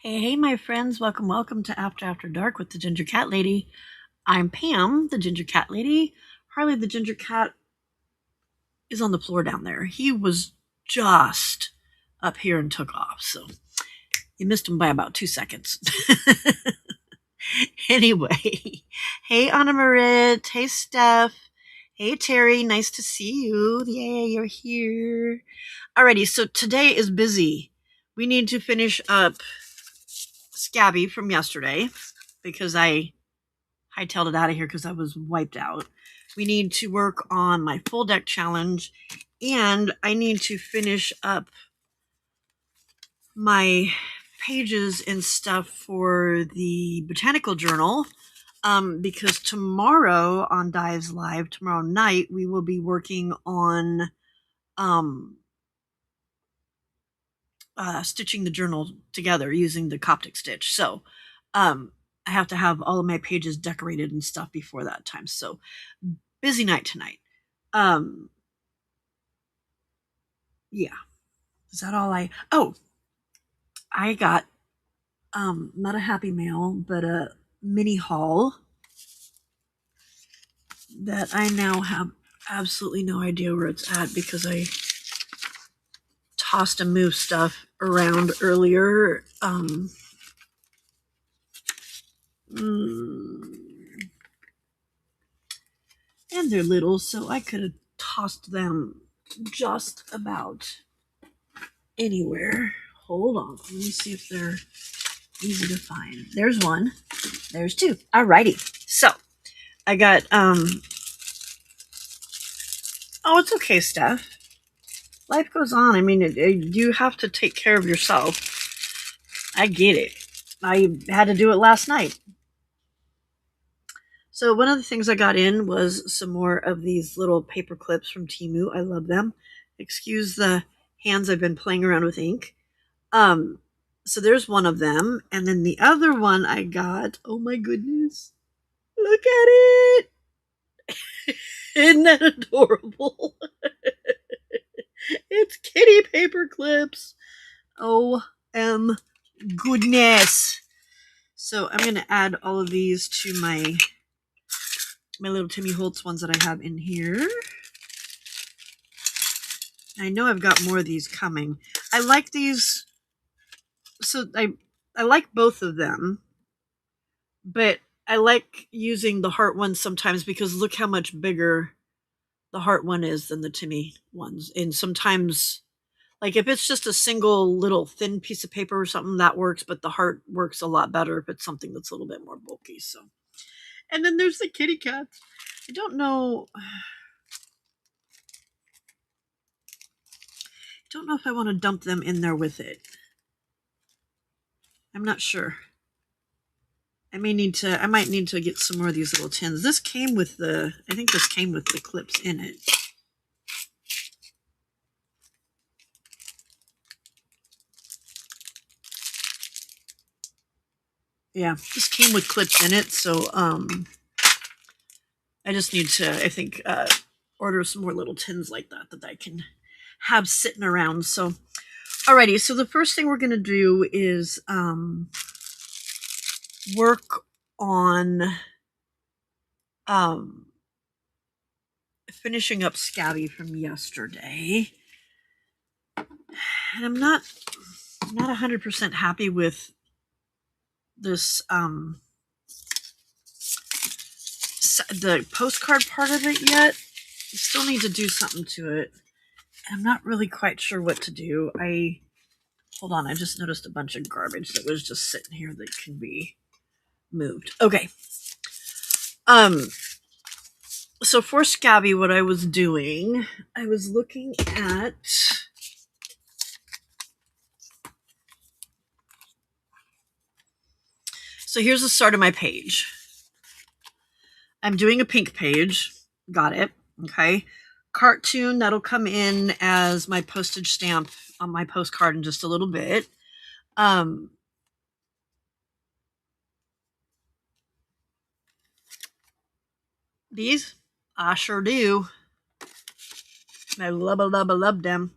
Hey, my friends, welcome to After Dark with the Ginger Cat Lady. I'm Pam, the Ginger Cat Lady. Harley, the Ginger Cat, is on the floor down there. He was just up here and took off, so you missed him by about 2 seconds. Anyway, hey, Anna Marit. Hey, Steph. Hey, Terry. Nice to see you. Yay, you're here. Alrighty, so today is busy. We need to finish up Scabby from yesterday because I hightailed it out of here because I was wiped out. We need to work on my full deck challenge, and I need to finish up my pages and stuff for the botanical journal. Because tomorrow on Dives Live, tomorrow night, we will be working on stitching the journal together using the Coptic stitch. So I have to have all of my pages decorated and stuff before that time. So busy night tonight. Yeah. Is that all I got not a happy mail, but a mini haul that I now have absolutely no idea where it's at because I tossed and moved stuff around earlier. And they're little, so I could have tossed them just about anywhere. Hold on. Let me see if they're easy to find. There's one. There's two. Alrighty. So I got oh, it's okay, Steph. Life goes on. I mean, you have to take care of yourself. I get it. I had to do it last night. So one of the things I got in was some more of these little paper clips from Temu. I love them. Excuse the hands, I've been playing around with ink. So there's one of them. And then the other one I got, oh my goodness. Look at it. Isn't that adorable? It's kitty paper clips. Oh, goodness. So I'm going to add all of these to my little Timmy Holtz ones that I have in here. I know I've got more of these coming. I like these. So I like both of them. But I like using the heart ones sometimes because look how much bigger the heart one is than the Timmy ones. And sometimes, like if it's just a single little thin piece of paper or something, that works. But the heart works a lot better if it's something that's a little bit more bulky. So, and then there's the kitty cats. I don't know. If I want to dump them in there with it. I'm not sure. I might need to get some more of these little tins. This came with I think this came with the clips in it. Yeah, this came with clips in it, so I just need to, I think, order some more little tins like that I can have sitting around. So, alrighty, so the first thing we're going to do is work on finishing up Scabby from yesterday. And I'm not 100% happy with this the postcard part of it yet. I still need to do something to it. I'm not really quite sure what to do. Hold on, I just noticed a bunch of garbage that was just sitting here that can be moved. Okay. So for Scabby, what I was doing, I was looking at so here's the start of my page. I'm doing a pink page. Got it. Okay. Cartoon, that'll come in as my postage stamp on my postcard in just a little bit. These, I sure do. I love them.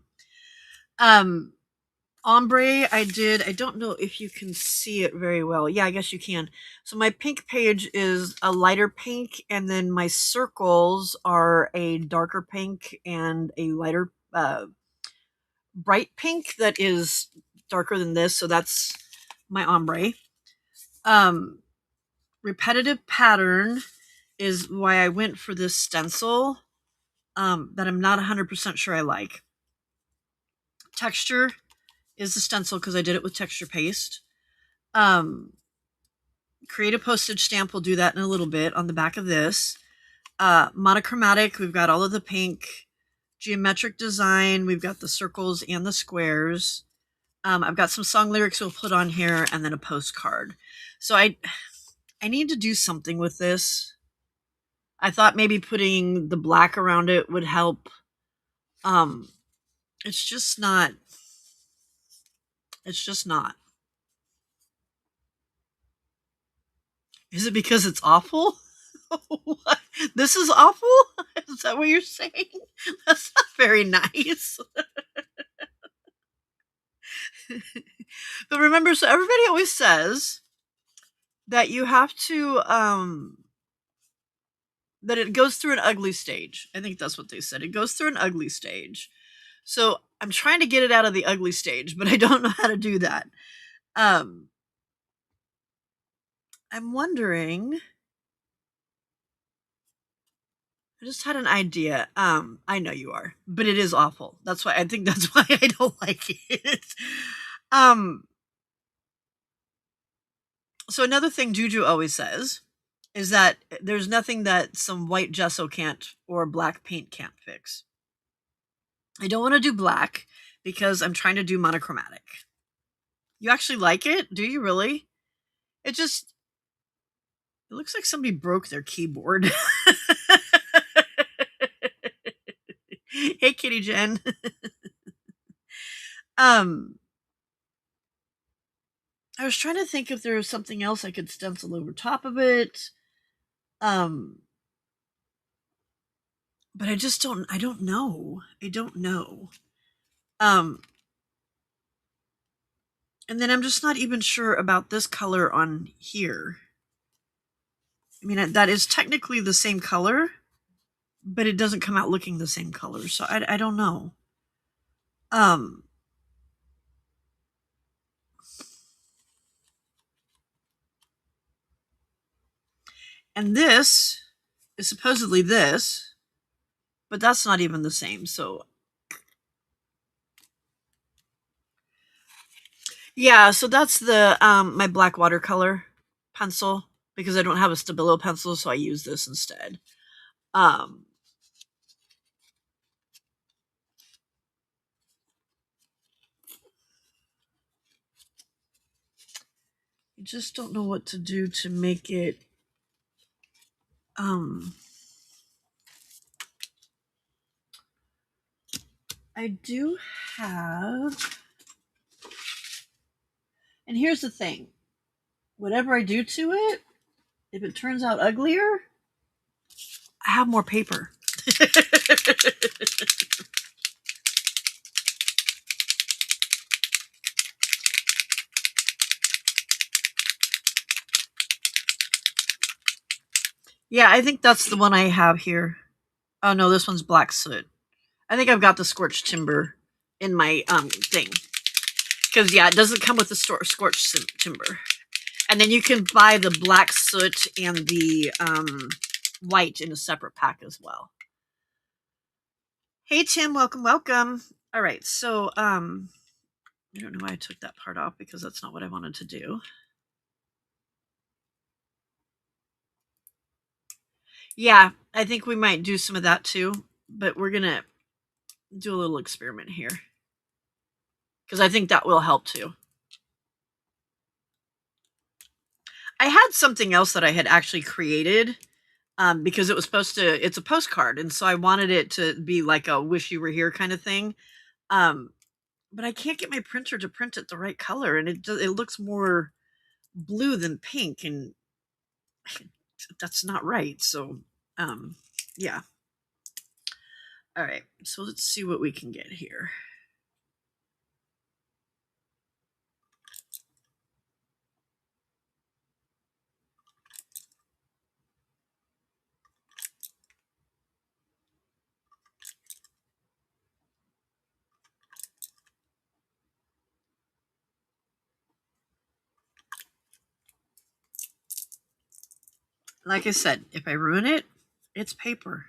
Ombre I did. I don't know if you can see it very well. Yeah, I guess you can. So my pink page is a lighter pink, and then my circles are a darker pink and a lighter bright pink that is darker than this. So that's my ombre. Um, repetitive pattern is why I went for this stencil that I'm not 100% sure I like. Texture is the stencil because I did it with texture paste. Create a postage stamp. We'll do that in a little bit on the back of this. Monochromatic, we've got all of the pink. Geometric design, we've got the circles and the squares. I've got some song lyrics we'll put on here, and then a postcard. So I need to do something with this. I thought maybe putting the black around it would help. It's just not. It's just not. Is it because it's awful? What? This is awful? Is that what you're saying? That's not very nice. But remember, so everybody always says that you have to that it goes through an ugly stage. I think that's what they said. It goes through an ugly stage. So I'm trying to get it out of the ugly stage, but I don't know how to do that. I'm wondering. I just had an idea. I know you are, but it is awful. That's why I think that's why I don't like it. Um, so another thing Juju always says is that there's nothing that some white gesso can't or black paint can't fix. I don't want to do black because I'm trying to do monochromatic. You actually like it? Do you really? It just it looks like somebody broke their keyboard. Hey, Kitty Jen. um, I was trying to think if there was something else I could stencil over top of it. Um, but I just don't. I don't know. I don't know. Um, and then I'm just not even sure about this color on here. I mean, that is technically the same color, but it doesn't come out looking the same color. So I don't know. Um, and this is supposedly this, but that's not even the same. So yeah, so that's the my black watercolor pencil because I don't have a Stabilo pencil, so I use this instead. Um, I just don't know what to do to make it. I do have, and here's the thing: whatever I do to it, if it turns out uglier, I have more paper. Yeah, I think that's the one I have here. Oh no, this one's black soot. I think I've got the scorched timber in my thing. Because yeah, it doesn't come with the scorched timber. And then you can buy the black soot and the white in a separate pack as well. Hey Tim, welcome, welcome. All right, so I don't know why I took that part off because that's not what I wanted to do. Yeah, I think we might do some of that too, but we're gonna do a little experiment here because I think that will help too. I had something else that I had actually created because it was supposed to, it's a postcard, and so I wanted it to be like a wish you were here kind of thing. But I can't get my printer to print it the right color, and it looks more blue than pink, and that's not right. So, yeah. All right, so let's see what we can get here. Like I said, if I ruin it, it's paper.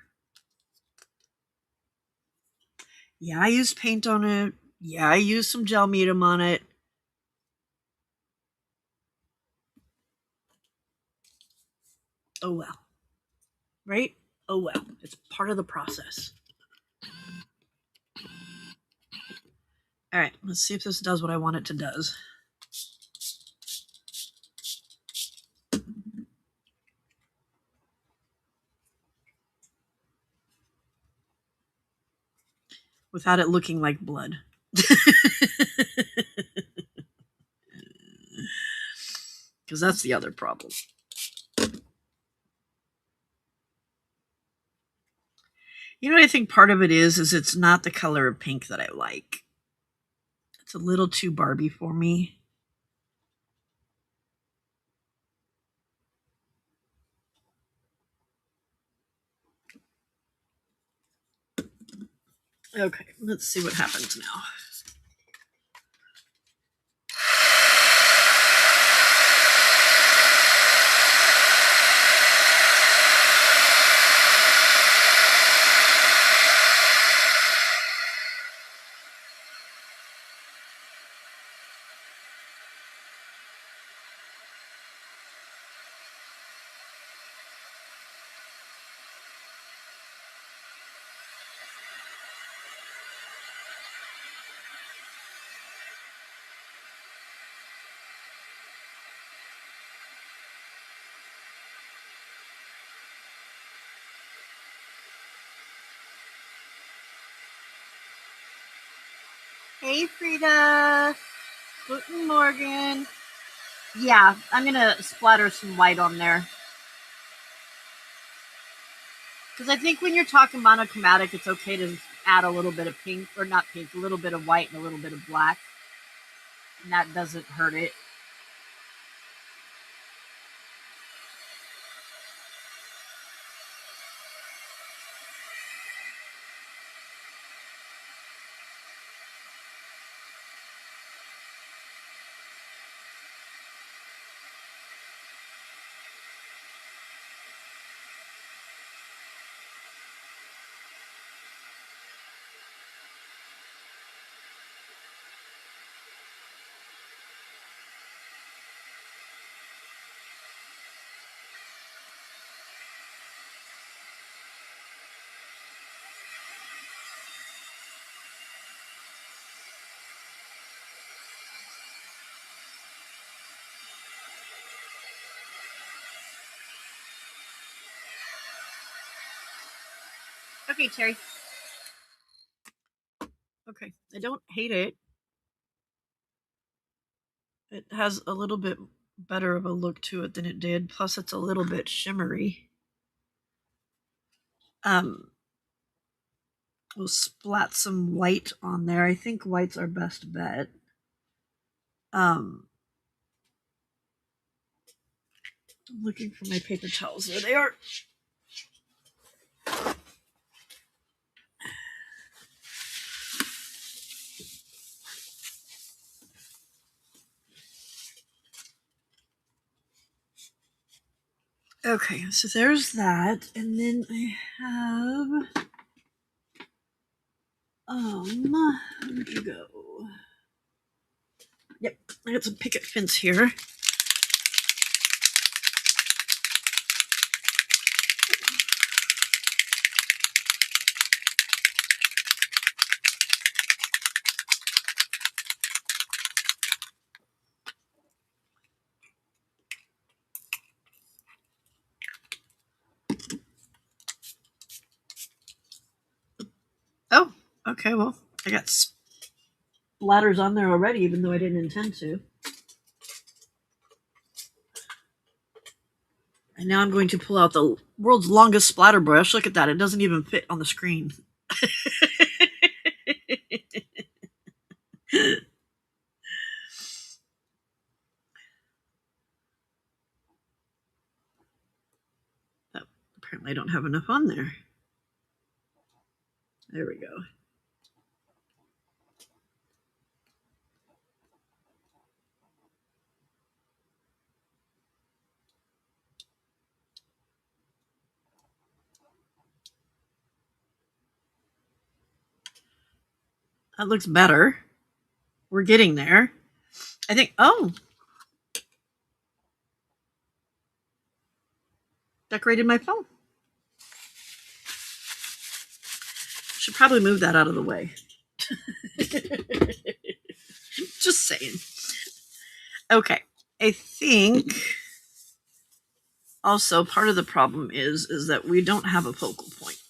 Yeah, I used paint on it. Yeah, I used some gel medium on it. Oh well. Right? Oh well. It's part of the process. All right, let's see if this does what I want it to does. Without it looking like blood. Because that's the other problem. You know what I think part of it is it's not the color of pink that I like. It's a little too Barbie for me. Okay, let's see what happens now. Hey, Frida. Guten Morgen. Yeah, I'm going to splatter some white on there. Because I think when you're talking monochromatic, it's okay to add a little bit of pink, or not pink, a little bit of white and a little bit of black. And that doesn't hurt it. Okay, Cherry. Okay, I don't hate it. It has a little bit better of a look to it than it did. Plus, it's a little bit shimmery. We'll splat some white on there. I think white's our best bet. I'm looking for my paper towels. There they are. Okay, so there's that. And then I have where'd you go? Yep, I got some picket fence here. Oh, okay, well, I got splatters on there already, even though I didn't intend to. And now I'm going to pull out the world's longest splatter brush. Look at that. It doesn't even fit on the screen. Oh, apparently I don't have enough on there. There we go. That looks better. We're getting there. I think, oh, decorated my phone. Should probably move that out of the way. Just saying. Okay. I think also part of the problem is that we don't have a focal point.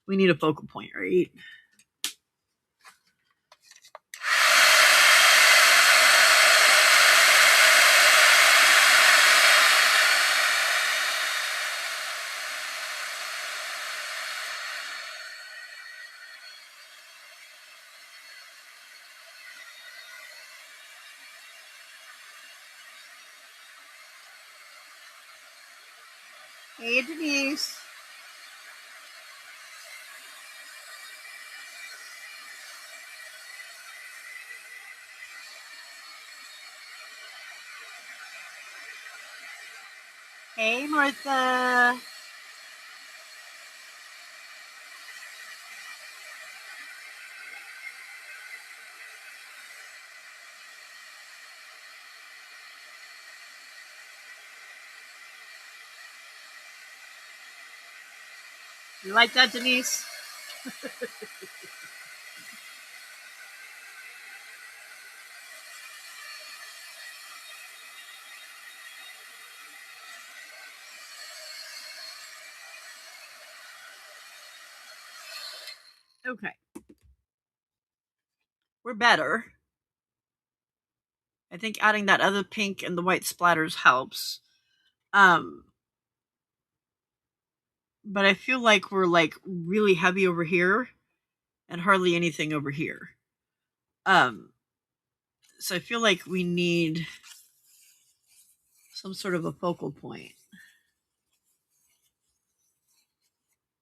We need a focal point, right? Hey, Denise. Hey, Martha. You like that, Denise? Okay. We're better. I think adding that other pink and the white splatters helps. But I feel like we're like really heavy over here and hardly anything over here. So I feel like we need some sort of a focal point.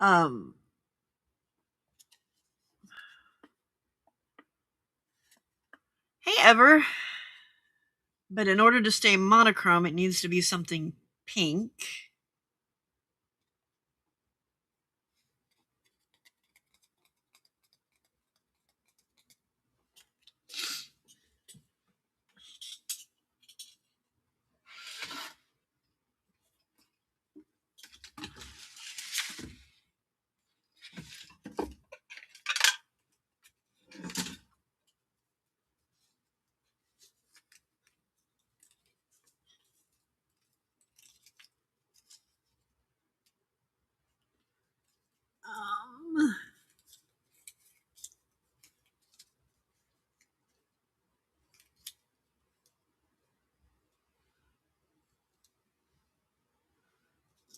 Hey, Ever. But in order to stay monochrome, it needs to be something pink.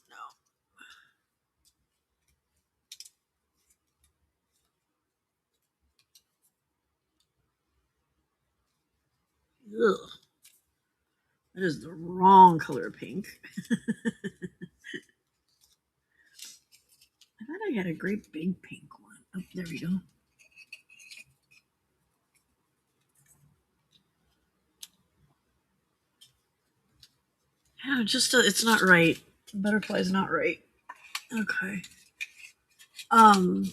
No. Ugh. That is the wrong color pink. I thought I had a great big pink one. Oh, there we go. Yeah, just it's not right. The butterfly's not right. Okay. Um,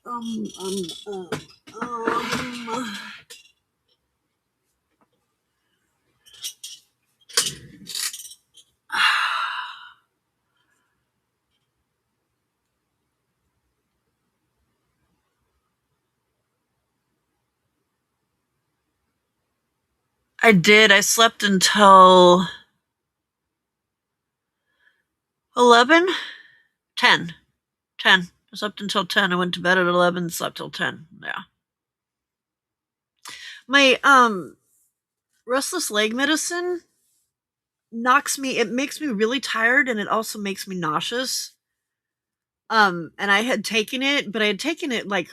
um, um, um, I did. I slept until 11? 10. 10. I slept until 10. I went to bed at 11, slept till 10. Yeah. My restless leg medicine it makes me really tired and it also makes me nauseous. And I had taken it, but I had taken it like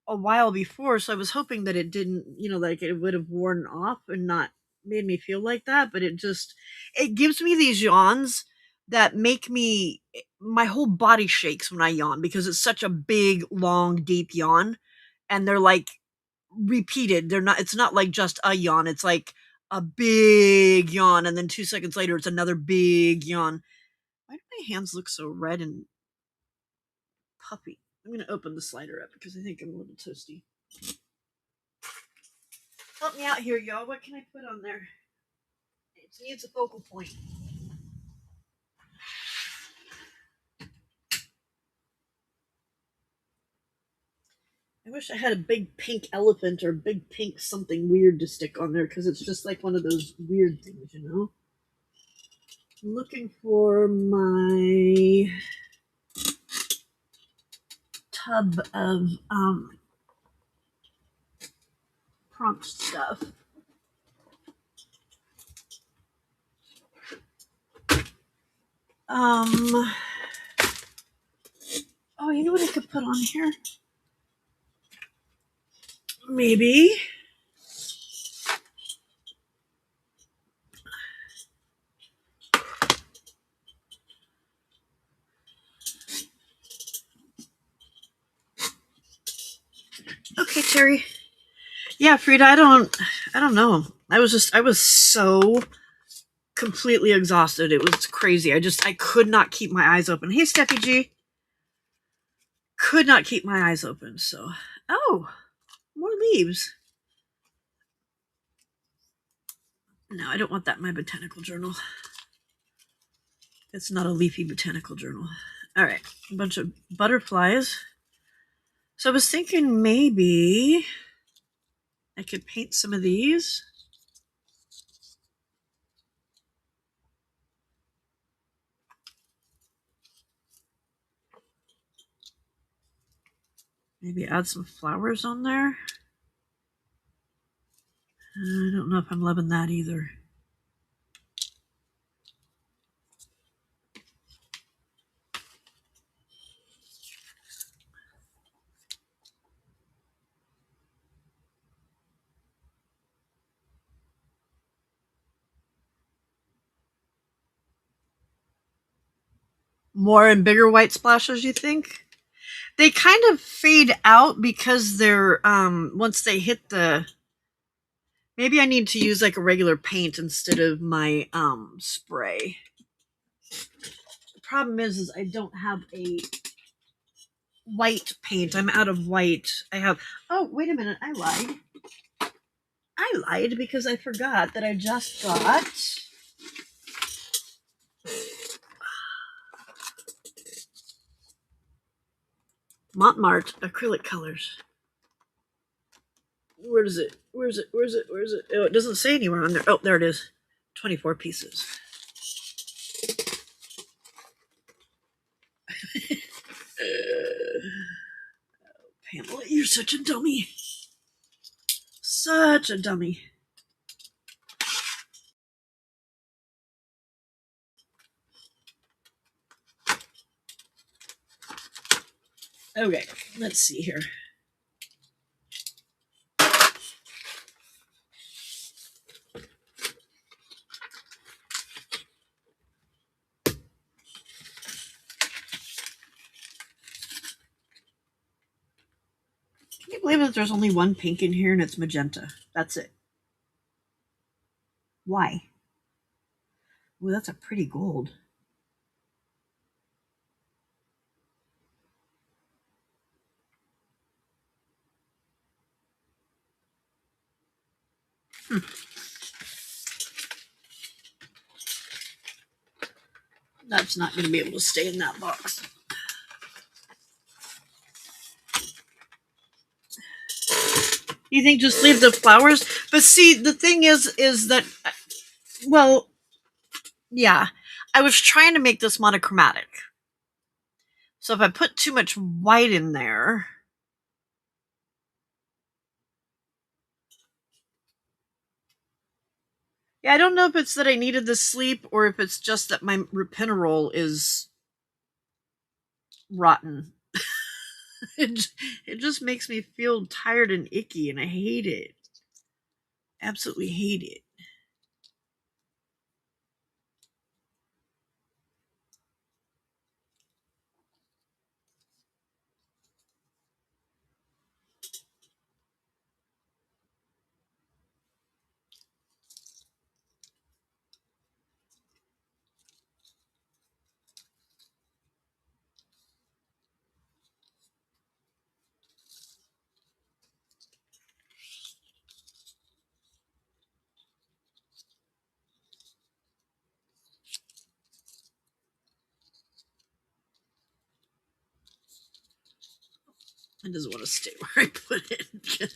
a while before, so I was hoping that it didn't, like it would have worn off and not made me feel like that, but it gives me these yawns that make my whole body shakes when I yawn because it's such a big, long, deep yawn and they're like repeated. It's not like just a yawn. It's like a big yawn, and then 2 seconds later, it's another big yawn. Why do my hands look so red and puppy? I'm going to open the slider up because I think I'm a little toasty. Help me out here, y'all. What can I put on there? It needs a focal point. I wish I had a big pink elephant or big pink something weird to stick on there because it's just like one of those weird things, you know? I'm looking for my tub of prompt stuff. Oh, you know what I could put on here? Maybe. Okay, Terry. Yeah, Frida, I don't know. I was so completely exhausted. It was crazy. I could not keep my eyes open. Hey, Steffi G. Could not keep my eyes open. So, oh, more leaves. No, I don't want that in my botanical journal. It's not a leafy botanical journal. All right, a bunch of butterflies. So I was thinking maybe I could paint some of these. Maybe add some flowers on there. I don't know if I'm loving that either. More and bigger white splashes, you think? They kind of fade out because they're once they hit the, maybe I need to use like a regular paint instead of my spray. The problem is I don't have a white paint. I'm out of white. I have, oh, wait a minute, I lied because I forgot that I just got Montmartre acrylic colors. Where is it? Where's it? Oh, it doesn't say anywhere on there. Oh, there it is. 24 pieces. Pamela, you're such a dummy. Such a dummy. Okay, let's see here. Can you believe that there's only one pink in here and it's magenta? That's it. Why? Well, that's a pretty gold. That's not going to be able to stay in that box. You think just leave the flowers? But see, the thing is that, well, yeah, I was trying to make this monochromatic. So if I put too much white in there, yeah, I don't know if it's that I needed the sleep or if it's just that my Repinerol is rotten. It just makes me feel tired and icky, and I hate it. Absolutely hate it. It doesn't want to stay where I put it.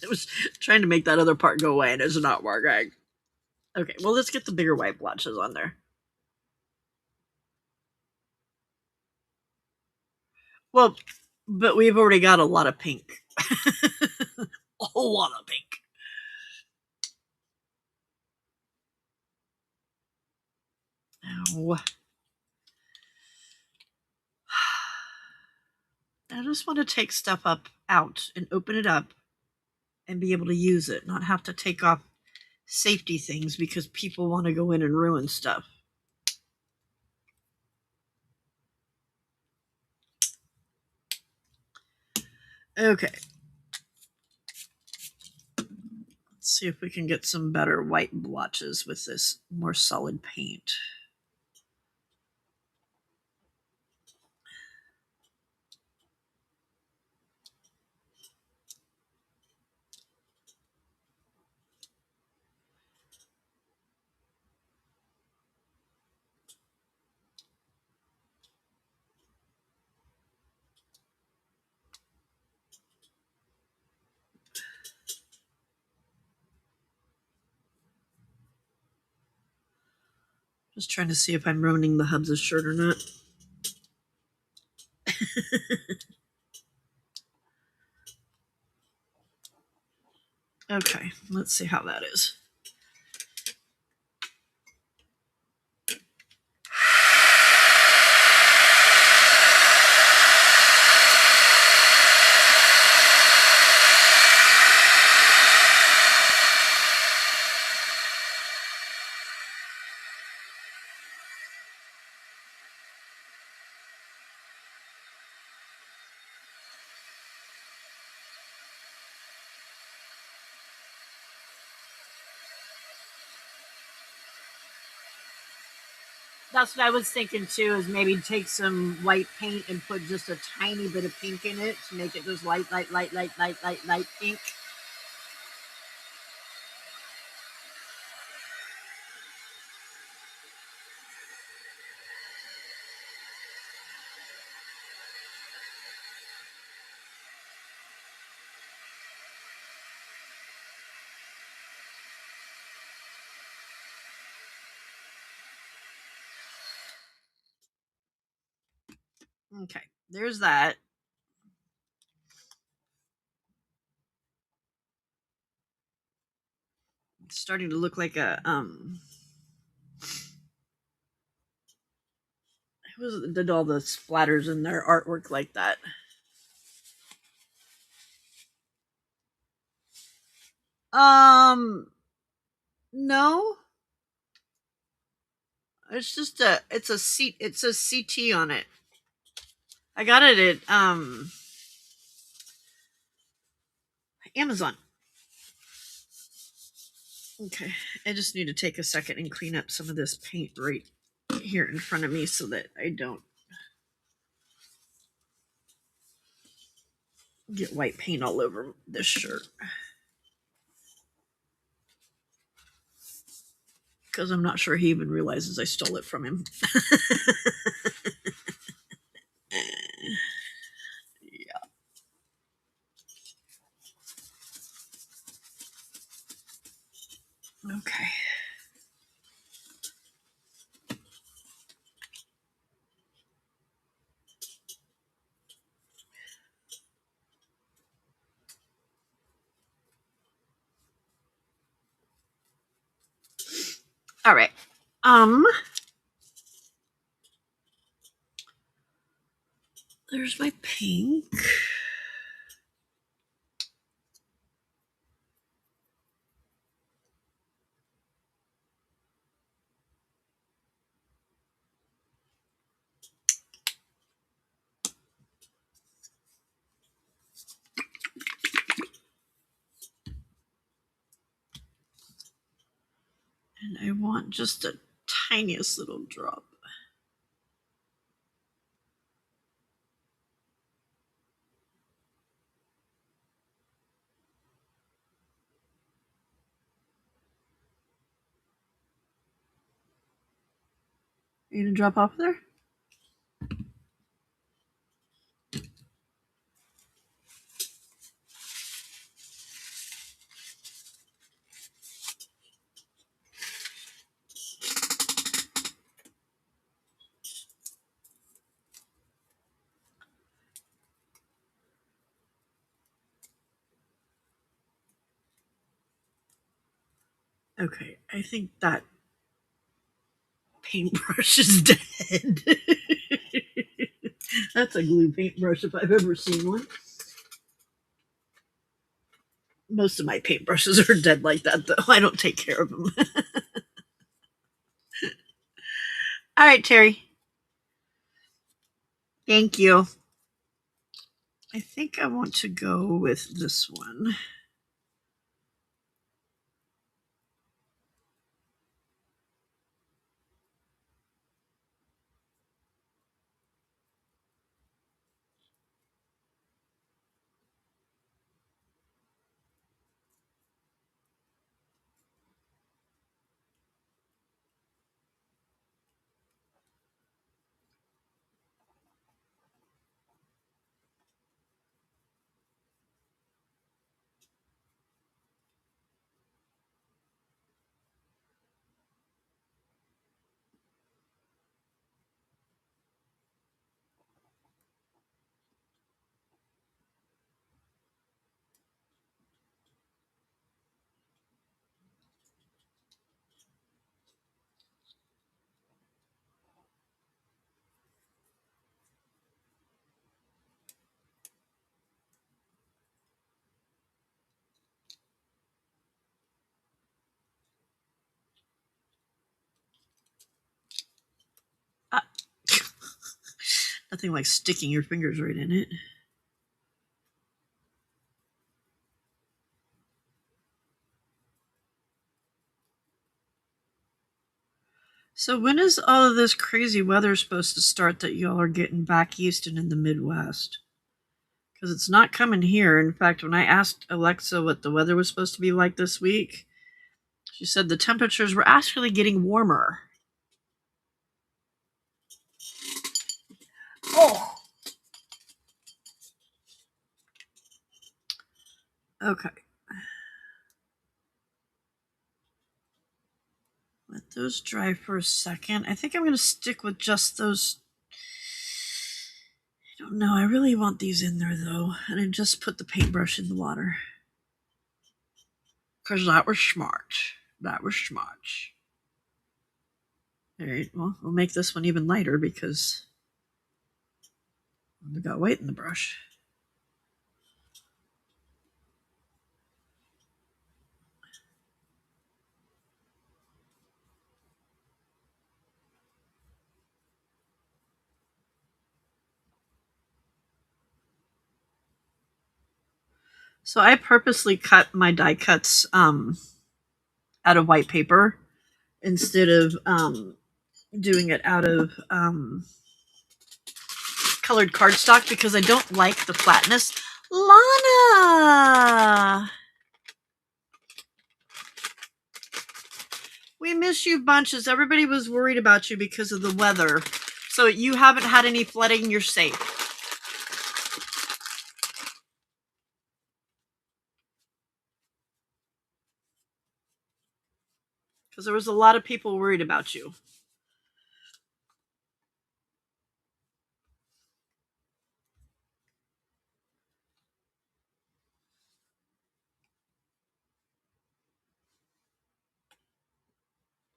I was trying to make that other part go away and it's not working. Okay, well, let's get the bigger white blotches on there. Well, but we've already got a lot of pink. A whole lot of pink. Ow. I just want to take stuff out and open it up and be able to use it, not have to take off safety things because people want to go in and ruin stuff. Okay. Let's see if we can get some better white blotches with this more solid paint. Just trying to see if I'm ruining the Hubs' shirt or not. Okay, let's see how that is. That's what I was thinking too, is maybe take some white paint and put just a tiny bit of pink in it to make it just light pink. Okay, there's that. It's starting to look like a who did all the splatters in their artwork like that? No. It's just it's a seat. It says CT on it. I got it at Amazon. Okay, I just need to take a second and clean up some of this paint right here in front of me so that I don't get white paint all over this shirt. Because I'm not sure he even realizes I stole it from him. Yeah. Okay. All right. There's my pink. And I want just the tiniest little drop. You gonna drop off there? Okay, I think that paintbrush is dead. That's a glue paintbrush if I've ever seen one. Most of my paintbrushes are dead like that, though. I don't take care of them. All right, Terry. Thank you. I think I want to go with this one. Ah. Nothing like sticking your fingers right in it. So when is all of this crazy weather supposed to start that y'all are getting back east and in the Midwest? Because it's not coming here. In fact, when I asked Alexa what the weather was supposed to be like this week, she said the temperatures were actually getting warmer. Oh! Okay. Let those dry for a second. I think I'm going to stick with just those. I don't know. I really want these in there, though. And I just put the paintbrush in the water. Because that was smart. That was smart. All right. Well, we'll make this one even lighter because we got white in the brush. So I purposely cut my die cuts out of white paper instead of doing it out of colored cardstock because I don't like the flatness. Lana! We miss you bunches. Everybody was worried about you because of the weather. So you haven't had any flooding. You're safe. Because there was a lot of people worried about you.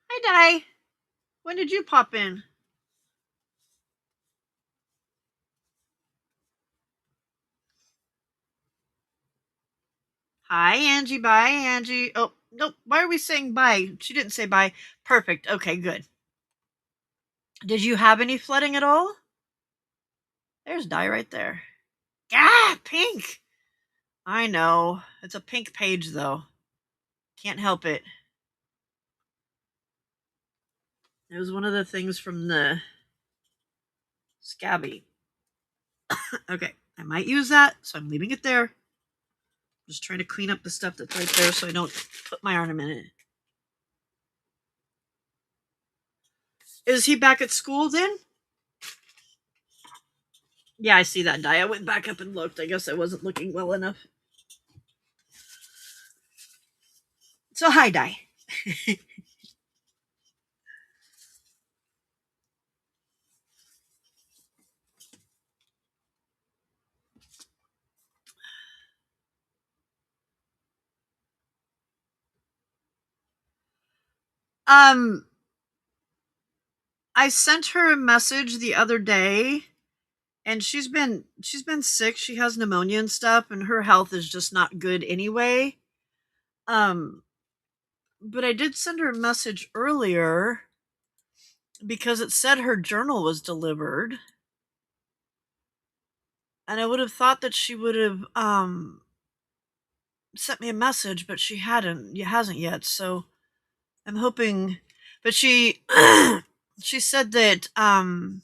Hi, Di. When did you pop in? Hi, Angie. Bye, Angie. Oh, nope. Why are we saying bye? She didn't say bye. Perfect. Okay, good. Did you have any flooding at all? There's Di right there. Ah, pink. I know. It's a pink page, though. Can't help it. It was one of the things from the Scabby. Okay, I might use that, so I'm leaving it there. Just trying to clean up the stuff that's right there so I don't put my ornament in it. Is he back at school then? Yeah, I see that Di. I went back up and looked. I guess I wasn't looking well enough. So hi, Di. Um, I sent her a message the other day, and she's been sick. She has pneumonia and stuff, and her health is just not good anyway. Um, but I did send her a message earlier because it said her journal was delivered, and I would have thought that she would have sent me a message, but she hadn't. It hasn't yet. So I'm hoping. But she she said that her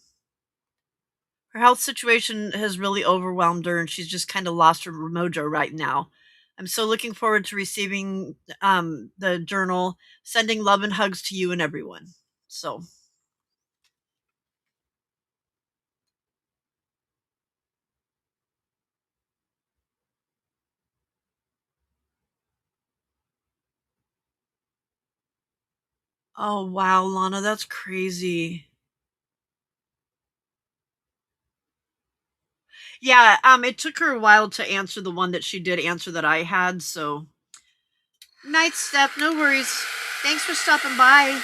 health situation has really overwhelmed her, and she's just kind of lost her mojo right now. I'm so looking forward to receiving the journal, sending love and hugs to you and everyone. So, oh wow, Lana, that's crazy. Yeah, it took her a while to answer the one that she did answer that I had. So, night, Steph. No worries. Thanks for stopping by.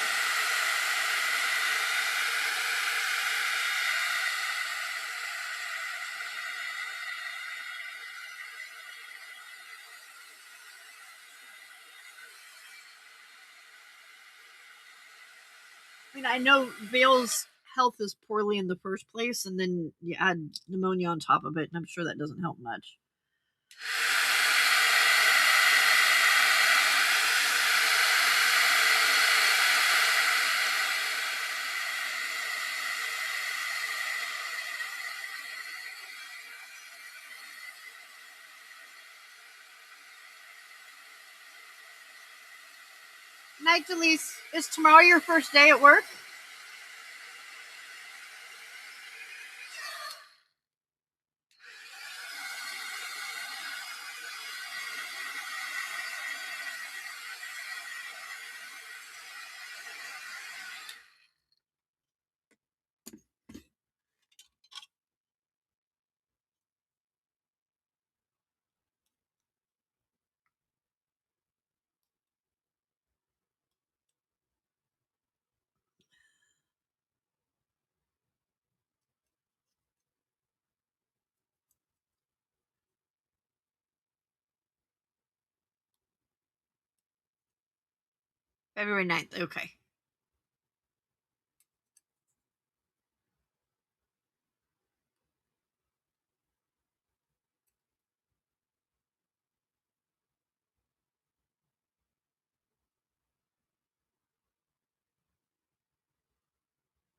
I mean, I know Vale's health is poorly in the first place, and then you add pneumonia on top of it, and I'm sure that doesn't help much. Night, Delise. Is tomorrow your first day at work? February 9th. Okay.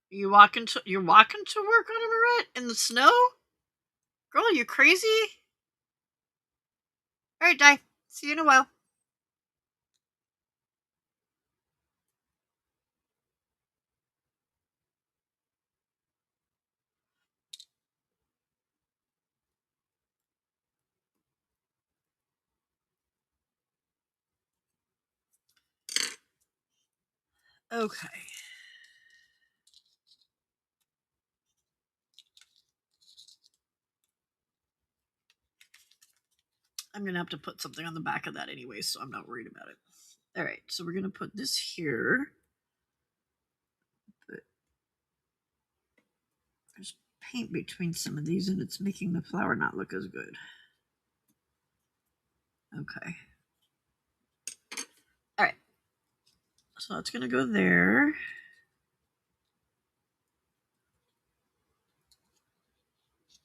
You're walking to work on a Maret in the snow? Girl, you crazy? Alright, Di. See you in a while. Okay. I'm gonna have to put something on the back of that anyway, so I'm not worried about it. Alright, so we're gonna put this here. But there's paint between some of these and it's making the flower not look as good. Okay. Alright. So that's gonna go there.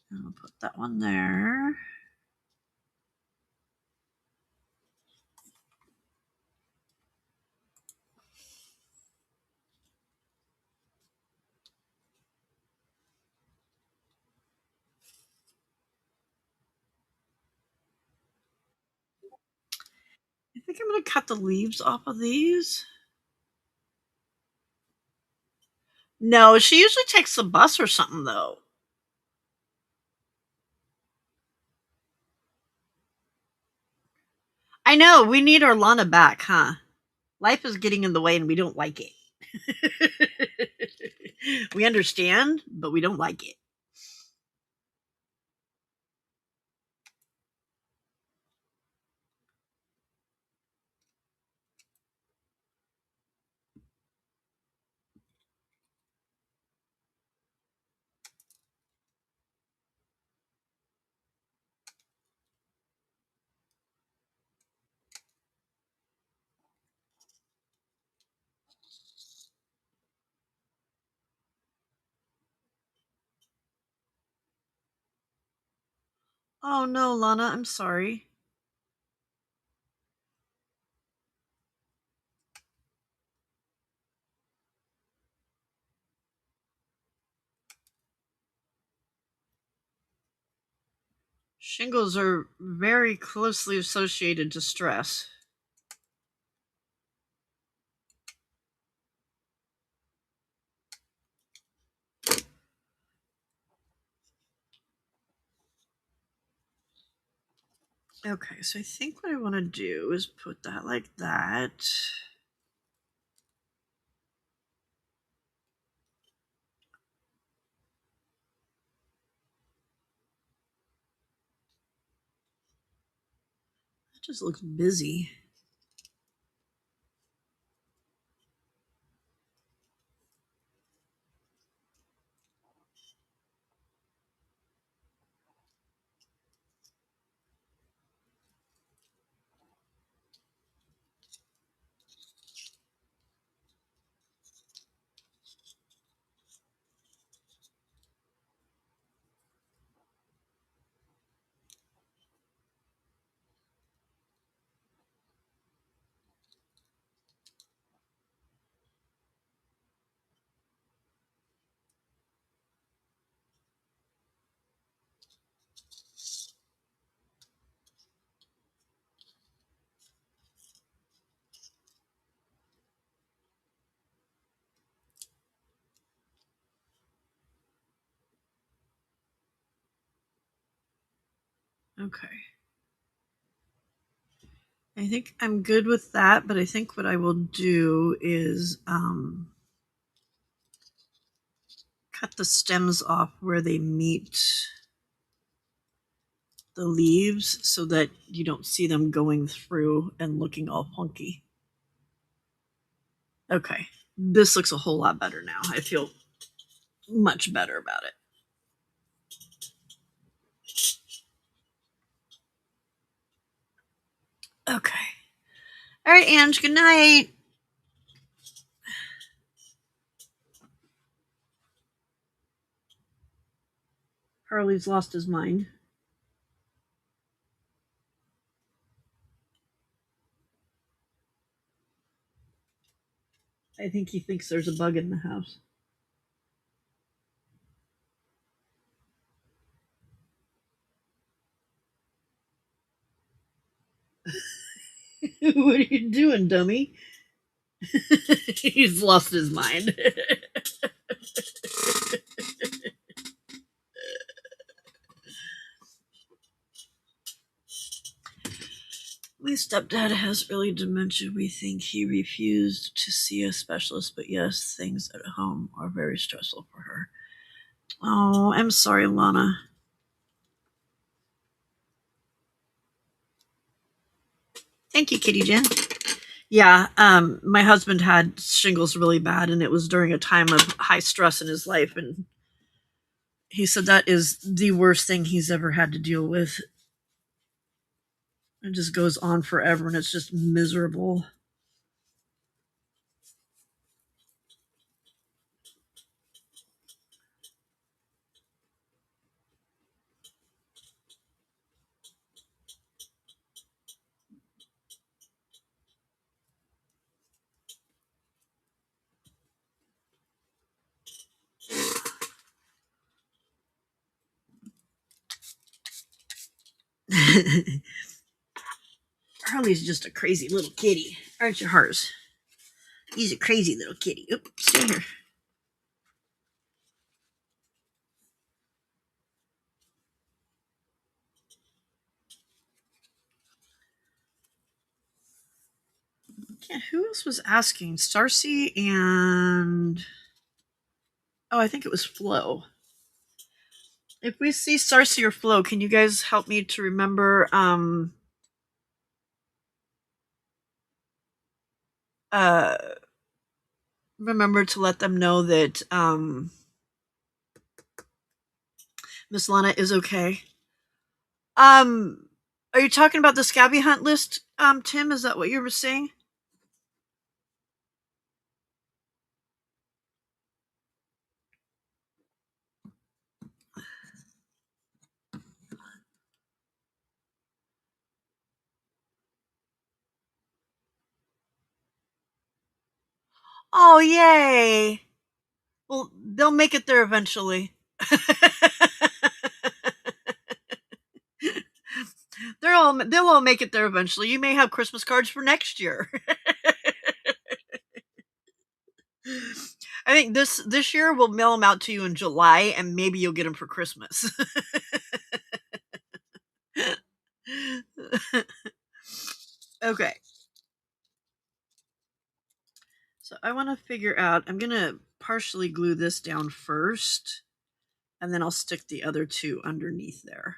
And I'll put that one there. I think I'm gonna cut the leaves off of these. No, she usually takes the bus or something though. I know, we need our Lana back, huh? Life is getting in the way and we don't like it. We understand, but we don't like it. Oh no, Lana, I'm sorry. Shingles are very closely associated to stress. Okay, so I think what I want to do is put that like that. That just looks busy. Okay. I think I'm good with that, but I think what I will do is cut the stems off where they meet the leaves so that you don't see them going through and looking all funky. Okay. This looks a whole lot better now. I feel much better about it. Okay. All right, Ange, good night. Harley's lost his mind. I think he thinks there's a bug in the house. What are you doing, dummy? He's lost his mind. My stepdad has early dementia. We think he refused to see a specialist, but yes, things at home are very stressful for her. Oh, I'm sorry, Lana. Thank you, Kitty Jen. Yeah, my husband had shingles really bad, and it was during a time of high stress in his life, and he said that is the worst thing he's ever had to deal with. It just goes on forever, and it's just miserable. Harley's just a crazy little kitty, aren't you, Hars? He's a crazy little kitty. Oop, stay here. Yeah, who else was asking? Starcy and I think it was Flo. If we see Starcy or Flo, can you guys help me to remember uh remember to let them know that Miss Lana is okay. Um are you talking about the Scabby Hunt list, Tim? Is that what you were saying? Oh, yay. Well, they'll make it there eventually. They'll all make it there eventually. You may have Christmas cards for next year. I think this year we'll mail them out to you in July, and maybe you'll get them for Christmas. Okay. So I want to figure out, I'm going to partially glue this down first, and then I'll stick the other two underneath there.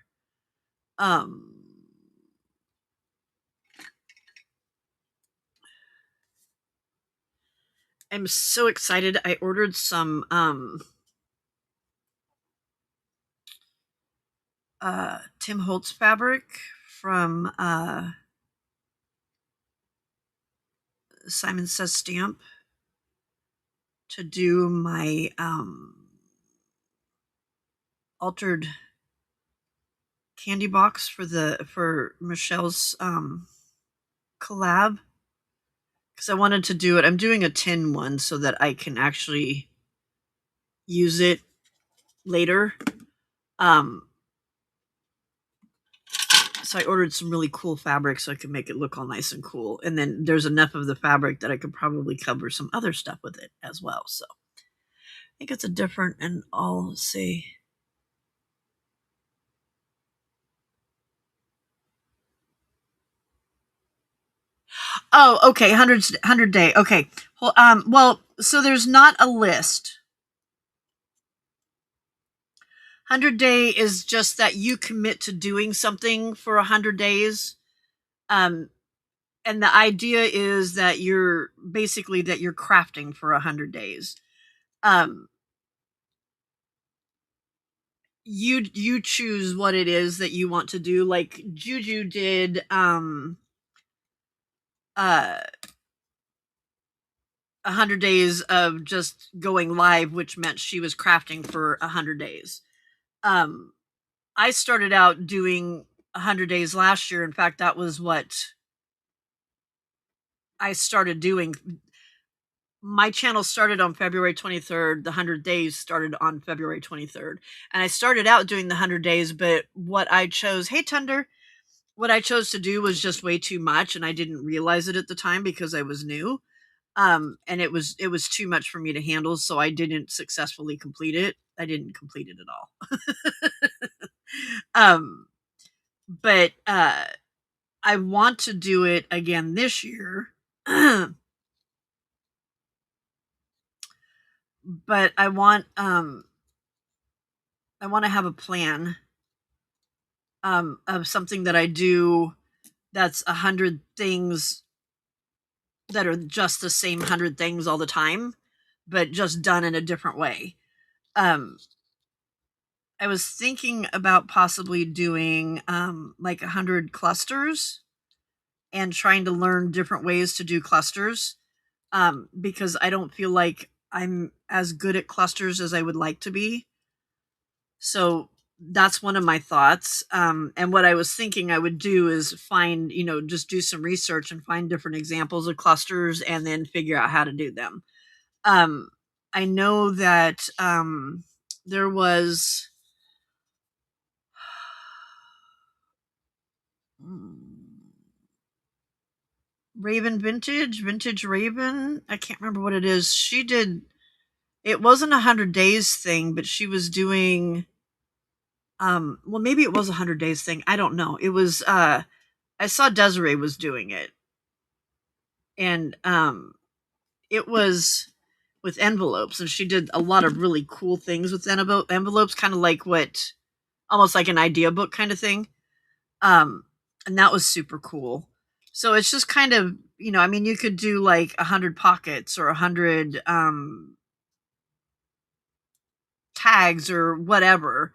I'm so excited. I ordered some Tim Holtz fabric from Simon Says Stamp to do my altered candy box for Michelle's collab, because I wanted to do it. I'm doing a tin one so that I can actually use it later. So I ordered some really cool fabric so I could make it look all nice and cool. And then there's enough of the fabric that I could probably cover some other stuff with it as well. So I think it's a different, and I'll see. Oh, okay. 100 day. Okay. Well, so there's not a list. 100 day is just that you commit to doing something for 100 days. And the idea is that you're crafting for 100 days. You choose what it is that you want to do. Like Juju did 100 days of just going live, which meant she was crafting for 100 days. I started out doing 100 days last year. In fact, that was what I started doing. My channel started on February 23rd. The 100 days started on February 23rd. And I started out doing the 100 days, but what I chose, hey Thunder, what I chose to do was just way too much, and I didn't realize it at the time because I was new. And it was too much for me to handle, so I didn't successfully complete it. I didn't complete it at all. But I want to do it again this year. But I want to have a plan of something that I do that's 100 things that are just the same 100 things all the time, but just done in a different way. I was thinking about possibly doing like 100 clusters and trying to learn different ways to do clusters, because I don't feel like I'm as good at clusters as I would like to be. So that's one of my thoughts. And what I was thinking I would do is find, just do some research and find different examples of clusters and then figure out how to do them. I know that there was Raven Vintage Raven. I can't remember what it is. She did. It wasn't 100 days thing, but she was doing. Well, maybe it was 100 days thing. I don't know. It was. I saw Desiree was doing it, and it was with envelopes, and she did a lot of really cool things with envelopes, kind of like almost like an idea book kind of thing. And that was super cool. So it's just kind of, I mean, you could do like 100 pockets or 100 tags or whatever.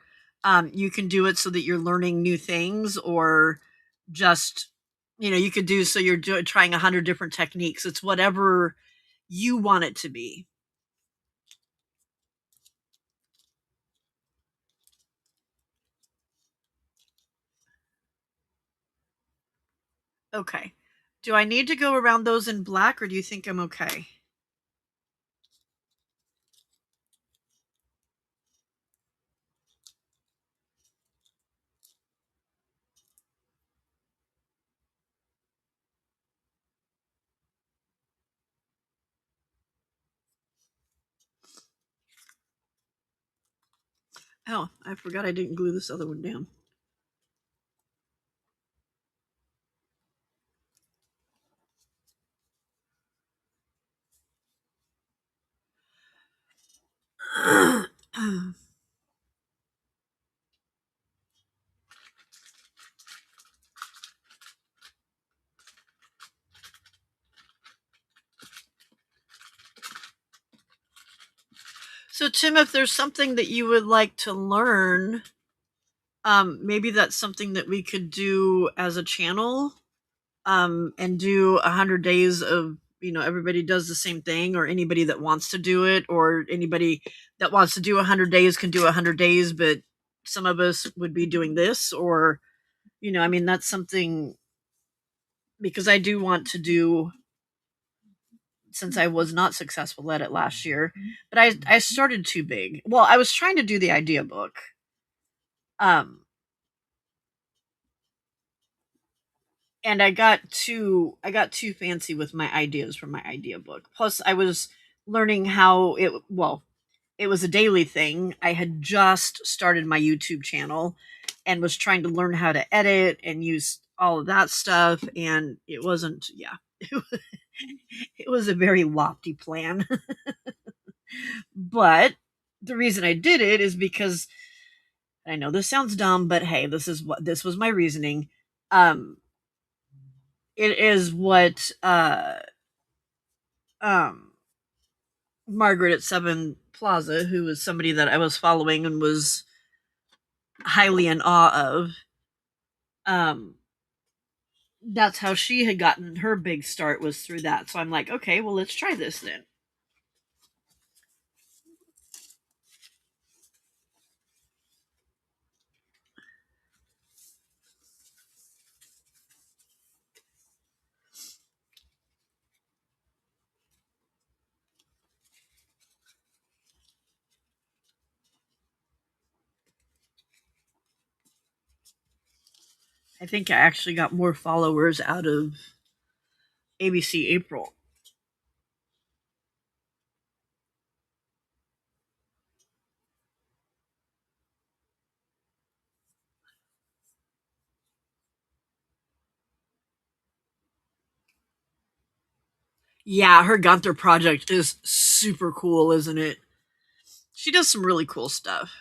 You can do it so that you're learning new things, or just, you could do so you're trying 100 different techniques. It's whatever you want it to be. Okay. Do I need to go around those in black, or do you think I'm okay? Oh, I forgot I didn't glue this other one down. So, Tim, if there's something that you would like to learn, maybe that's something that we could do as a channel, and do 100 days of, everybody does the same thing, or anybody that wants to do it, or anybody that wants to do 100 days can do 100 days, but some of us would be doing this, or, I mean, that's something, because I do want to do, since I was not successful at it last year, but I started too big. Well, I was trying to do the idea book. Um, and I got too fancy with my ideas from my idea book. Plus I was learning how it was a daily thing. I had just started my YouTube channel and was trying to learn how to edit and use all of that stuff, and it wasn't, yeah. It was a very lofty plan. But the reason I did it is because, I know this sounds dumb, but hey, this was my reasoning. Um it is what um Margaret at Seven Plaza, who was somebody that I was following and was highly in awe of. Um, that's how she had gotten her big start, was through that. So I'm like, okay, well, let's try this then. I think I actually got more followers out of ABC April. Yeah, her Gunther project is super cool, isn't it? She does some really cool stuff.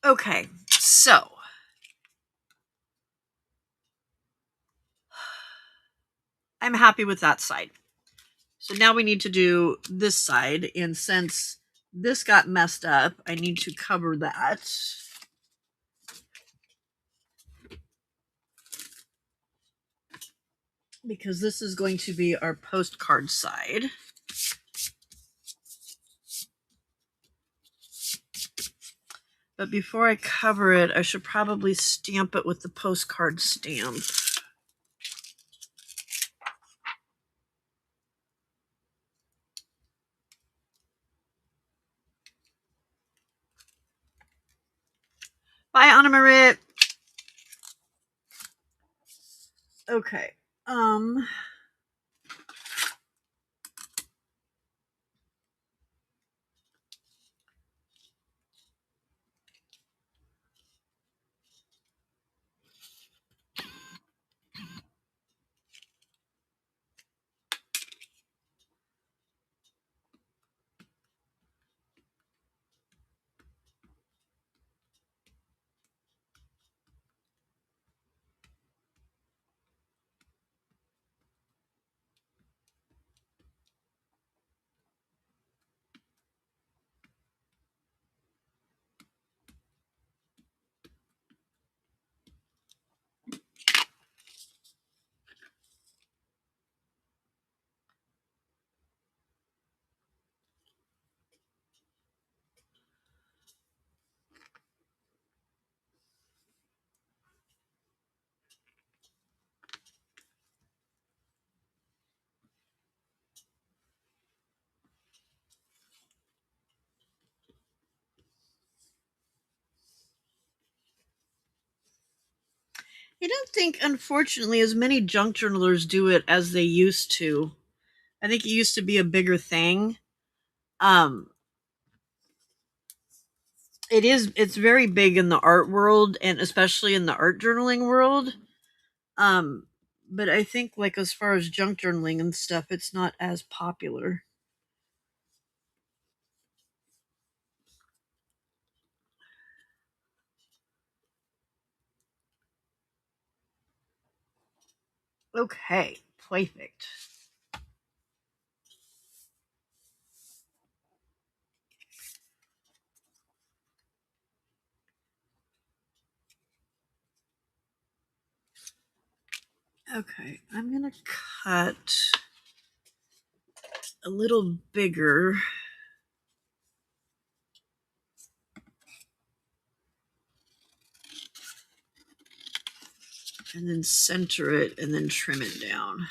Okay, so I'm happy with that side. So now we need to do this side, and since this got messed up, I need to cover that. Because this is going to be our postcard side. But before I cover it, I should probably stamp it with the postcard stamp. Bye, Anna Marie. Okay. I don't think, unfortunately, as many junk journalers do it as they used to. I think it used to be a bigger thing. Um, it's very big in the art world and especially in the art journaling world. Um, but I think like as far as junk journaling and stuff, it's not as popular. Okay, perfect. Okay, I'm gonna cut a little bigger. And then center it and then trim it down.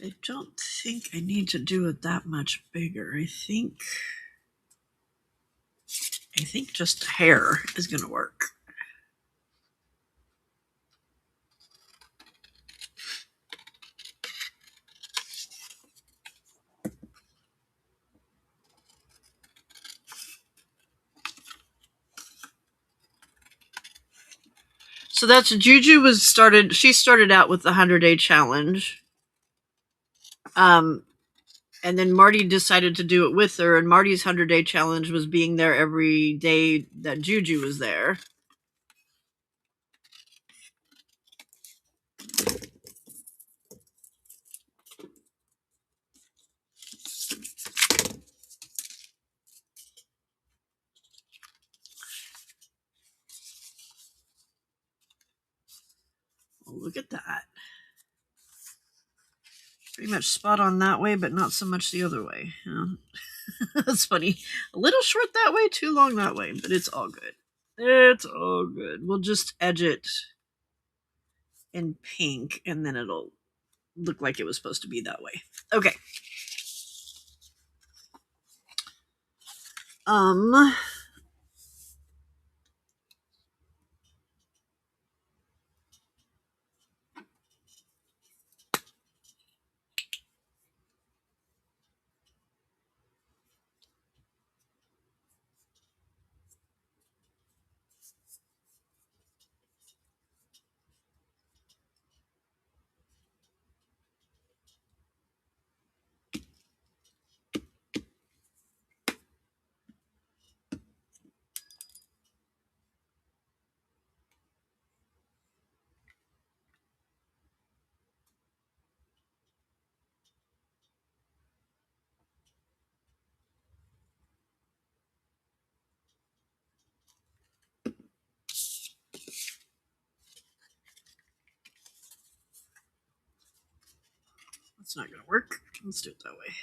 I don't think I need to do it that much bigger. I think just a hair is going to work. So that's Juju she started out with the 100-day challenge. And then Marty decided to do it with her, and Marty's 100-day challenge was being there every day that Juju was there. Oh, look at that. Pretty much spot on that way, but not so much the other way. That's funny. A little short that way, too long that way, but it's all good. It's all good. We'll just edge it in pink, and then it'll look like it was supposed to be that way. Okay. Um. That's not going to work. Let's do it that way.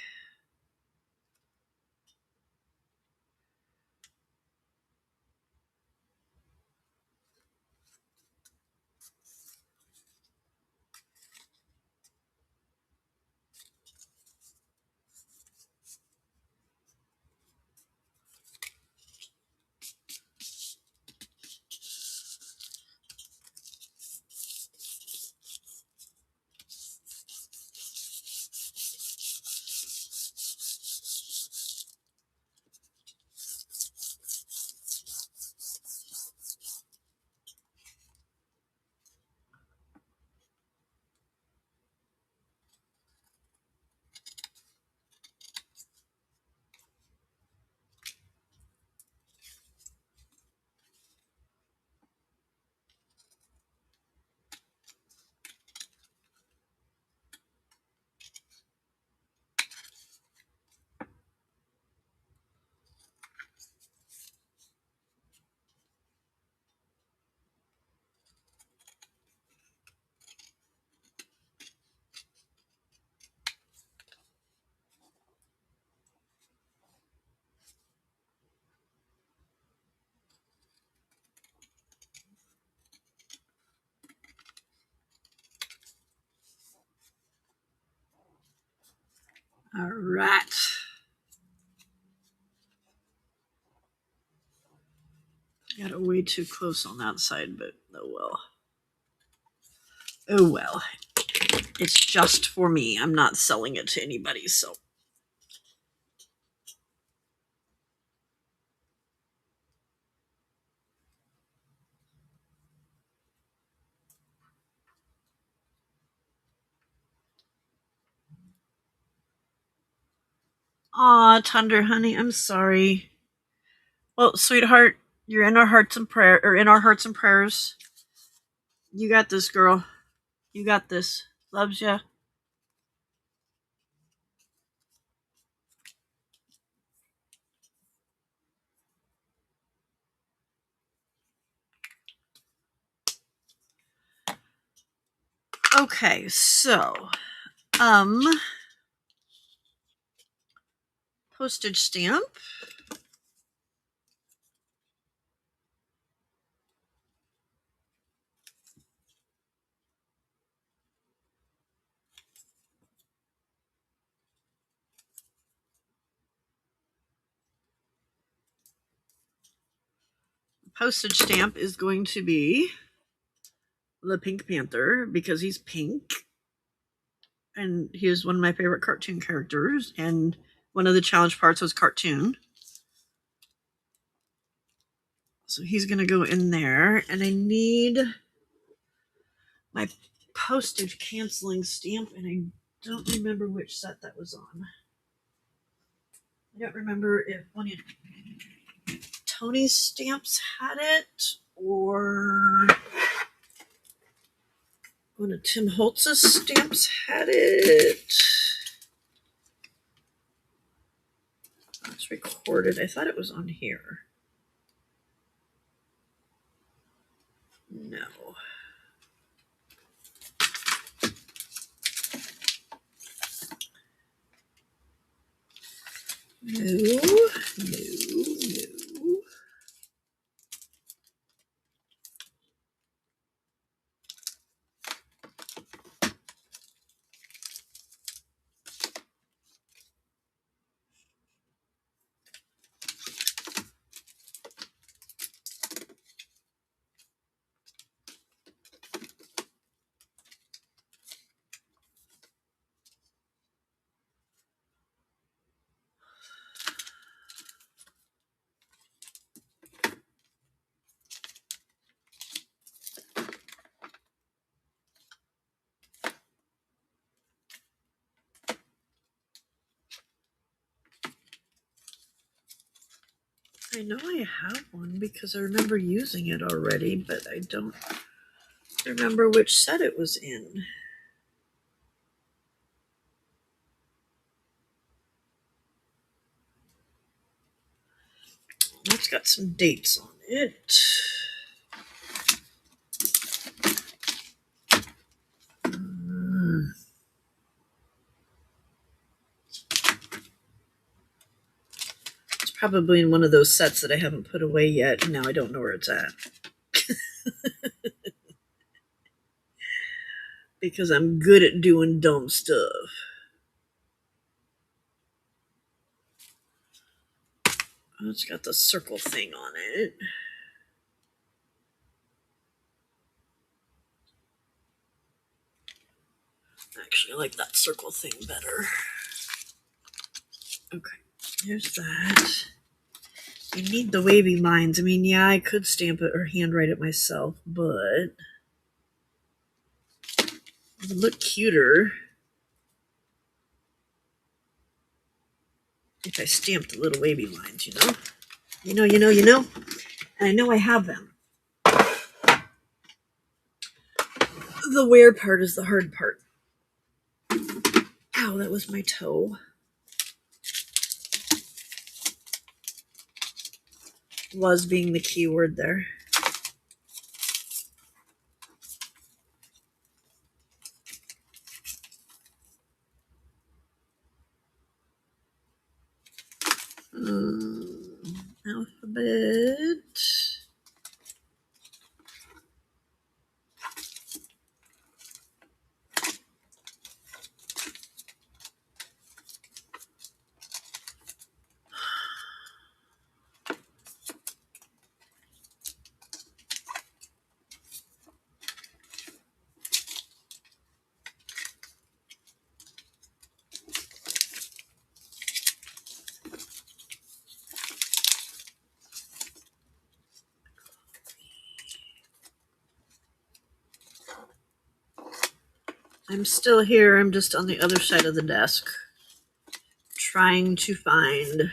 All right. Got it way too close on that side, but oh well. Oh well. It's just for me. I'm not selling it to anybody, so. Aw, Thunder honey, I'm sorry. Well, sweetheart, you're in our hearts and prayers. You got this, girl. You got this. Loves ya. Okay, so postage stamp. Postage stamp is going to be the Pink Panther because he's pink. And he is one of my favorite cartoon characters. And one of the challenge parts was cartoon. So he's going to go in there. And I need my postage canceling stamp. And I don't remember which set that was on. I don't remember if one of Tony's stamps had it or one of Tim Holtz's stamps had it. It's recorded. I thought it was on here. No. No. I know I have one because I remember using it already, but I don't remember which set it was in. It's got some dates on it. It's probably in one of those sets that I haven't put away yet, and now I don't know where it's at. Because I'm good at doing dumb stuff. Oh, it's got the circle thing on it. Actually, I like that circle thing better. Okay, here's that. I need the wavy lines. I mean, yeah, I could stamp it or handwrite it myself, but it would look cuter if I stamped the little wavy lines, you know? And I know I have them. The wear part is the hard part. Ow, that was my toe. Was being the key word there. Alphabet. I'm still here. I'm just on the other side of the desk trying to find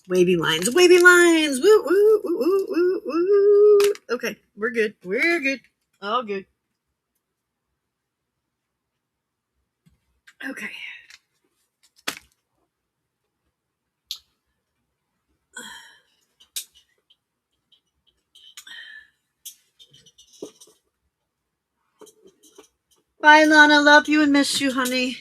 wavy lines. Wavy lines! Woo, woo, woo, woo, woo, woo. Okay, we're good. We're good. All good. Okay. Bye, Lana. Love you and miss you, honey.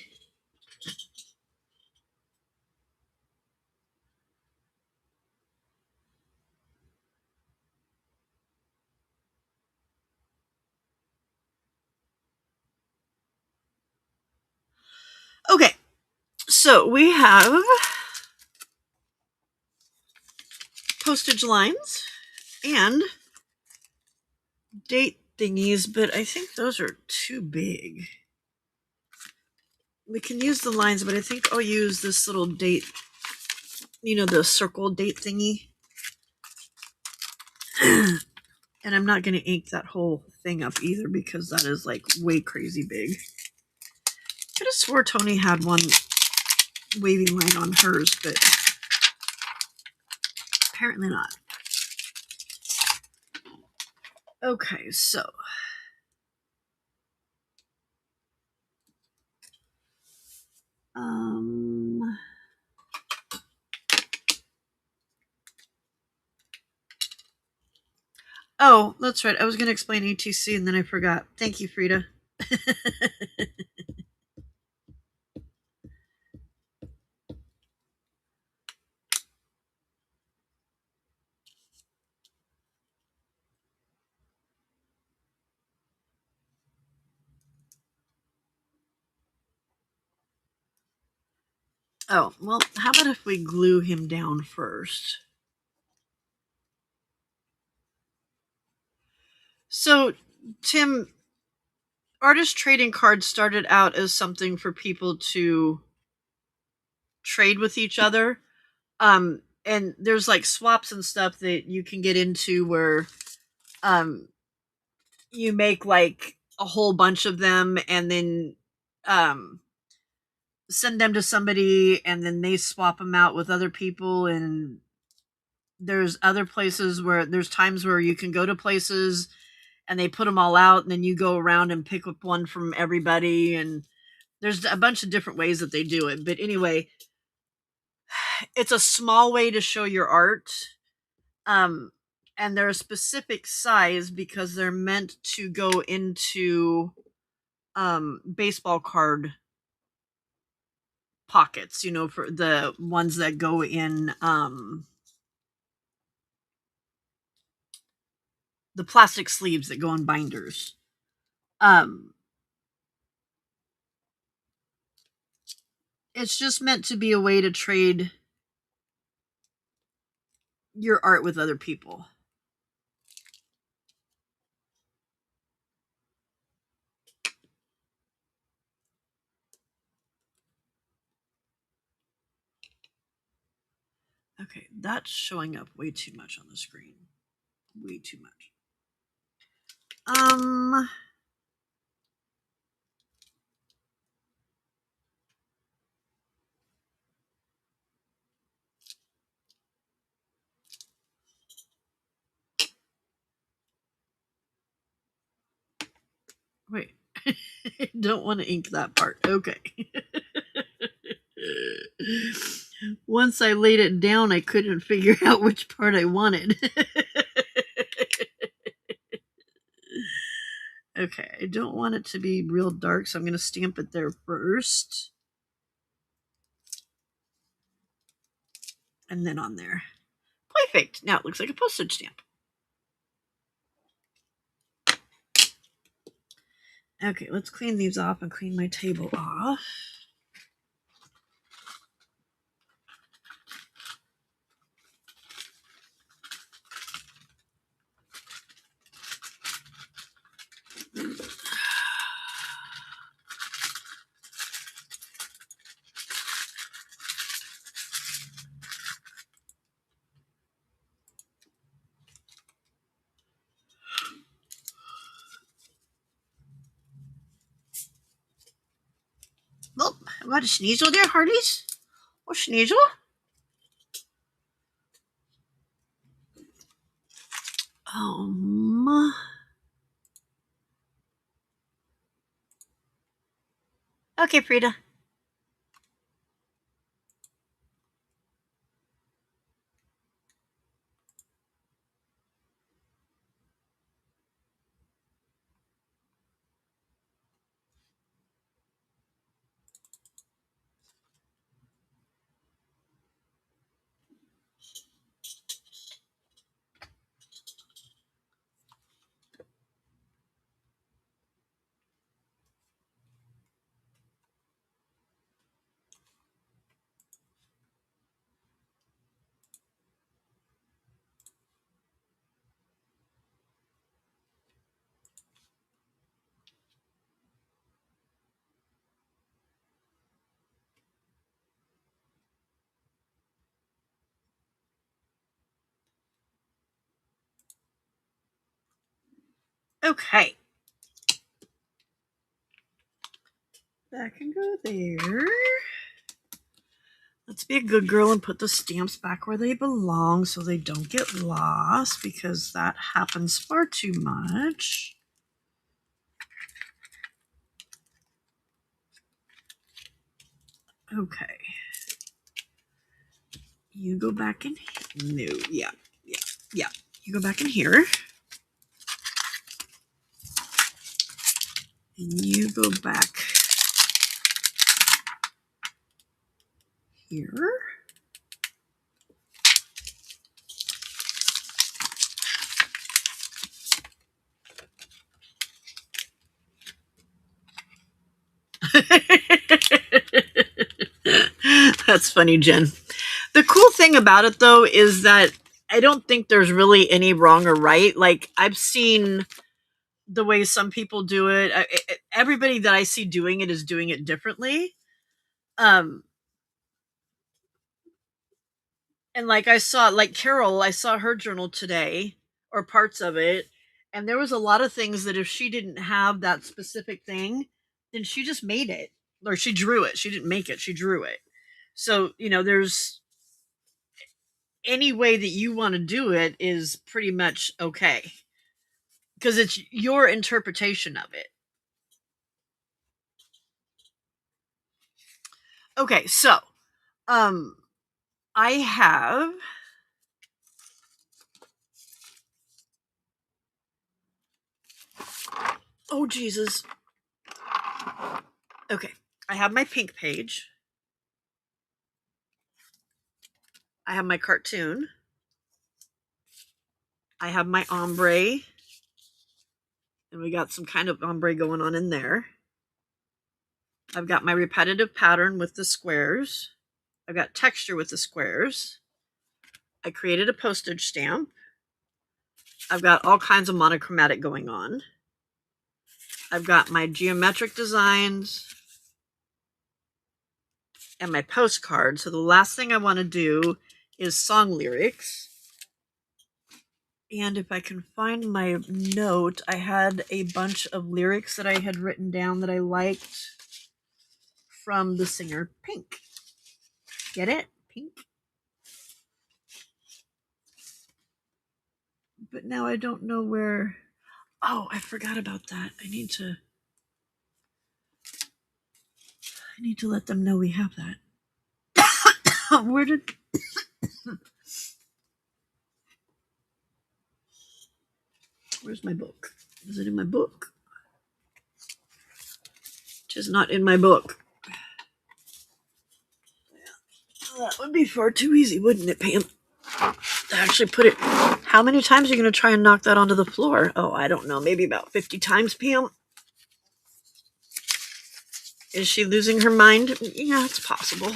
Okay, so we have postage lines and date thingies, but I think those are too big. We can use the lines, but I think I'll use this little date, the circle date thingy. And I'm not going to ink that whole thing up either because that is like way crazy big. Could have swore Tony had one wavy line on hers, but apparently not. Okay, so oh, that's right. I was going to explain ATC and then I forgot. Thank you, Frida. Oh, well, how about if we glue him down first? So, Tim, artist trading cards started out as something for people to trade with each other. And there's like swaps and stuff that you can get into where you make like a whole bunch of them and then send them to somebody and then they swap them out with other people. And there's other places where there's times where you can go to places and they put them all out and then you go around and pick up one from everybody. And there's a bunch of different ways that they do it. But anyway, it's a small way to show your art. And they're a specific size because they're meant to go into baseball card pockets, for the ones that go in the plastic sleeves that go in binders. It's just meant to be a way to trade your art with other people. Okay, that's showing up way too much on the screen. Way too much. Wait. I don't want to ink that part. Okay. Once I laid it down, I couldn't figure out which part I wanted. Okay, I don't want it to be real dark, so I'm going to stamp it there first. And then on there. Perfect. Now it looks like a postage stamp. Okay, let's clean these off and clean my table off. Got a sneasel there, Harleys? Oh, sneasel? Okay, Frida. Okay. That can go there. Let's be a good girl and put the stamps back where they belong so they don't get lost, because that happens far too much. Okay. You go back in. No, yeah. You go back in here. And you go back here. That's funny, Jen. The cool thing about it, though, is that I don't think there's really any wrong or right. Like, I've seen the way some people do it. Everybody that I see doing it is doing it differently. And like I saw, like Carol, I saw her journal today, or parts of it, and there was a lot of things that if she didn't have that specific thing, then she just made it, or she drew it. She didn't make it, she drew it. So, there's any way that you want to do it is pretty much okay, because it's your interpretation of it. Okay, so I have oh Jesus. Okay, I have my pink page. I have my cartoon. I have my ombre. And we got some kind of ombre going on in there. I've got my repetitive pattern with the squares. I've got texture with the squares. I created a postage stamp. I've got all kinds of monochromatic going on. I've got my geometric designs and my postcard. So the last thing I want to do is song lyrics. And if I can find my note, I had a bunch of lyrics that I had written down that I liked from the singer Pink. Get it? Pink? But now I don't know where. Oh, I forgot about that. I need to let them know we have that. Where did Where's my book? Is it in my book? It is not in my book. That would be far too easy, wouldn't it, Pam? To actually put it. How many times are you going to try and knock that onto the floor? Oh, I don't know. Maybe about 50 times, Pam. Is she losing her mind? Yeah, it's possible.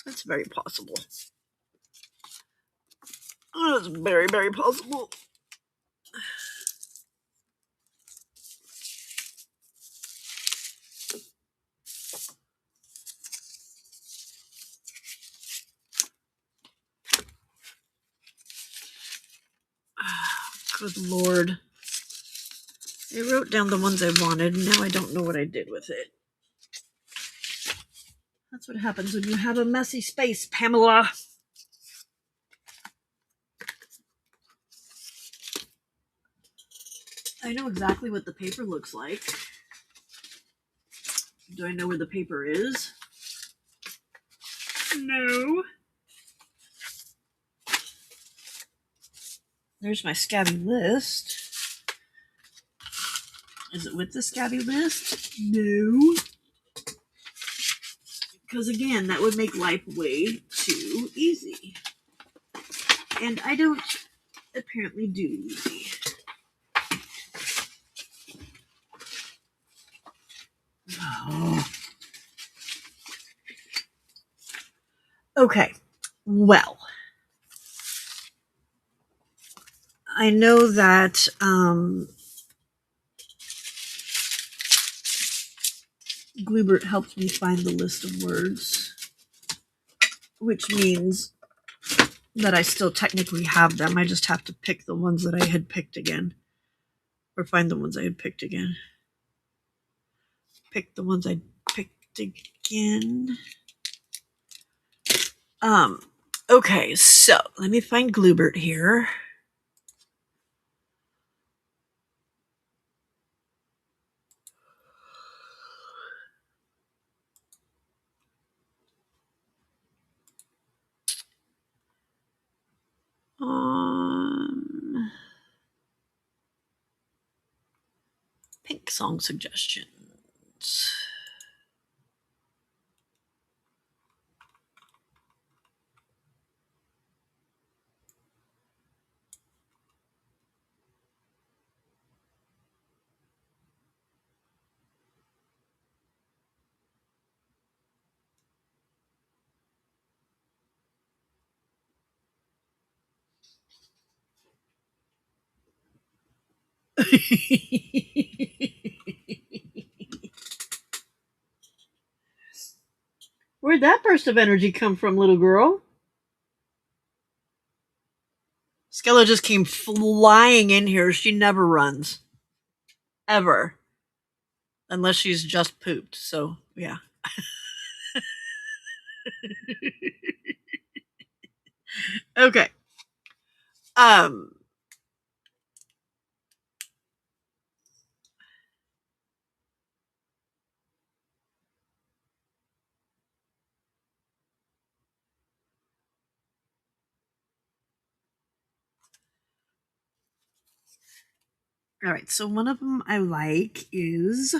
That's very possible. Oh, that's very, very possible. Good Lord. I wrote down the ones I wanted, and now I don't know what I did with it. That's what happens when you have a messy space, Pamela. I know exactly what the paper looks like. Do I know where the paper is? No. There's my scabby list. Is it with the scabby list? No. Because again, that would make life way too easy. And I don't apparently do easy. Oh. Okay. Well, I know that Gloobert helped me find the list of words, which means that I still technically have them. I just have to pick the ones that I had picked again. Or find the ones I had picked again. Pick the ones I picked again. Okay, so let me find Gloobert here. Pink song suggestions. Where'd that burst of energy come from, little girl? Skella just came flying in here. She never runs. Ever. Unless she's just pooped. So, yeah. Okay. All right, so one of them I like is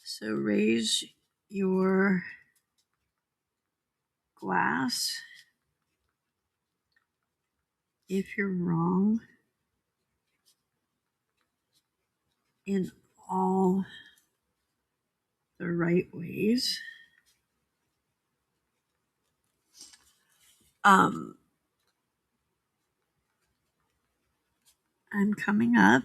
so raise your glass if you're wrong in all the right ways. I'm coming up.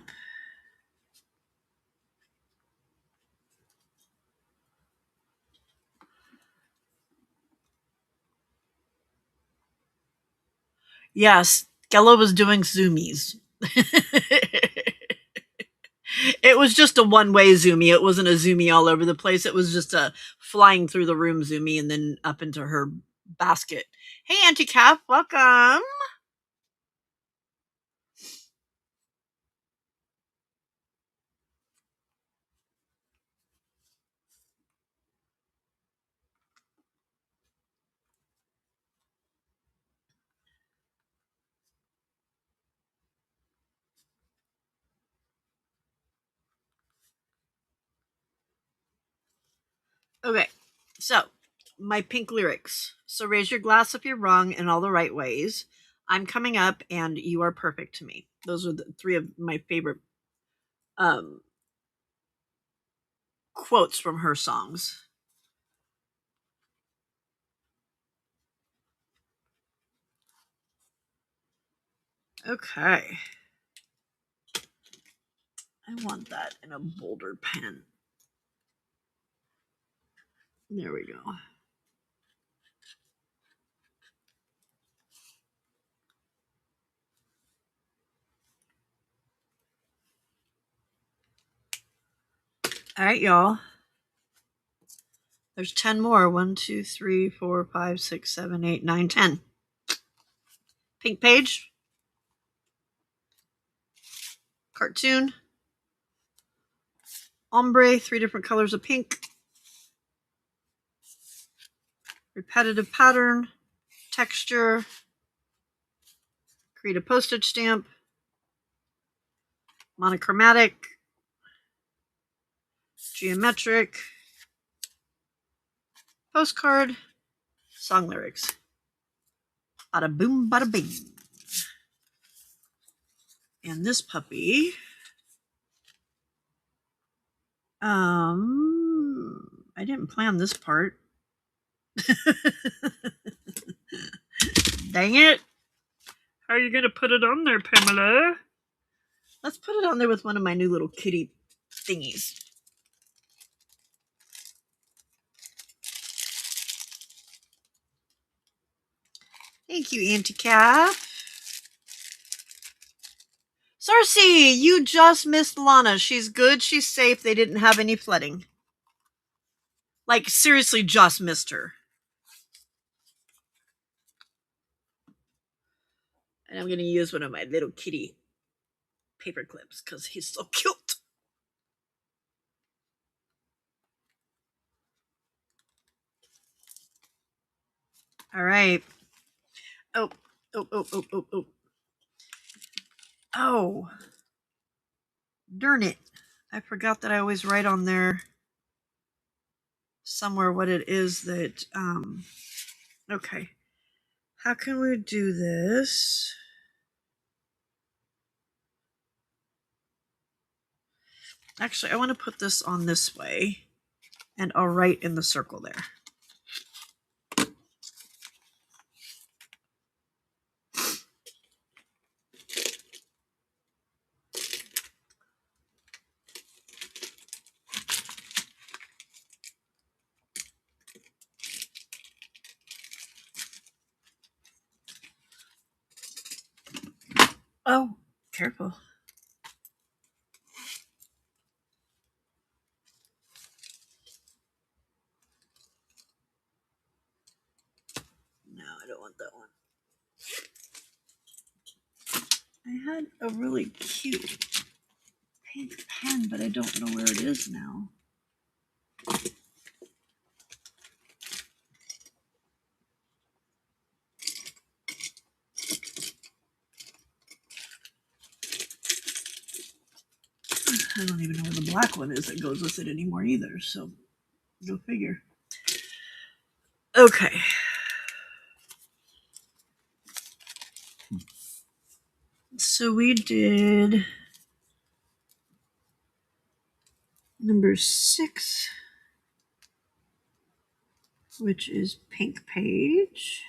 Yes, Gella was doing zoomies. It was just a one-way zoomie. It wasn't a zoomie all over the place. It was just a flying through the room zoomie and then up into her basket. Hey, Auntie Cap, welcome. Okay, so my pink lyrics. So raise your glass if you're wrong in all the right ways. I'm coming up and you are perfect to me. Those are the three of my favorite quotes from her songs. Okay. I want that in a bolder pen. There we go. All right, y'all. There's 10 more. 1, 2, 3, 4, 5, 6, 7, 8, 9, 10. Pink page. Cartoon. Ombre, 3 different colors of pink. Repetitive pattern. Texture. Create a postage stamp. Monochromatic. Geometric. Postcard. Song lyrics. Bada boom, bada bing. And this puppy, I didn't plan this part. Dang it. How are you going to put it on there, Pamela? Let's put it on there with one of my new little kitty thingies. Thank you, Auntie Cap. Cersei, you just missed Lana. She's good. She's safe. They didn't have any flooding. Like, seriously, just missed her. And I'm going to use one of my little kitty paper clips because he's so cute. All right. Oh. Oh. Darn it. I forgot that I always write on there somewhere what it is that, okay. How can we do this? Actually, I want to put this on this way, and I'll write in the circle there. Oh, careful. No, I don't want that one. I had a really cute pink pen, but I don't know where it is now. I don't even know where the black one is that goes with it anymore either, so go figure. Okay. So we did number 6, which is pink page.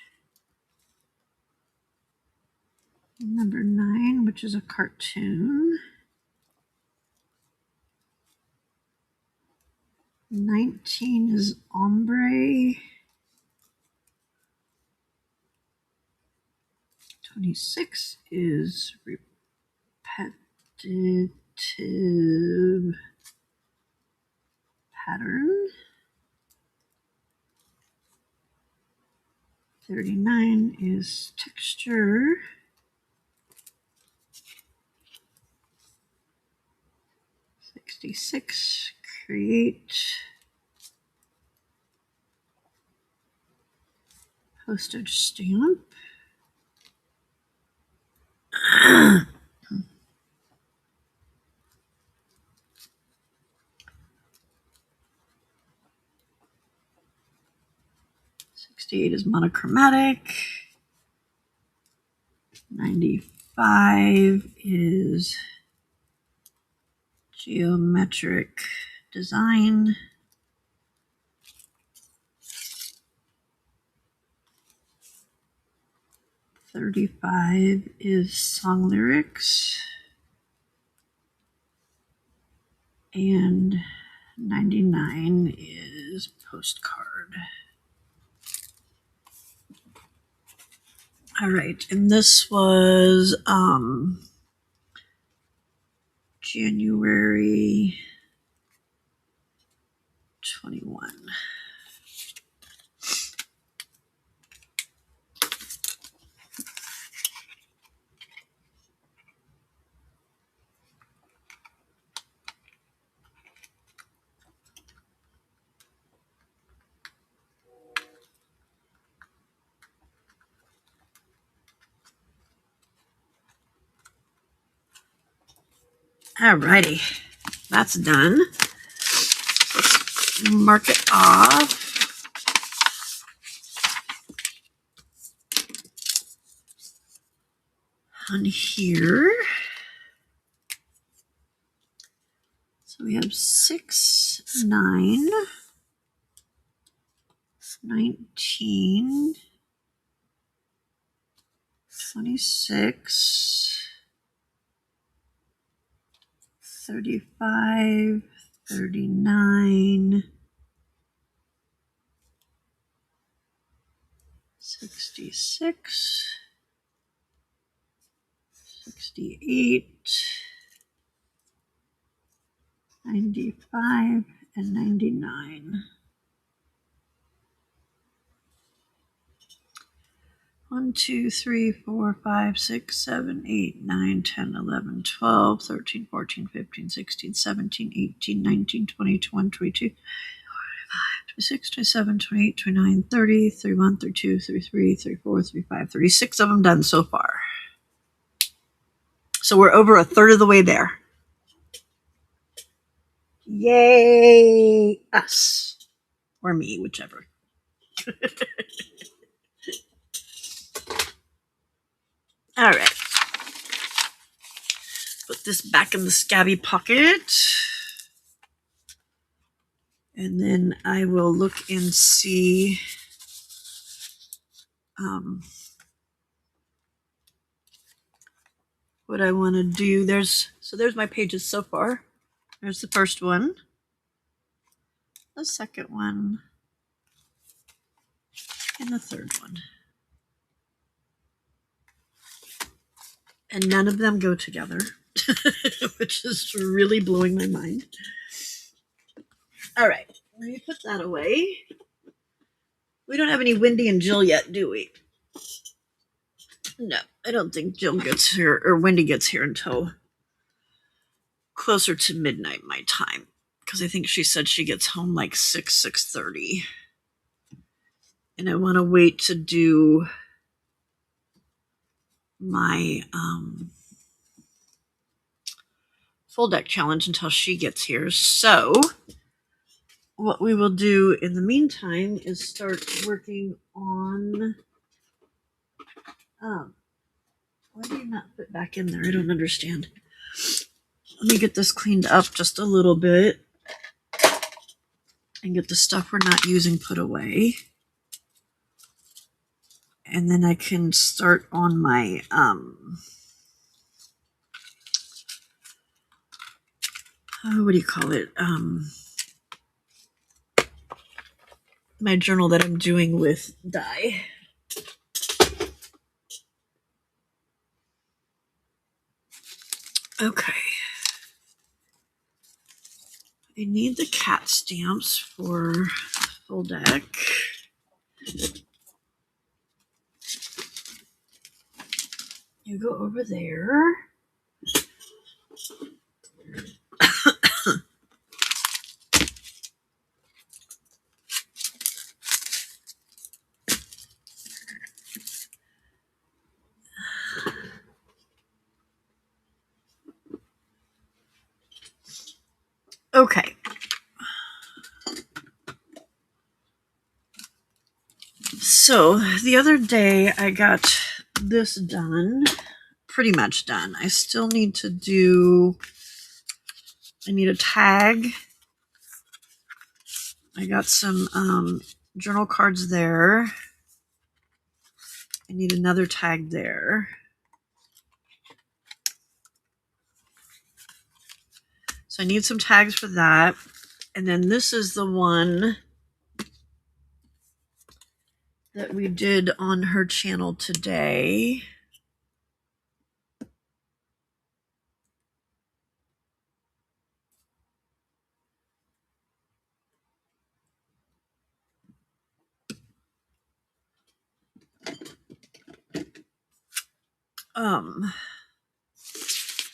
Number 9, which is a cartoon. 19 is ombre. 26 is repetitive pattern. 39 is texture. 66, create postage stamp. 68 is monochromatic. 95 is geometric design. 35 is song lyrics. And 99 is postcard. All right, and this was January Alrighty, that's done. Let's mark it off. On here. So we have 6, 9, 19, 26, 35, 39, 66, 68, 95, and 99. 1, 2, 3, 4, 5, 6, 7, 8, 9, 10, 11, 12, 13, 14, 15, 16, 17, 18, 19, 20, 21, 22, 26, 27, 28, 29, 30, 31, 32, 33, 34, 35, 36 of them done so far. So we're over a third of the way there. Yay, us. Or me, whichever. All right. Put this back in the scabby pocket. And then I will look and see what I want to do. There's my pages so far. There's the first one, the second one, and the third one. And none of them go together, which is really blowing my mind. All right, let me put that away. We don't have any Wendy and Jill yet, do we? No, I don't think Jill gets here, or Wendy gets here until closer to midnight my time, because I think she said she gets home like 6:30. And I want to wait to do my full deck challenge until she gets here. So what we will do in the meantime is start working on why do you not fit back in there? I don't understand. Let me get this cleaned up just a little bit and get the stuff we're not using put away. And then I can start on my what do you call it? My journal that I'm doing with dye. Okay. I need the cat stamps for the full deck. You go over there. Okay. So the other day I got this done, pretty much done. I still need to do, I need a tag. I got some journal cards there. I need another tag there. So I need some tags for that. And then this is the one that we did on her channel today.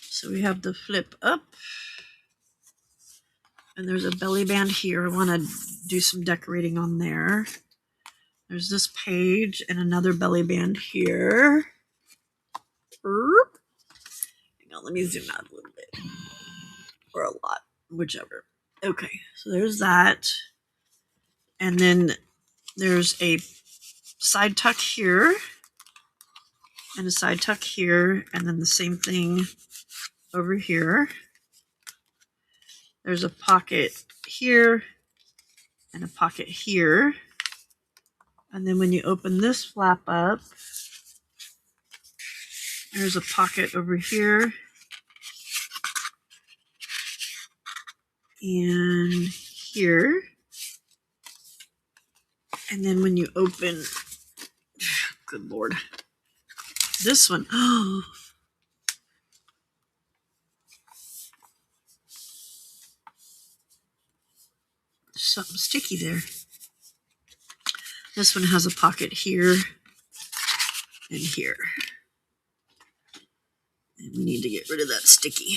So we have the flip up. And there's a belly band here. I want to do some decorating on there. There's this page and another belly band here. Hang on, let me zoom out a little bit. or a lot, whichever. Okay, so there's that. And then there's a side tuck here and a side tuck here, and then the same thing over here. There's a pocket here and a pocket here. And then when you open this flap up, there's a pocket over here and here. And then when you open, good Lord, this one, oh, something sticky there. This one has a pocket here and here. And we need to get rid of that sticky.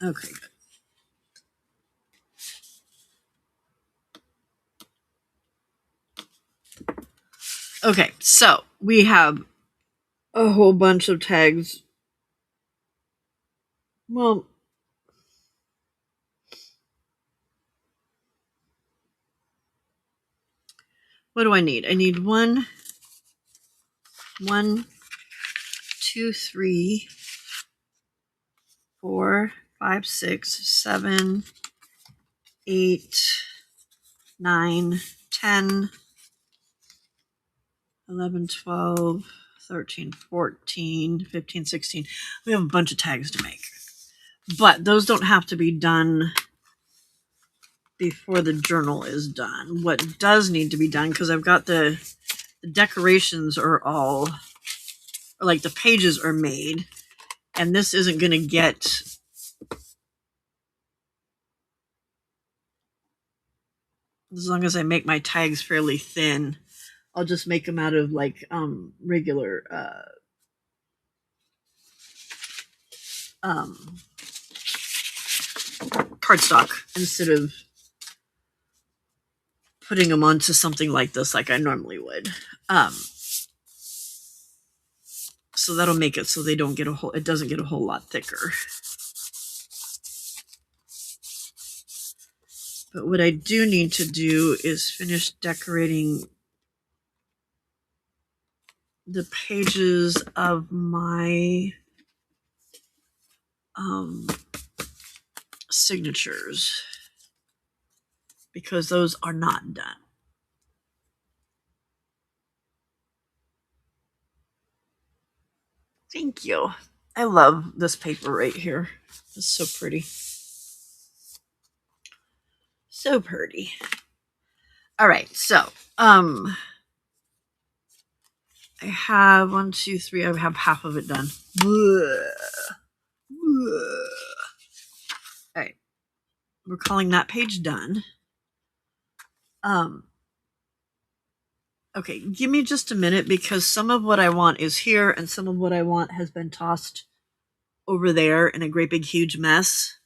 Okay, good. Okay, so we have a whole bunch of tags. Well, what do I need? I need 1, 2, 3, 4, 5, 6, 7, 8, 9, 10, 11, 12, 13, 14, 15, 16. We have a bunch of tags to make. But those don't have to be done before the journal is done. What does need to be done, because I've got the decorations are all, like the pages are made, and this isn't going to get, as long as I make my tags fairly thin, I'll just make them out of like regular cardstock instead of putting them onto something like this like I normally would. So that'll make it so they don't get it doesn't get a whole lot thicker. But what I do need to do is finish decorating the pages of my signatures, because those are not done. Thank you. I love this paper right here. It's so pretty. So pretty. All right, so I have 1, 2, 3. I have half of it done. All right, we're calling that page done. Okay, give me just a minute, because some of what I want is here and some of what I want has been tossed over there in a great big huge mess.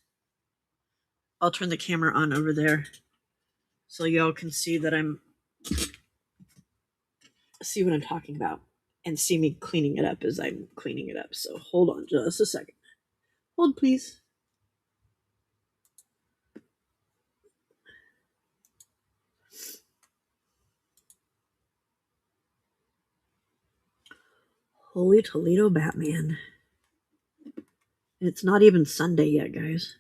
I'll turn the camera on over there so y'all can see that see what I'm talking about and see me cleaning it up as I'm cleaning it up. So hold on just a second. Hold, please. Holy Toledo Batman. It's not even Sunday yet, guys.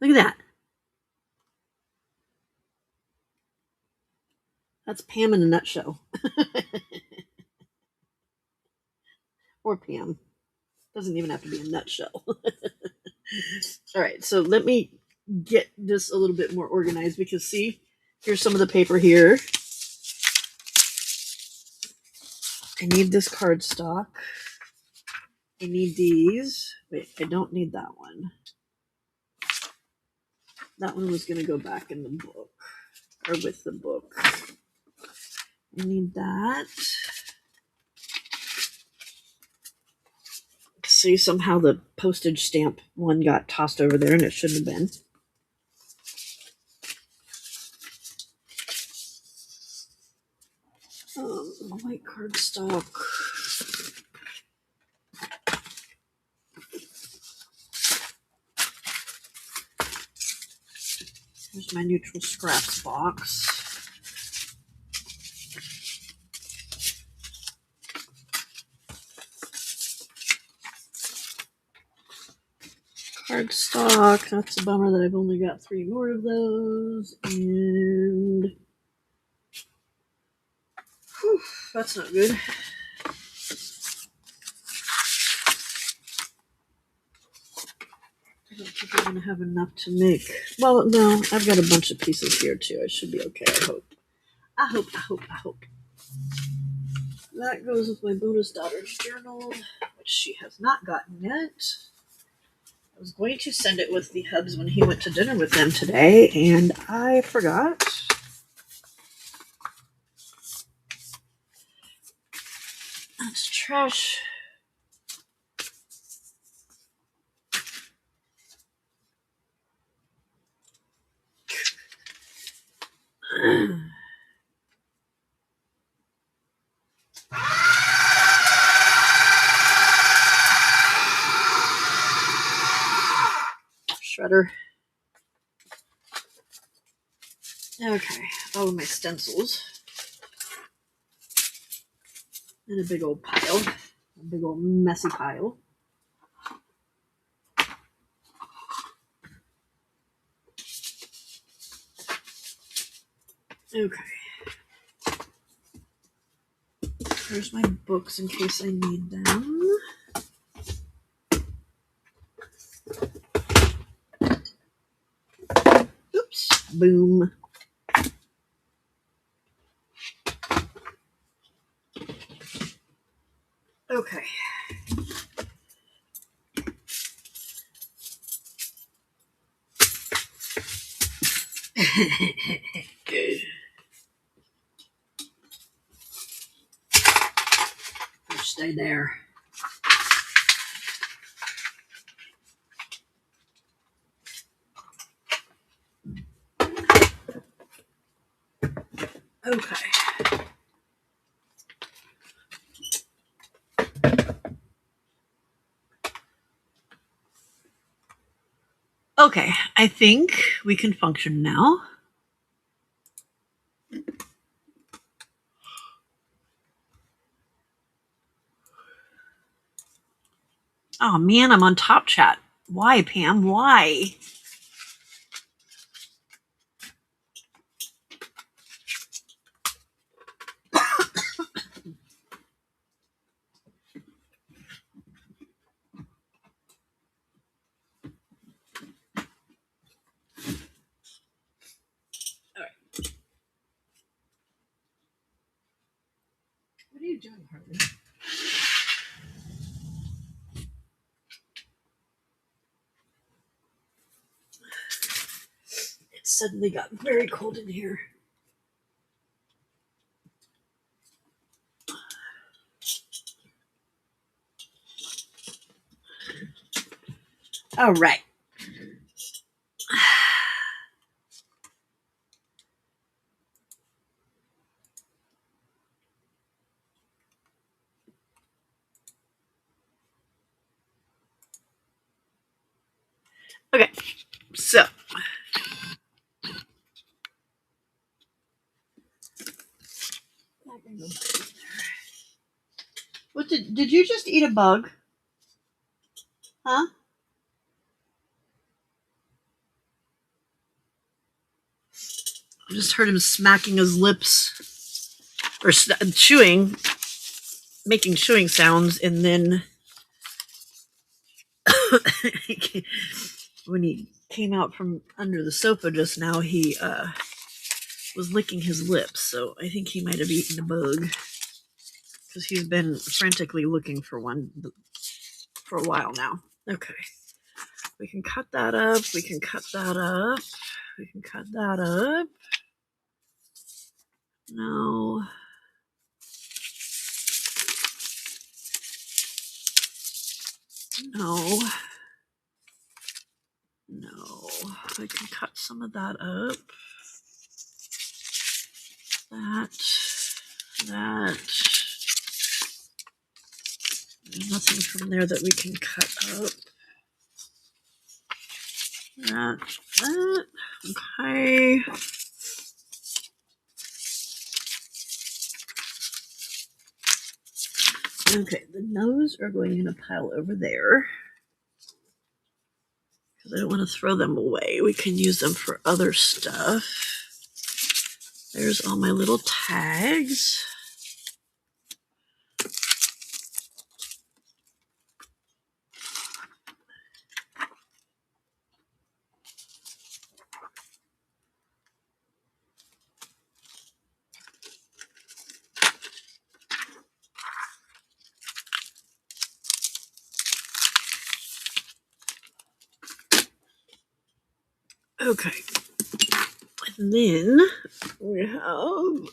Look at that. That's Pam in a nutshell. Or Pam. Doesn't even have to be a nutshell. All right, so let me get this a little bit more organized because see, here's some of the paper here. I need this cardstock. I need these. Wait, I don't need that one. That one was going to go back in the book, or with the book. I need that. See, somehow the postage stamp one got tossed over there and it shouldn't have been. White cardstock. Here's my neutral scraps box. Cardstock. That's a bummer that I've only got 3 more of those. And whew, that's not good. I don't think I'm going to have enough to make. Well, no, I've got a bunch of pieces here too. I should be okay, I hope. I hope. That goes with my bonus daughter's journal, which she has not gotten yet. I was going to send it with the hubs when he went to dinner with them today, and I forgot. That's trash. Shredder. Okay, all of my stencils. In a big old pile. A big old messy pile. Okay. Here's my books in case I need them. Oops. Boom. Okay. Stay there. Okay. Okay, I think we can function now. Oh man, I'm on Top Chat. Why, Pam? Why? What are you doing, Harley? It suddenly got very cold in here. All right. Okay, so what did you just eat a bug? Huh? I just heard him smacking his lips or chewing, making chewing sounds, and then when he came out from under the sofa just now, he was licking his lips, so I think he might have eaten a bug because he's been frantically looking for one for a while now. Okay, we can cut that up. We can cut that up. We can cut that up. No. No. No. I can cut some of that up. That. There's nothing from there that we can cut up. That. Okay. Okay, the nose are going in a pile over there. Because I don't want to throw them away. We can use them for other stuff. There's all my little tags. Okay. And then we have oh,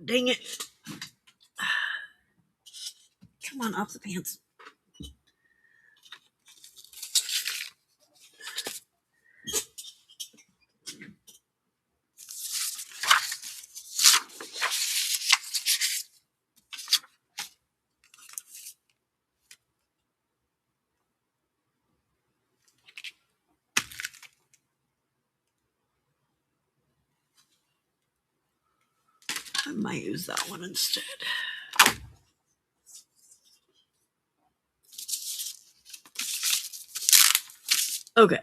dang it. Come on, off the pants. I might use that one instead. Okay.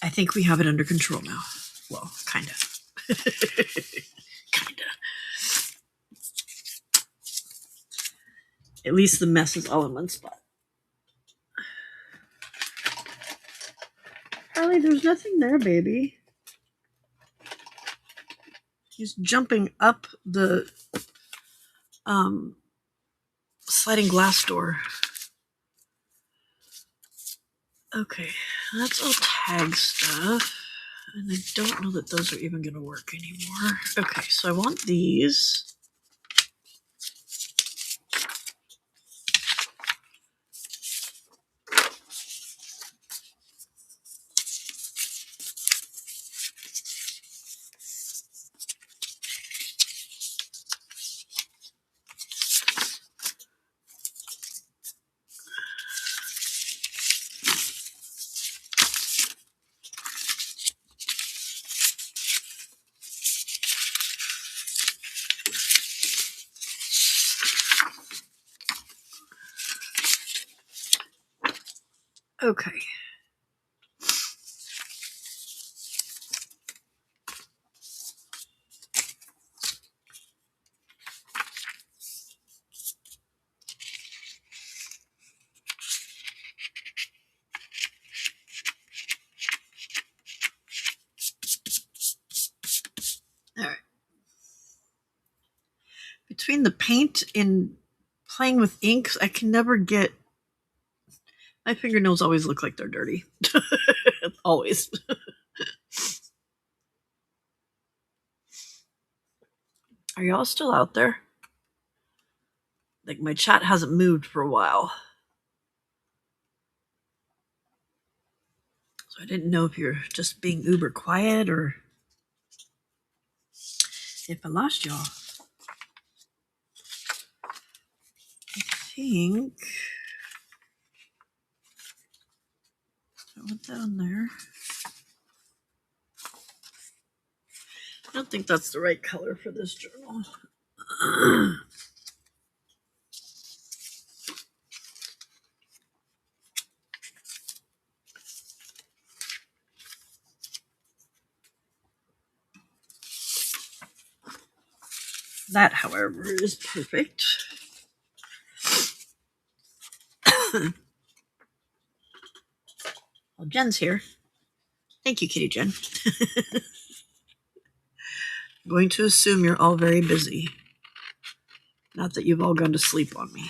I think we have it under control now. Well, kind of. Kind of. At least the mess is all in one spot. Harley, there's nothing there, baby. He's jumping up the sliding glass door. Okay, that's all tag stuff. And I don't know that those are even going to work anymore. Okay, so I want these. Okay. All right. Between the paint and playing with inks, I can never get... My fingernails always look like they're dirty. Always. Are y'all still out there? Like, my chat hasn't moved for a while. So I didn't know if you're just being uber quiet or if I lost y'all. I think I want that on there. don't think that's the right color for this journal. That, however, is perfect. Well, Jen's here. Thank you, Kitty Jen. I'm going to assume you're all very busy. Not that you've all gone to sleep on me.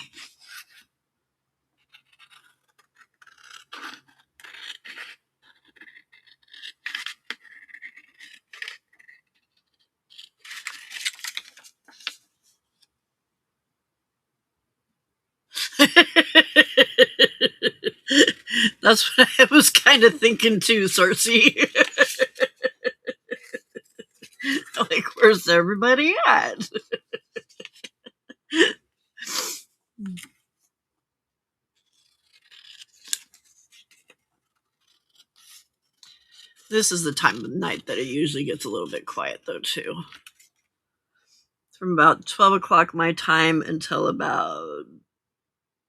That's what I was kind of thinking too, Cersei. Like, where's everybody at? This is the time of night that it usually gets a little bit quiet, though, too. From about 12 o'clock my time until about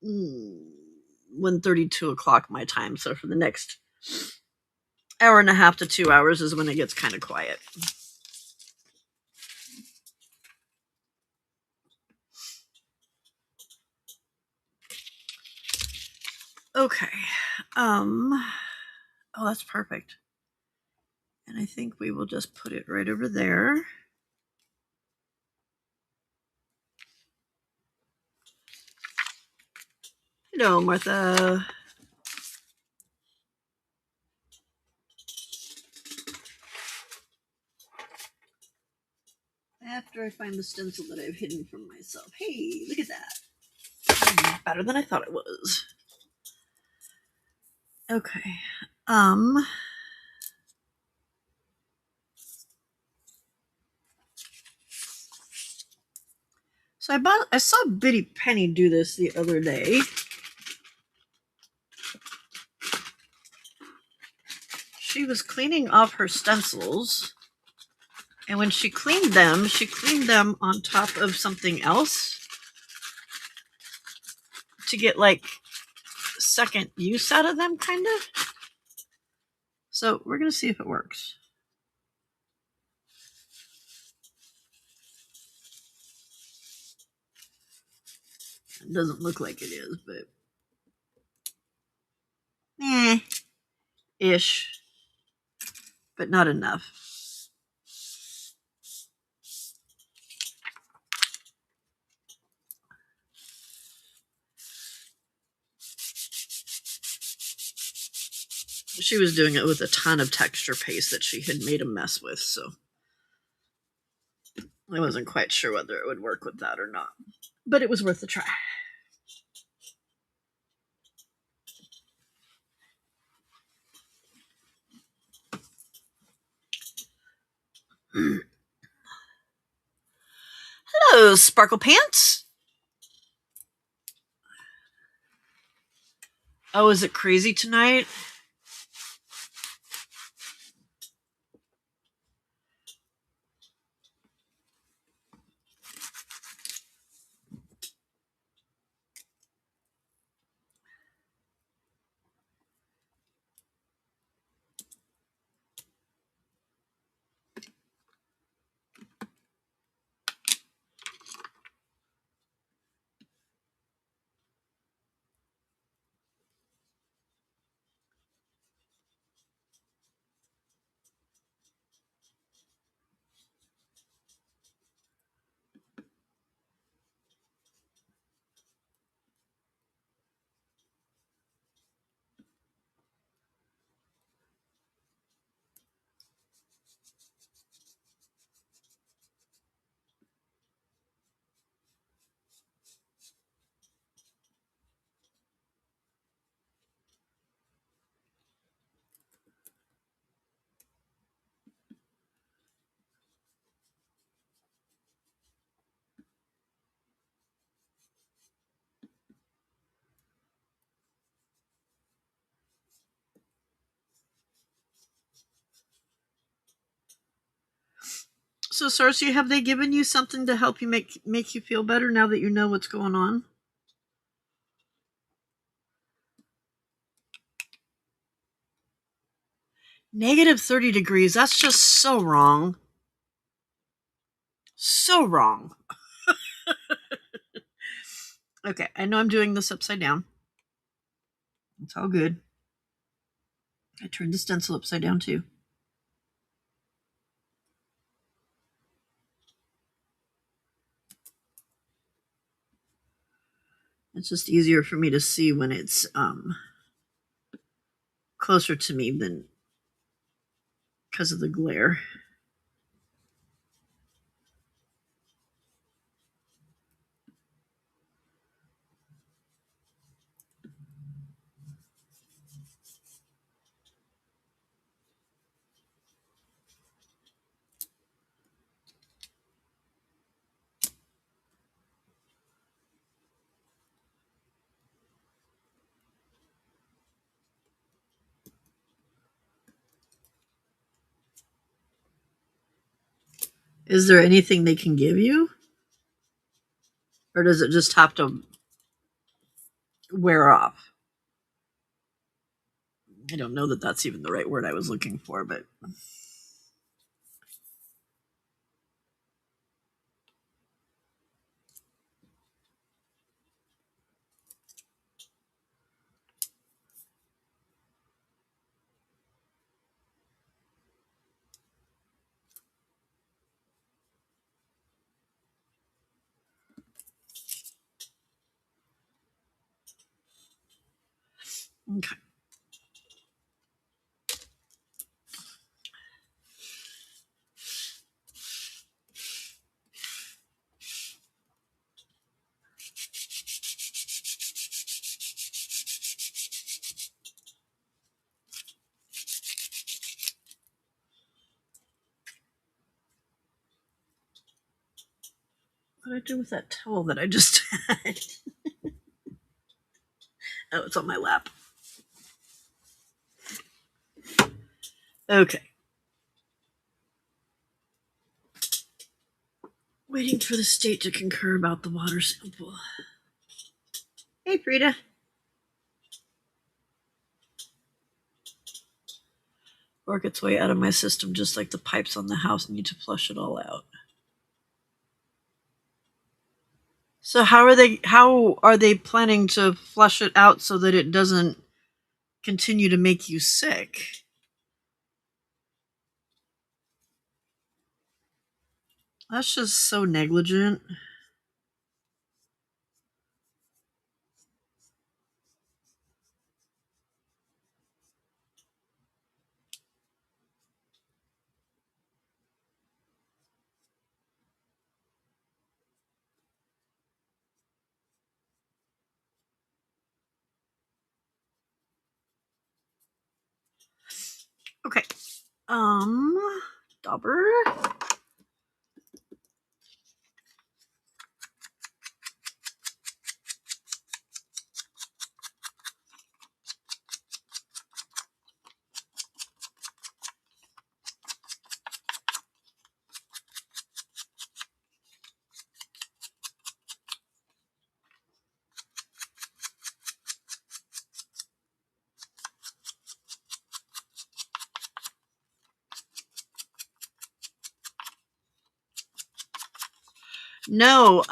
1:30, 2 o'clock my time. So for the next hour and a half to 2 hours is when it gets kind of quiet. Okay. Oh, that's perfect. And I think we will just put it right over there. Hello, Martha. After I find the stencil that I've hidden from myself. Hey, look at that. Better than I thought it was. Okay. So I saw Biddy Penny do this the other day. She was cleaning off her stencils, and when she cleaned them on top of something else to get like second use out of them, kind of. So we're gonna see if it works. It doesn't look like it is, but ish, but not enough. She was doing it with a ton of texture paste that she had made a mess with, so I wasn't quite sure whether it would work with that or not. But it was worth a try. Hello, Sparkle Pants. Oh, is it crazy tonight? So, Cersei, have they given you something to help you make you feel better now that you know what's going on? Negative 30 degrees. That's just so wrong. So wrong. Okay, I know I'm doing this upside down. It's all good. I turned the stencil upside down too. It's just easier for me to see when it's closer to me than because of the glare. Is there anything they can give you? Or does it just have to wear off? I don't know that that's even the right word I was looking for, but okay. What did I do with that towel that I just had? Oh, it's on my lap. Okay. Waiting for the state to concur about the water sample. Hey, Frida. Work its way out of my system just like the pipes on the house need to flush it all out. So how are they planning to flush it out so that it doesn't continue to make you sick? That's just so negligent. Okay. Dauber. No,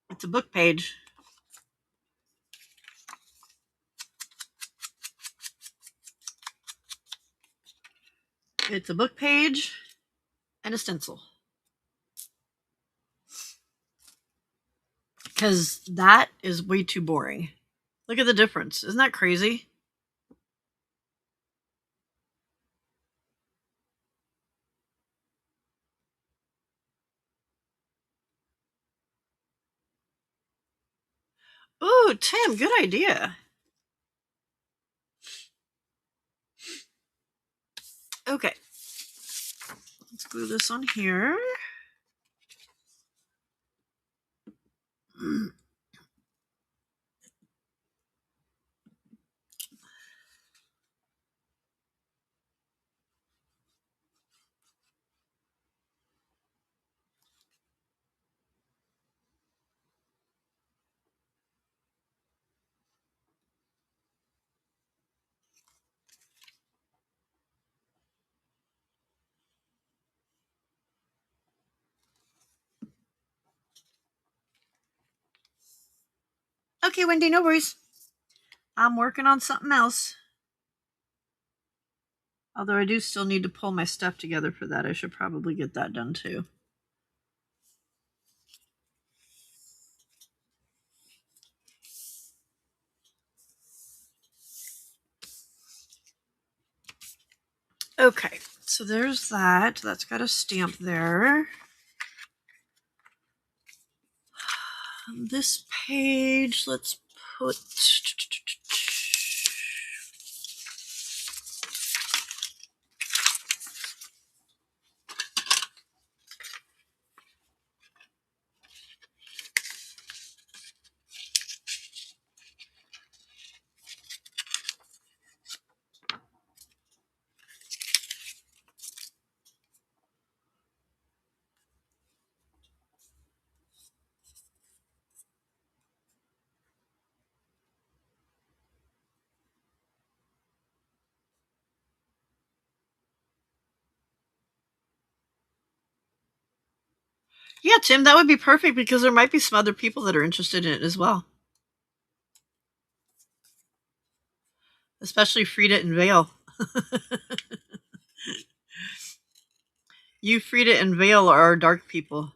it's a book page. It's a book page and a stencil. Because that is way too boring. Look at the difference. Isn't that crazy? Ooh, Tim, good idea. Okay. Let's glue this on here. Okay, Wendy, no worries. I'm working on something else. Although I do still need to pull my stuff together for that. I should probably get that done too. Okay, so there's that. That's got a stamp there. On this page, let's put... Yeah, Tim, that would be perfect because there might be some other people that are interested in it as well. Especially Frida and Vale. You, Frida, and Vale are our dark people.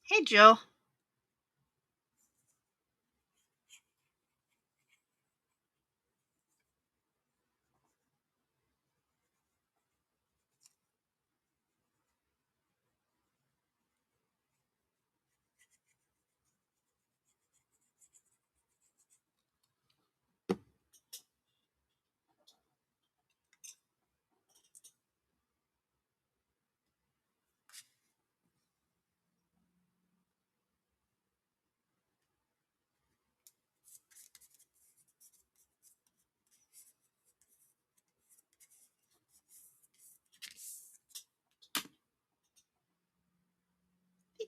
Hey, Jill.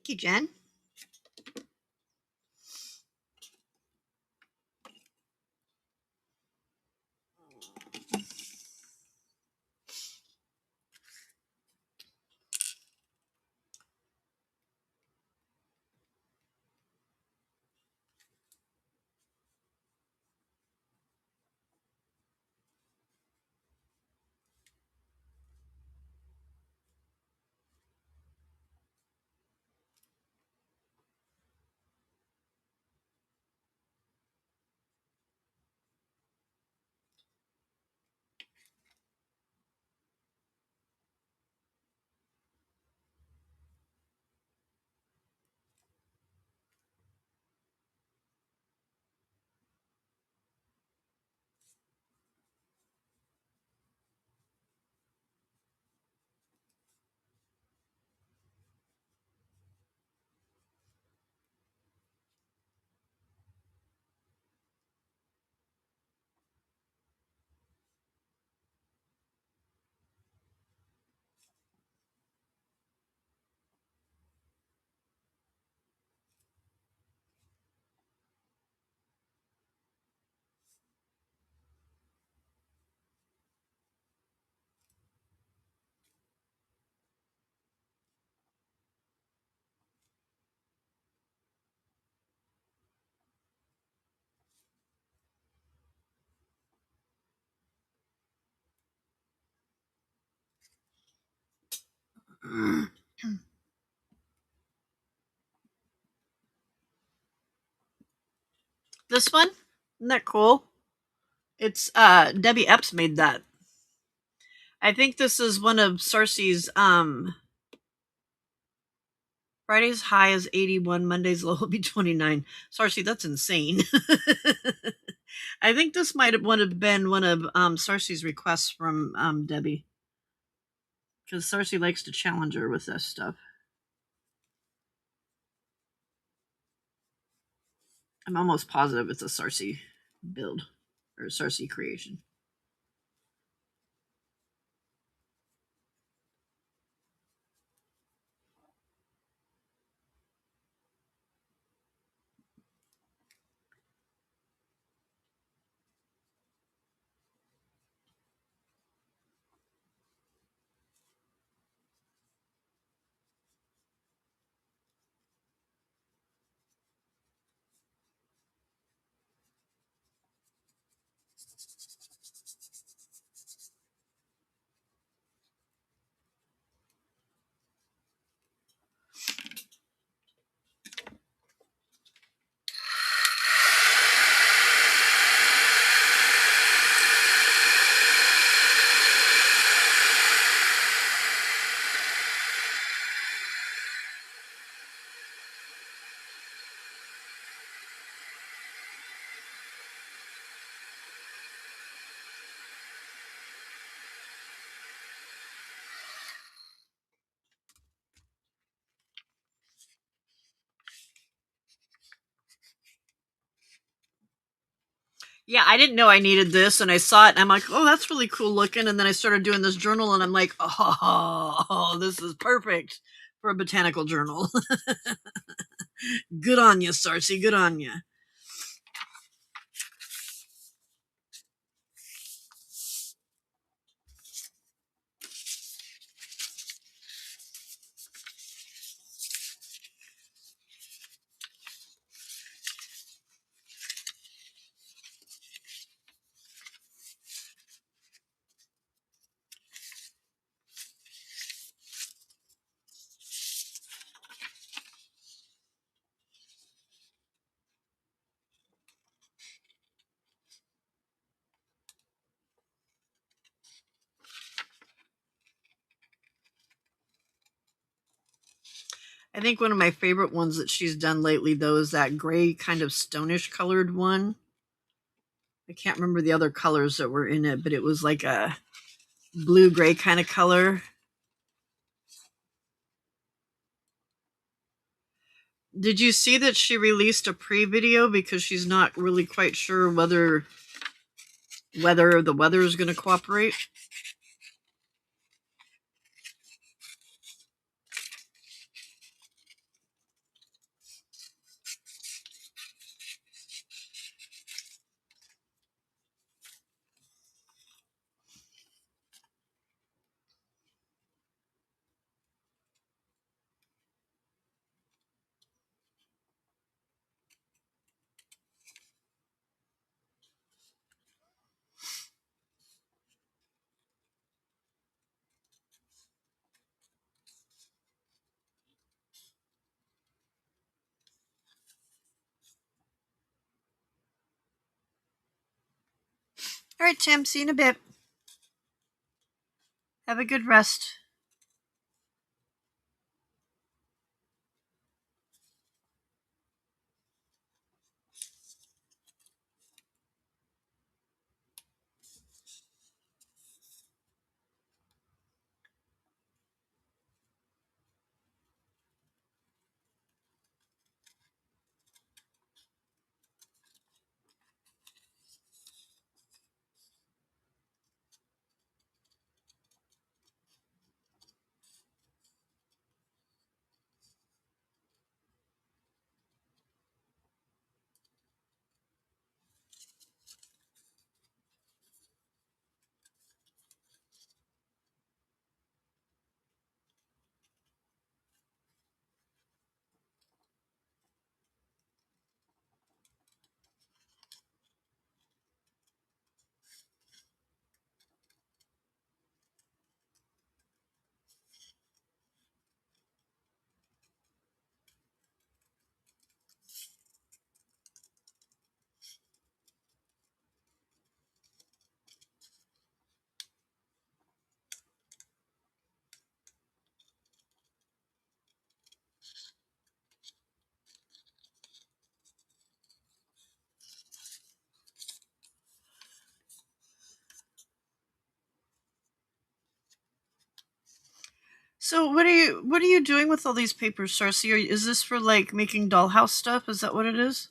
Thank you, Jen. This one, isn't that cool? It's Debbie Epps made that. I think this is one of Sarcy's Friday's high is 81, Monday's low will be 29. Sarcy, that's insane. I think this might have been one of Sarcy's requests from Debbie. Because Sarcy likes to challenge her with this stuff. I'm almost positive it's a Sarcy build or a Sarcy creation. Yeah, I didn't know I needed this, and I saw it, and I'm like, oh, that's really cool looking. And then I started doing this journal, and I'm like, oh, this is perfect for a botanical journal. Good on you, Sarcy. Good on you. I think one of my favorite ones that she's done lately, though, is that gray kind of stonish colored one. I can't remember the other colors that were in it, but it was like a blue gray kind of color. Did you see that she released a pre-video because she's not really quite sure whether the weather is going to cooperate? All right, Tim, see you in a bit. Have a good rest. So what are you doing with all these papers, Sarcy? Is this for like making dollhouse stuff? Is that what it is?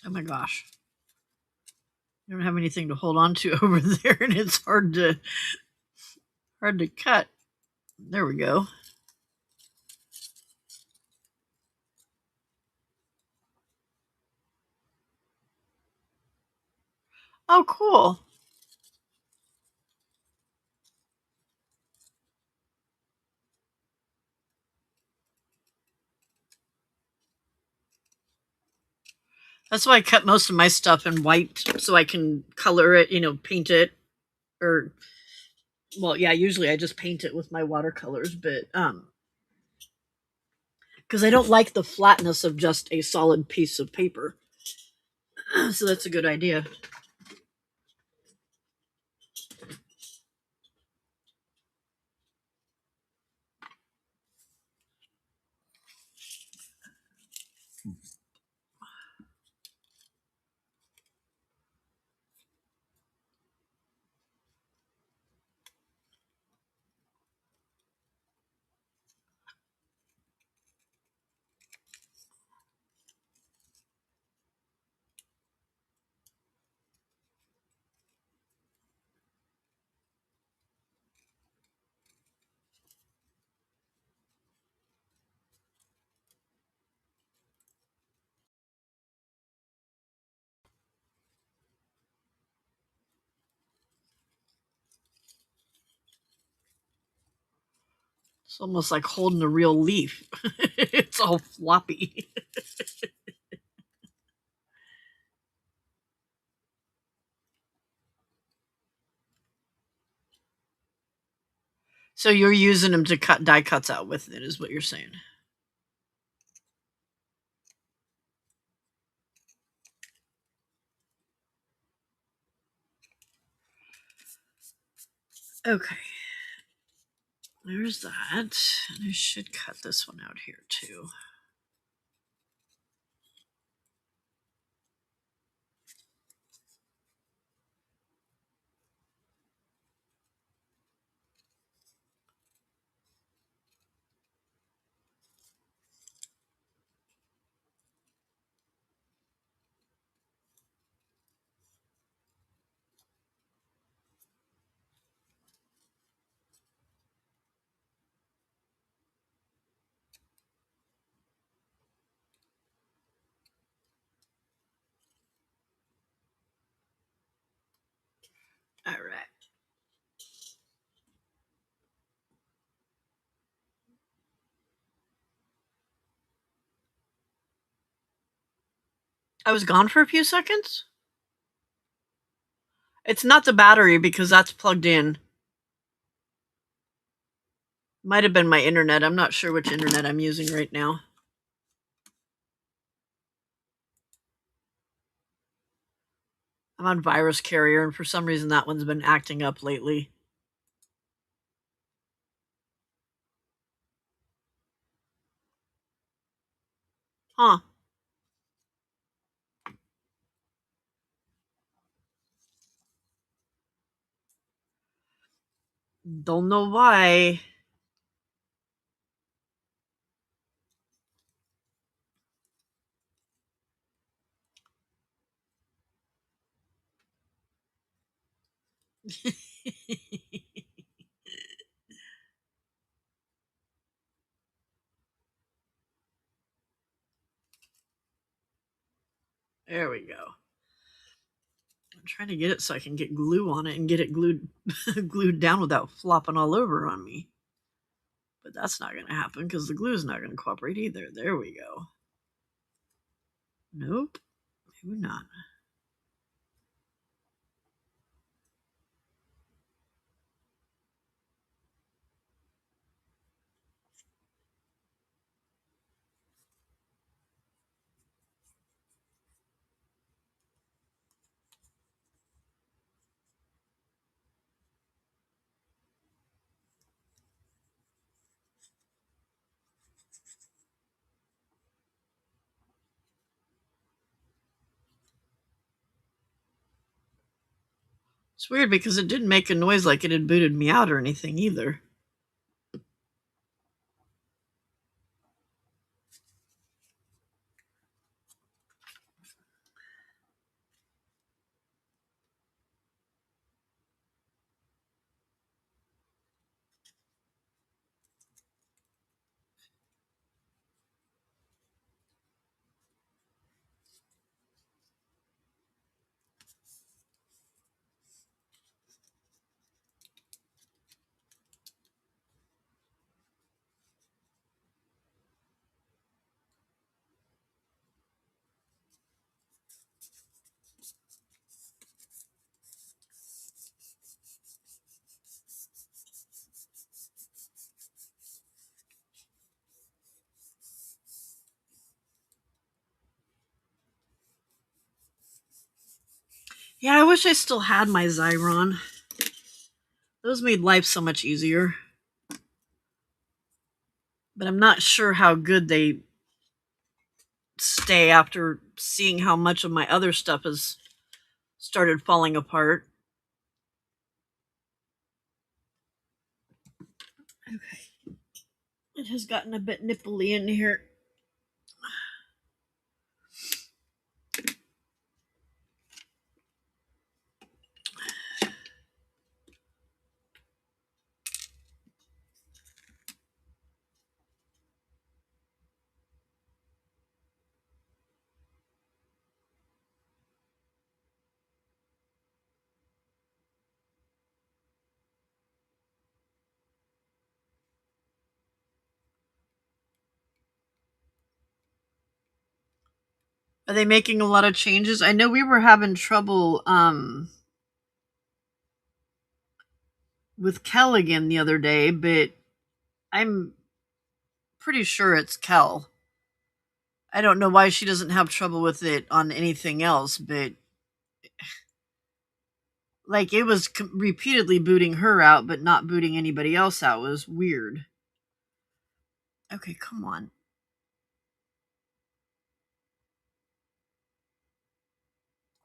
Oh my gosh. I don't have anything to hold on to over there, and it's hard to cut. There we go. Oh, cool. That's why I cut most of my stuff in white so I can color it, paint it. Or, well, yeah, usually I just paint it with my watercolors, but because I don't like the flatness of just a solid piece of paper. So that's a good idea. It's almost like holding a real leaf. It's all floppy. So you're using them to cut die cuts out with it, is what you're saying. Okay. There's that. I should cut this one out here too. I was gone for a few seconds? It's not the battery because that's plugged in. Might have been my internet. I'm not sure which internet I'm using right now. I'm on Virus Carrier, and for some reason that one's been acting up lately. Huh. Don't know why. There we go. I'm trying to get it so I can get glue on it and get it glued glued down without flopping all over on me. But that's not going to happen because the glue is not going to cooperate either. There we go. Nope. Maybe not. It's weird because it didn't make a noise like it had booted me out or anything either. Yeah, I wish I still had my Xyron. Those made life so much easier. But I'm not sure how good they stay after seeing how much of my other stuff has started falling apart. Okay. It has gotten a bit nipply in here. Are they making a lot of changes? I know we were having trouble with Kel again the other day, but I'm pretty sure it's Kel. I don't know why she doesn't have trouble with it on anything else, but like it was repeatedly booting her out, but not booting anybody else out. It was weird. Okay, come on.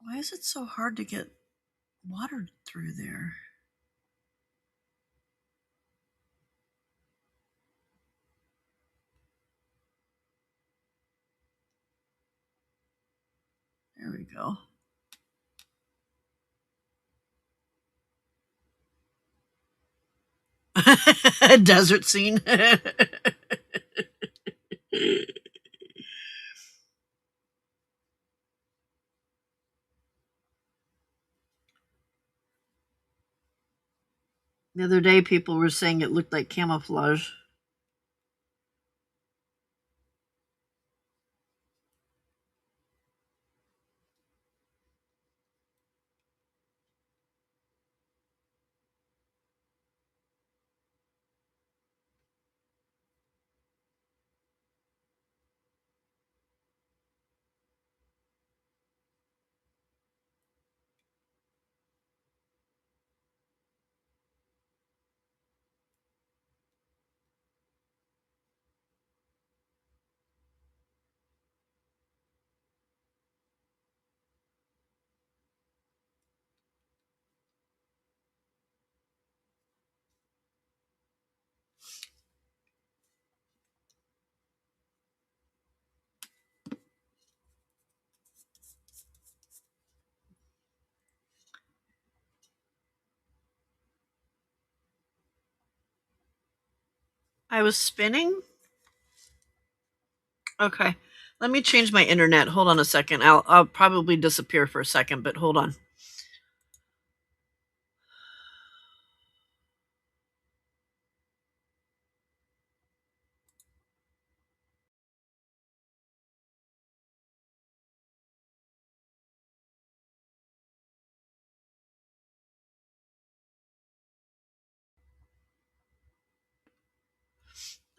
Why is it so hard to get water through there? There we go. Desert scene. The other day, people were saying it looked like camouflage. I was spinning? Okay. Let me change my internet. Hold on a second. I'll probably disappear for a second, but hold on.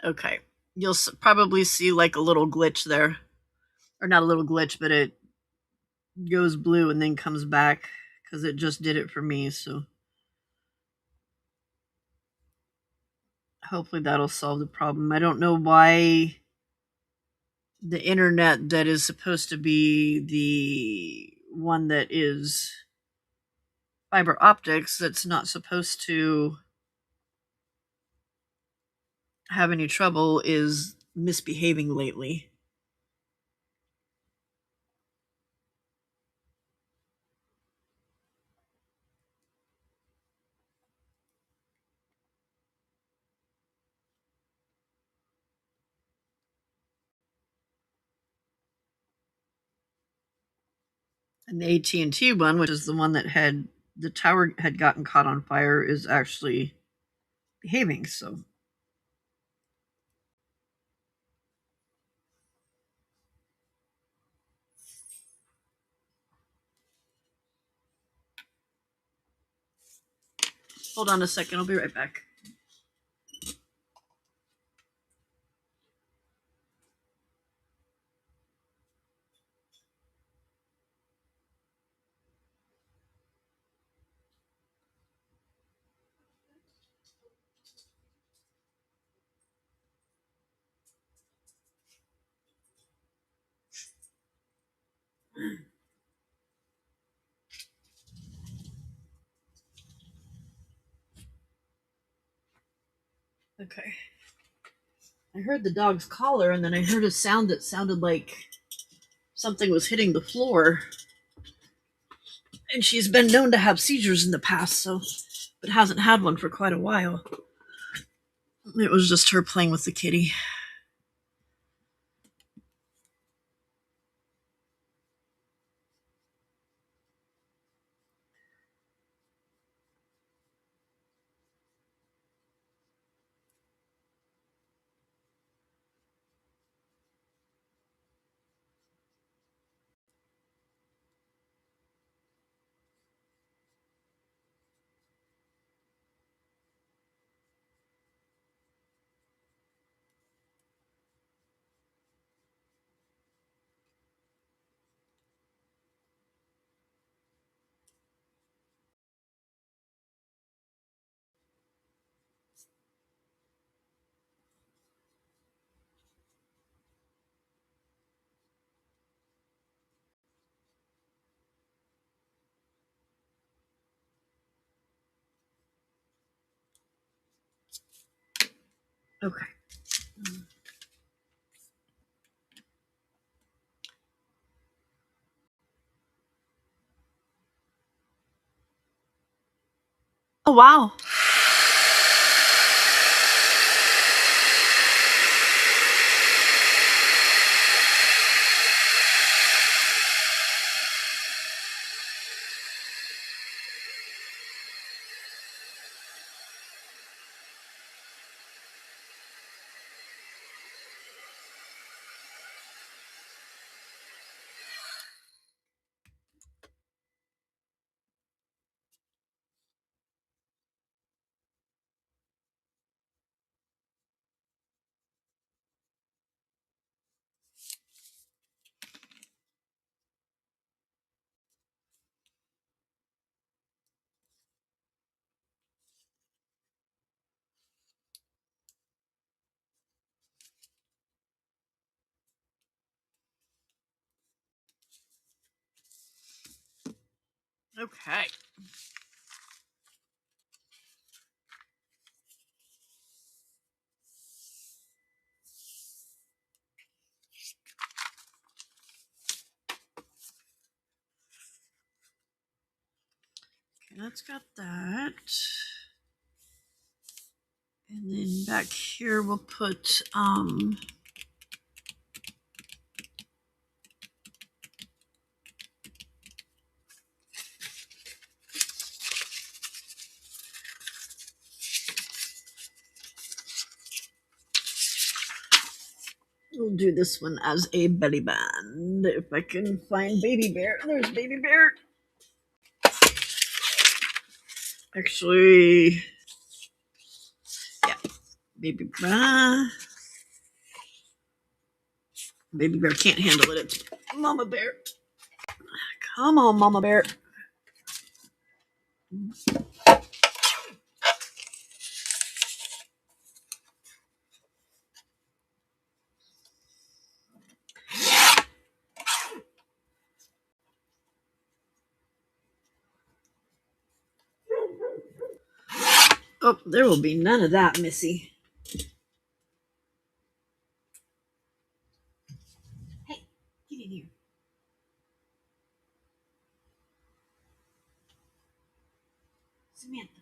Okay. You'll probably see like a little glitch there. Or not a little glitch, but it goes blue and then comes back because it just did it for me. So hopefully that'll solve the problem. I don't know why the internet that is supposed to be the one that is fiber optics that's not supposed to have any trouble is misbehaving lately. And the AT&T one, which is the one that had the tower had gotten caught on fire, is actually behaving. So hold on a second. I'll be right back. Okay. I heard the dog's collar, and then I heard a sound that sounded like something was hitting the floor. And she's been known to have seizures in the past, so but hasn't had one for quite a while. It was just her playing with the kitty. Okay. Oh, wow. Okay. Okay, that's got that. And then back here we'll put we'll do this one as a belly band. If I can find Baby Bear. There's Baby Bear. Actually, yeah. Baby Bear can't handle it. It's Mama Bear. Come on, Mama Bear. Oh, there will be none of that, Missy. Hey, get in here. Samantha.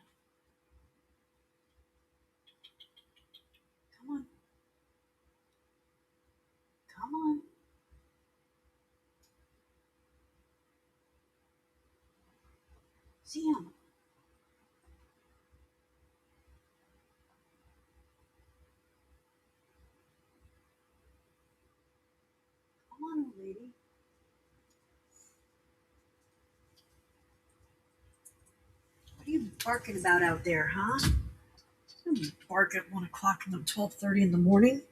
Come on. Come on. Sam. Come on, old lady. What are you barking about out there, huh? You bark at 1 o'clock and 12:30 in the morning.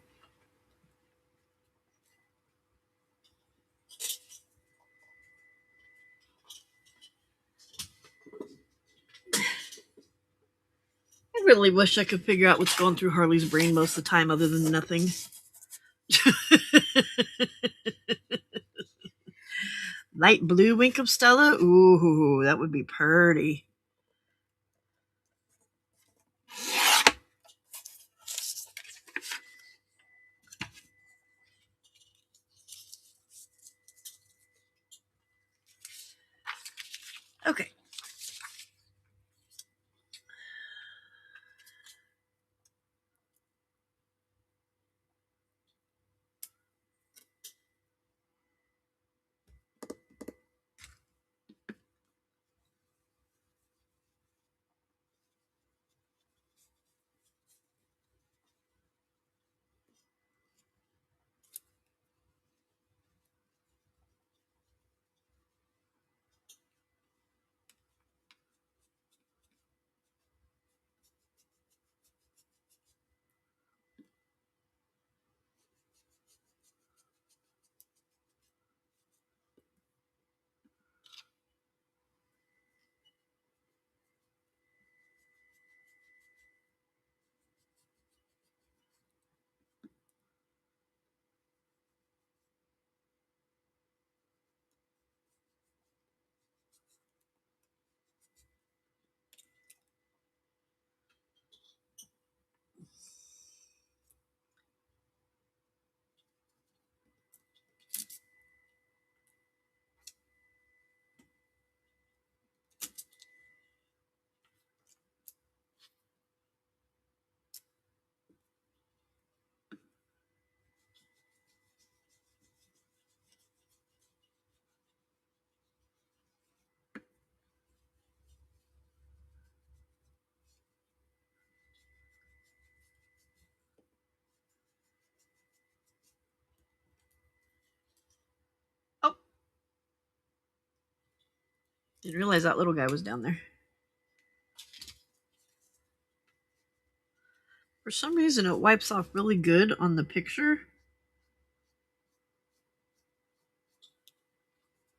I really wish I could figure out what's going through Harley's brain most of the time other than nothing. Light blue wink of Stella? Ooh, that would be pretty. Okay. Oh. Didn't realize that little guy was down there. For some reason, it wipes off really good on the picture.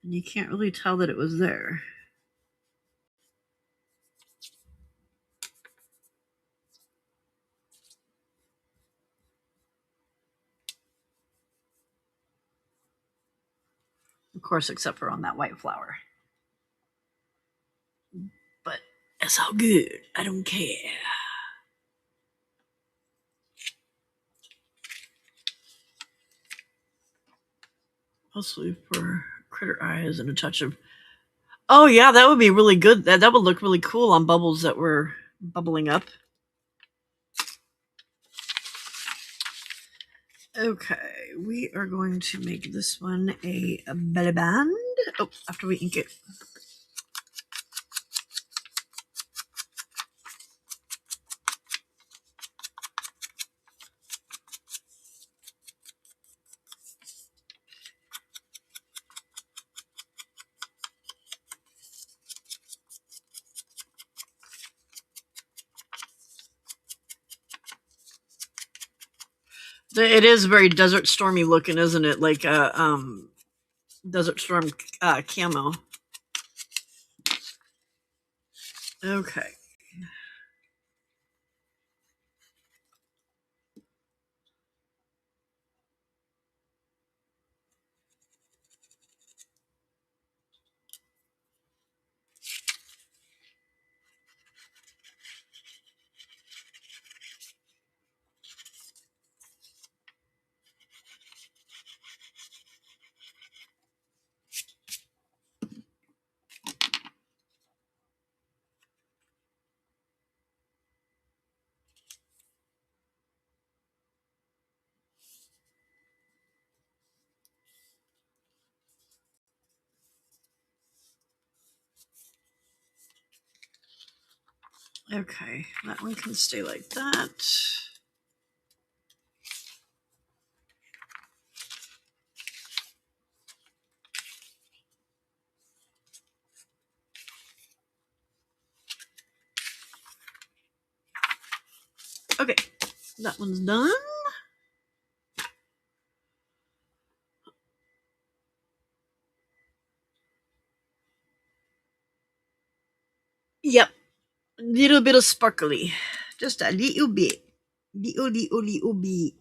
And you can't really tell that it was there. Of course, except for on that white flower. But it's all good. I don't care. Mostly for critter eyes and a touch of... Oh, yeah, that would be really good. That would look really cool on bubbles that were bubbling up. Okay, we are going to make this one a belly band. Oh, after we ink it. It is very Desert Stormy looking, isn't it? Like a Desert Storm camo. Okay. Okay, that one can stay like that. Okay, that one's done. Yep, little bit of sparkly, just a little bit, little bit.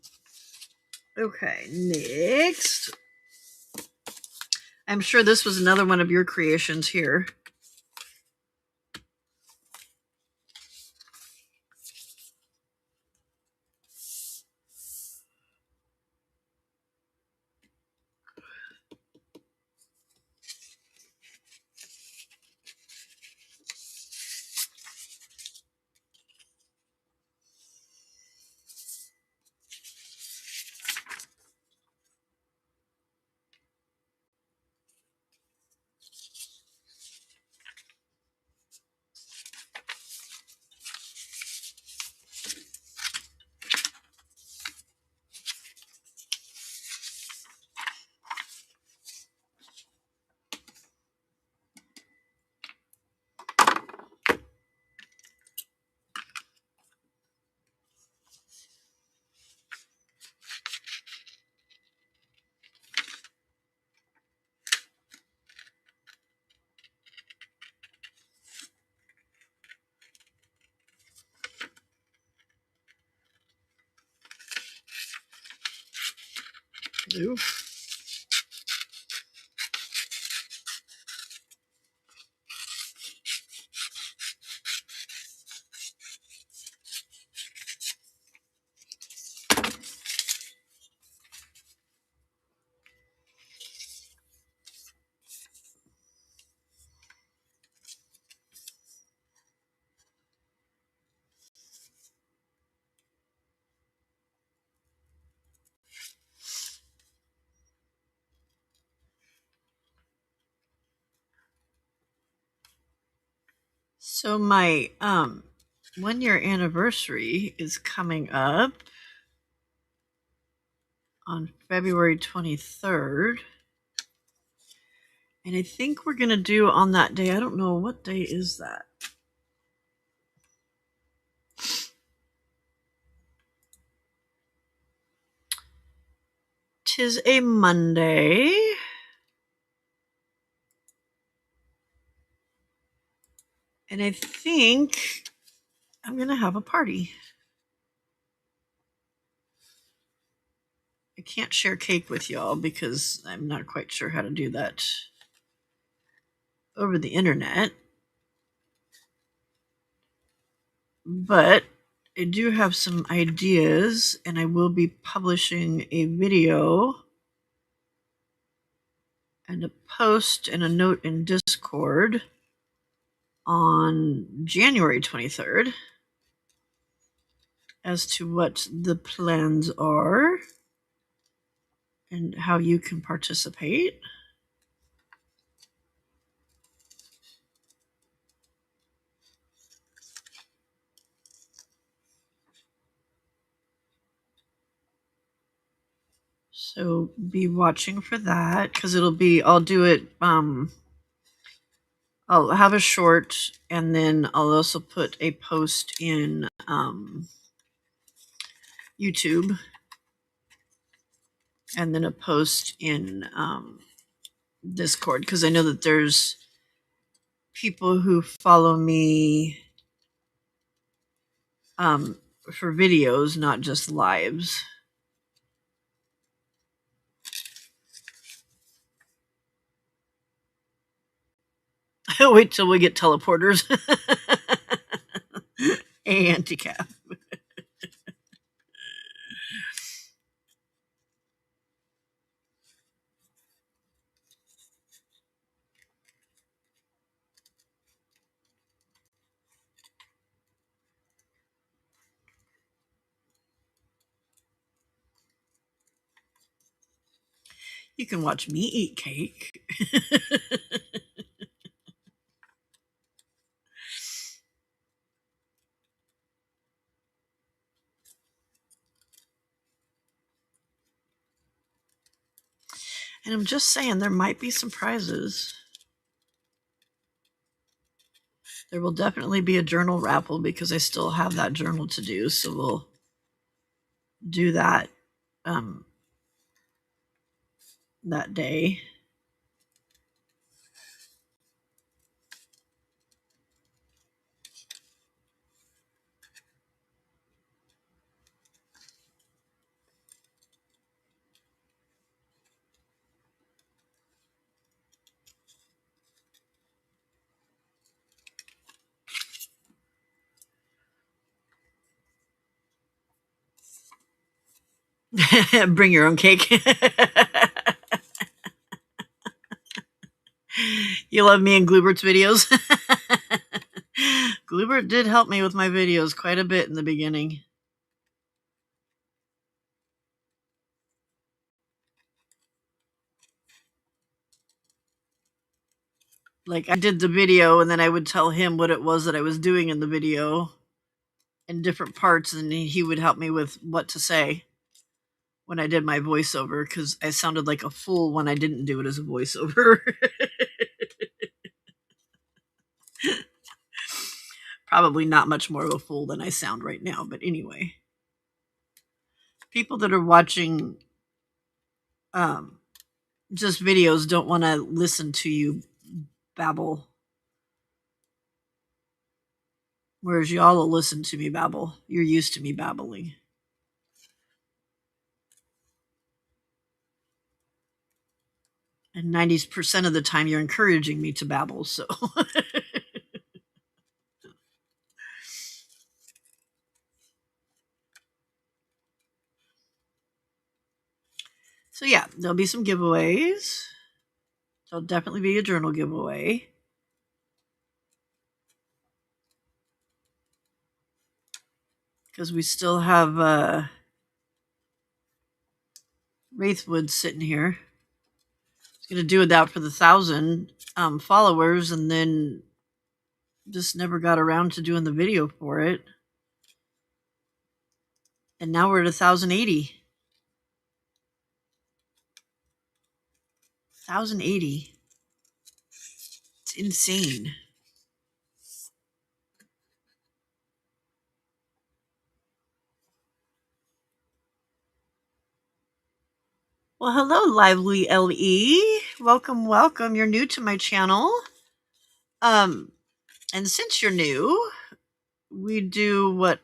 Okay, next. I'm sure this was another one of your creations here. Oof. So my 1 year anniversary is coming up on February 23rd. And I think we're going to do on that day, I don't know, what day is that? Tis a Monday. And I think I'm going to have a party. I can't share cake with y'all because I'm not quite sure how to do that over the internet. But I do have some ideas, and I will be publishing a video and a post and a note in Discord on January 23rd as to what the plans are. and how you can participate. So be watching for that, because I'll do it, I'll have a short, and then I'll also put a post in YouTube, and then a post in Discord, because I know that there's people who follow me for videos, not just lives. Wait till we get teleporters. Anti-cap. You can watch me eat cake. And I'm just saying, there might be some prizes. There will definitely be a journal raffle, because I still have that journal to do. So we'll do that that day. Bring your own cake. You love me and Gloobert's videos. Gloobert did help me with my videos quite a bit in the beginning. Like, I did the video, and then I would tell him what it was that I was doing in the video in different parts, and he would help me with what to say when I did my voiceover, because I sounded like a fool when I didn't do it as a voiceover. Probably not much more of a fool than I sound right now, but anyway. People that are watching just videos don't want to listen to you babble. Whereas y'all will listen to me babble. You're used to me babbling. And 90% of the time you're encouraging me to babble, so. So yeah, there'll be some giveaways. There'll definitely be a journal giveaway. Because we still have Wraithwood sitting here. I was going to do that for the 1,000 followers, and then just never got around to doing the video for it. And now we're at 1,080. 1,080. It's insane. Well, hello, Lively LE. Welcome, welcome. You're new to my channel. And since you're new, we do what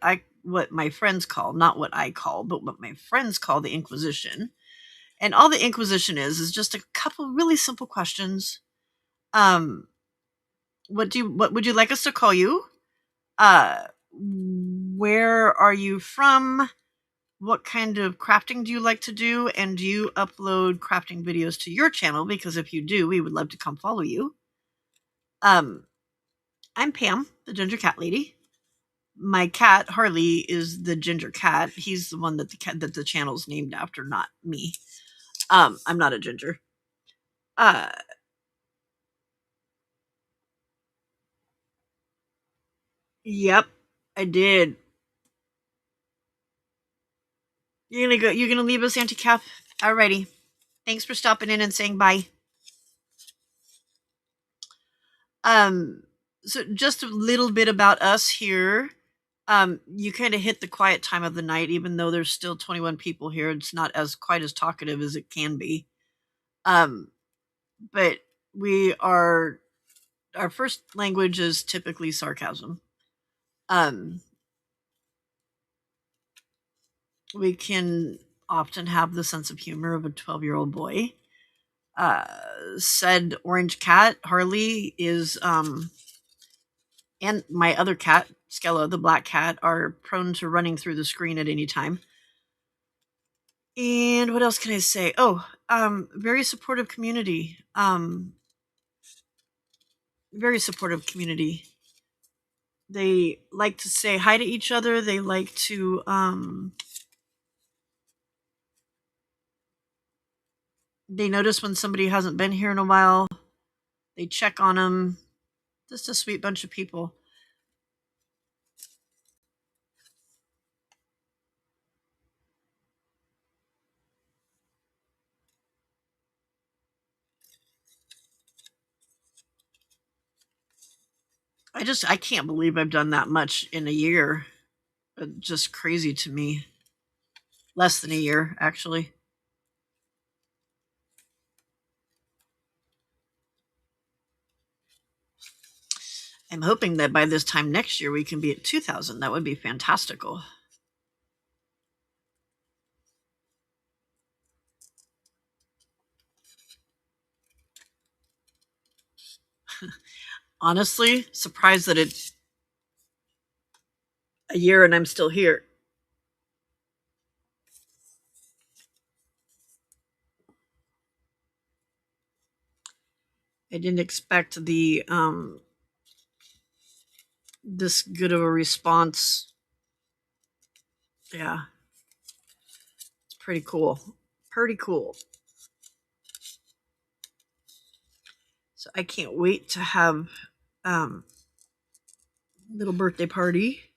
my friends call, not what I call, but what my friends call the Inquisition. And all the Inquisition is just a couple really simple questions. What would you like us to call you? Where are you from? What kind of crafting do you like to do? And do you upload crafting videos to your channel? Because if you do, we would love to come follow you. I'm Pam, the ginger cat lady. My cat, Harley, is the ginger cat. He's the one that the channel's named after, not me. I'm not a ginger. Uh, yep, I did. You're gonna go. You're gonna leave us, Auntie Cap. Alrighty. Thanks for stopping in and saying bye. Um, so just a little bit about us here. You kind of hit the quiet time of the night, even though there's still 21 people here. It's not as quite as talkative as it can be. Um, but we are our first language is typically sarcasm. Um, we can often have the sense of humor of a 12-year-old boy. Uh, Said orange cat Harley is and my other cat, Skella, the black cat, are prone to running through the screen at any time. And what else can I say? Oh, very supportive community. Very supportive community. They like to say hi to each other. They like to they notice when somebody hasn't been here in a while. They check on them. Just a sweet bunch of people. I can't believe I've done that much in a year. Just crazy to me. Less than a year, actually. I'm hoping that by this time next year we can be at 2,000. That would be fantastical. Honestly, surprised that it's a year and I'm still here. I didn't expect the this good of a response. Yeah, it's pretty cool. Pretty cool. So I can't wait to have um little birthday party.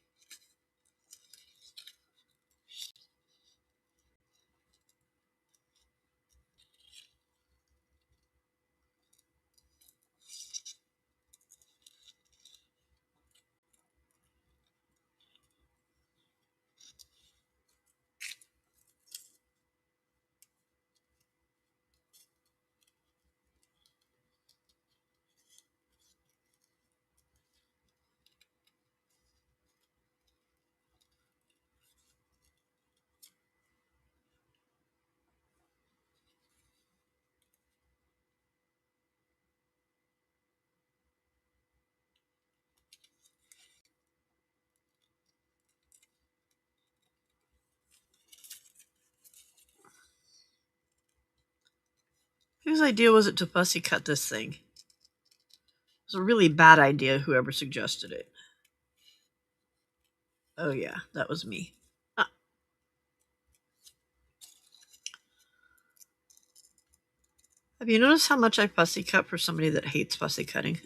Whose idea was it to fussy cut this thing? It was a really bad idea, whoever suggested it. Oh yeah, that was me. Have you noticed how much I fussy cut for somebody that hates fussy cutting?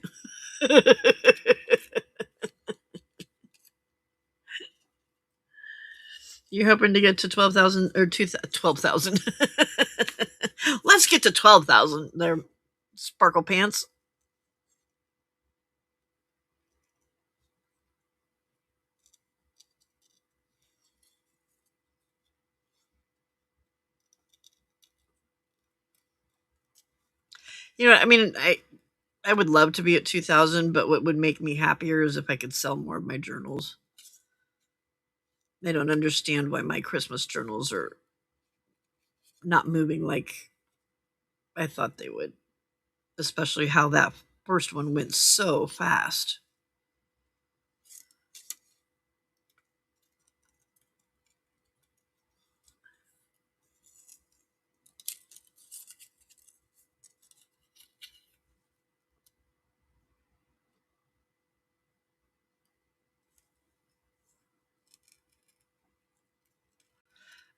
You're hoping to get to 12,000 or 12,000. Let's get to 12,000 there, Sparkle Pants. I mean, I would love to be at 2,000, but what would make me happier is if I could sell more of my journals. I don't understand why my Christmas journals are not moving like I thought they would, especially how that first one went so fast.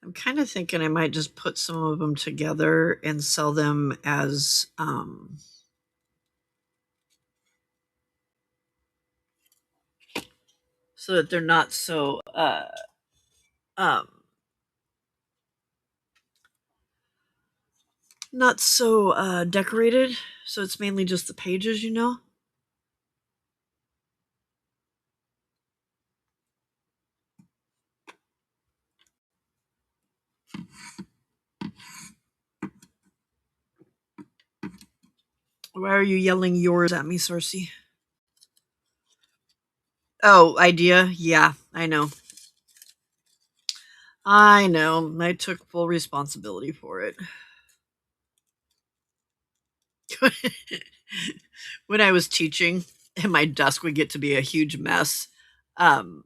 I'm kind of thinking I might just put some of them together and sell them as so that they're not so um not so decorated. So it's mainly just the pages, you know. Why are you yelling yours at me, Cersei? Oh, idea? Yeah, I know. I know. I took full responsibility for it. When I was teaching and my desk would get to be a huge mess. Um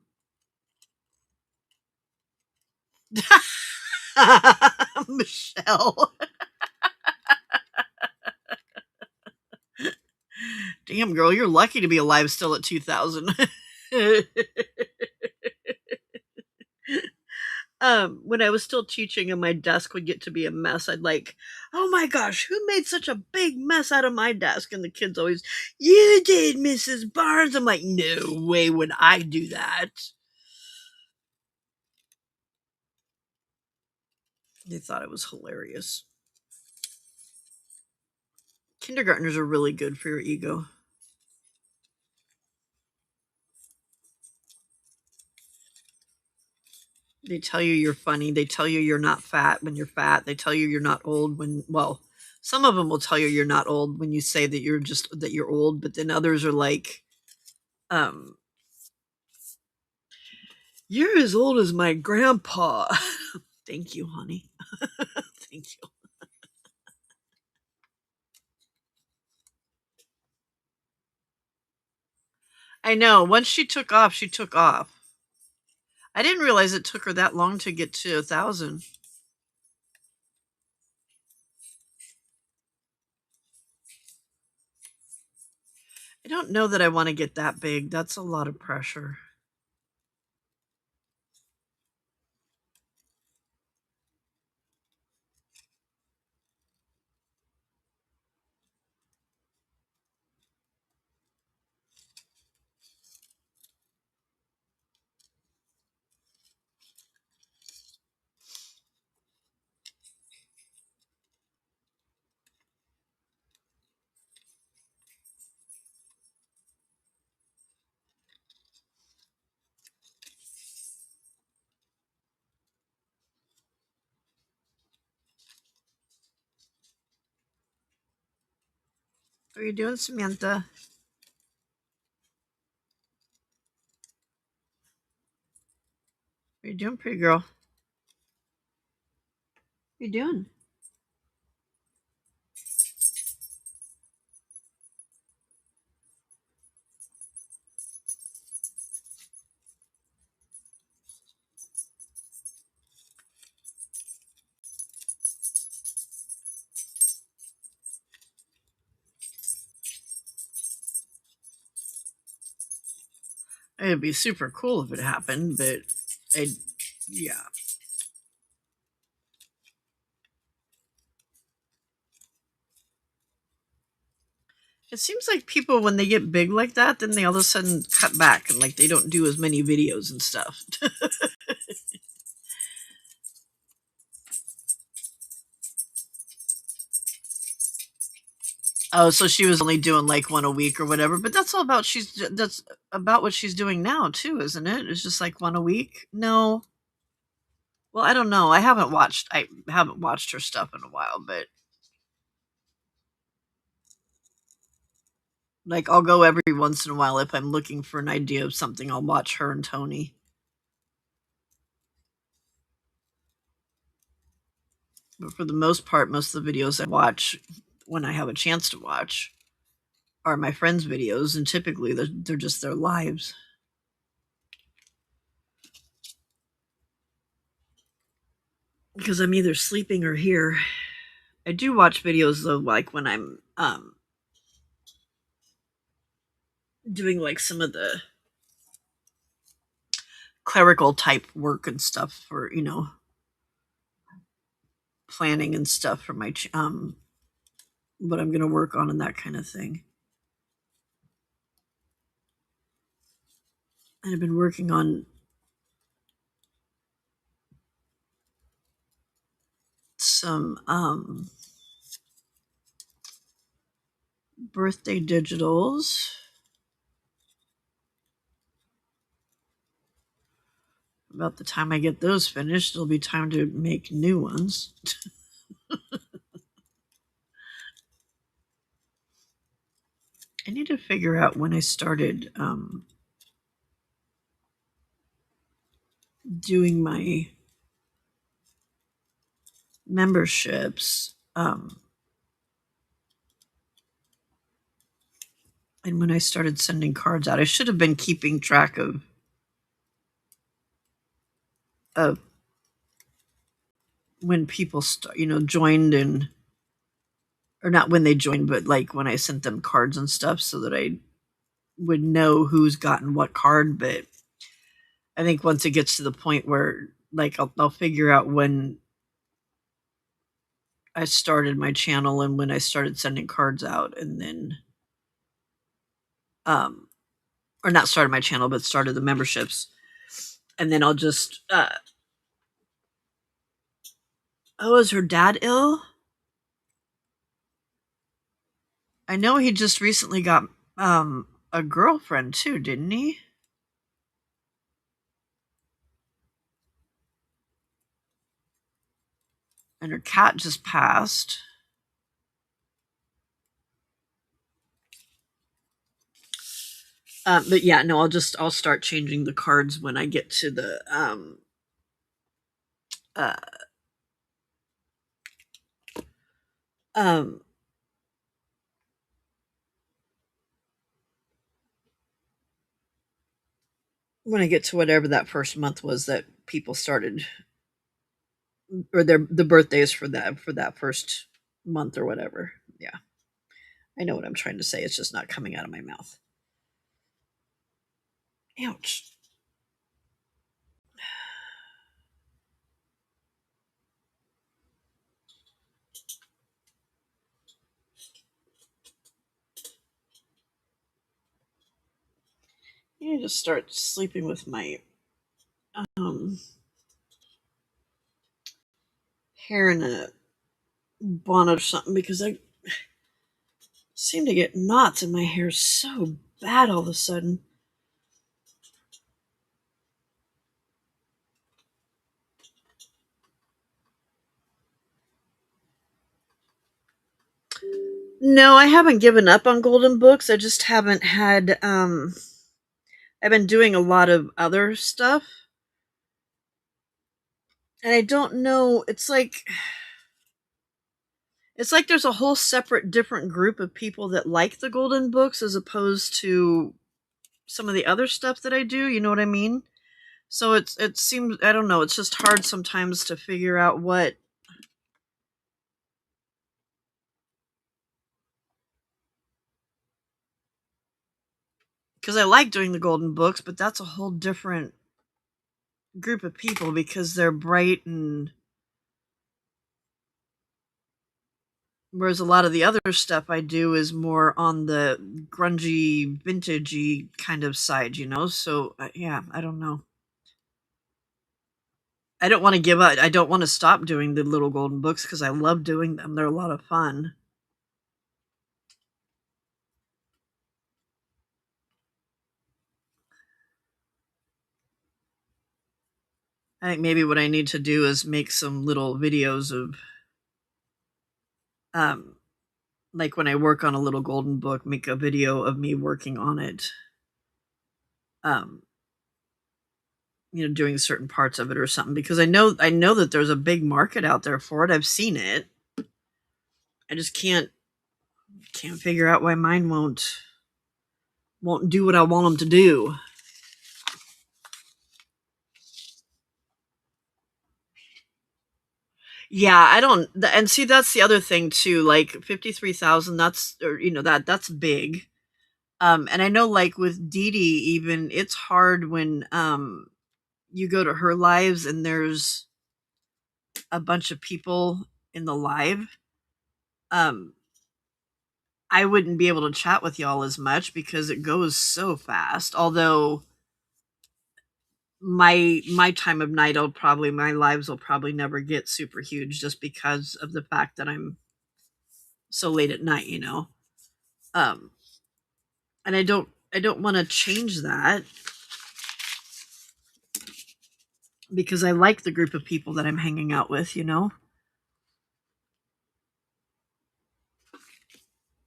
Michelle. Damn girl, you're lucky to be alive still at 2000. When I was still teaching and my desk would get to be a mess, I'd like, oh my gosh, who made such a big mess out of my desk? And the kids always, you did, Mrs. Barnes. I'm like, no way would I do that. They thought it was hilarious. Kindergartners are really good for your ego. They tell you you're funny. They tell you you're not fat when you're fat. They tell you you're not old when, well, some of them will tell you you're not old when you say that you're old, but then others are like, um, you're as old as my grandpa. Thank you, honey. Thank you. I know. Once she took off, she took off. I didn't realize it took her that long to get to 1,000. I don't know that I want to get that big. That's a lot of pressure. What are you doing, Samantha? What are you doing, pretty girl? What are you doing? It'd be super cool if it happened, but yeah. It seems like people, when they get big like that, then they all of a sudden cut back and like they don't do as many videos and stuff. Oh, so she was only doing like one a week or whatever, but that's about what she's doing now too, isn't it? It's just like one a week. No, well, I don't know. I haven't watched her stuff in a while, but like I'll go every once in a while if I'm looking for an idea of something. I'll watch her and Tony. But for the most part, most of the videos I watch when I have a chance to watch are my friends' videos, and typically they're just their lives because I'm either sleeping or here. I do watch videos though, like when I'm doing like some of the clerical type work and stuff for planning and stuff for my what I'm going to work on and that kind of thing. And I've been working on some birthday digitals. About the time I get those finished, it'll be time to make new ones. I need to figure out when I started doing my memberships, and when I started sending cards out. I should have been keeping track of when people joined, and or not when they joined, but like when I sent them cards and stuff, so that I would know who's gotten what card. But I think once it gets to the point where like I'll figure out when I started my channel and when I started sending cards out, and then or not started my channel, but started the memberships, and then I'll just oh, is her dad ill? I know he just recently got a girlfriend too, didn't he? And her cat just passed. But yeah, no, I'll start changing the cards when I get to the when I get to whatever that first month was that people started, or the birthdays for that first month or whatever. Yeah, I know what I'm trying to say. It's just not coming out of my mouth. Ouch. I need to start sleeping with my hair in a bonnet or something, because I seem to get knots in my hair so bad all of a sudden. No, I haven't given up on golden books. I just haven't had I've been doing a lot of other stuff. And I don't know, it's like there's a whole separate different group of people that like the golden books as opposed to some of the other stuff that I do, you know what I mean? So it seems, I don't know, it's just hard sometimes to figure out what, because I like doing the golden books, but that's a whole different group of people because they're bright, and whereas a lot of the other stuff I do is more on the grungy, vintagey kind of side, So yeah, I don't know. I don't want to give up. I don't want to stop doing the little golden books because I love doing them. They're a lot of fun. I think maybe what I need to do is make some little videos of, um, like when I work on a little golden book, make a video of me working on it. Um, doing certain parts of it or something, because I know that there's a big market out there for it. I've seen it. I just can't figure out why mine won't do what I want them to do. Yeah, I don't, and see, that's the other thing too. Like 53,000, that's, or that's big. And I know, like with Dee Dee, even it's hard when you go to her lives and there's a bunch of people in the live, um, I wouldn't be able to chat with y'all as much because it goes so fast. Although my time of night, my lives will probably never get super huge just because of the fact that I'm so late at night, you know. Um, and I don't want to change that because I like the group of people that I'm hanging out with, you know.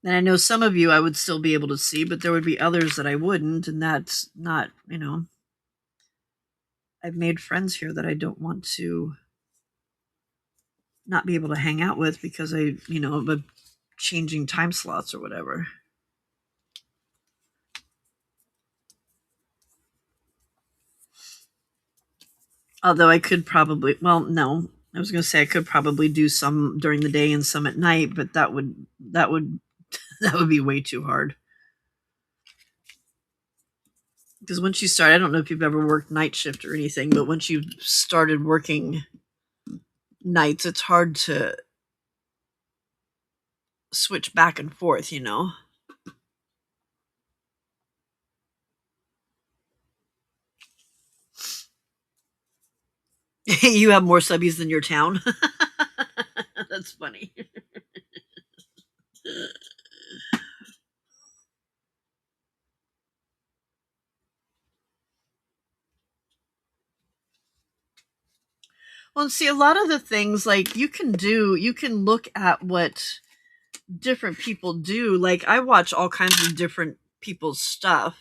And I know some of you I would still be able to see, but there would be others that I wouldn't, and that's not, you know. I've made friends here that I don't want to not be able to hang out with because of a changing time slots or whatever. Although I could probably, well, no, I was going to say I could probably do some during the day and some at night, but that would that would be way too hard. Because once you start, I don't know if you've ever worked night shift or anything, but once you've started working nights, it's hard to switch back and forth, you know. You have more subbies than your town. That's funny. Well, see, a lot of the things like you can look at what different people do. Like I watch all kinds of different people's stuff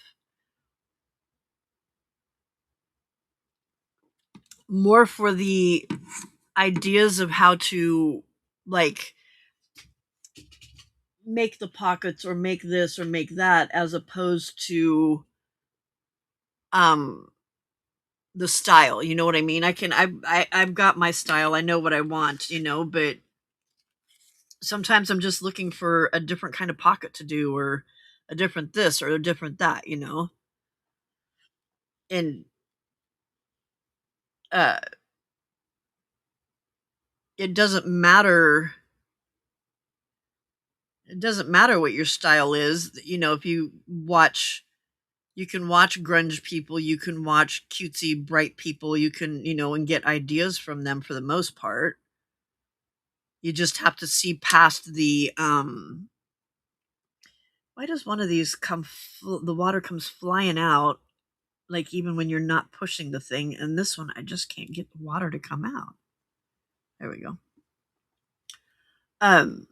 more for the ideas of how to like make the pockets or make this or make that as opposed to um the style. You know what I mean? I've got my style. I know what I want, you know, but sometimes I'm just looking for a different kind of pocket to do or a different this or a different that, you know. And uh it doesn't matter what your style is, you know. If you can watch grunge people, you can watch cutesy bright people, you can, you know, and get ideas from them for the most part. You just have to see past the why does one of these the water comes flying out like even when you're not pushing the thing, and this one I just can't get the water to come out. There we go. um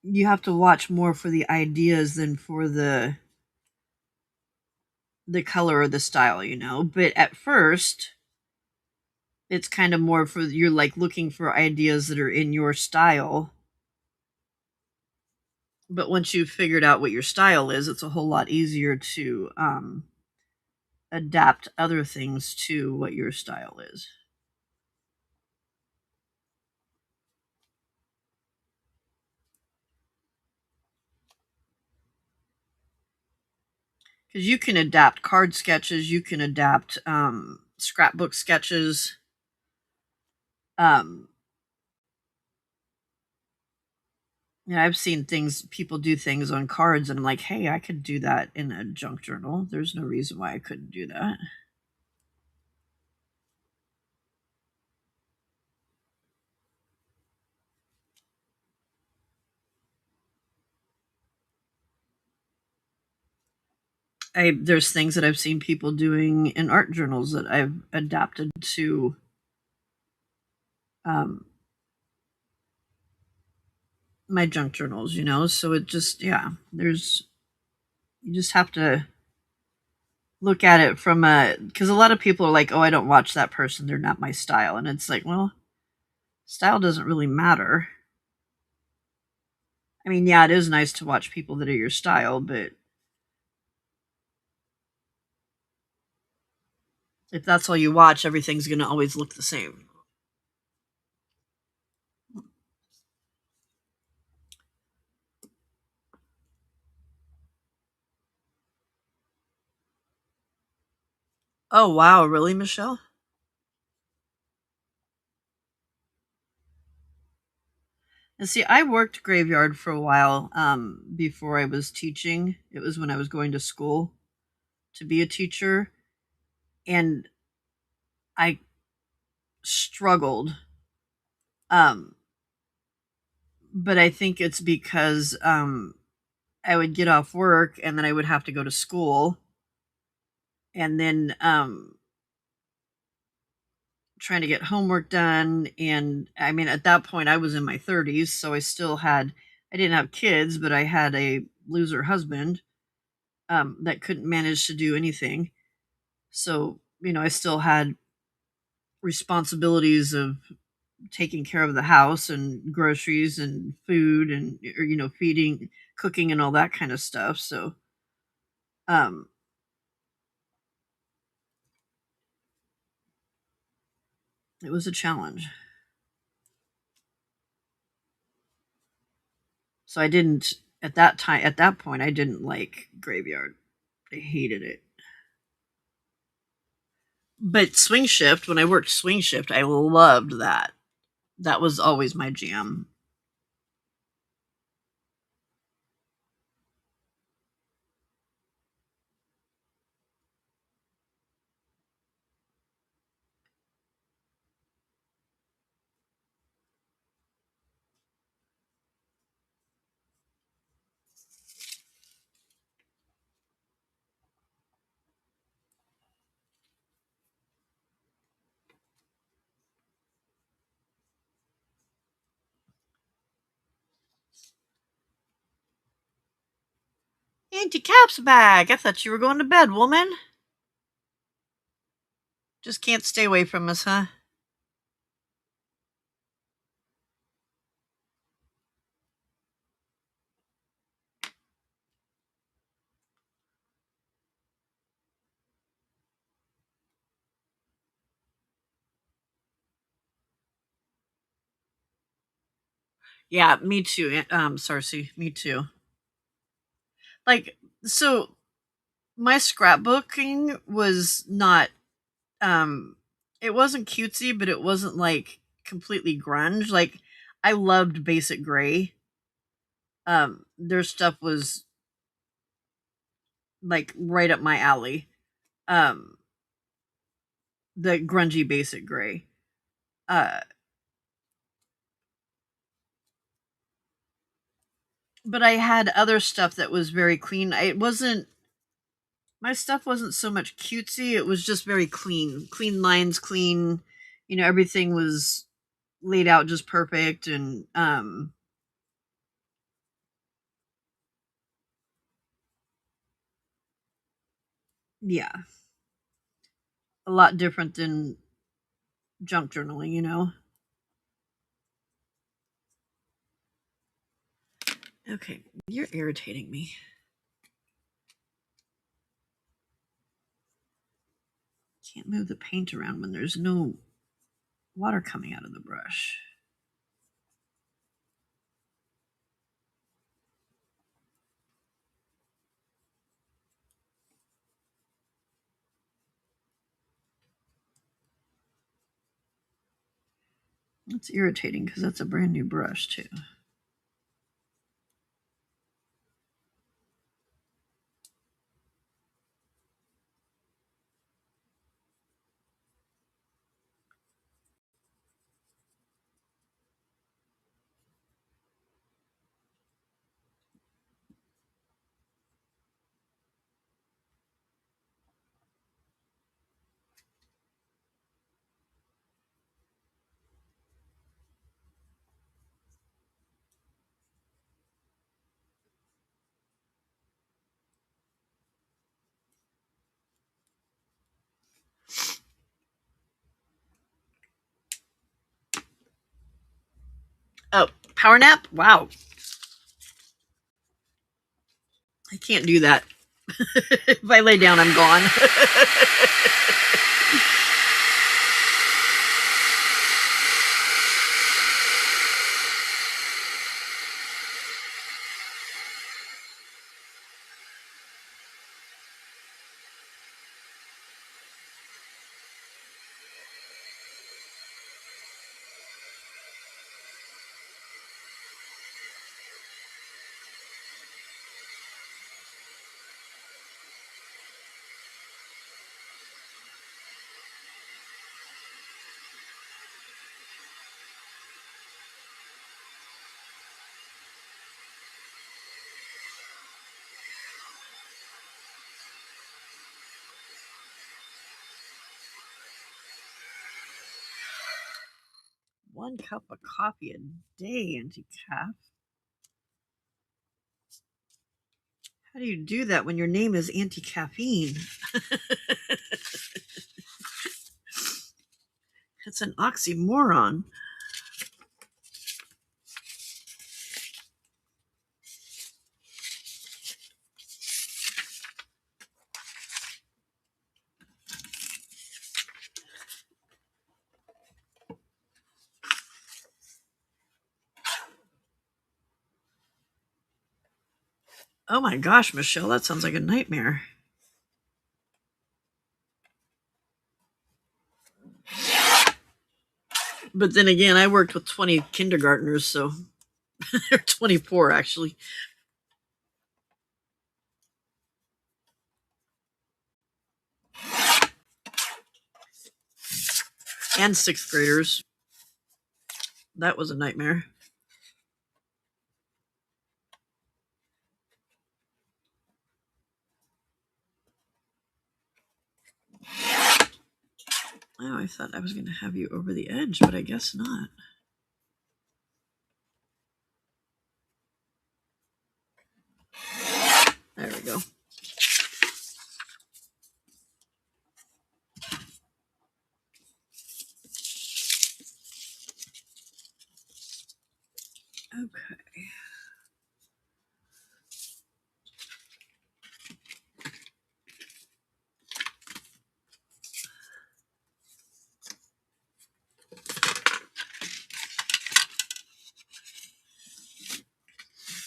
you have to watch more for the ideas than for the color or the style, you know. But at first it's kind of more for you're like looking for ideas that are in your style. But once you've figured out what your style is, it's a whole lot easier to adapt other things to what your style is. Because you can adapt card sketches, you can adapt scrapbook sketches. Um, I've seen people do things on cards, and I'm like, hey, I could do that in a junk journal. There's no reason why I couldn't do that. There's things that I've seen people doing in art journals that I've adapted to um, my junk journals, you know. So it just, yeah, there's you just have to look at it from a because a lot of people are like, oh, I don't watch that person, they're not my style, and it's like, well, style doesn't really matter. I mean, yeah, it is nice to watch people that are your style, but if that's all you watch, everything's going to always look the same. Oh wow, really, Michelle? And see, I worked graveyard for a while before I was teaching. It was when I was going to school to be a teacher, and I struggled. Um, but I think it's because I would get off work and then I would have to go to school, and then trying to get homework done. And I mean, at that point, I was in my 30s, so I didn't have kids, but I had a loser husband that couldn't manage to do anything. So, I still had responsibilities of taking care of the house and groceries and food and, or, feeding, cooking, and all that kind of stuff. So, um, it was a challenge. So at that point, I didn't like graveyard. I hated it. But swing shift, when I worked swing shift, I loved that. That was always my jam. Auntie Cap's back. I thought you were going to bed, woman. Just can't stay away from us, huh? Yeah, me too. Sarcy, me too. Like, so my scrapbooking was not, um, it wasn't cutesy, but it wasn't like completely grunge. Like, I loved Basic Gray. Their stuff was like right up my alley. Um, the grungy Basic Gray. Uh, but I had other stuff that was very clean. It wasn't My stuff wasn't so much cutesy. It was just very clean, clean lines, clean. Everything was laid out just perfect, and yeah, a lot different than junk journaling. Okay, you're irritating me. Can't move the paint around when there's no water coming out of the brush. That's irritating because that's a brand new brush too. Oh, power nap? Wow, I can't do that. If I lay down, I'm gone. 1 cup of coffee a day, anti-caff. How do you do that when your name is anti-caffeine? It's an oxymoron. Oh my gosh, Michelle, that sounds like a nightmare. But then again, I worked with 20 kindergartners, so they're 24 actually. And 6th graders. That was a nightmare. Oh, I thought I was going to have you over the edge, but I guess not. There we go. Okay.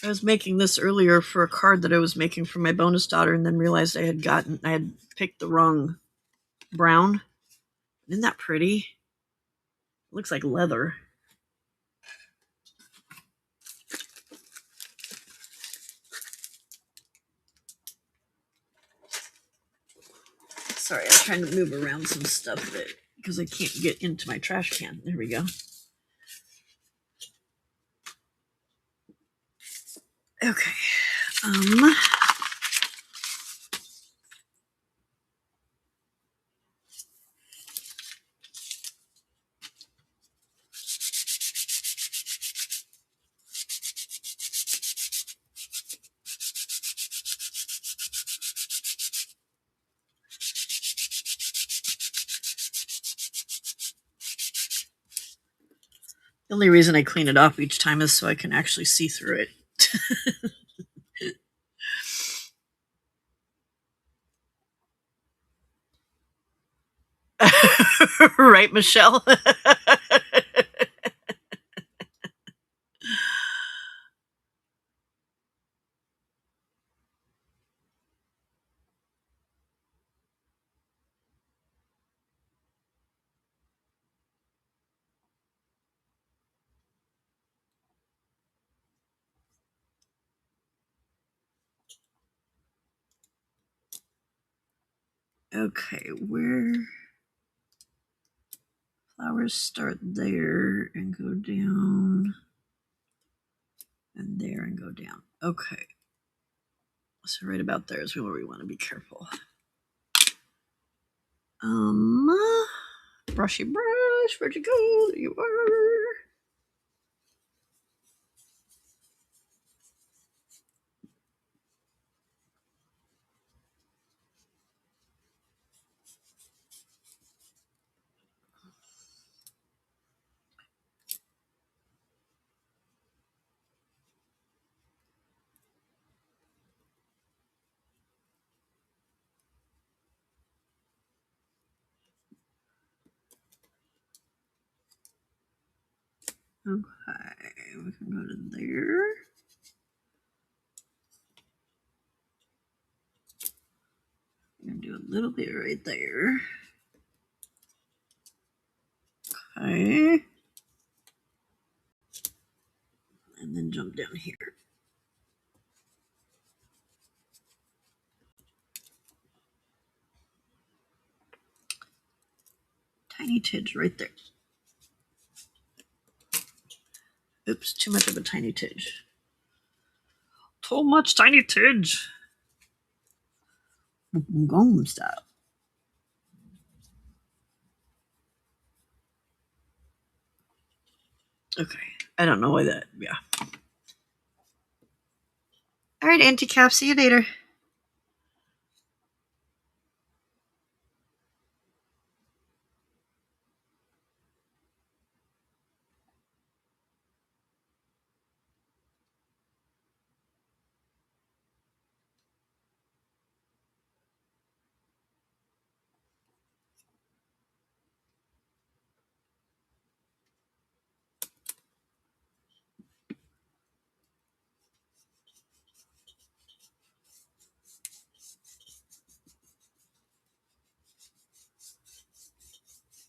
I was making this earlier for a card that I was making for my bonus daughter, and then realized I had picked the wrong brown. Isn't that pretty? It looks like leather. Sorry, I'm trying to move around some stuff because I can't get into my trash can. There we go. Okay. The only reason I clean it off each time is so I can actually see through it. Right, Michelle? Okay, where flowers start there and go down, and there and go down. Okay. So right about there is where we want to be careful. Brushy brush, where'd you go? There you are. Okay, we can go to there. I'm gonna do a little bit right there. Okay. And then jump down here. Tiny tidge right there. Oops, too much of a tiny tidge. Too much tiny tidge. Gong style. Okay. I don't know why that. Yeah. All right, Auntie Cap. See you later.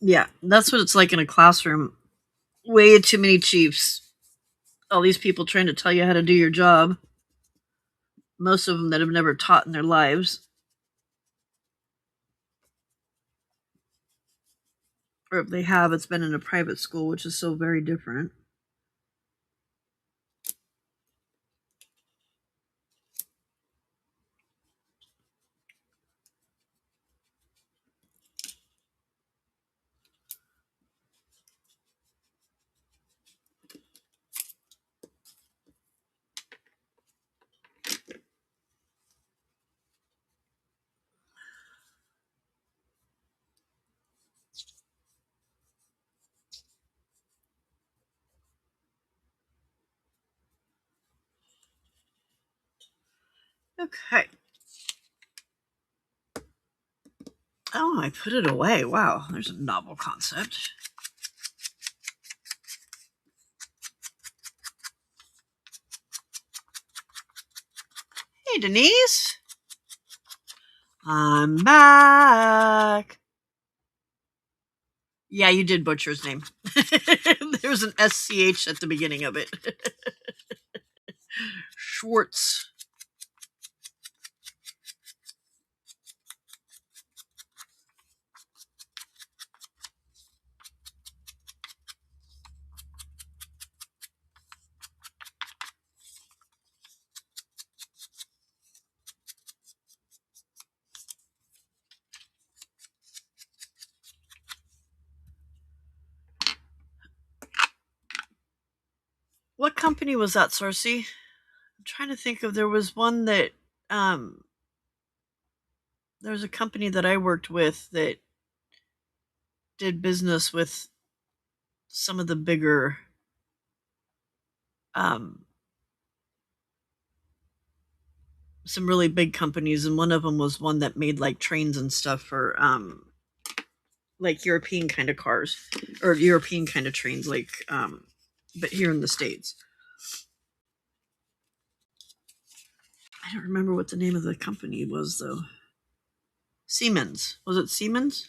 Yeah, that's what it's like in a classroom. Way too many chiefs. All these people trying to tell you how to do your job. Most of them that have never taught in their lives. Or if they have, it's been in a private school, which is so very different. Okay. Oh, I put it away. Wow, there's a novel concept. Hey, Denise. I'm back. Yeah, you did butcher his name. There's an SCH at the beginning of it. Schwartz. What company was that, Cersei? I'm trying to think of. There was one that um there was a company that I worked with that did business with some of the bigger um some really big companies, and one of them was one that made like trains and stuff for like European kind of cars or European kind of trains, like but here in the States. I don't remember what the name of the company was though. Siemens. Was it Siemens?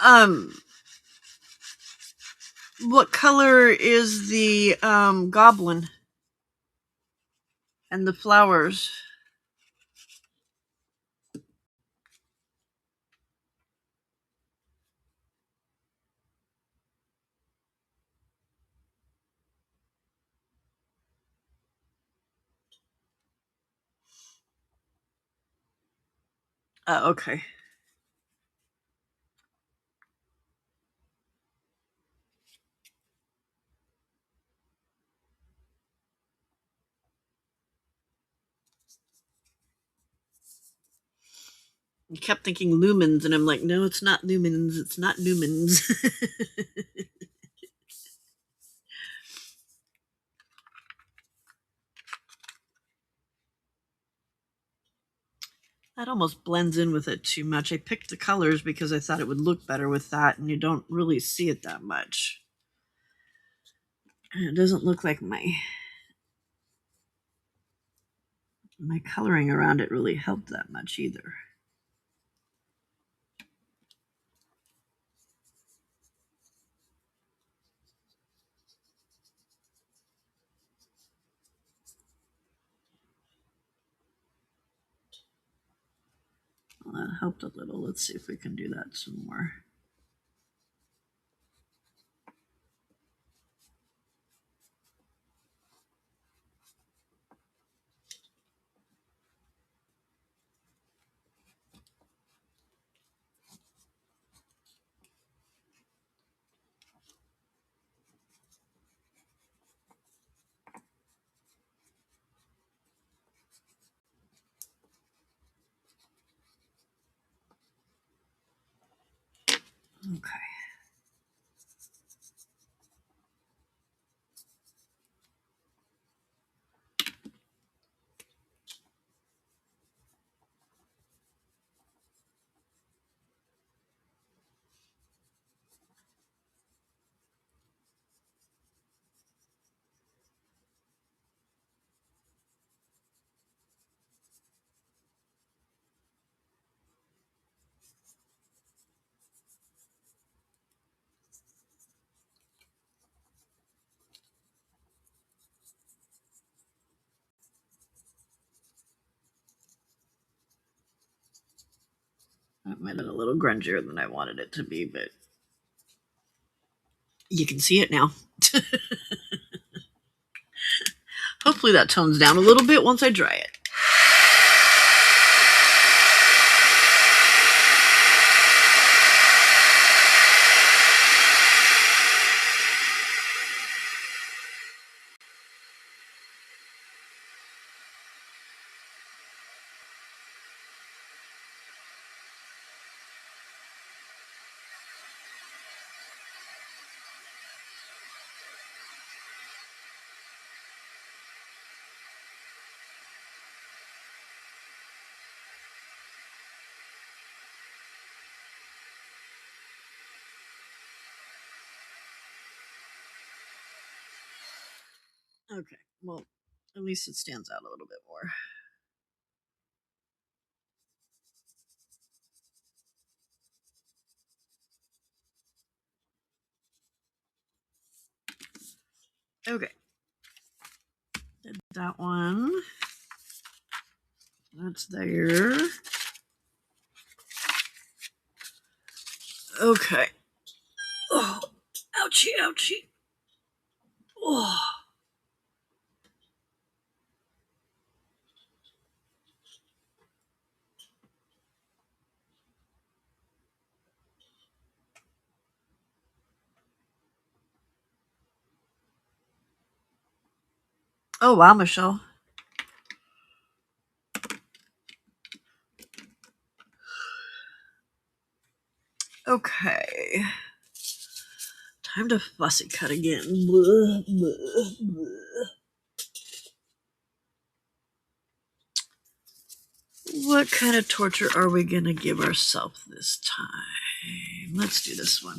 Um what color is the goblin and the flowers? Okay. I kept thinking lumens, and I'm like, no, it's not lumens. It's not lumens. That almost blends in with it too much. I picked the colors because I thought it would look better with that, and you don't really see it that much. And it doesn't look like my coloring around it really helped that much either. Well, that helped a little. Let's see if we can do that some more. Okay. That might have been a little grungier than I wanted it to be, but you can see it now. Hopefully that tones down a little bit once I dry it. Okay, well, at least it stands out a little bit more. Okay. Did that one. That's there. Okay. Oh, ouchie, ouchie. Oh. Oh, wow, Michelle. Okay. Time to fussy cut again. Blah, blah, blah. What kind of torture are we going to give ourselves this time? Let's do this one.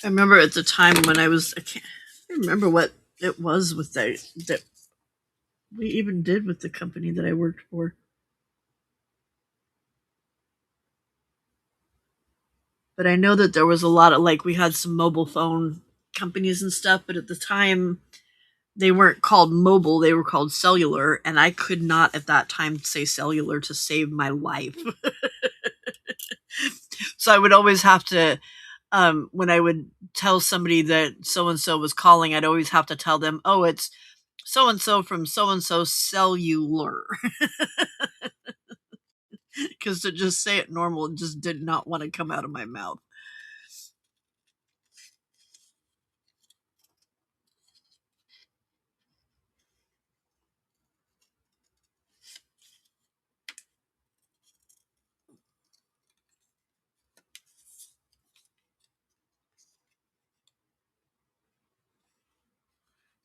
I remember at the time when I can't remember what it was with that we even did with the company that I worked for. But I know that there was a lot of, like, we had some mobile phone companies and stuff, but at the time they weren't called mobile, they were called cellular, and I could not at that time say cellular to save my life. So I would always have to, when I would tell somebody that so and so was calling, I'd always have to tell them, oh, it's so and so from so and so cellular. Because to just say it normal just did not want to come out of my mouth.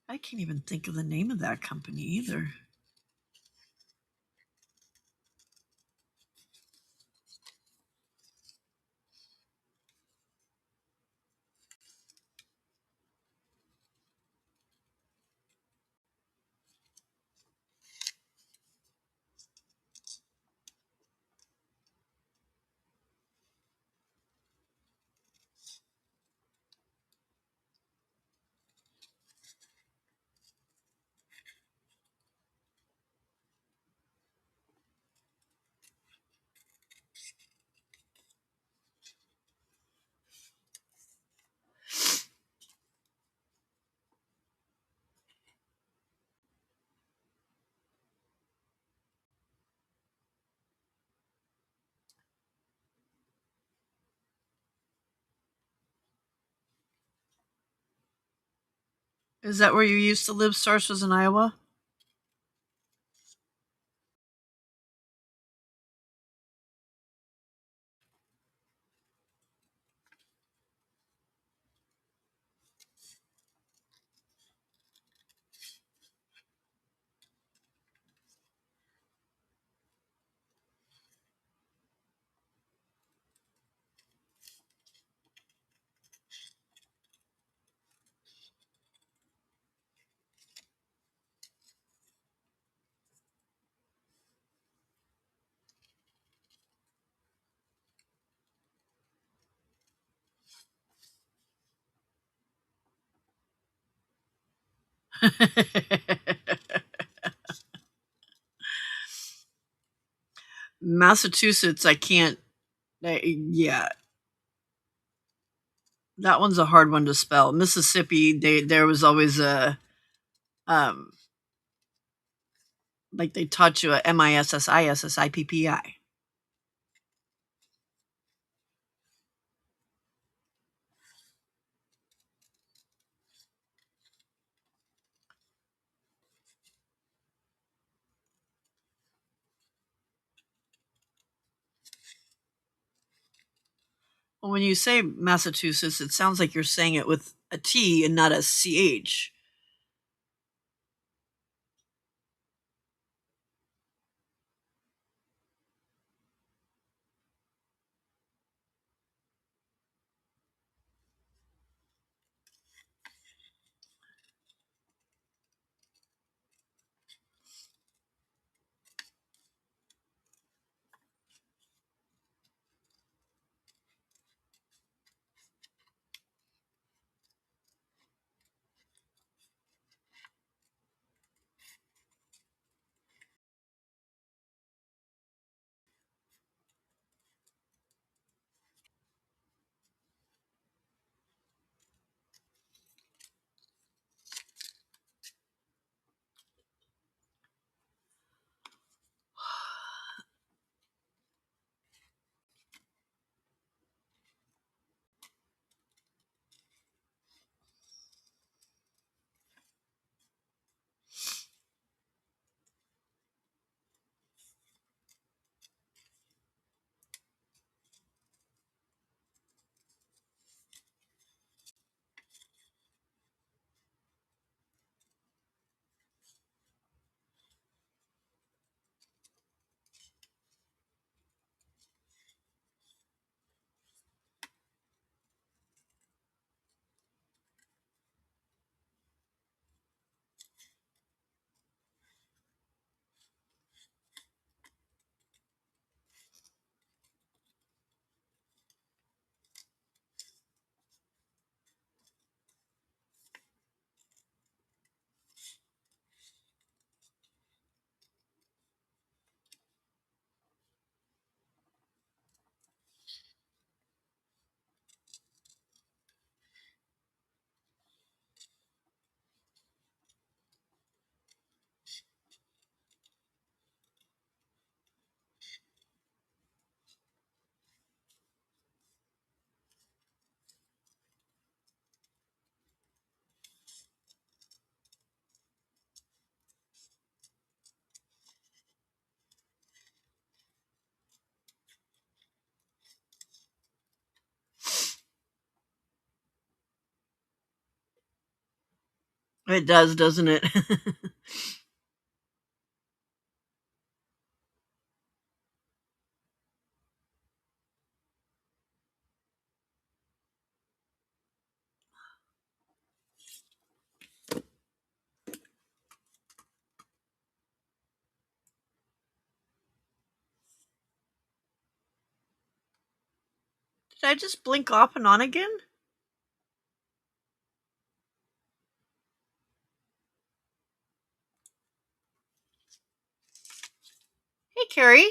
I can't even think of the name of that company either. Is that where you used to live? Stars was in Iowa? Massachusetts, I can't. Yeah, that one's a hard one to spell. Mississippi, there was always a um, like they taught you a MISSISSIPPI. Well, when you say Massachusetts, it sounds like you're saying it with a T and not a CH. It does, doesn't it? Did I just blink off and on again? Hey, Carrie.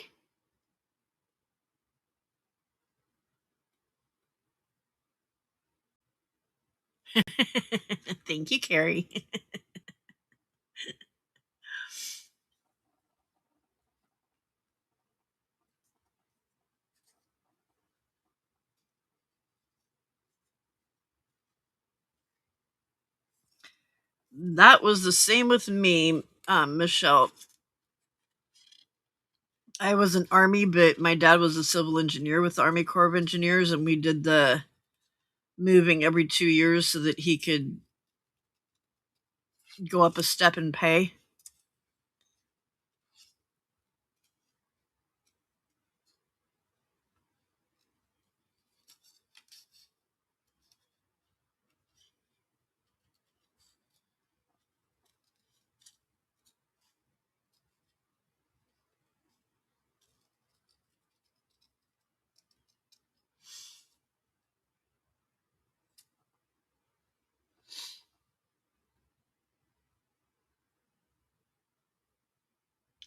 Thank you, Carrie. That was the same with me, Michelle. I was an Army, but my dad was a civil engineer with the Army Corps of Engineers, and we did the moving every 2 years so that he could go up a step in pay.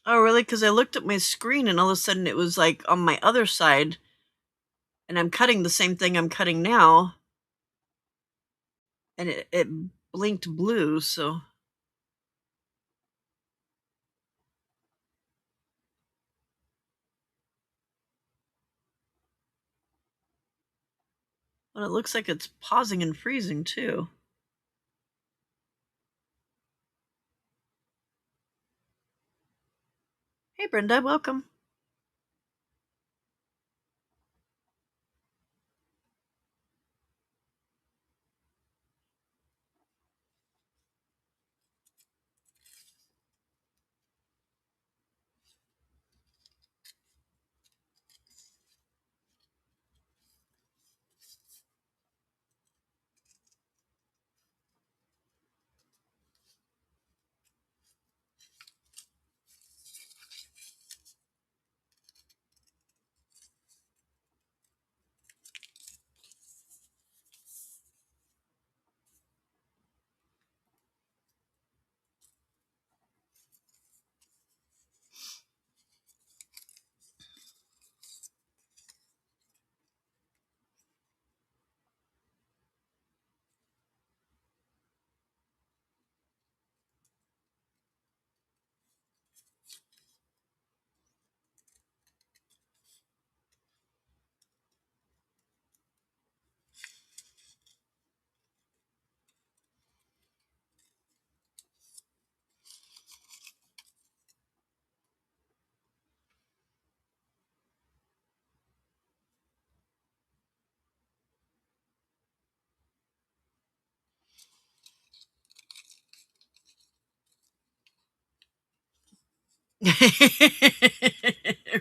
Oh, really? Because I looked at my screen and all of a sudden it was like on my other side, and I'm cutting the same thing I'm cutting now, and it blinked blue. So, well, it looks like it's pausing and freezing too. Hey, Brenda, welcome.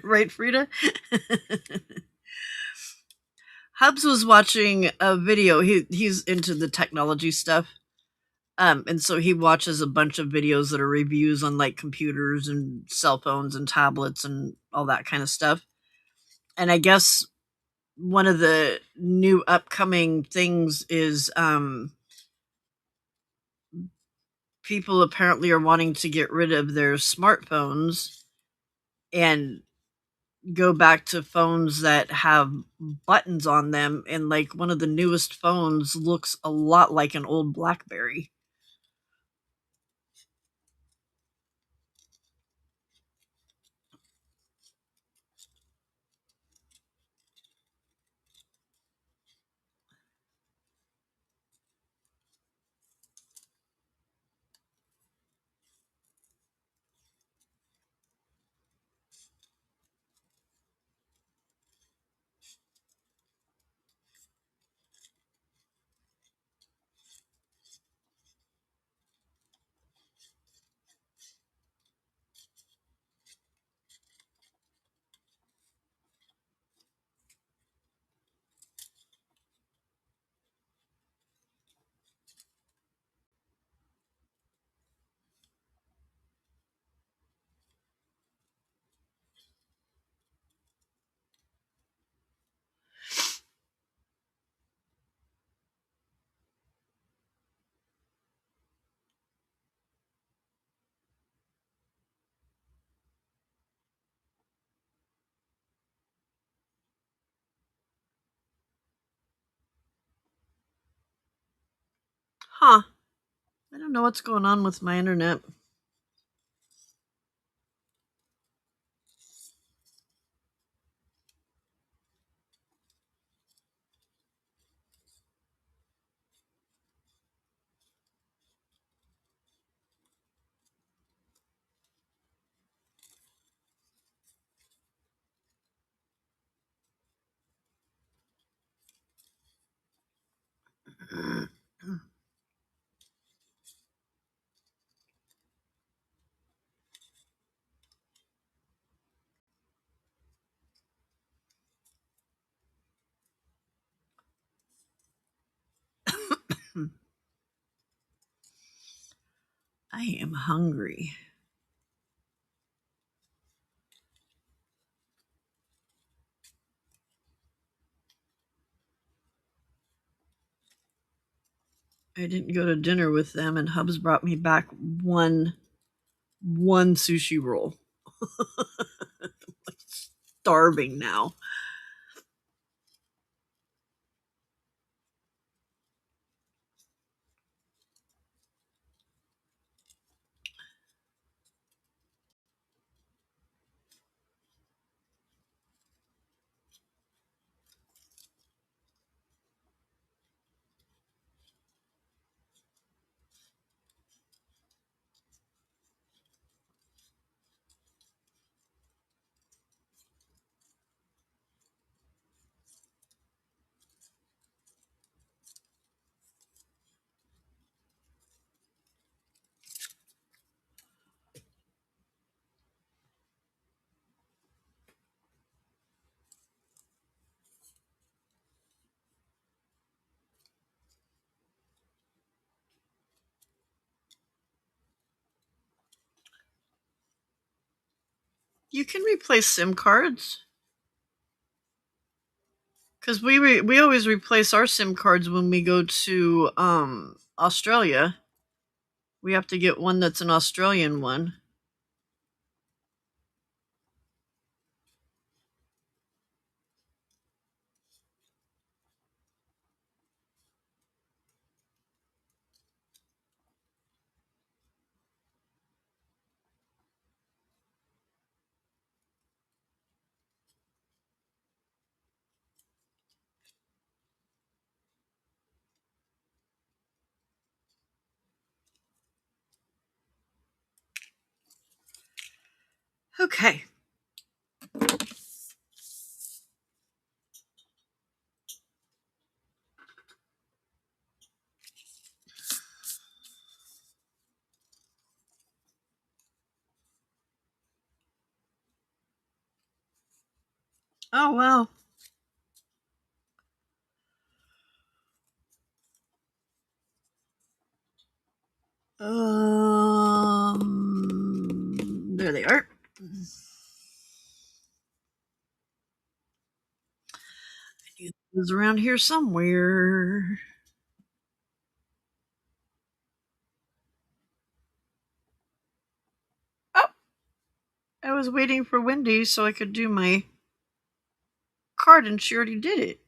Right, Frida? Hubs was watching a video. He's into the technology stuff. And so he watches a bunch of videos that are reviews on like computers and cell phones and tablets and all that kind of stuff. And I guess one of the new upcoming things is people apparently are wanting to get rid of their smartphones and go back to phones that have buttons on them, and like one of the newest phones looks a lot like an old BlackBerry. Huh. I don't know what's going on with my internet. I am hungry. I didn't go to dinner with them, and Hubs brought me back one sushi roll. Starving now. You can replace SIM cards. Because we always replace our SIM cards when we go to Australia. We have to get one that's an Australian one. Okay. Oh, well. There they are. It was around here somewhere. Oh, I was waiting for Wendy so I could do my card, and she already did it.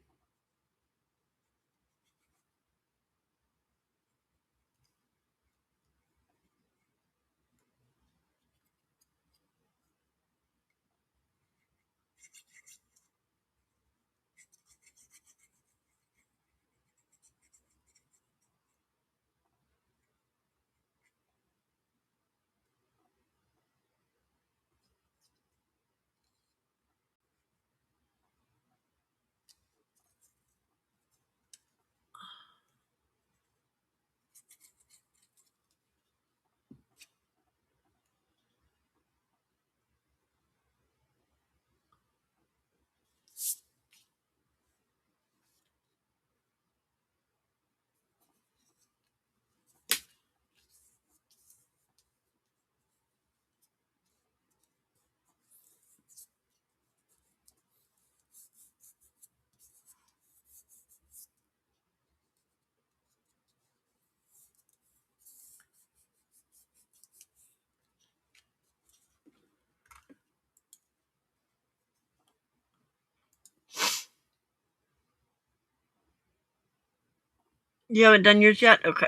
You haven't done yours yet? Okay.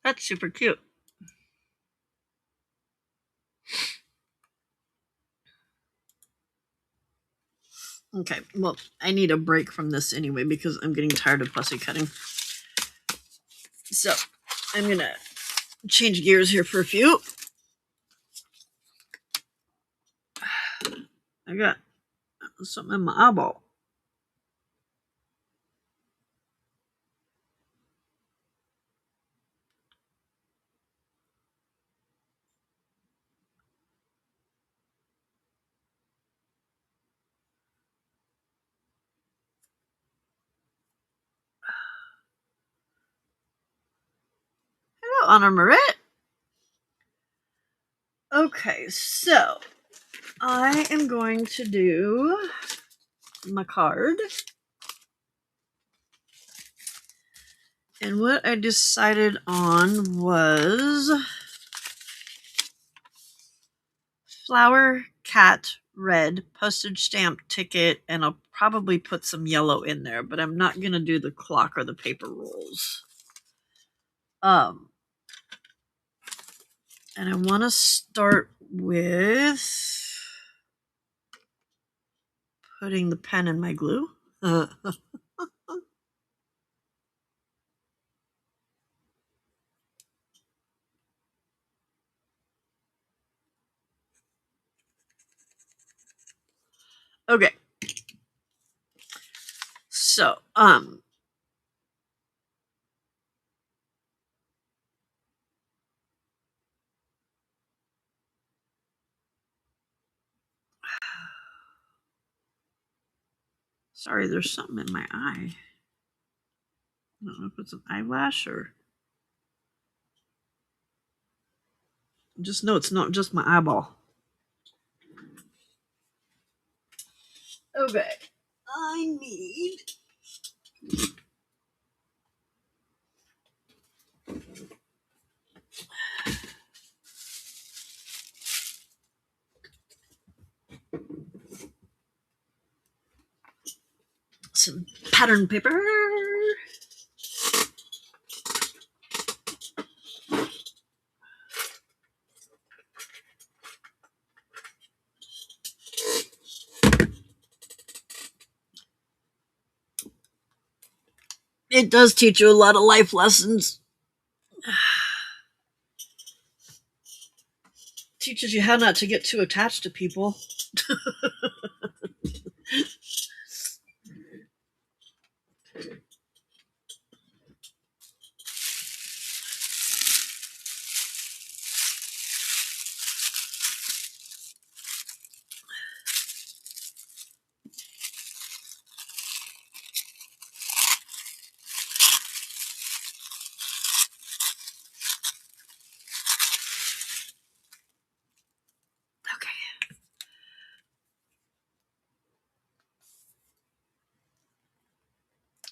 That's super cute. Okay, well, I need a break from this anyway because I'm getting tired of fussy cutting. So, I'm gonna change gears here for a few. I got something in my eyeball. Honor Marit. Okay, so I am going to do my card. And what I decided on was flower, cat, red, postage stamp, ticket, and I'll probably put some yellow in there, but I'm not going to do the clock or the paper rolls. And I want to start with putting the pen in my glue. Okay. So, sorry, there's something in my eye. I don't know if it's an eyelash or just know it's not just my eyeball. Okay. I need some pattern paper. It does teach you a lot of life lessons. Teaches you how not to get too attached to people.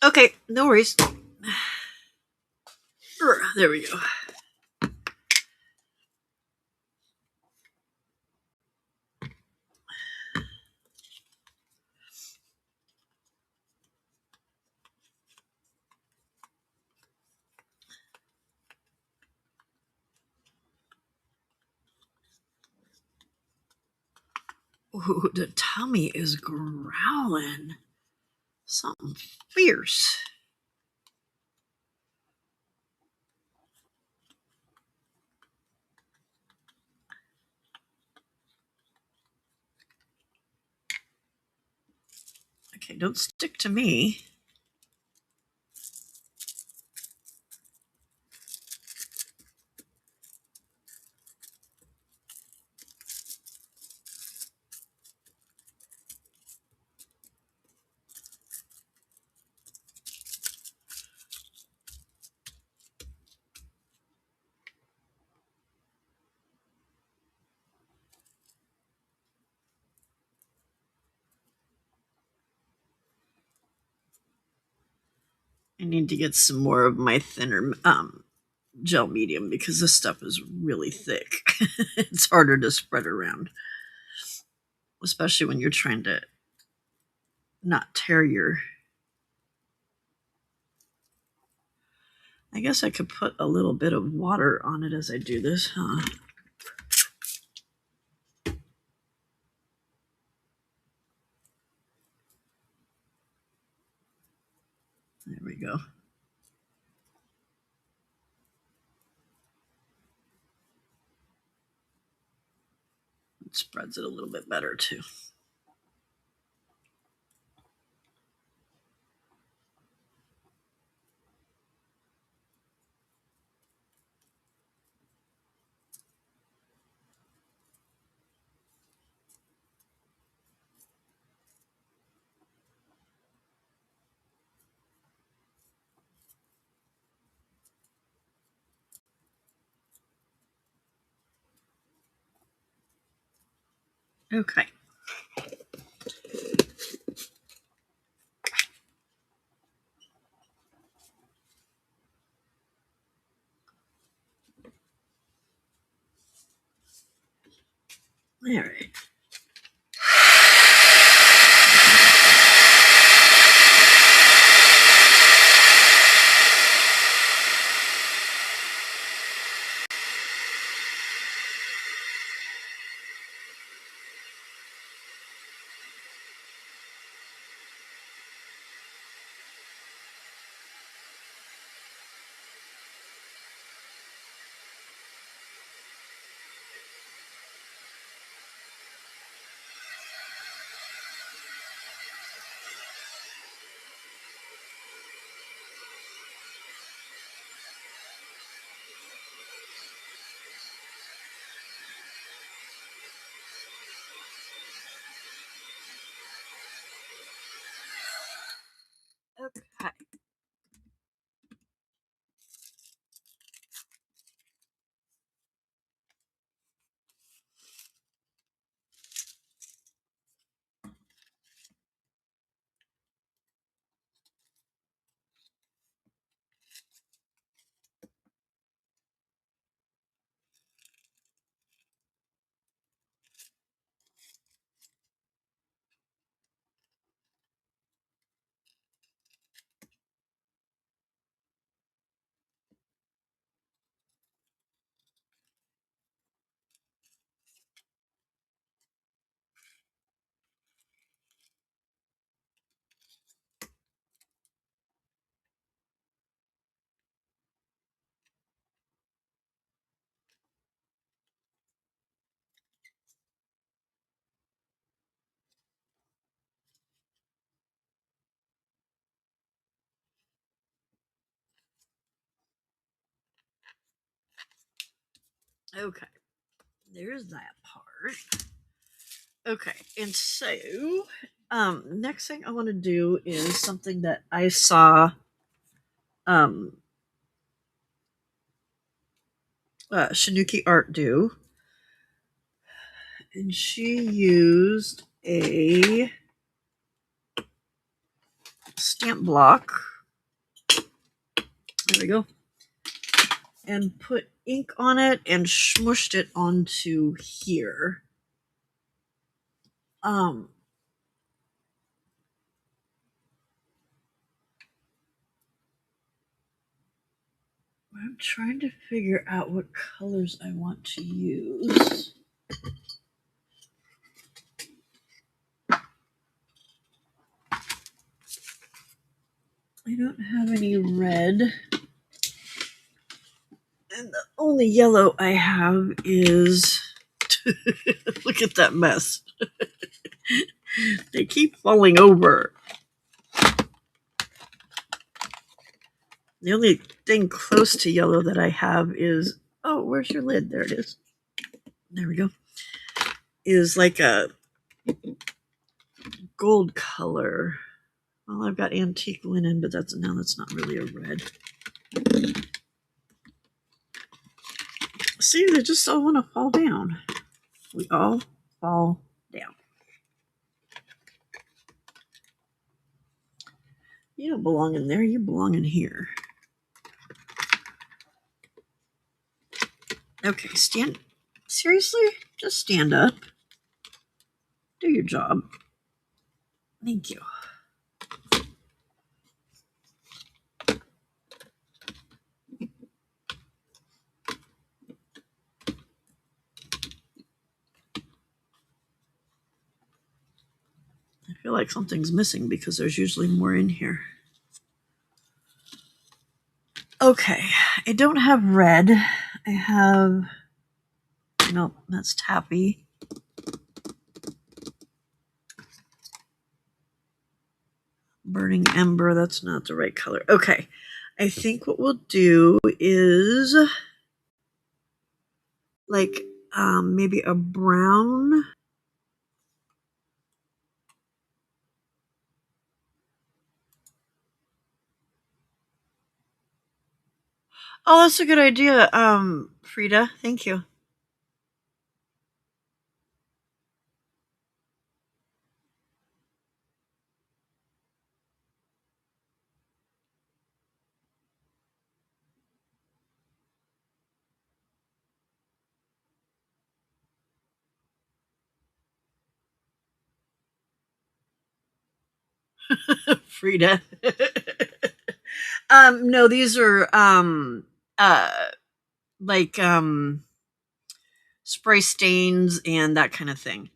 Okay, no worries. There we go. Ooh, the tummy is growling. Something fierce. Okay, don't stick to me. I need to get some more of my thinner gel medium because this stuff is really thick. It's harder to spread around, especially when you're trying to not tear your... I guess I could put a little bit of water on it as I do this, huh? There we go. It spreads it a little bit better too. Okay. All right. Okay. Okay. There's that part. Okay. And so, next thing I want to do is something that I saw um Shanuki Art do. And she used a stamp block. There we go. And put ink on it and smushed it onto here. I'm trying to figure out what colors I want to use. I don't have any red. And the only yellow I have is... Look at that mess. They keep falling over. The only thing close to yellow that I have is... Oh, where's your lid? There it is. There we go. Is like a gold color. Well, I've got antique linen, but that's not really a red. See, they just all want to fall down. We all fall down. You don't belong in there. You belong in here. Okay, stand. Seriously? Just stand up. Do your job. Thank you. I feel like something's missing because there's usually more in here. Okay, I don't have red. I have... No, that's taffy. Burning Ember, that's not the right color. Okay, I think what we'll do is like maybe a brown. Oh, that's a good idea, Frida. Thank you. Frida. No, these are uh like spray stains and that kind of thing.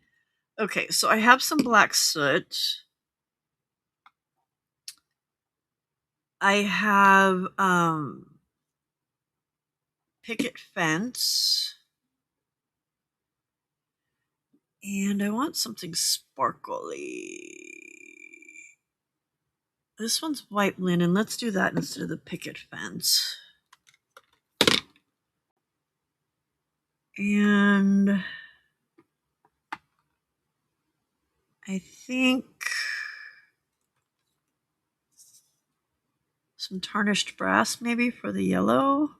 Okay, so I have some black soot. I have picket fence. And I want something sparkly. This one's white linen. Let's do that instead of the picket fence. And I think some tarnished brass maybe for the yellow.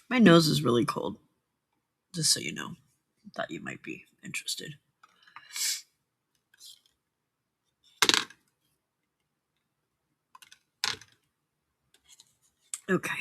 My nose is really cold, just so you know. Thought you might be interested. Okay.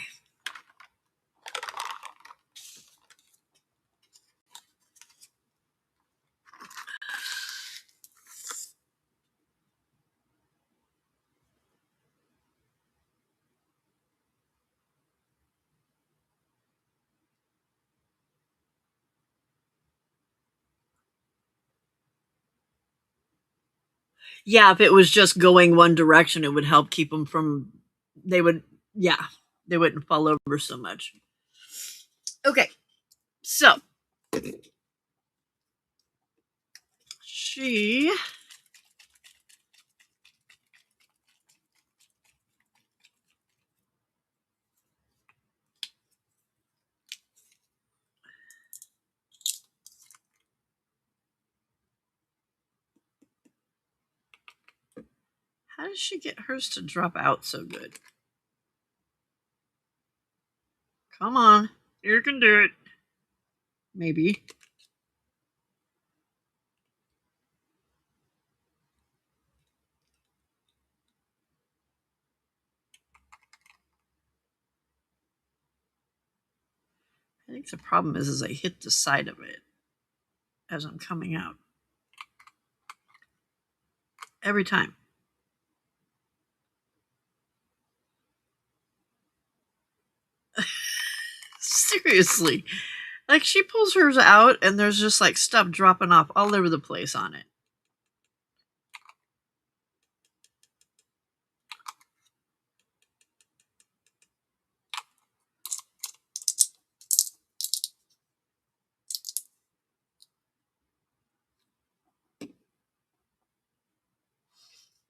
Yeah, if it was just going one direction, it would help keep them from, they would, yeah, they wouldn't fall over so much. Okay, so she how does she get hers to drop out so good? Come on, you can do it. Maybe. I think the problem is I hit the side of it as I'm coming out. Every time. Seriously. Like she pulls hers out and there's just like stuff dropping off all over the place on it.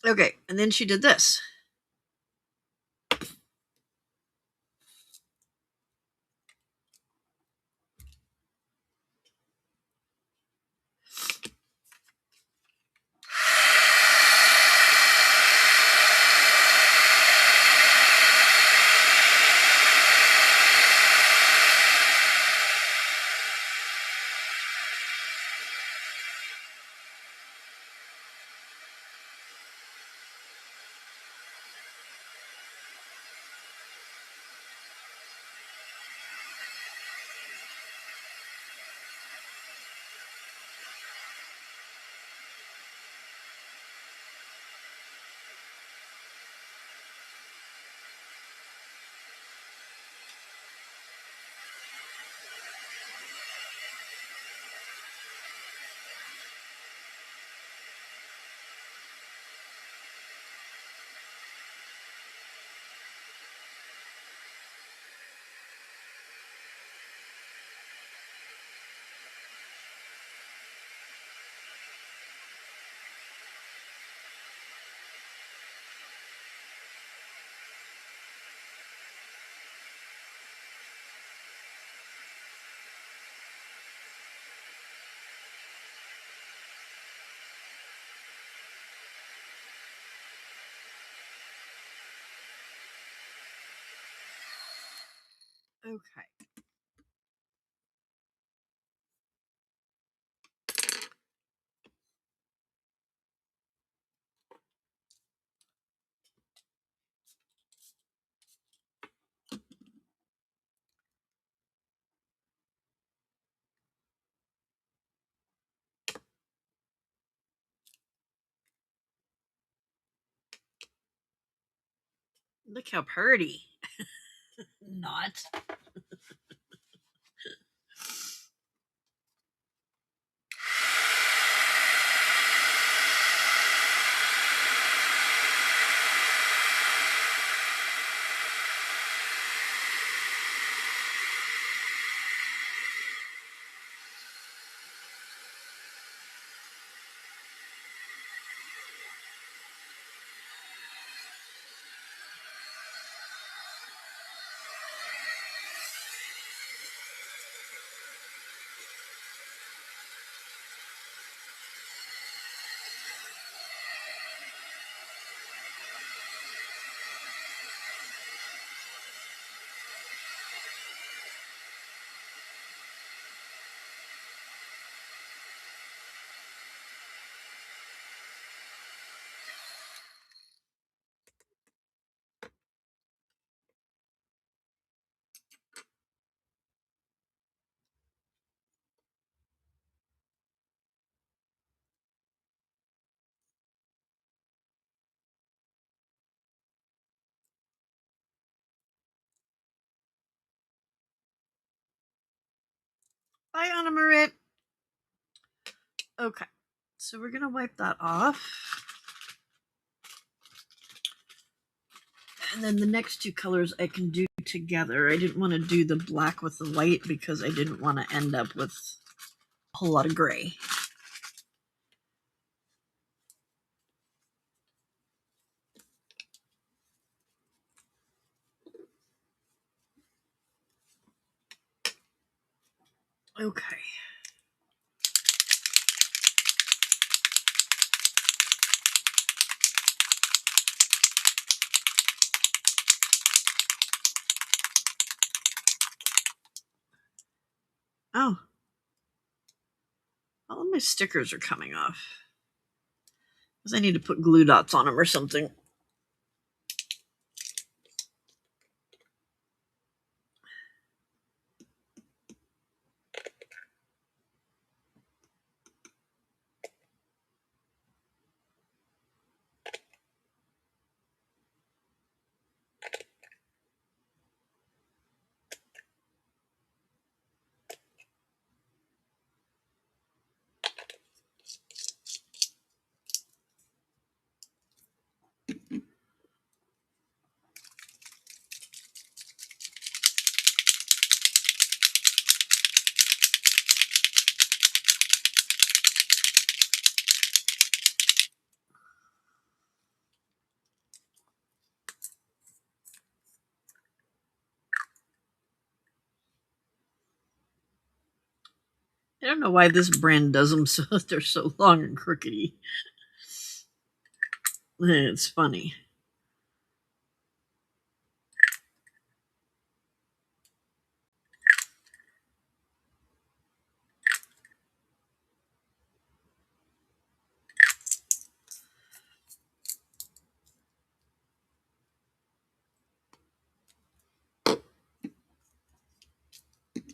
Okay, and then she did this. Okay. Look how pretty. Not. Bye, Anna Marit. Okay, so we're gonna wipe that off. And then the next two colors I can do together. I didn't want to do the black with the white because I didn't want to end up with a whole lot of gray. Okay. Oh. All of my stickers are coming off. Because I need to put glue dots on them or something. I don't know why this brand does them so they're so long and crookedy. It's funny.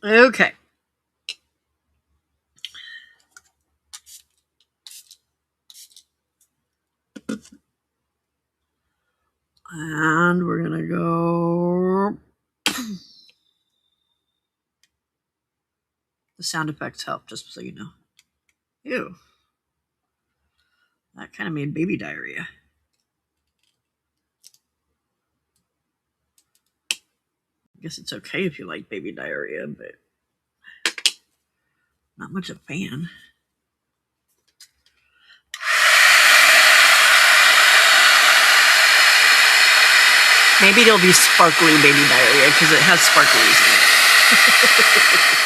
Okay. And we're going to go. The sound effects help, just so you know. Ew. That kind of made baby diarrhea. I guess it's okay if you like baby diarrhea, but not much of a fan. Maybe it'll be sparkly baby diarrhea because it has sparklies in it.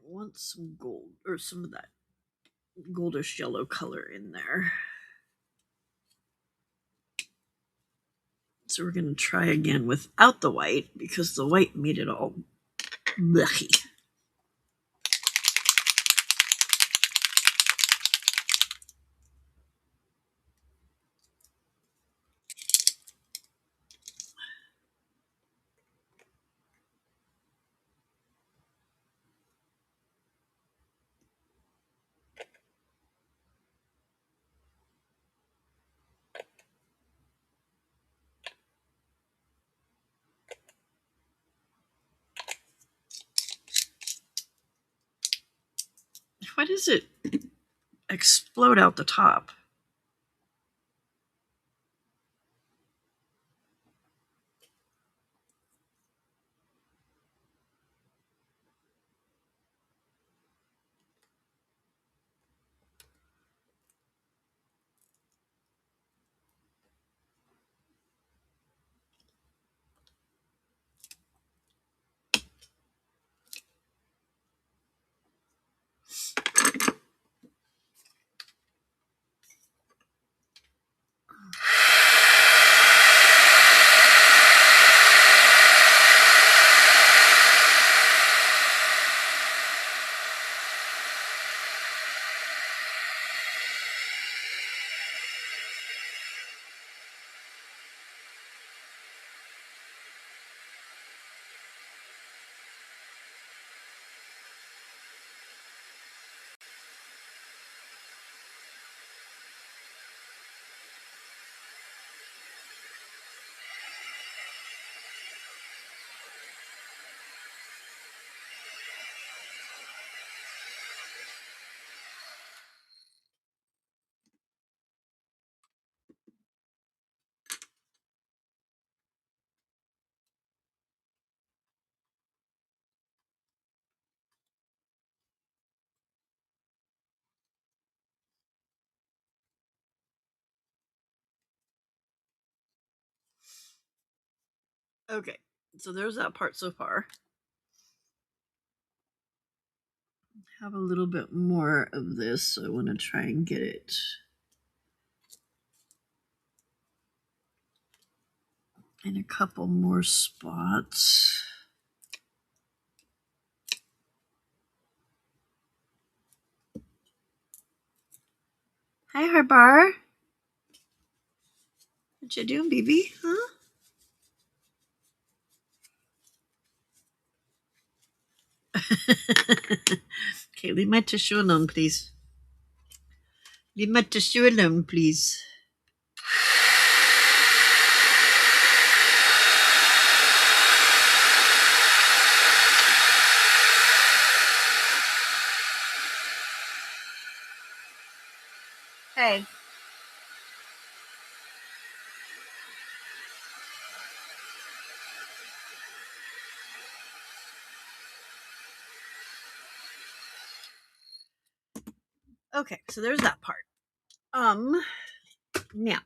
want some gold or some of that goldish yellow color in there. So we're going to try again without the white because the white made it all blech-y. Why does it explode out the top? Okay, so there's that part so far. Have a little bit more of this, so I want to try and get it in a couple more spots. Hi, Harbar. What you doing, baby? Huh? Okay, leave my tissue alone, please. Leave my tissue alone, please. Hey. Okay, so there's that part. Now.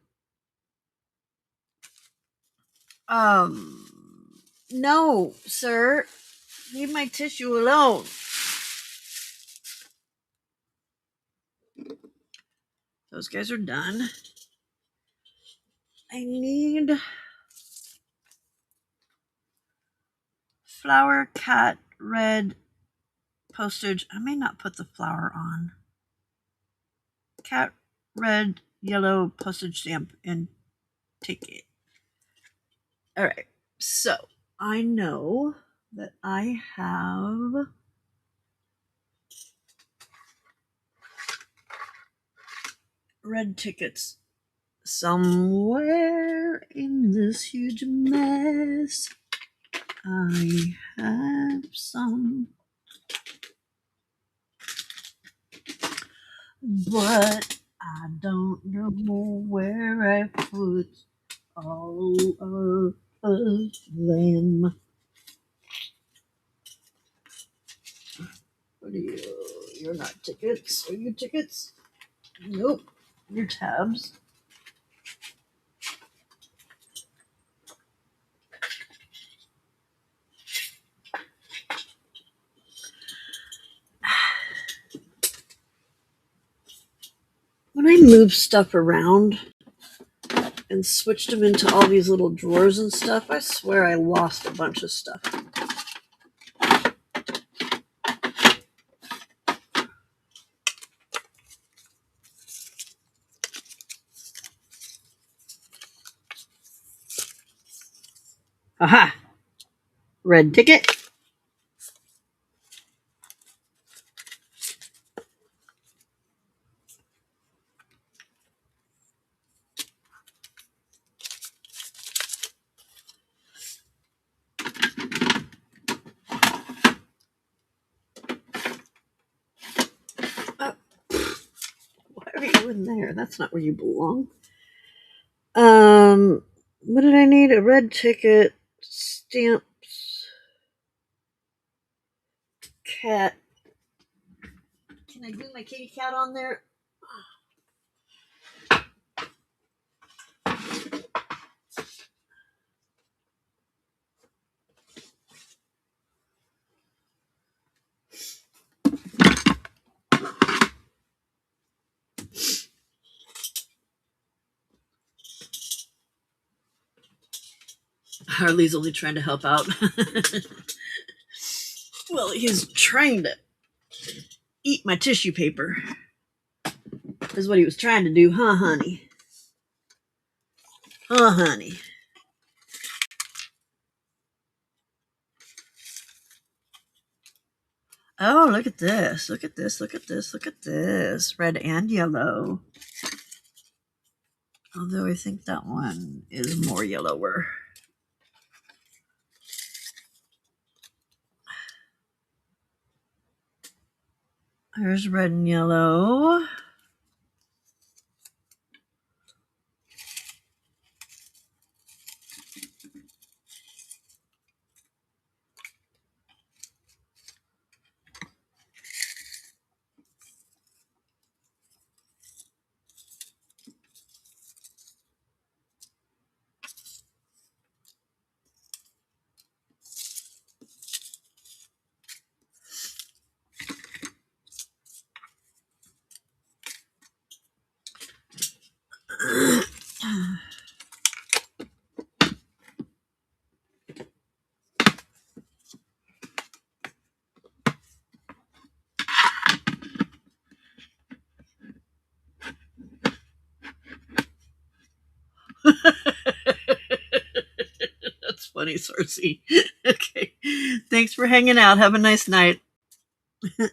No, sir. Leave my tissue alone. Those guys are done. I need flower, cat, red, postage. I may not put the flower on. Cat, red, yellow, postage stamp, and ticket. All right. So I know that I have red tickets somewhere in this huge mess. I have some, but I don't know where I put all of them. What are you? You're not tickets. Are you tickets? Nope. You're tabs. I moved stuff around and switched them into all these little drawers and stuff, I swear I lost a bunch of stuff. Aha! Red ticket. Why are you in there? That's not where you belong. What did I need? A red ticket, stamps, cat. Can I glue my kitty cat on there? Harley's only trying to help out. Well, he's trying to eat my tissue paper. Is what he was trying to do, huh, honey? Huh, honey? Oh, look at this. Look at this. Look at this. Look at this. Red and yellow. Although I think that one is more yellower. There's red and yellow. That's funny, Cersei. Okay. Thanks for hanging out. Have a nice night. That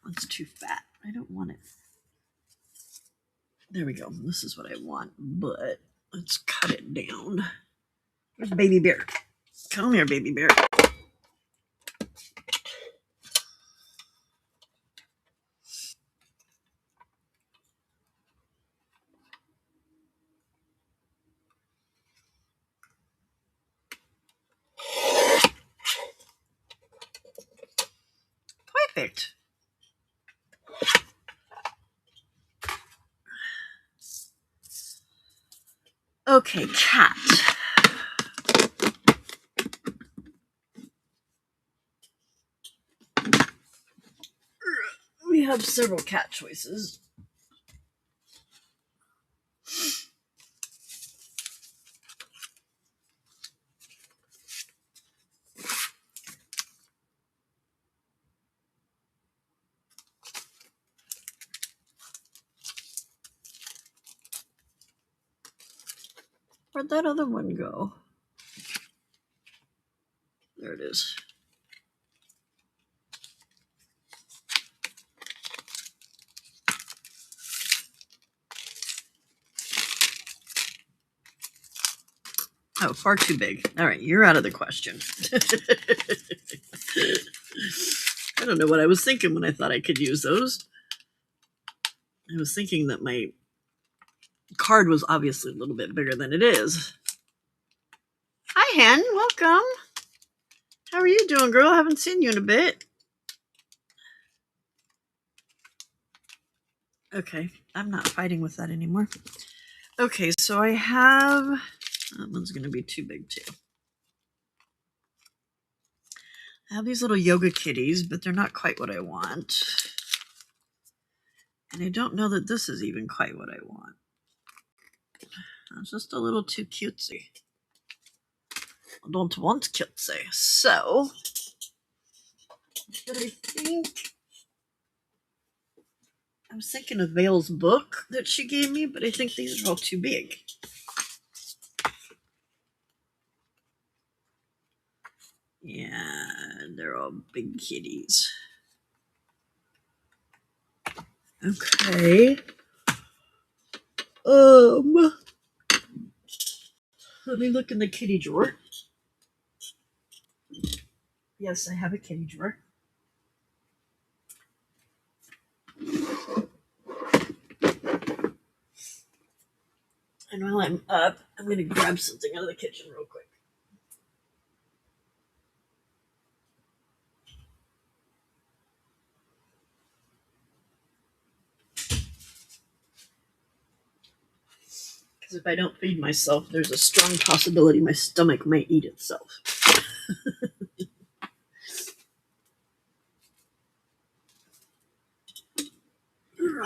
one's too fat. I don't want it. There we go. This is what I want, but let's cut it down. Where's baby bear? Come here, baby bear. Perfect. Okay, cat. We have several cat choices. Where'd that other one go? There it is. Oh, far too big. All right, you're out of the question. I don't know what I was thinking when I thought I could use those. I was thinking that my card was obviously a little bit bigger than it is. Hi, Hen. Welcome. How are you doing, girl? I haven't seen you in a bit. Okay, I'm not fighting with that anymore. Okay, so I have, that one's going to be too big too. I have these little yoga kitties, but they're not quite what I want. And I don't know that this is even quite what I want. It's just a little too cutesy. I don't want cutesy. So, but I think, I was thinking of Vale's book that she gave me, but I think these are all too big. Yeah, they're all big kitties. Okay. Let me look in the kitty drawer. Yes, I have a kitty drawer. And while I'm up, I'm going to grab something out of the kitchen real quick. Because if I don't feed myself, there's a strong possibility my stomach might eat itself. Okay.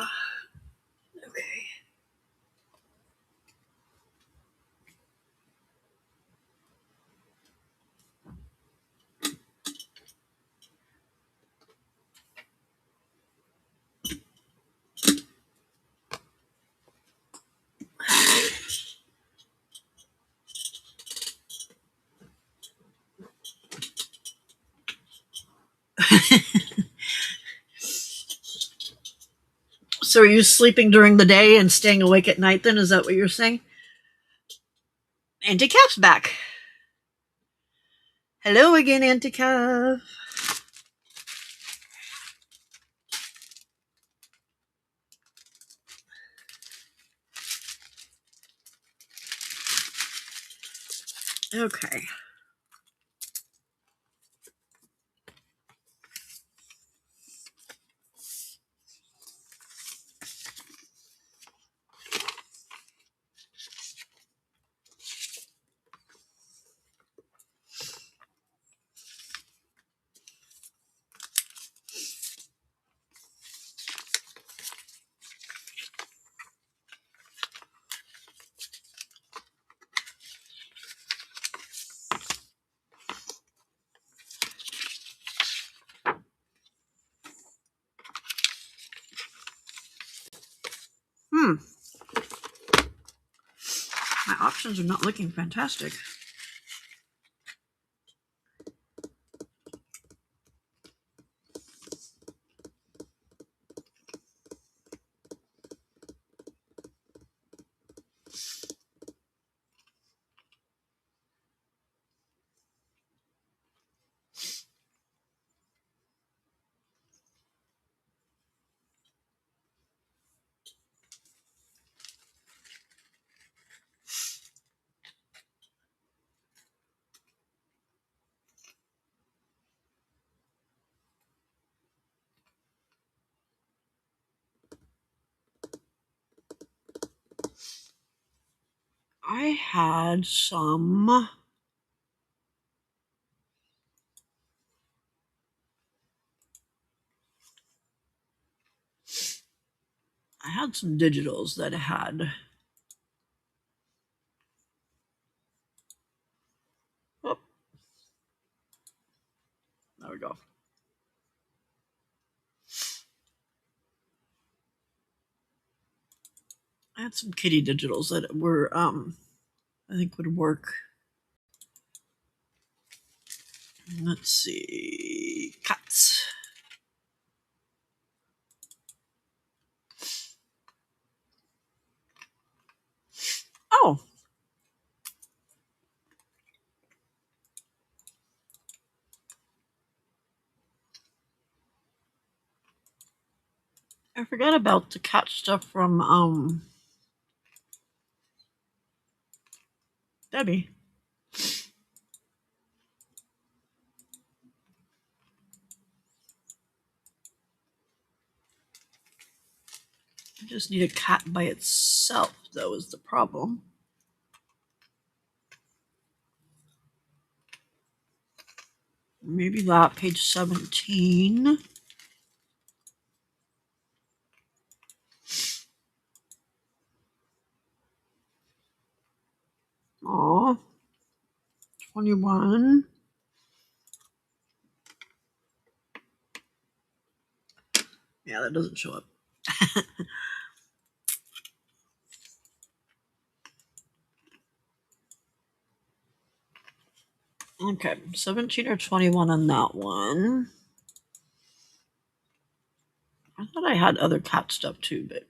So are you sleeping during the day and staying awake at night then? Is that what you're saying? Auntie Calf's back. Hello again, Auntie Calf. Okay. My options are not looking fantastic. I had some digitals that had, oh, there we go. I had some kitty digitals that were I think would work. Let's see. Cats. Oh. I forgot about the cat stuff from Debbie. I just need a cat by itself. itself, though, is the problem. Maybe that, page 17. Aw. 21. Yeah, that doesn't show up. Okay, 17 or 21 on that one. I thought I had other cat stuff too, but...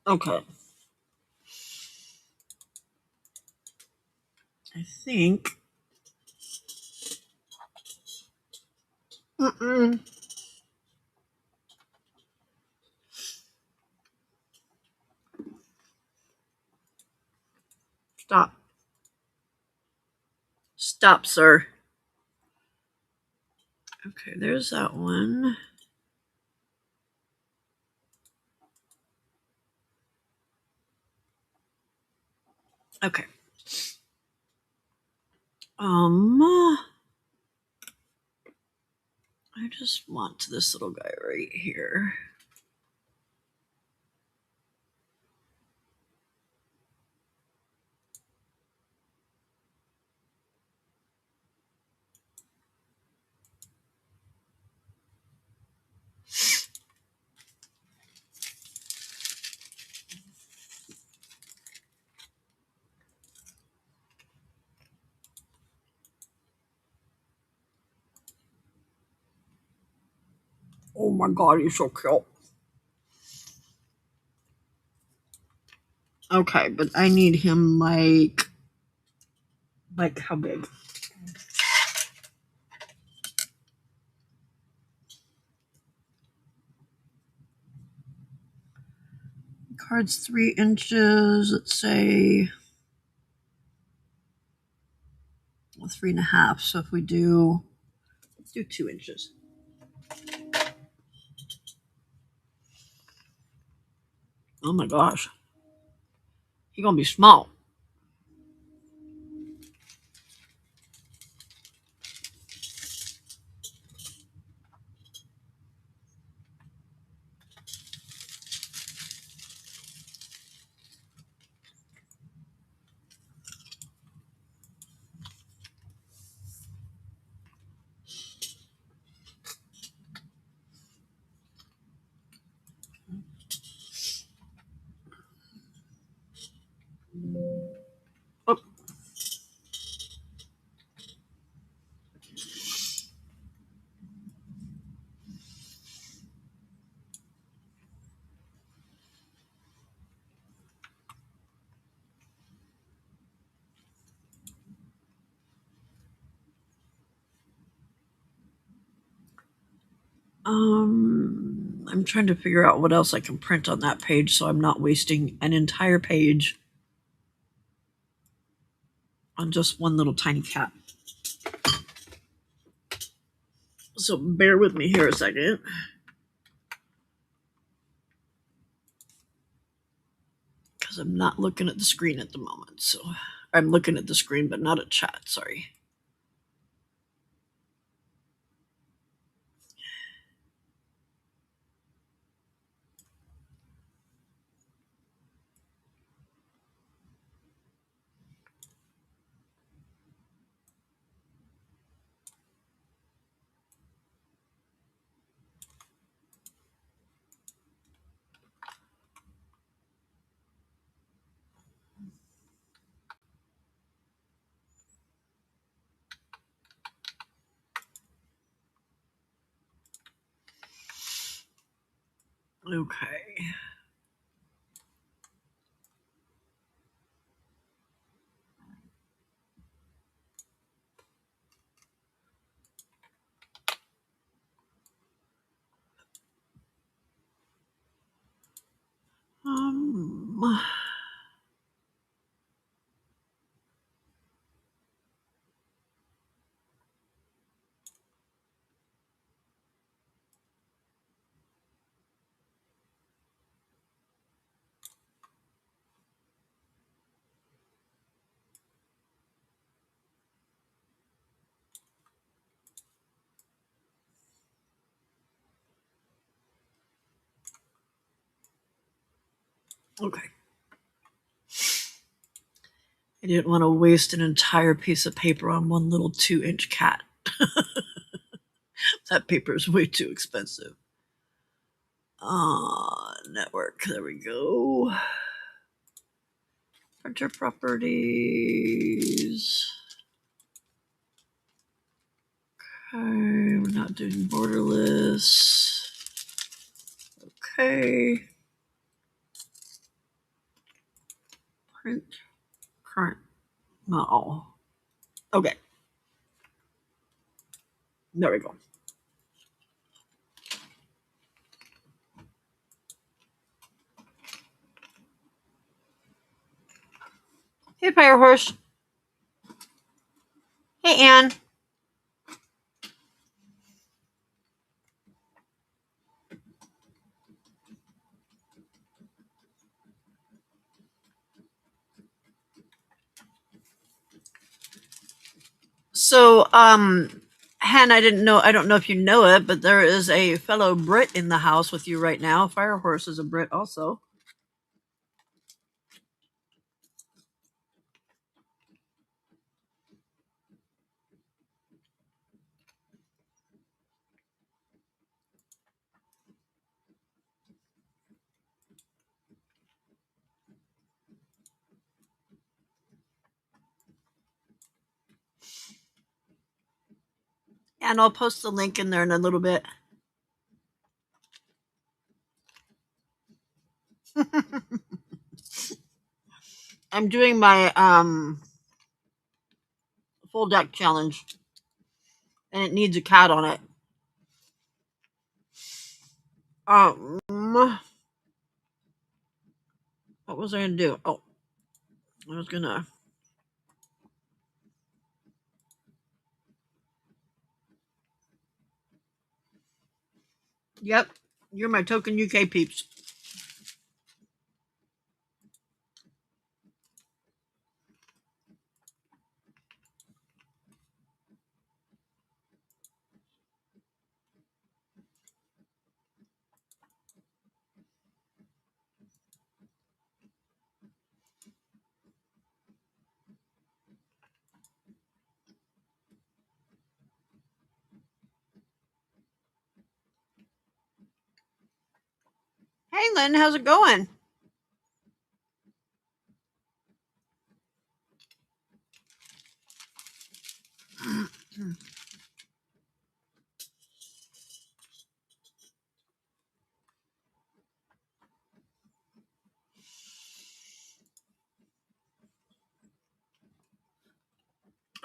Okay. I think... Stop. Stop, sir. Okay, there's that one. Okay. I just want this little guy right here. Oh my god, he's so cute. Okay, but I need him like how big? Card's 3 inches, let's say 3.5. So if we do 2 inches. Oh my gosh. He's gonna be small. Oh. I'm trying to figure out what else I can print on that page so I'm not wasting an entire page on just one little tiny cat. So bear with me here a second. Because I'm not looking at the screen at the moment. So I'm looking at the screen, but not at chat. Sorry. Okay. Um, okay. I didn't want to waste an entire piece of paper on one little 2-inch cat. That paper is way too expensive. Network. There we go. Printer properties. Okay, we're not doing borderless. Okay. Print current. Not all. Okay. There we go. Hey, Firehorse. Hey, Anne. So, Hen, I don't know if you know it, but there is a fellow Brit in the house with you right now. Firehorse is a Brit also. And I'll post the link in there in a little bit. I'm doing my full deck challenge, and it needs a cat on it. What was I gonna do? Oh, I was gonna. Yep, you're my token UK peeps. Hey, Lynn, how's it going?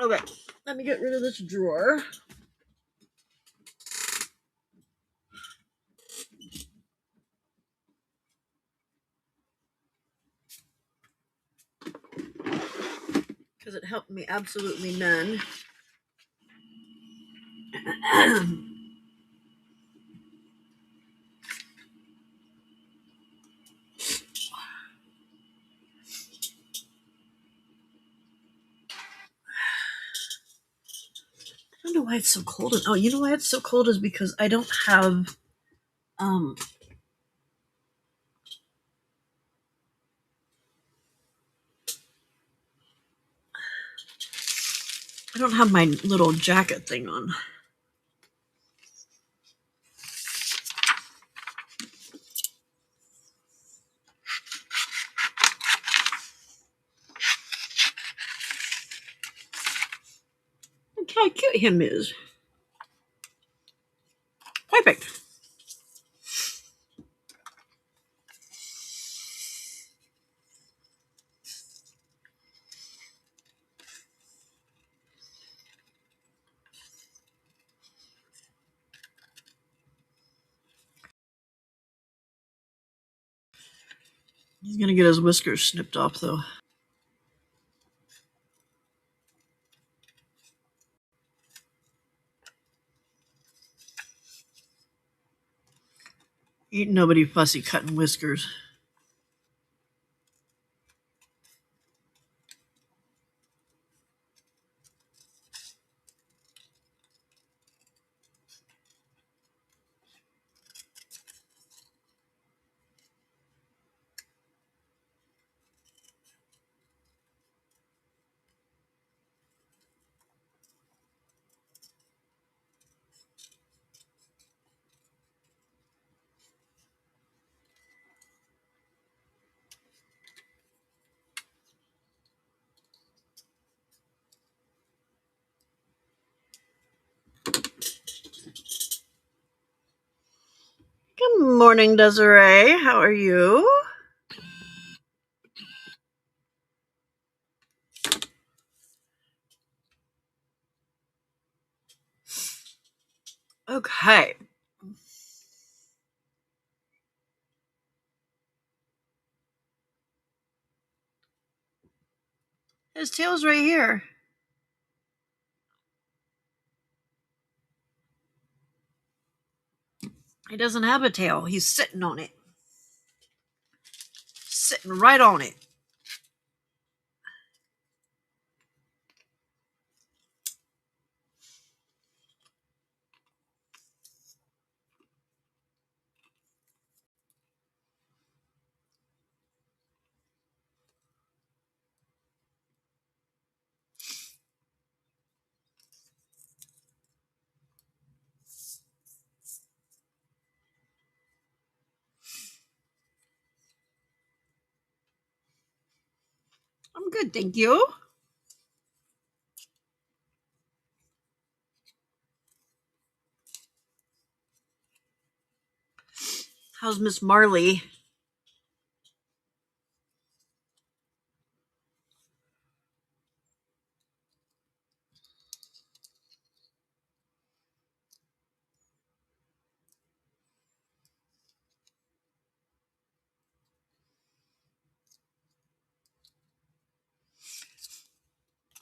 Okay, let me get rid of this drawer. Because it helped me absolutely none. I don't know why it's so cold. Oh, you know why it's so cold is because I don't have I don't have my little jacket thing on. Look how cute him is. Perfect. He's gonna get his whiskers snipped off, though. Ain't nobody fussy cutting whiskers. Good morning, Desiree. How are you? Okay. His tail's right here. He doesn't have a tail. He's sitting on it. Sitting right on it. I'm good, thank you. How's Miss Marley?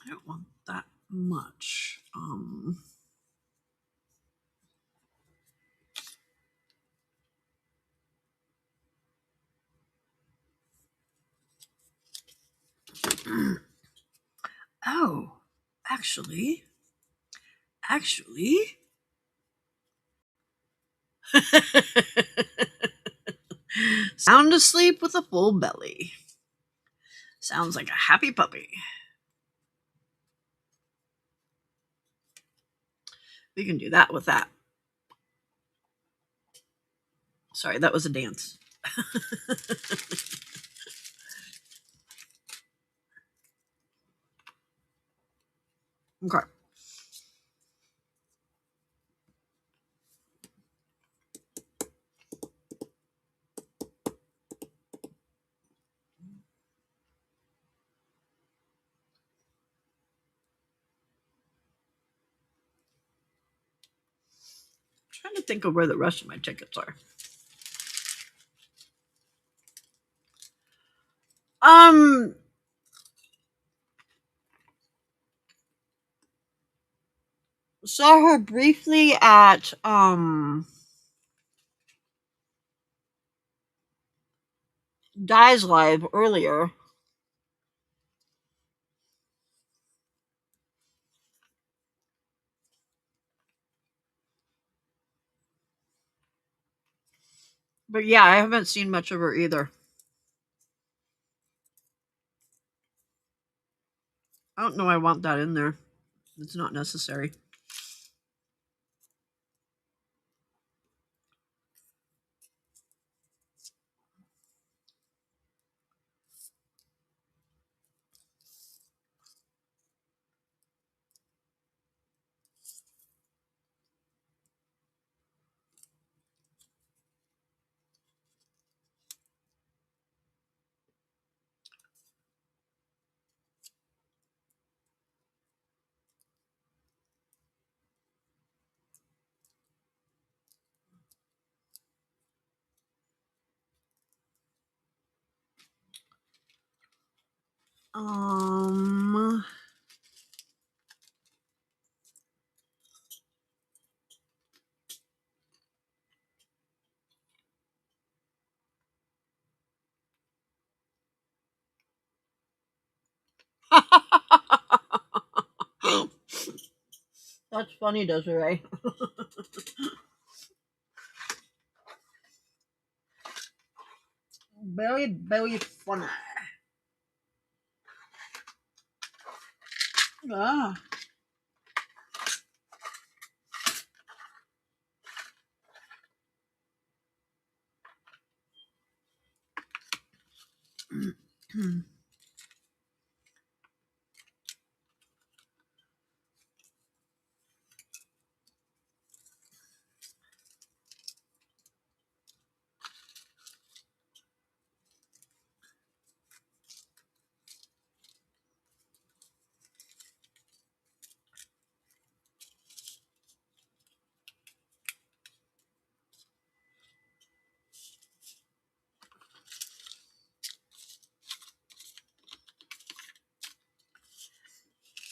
I don't want that much. Oh, actually. Sound asleep with a full belly. Sounds like a happy puppy. We can do that with that. Sorry, that was a dance. Okay. Trying to think of where the rest of my tickets are. Saw her briefly at Dies Live earlier. But yeah, I haven't seen much of her either. I don't know I want that in there. It's not necessary. Um. That's funny, Desiree. Very, very funny. Ah.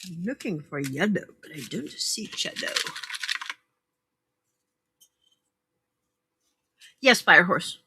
I'm looking for yellow, but I don't see shadow. Yes, fire horse.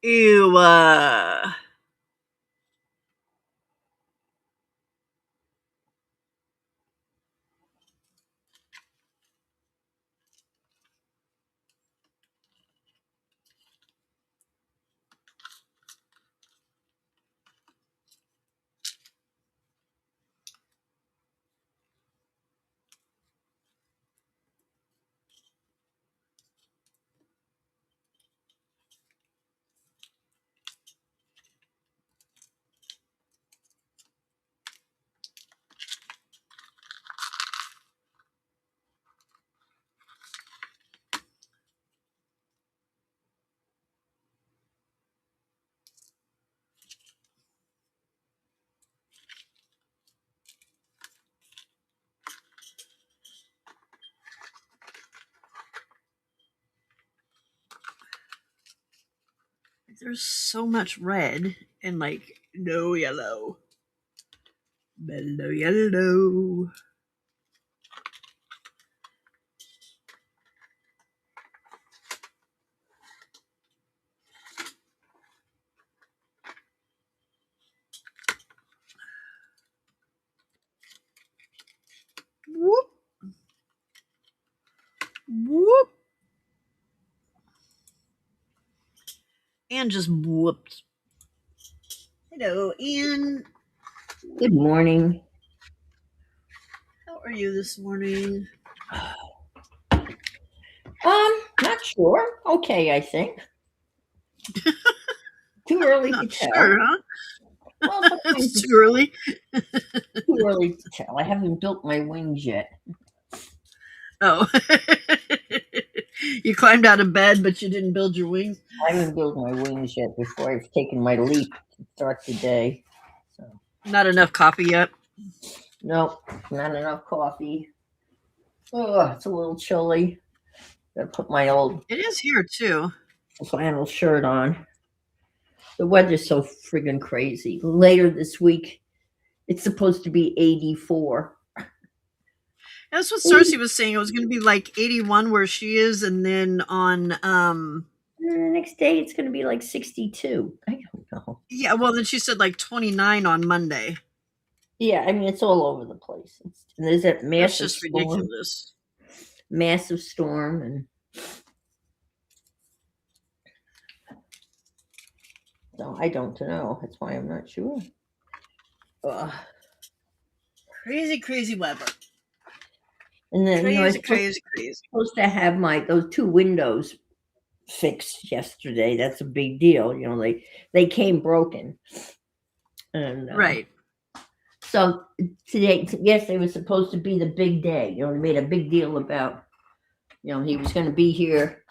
Ew. There's so much red and like no yellow. Mellow yellow. Whoop. Whoop. And just whooped. Hello, Ian. Good morning. How are you this morning? Not sure. Okay, I think. Too early to Not sure, tell. huh? Well, It's sometimes too it's early. too early to tell. I haven't built my wings yet. Oh. You climbed out of bed, but you didn't build your wings? I haven't built my wings yet before I've taken my leap to start the day. So, Not enough coffee yet? no, not enough coffee. Oh, it's a little chilly. Gotta put my old It is here, too. flannel shirt on. The weather's so friggin' crazy. Later this week, it's supposed to be 84. That's what Cersei was saying. It was going to be like 81 where she is, and then on The next day, it's going to be like 62. No. Yeah, well, then she said like 29 on Monday. Yeah, I mean, it's all over the place. And there's that That's just ridiculous. massive storm, and so I don't know. That's why I'm not sure. Ugh. Crazy, crazy weather. And then I was Crazy, crazy, crazy. supposed to have those two windows fixed yesterday. That's a big deal. They came broken, and Right. so yesterday was supposed to be the big day. They made a big deal about, he was going to be here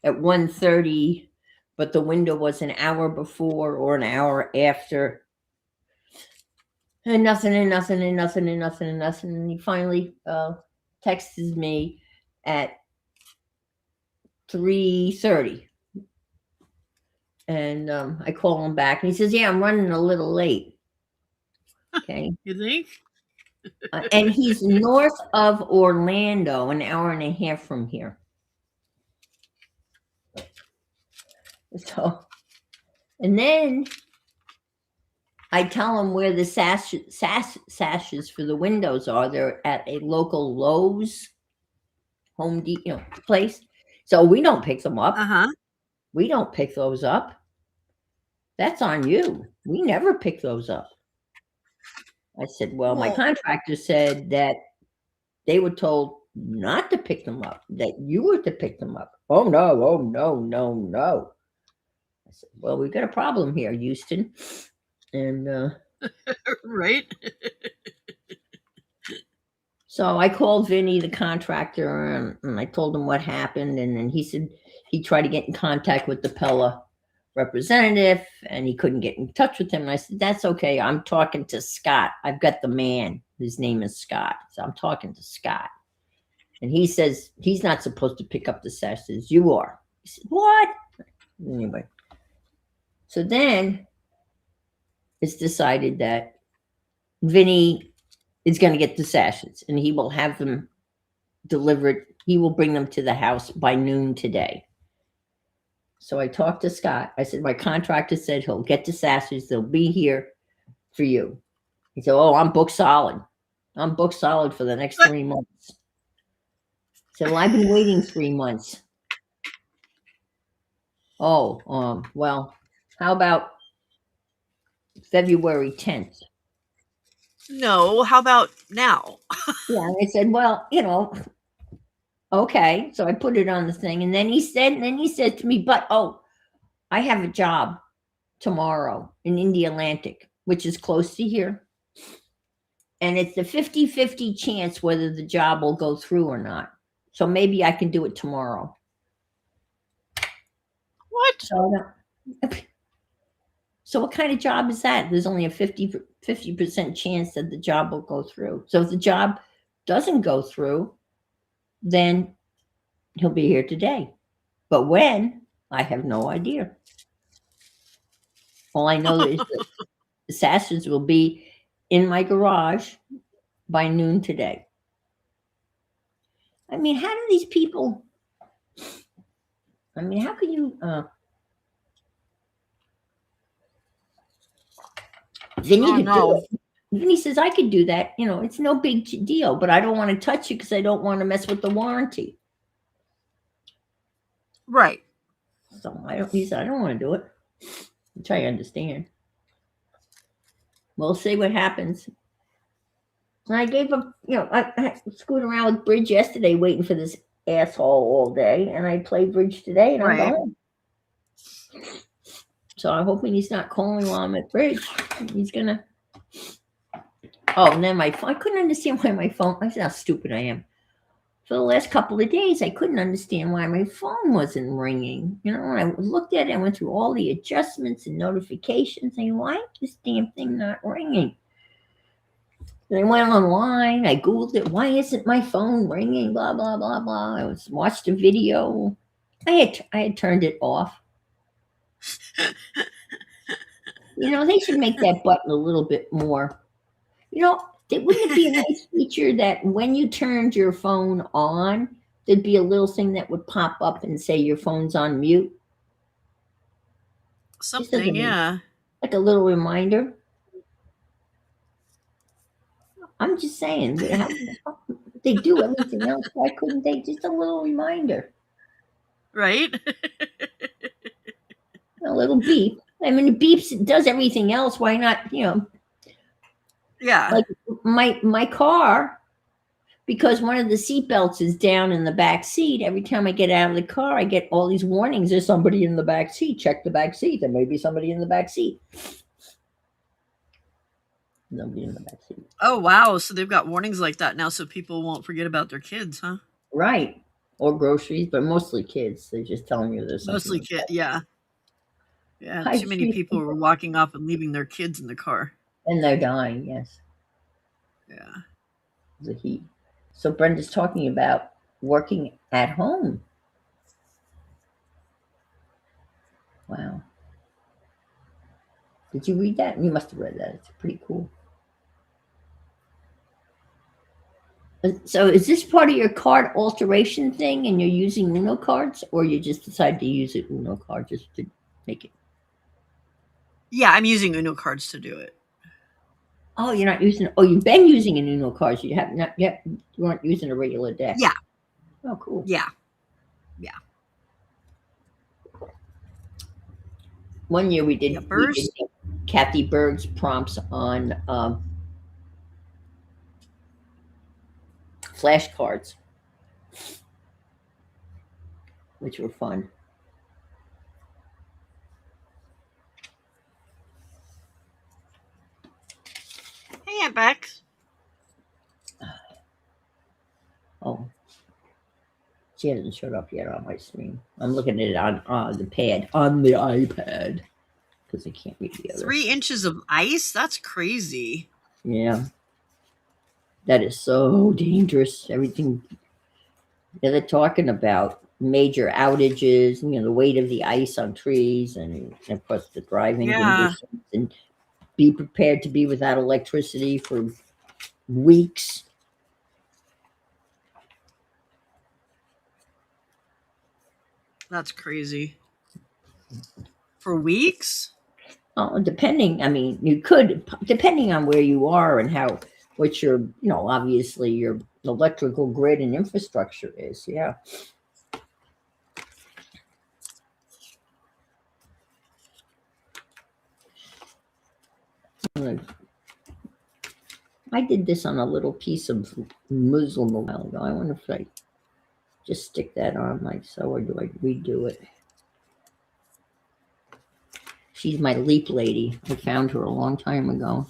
at 1:30, but the window was an hour before or an hour after. And nothing and nothing and nothing and nothing and nothing. And he finally texts me at 3:30. And I call him back and he says, yeah, I'm running a little late. Okay. You think? And he's north of Orlando, an hour and a half from here. So, and then I tell him where the sashes for the windows are. They're at a local Lowe's Home Depot place. So we don't pick them up. Uh-huh. We don't pick those up. That's on you. We never pick those up. I said, well, my contractor said that they were told not to pick them up, that you were to pick them up. Oh, no. I said, well, we've got a problem here, Houston. And right. so I called Vinny, the contractor, and I told him what happened. And then he said he tried to get in contact with the Pella representative and he couldn't get in touch with him. And I said, that's okay. I'm talking to Scott. I've got the man. His name is Scott. So I'm talking to Scott. And he says he's not supposed to pick up the sashes. You are. He said, what? Anyway. So then it's decided that Vinny is going to get the sashes and he will have them delivered. He will bring them to the house by noon today. So I talked to Scott. I said, my contractor said he'll get the sashes. They'll be here for you. He said, oh, I'm booked solid. I'm booked solid for the next 3 months. I said, well, I've been waiting 3 months. Oh, well, how about February 10th? No, how about now? Yeah, and I said, well, okay. So I put it on the thing. And then he said to me, but, I have a job tomorrow in India Atlantic, which is close to here. And it's a 50-50 chance whether the job will go through or not. So maybe I can do it tomorrow. What? So what kind of job is that? There's only a 50% chance that the job will go through. So if the job doesn't go through, then he'll be here today. But when, I have no idea. All I know is that the sashes will be in my garage by noon today. I mean, how do these people, how can you, Vinny says I could do that. It's no big deal, but I don't want to touch it because I don't want to mess with the warranty. Right. So he said, I don't want to do it, which I understand. We'll see what happens. And I gave up, I screwed around with bridge yesterday waiting for this asshole all day, and I played bridge today, and I'm going. So I'm hoping he's not calling while I'm at bridge. He's going to. Oh, and then my phone, I couldn't understand why my phone, I said how stupid I am. For the last couple of days, I couldn't understand why my phone wasn't ringing. When I looked at it, I went through all the adjustments and notifications, and why is this damn thing not ringing? And I went online, I Googled it, why isn't my phone ringing, blah, blah, blah, blah. I watched a video. I had turned it off. They should make that button a little bit more. Wouldn't it be a nice feature that when you turned your phone on, there'd be a little thing that would pop up and say your phone's on mute? Something, yeah. like a little reminder. I'm just saying, they do everything else. Why couldn't they just a little reminder, Right? a little beep? I mean, it beeps. It does everything else. Why not? Yeah. Like my car, because one of the seat belts is down in the back seat. Every time I get out of the car, I get all these warnings. There's somebody in the back seat. Check the back seat. There may be somebody in the back seat. Nobody in the back seat. Oh wow, so they've got warnings like that now so people won't forget about their kids, huh? Right. Or groceries, but mostly kids. They're just telling you there's something Mostly like kid, that. yeah. Yeah, I too many see. people were walking off and leaving their kids in the car. And they're dying, yes. Yeah. The heat. So Brenda's talking about working at home. Wow. Did you read that? You must have read that. It's pretty cool. So is this part of your card alteration thing and you're using Uno cards, or you just decide to use an Uno card just to make it? Yeah, I'm using Uno cards to do it. Oh, you're not using, oh, you've been using an Uno card. So you have not yet, you aren't using a regular deck. Yeah. Oh, cool. Yeah. Yeah. One year we Yeah. did Kathy Berg's prompts on flashcards, which were fun. Hey, Aunt Bex. Oh, she hasn't showed up yet on my screen. I'm looking at it on the pad, on the iPad, because I can't read the other. 3 inches of ice? That's crazy. Yeah, that is so dangerous. Everything they're talking about major outages, the weight of the ice on trees, and of course the driving Yeah. conditions, and be prepared to be without electricity for weeks. That's crazy. For weeks? Oh, depending, I mean, you could, depending on where you are and what your, obviously your electrical grid and infrastructure is. Yeah. I did this on a little piece of muslin a while ago. I wonder if I just stick that on like so, or do I redo it? She's my leap lady. I found her a long time ago.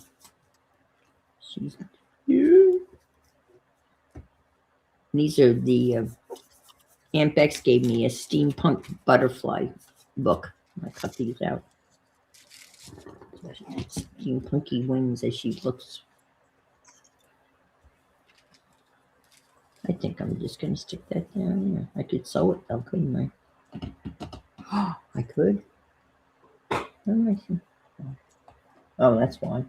She's cute. These are the Aunt Bex gave me a steampunk butterfly book. I cut these out. Steampunky wings as she looks. I think I'm just going to stick that down there. I could sew it though, couldn't I? I could. Oh, that's why.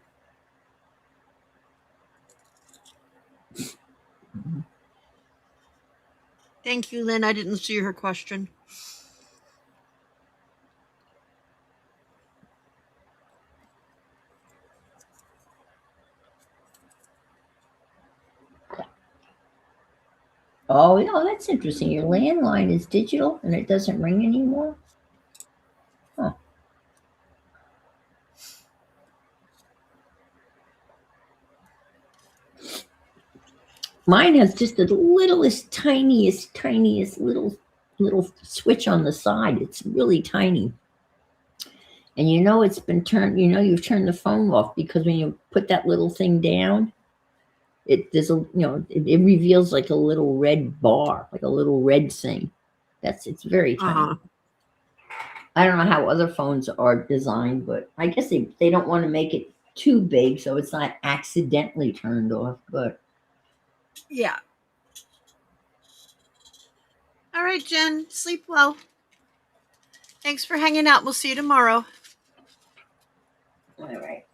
Thank you, Lynn. I didn't see her question. Oh, that's interesting. Your landline is digital and it doesn't ring anymore? Huh. Mine has just the littlest, tiniest little switch on the side. It's really tiny. And it's been turned, you've turned the phone off because when you put that little thing down, it reveals like a little red bar, like a little red thing. It's very tiny. I don't know how other phones are designed, but I guess they don't want to make it too big so it's not accidentally turned off. But Yeah. All right, Jen. Sleep well. Thanks for hanging out. We'll see you tomorrow. all right.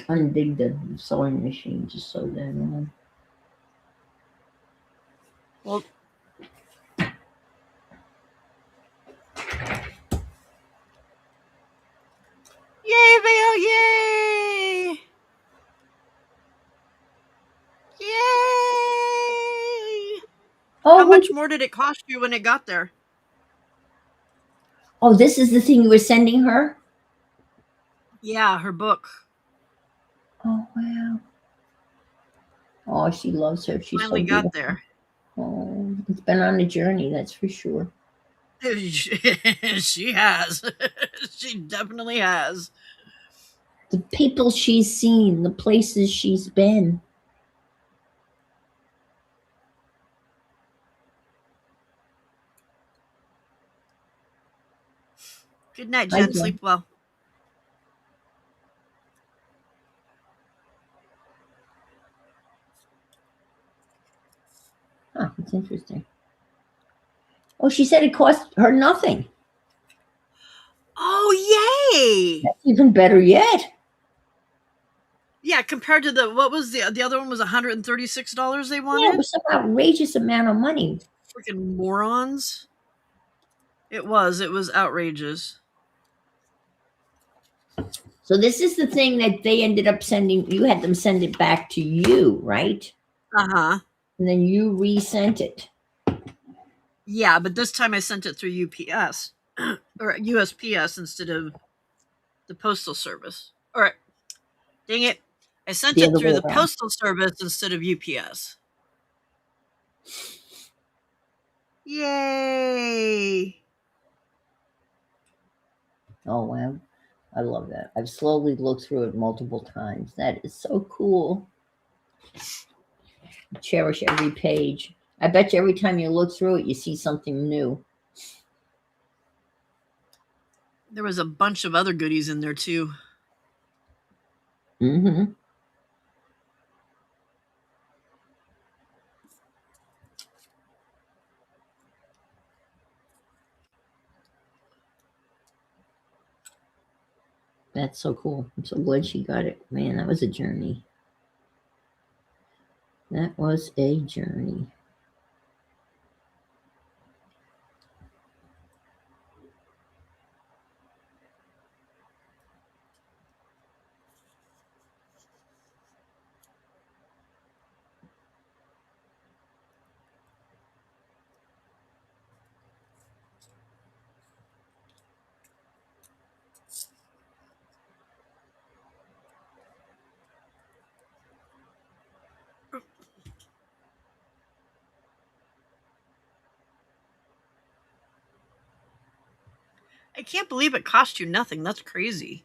undig the sewing machine just so that Well, yay, Vale! Yay! Yay! How much more did it cost you when it got there? Oh, this is the thing you were sending her? Yeah, her book. Oh, wow. Oh, she loves her. She's so Finally got beautiful. there. Oh, it's been on a journey, that's for sure. She has. She definitely has. The people she's seen, the places she's been. Good night, Hi, Jen. Jen. Sleep well. Huh, that's interesting. Oh, she said it cost her nothing. Oh, yay! That's even better yet. Yeah, compared to what was the other one was $136 they Yeah, it wanted? was some outrageous amount of money. Freaking morons. It was outrageous. So this is the thing that they ended up sending. You had them send it back to you, right? Uh-huh. And then you resent it. Yeah, but this time I sent it through UPS or USPS instead of the postal service. Or dang it, I sent The it other through way the around. postal service instead of UPS. Yay! Oh wow. I love that. I've slowly looked through it multiple times. That is so cool. Cherish every page. I bet you every time you look through it, you see something new. There was a bunch of other goodies in there too. Mm-hmm. That's so cool. I'm so glad she got it. Man, that was a journey. That was a journey. I can't believe it cost you nothing. That's crazy.